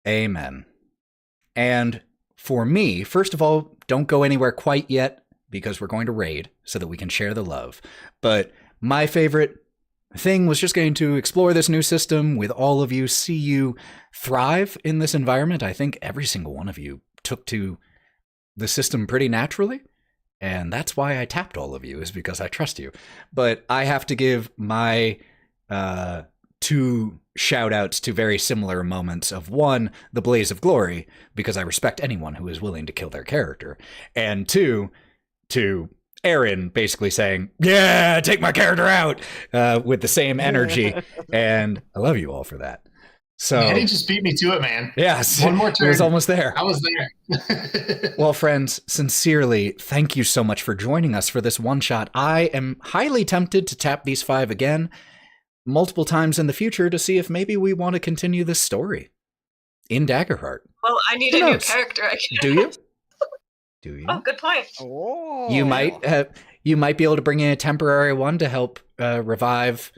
Amen. And for me, first of all, don't go anywhere quite yet because we're going to raid so that we can share the love. But my favorite thing was just getting to explore this new system with all of you, see you thrive in this environment. I think every single one of you took to the system pretty naturally. And that's why I tapped all of you, is because I trust you. But I have to give my two shout outs to very similar moments of one, the Blaze of Glory, because I respect anyone who is willing to kill their character. And two, to Aaron basically saying, yeah, take my character out with the same energy. And I love you all for that. So Matty just beat me to it, man. Yes, One more turn. It was almost there. I was there. Well, friends, sincerely, thank you so much for joining us for this one-shot. I am highly tempted to tap these 5 again multiple times in the future to see if maybe we want to continue this story in Daggerheart. Well, I need Who a new knows? character. I guess. Do you? Do you? Oh, good point. Oh. You might be able to bring in a temporary one to help revive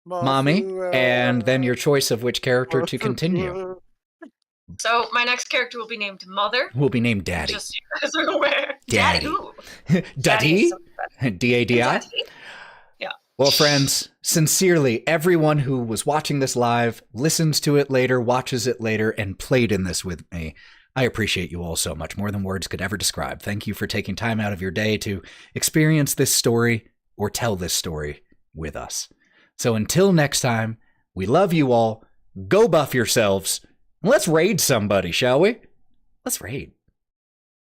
Momi, and then your choice of which character to continue So my next character will be named Mother. will be named Daddy. Just so you guys are aware. Daddy. Ooh. Daddy? is so bad. D-A-D-I? Daddy. Yeah. Well, friends, sincerely, everyone who was watching this live, listens to it later, watches it later, and played in this with me, I appreciate you all so much, more than words could ever describe. Thank you for taking time out of your day to experience this story or tell this story with us. So until next time, we love you all. Go buff yourselves. Let's raid somebody, shall we? Let's raid.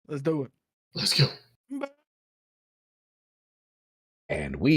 Let's do it. Let's go. And we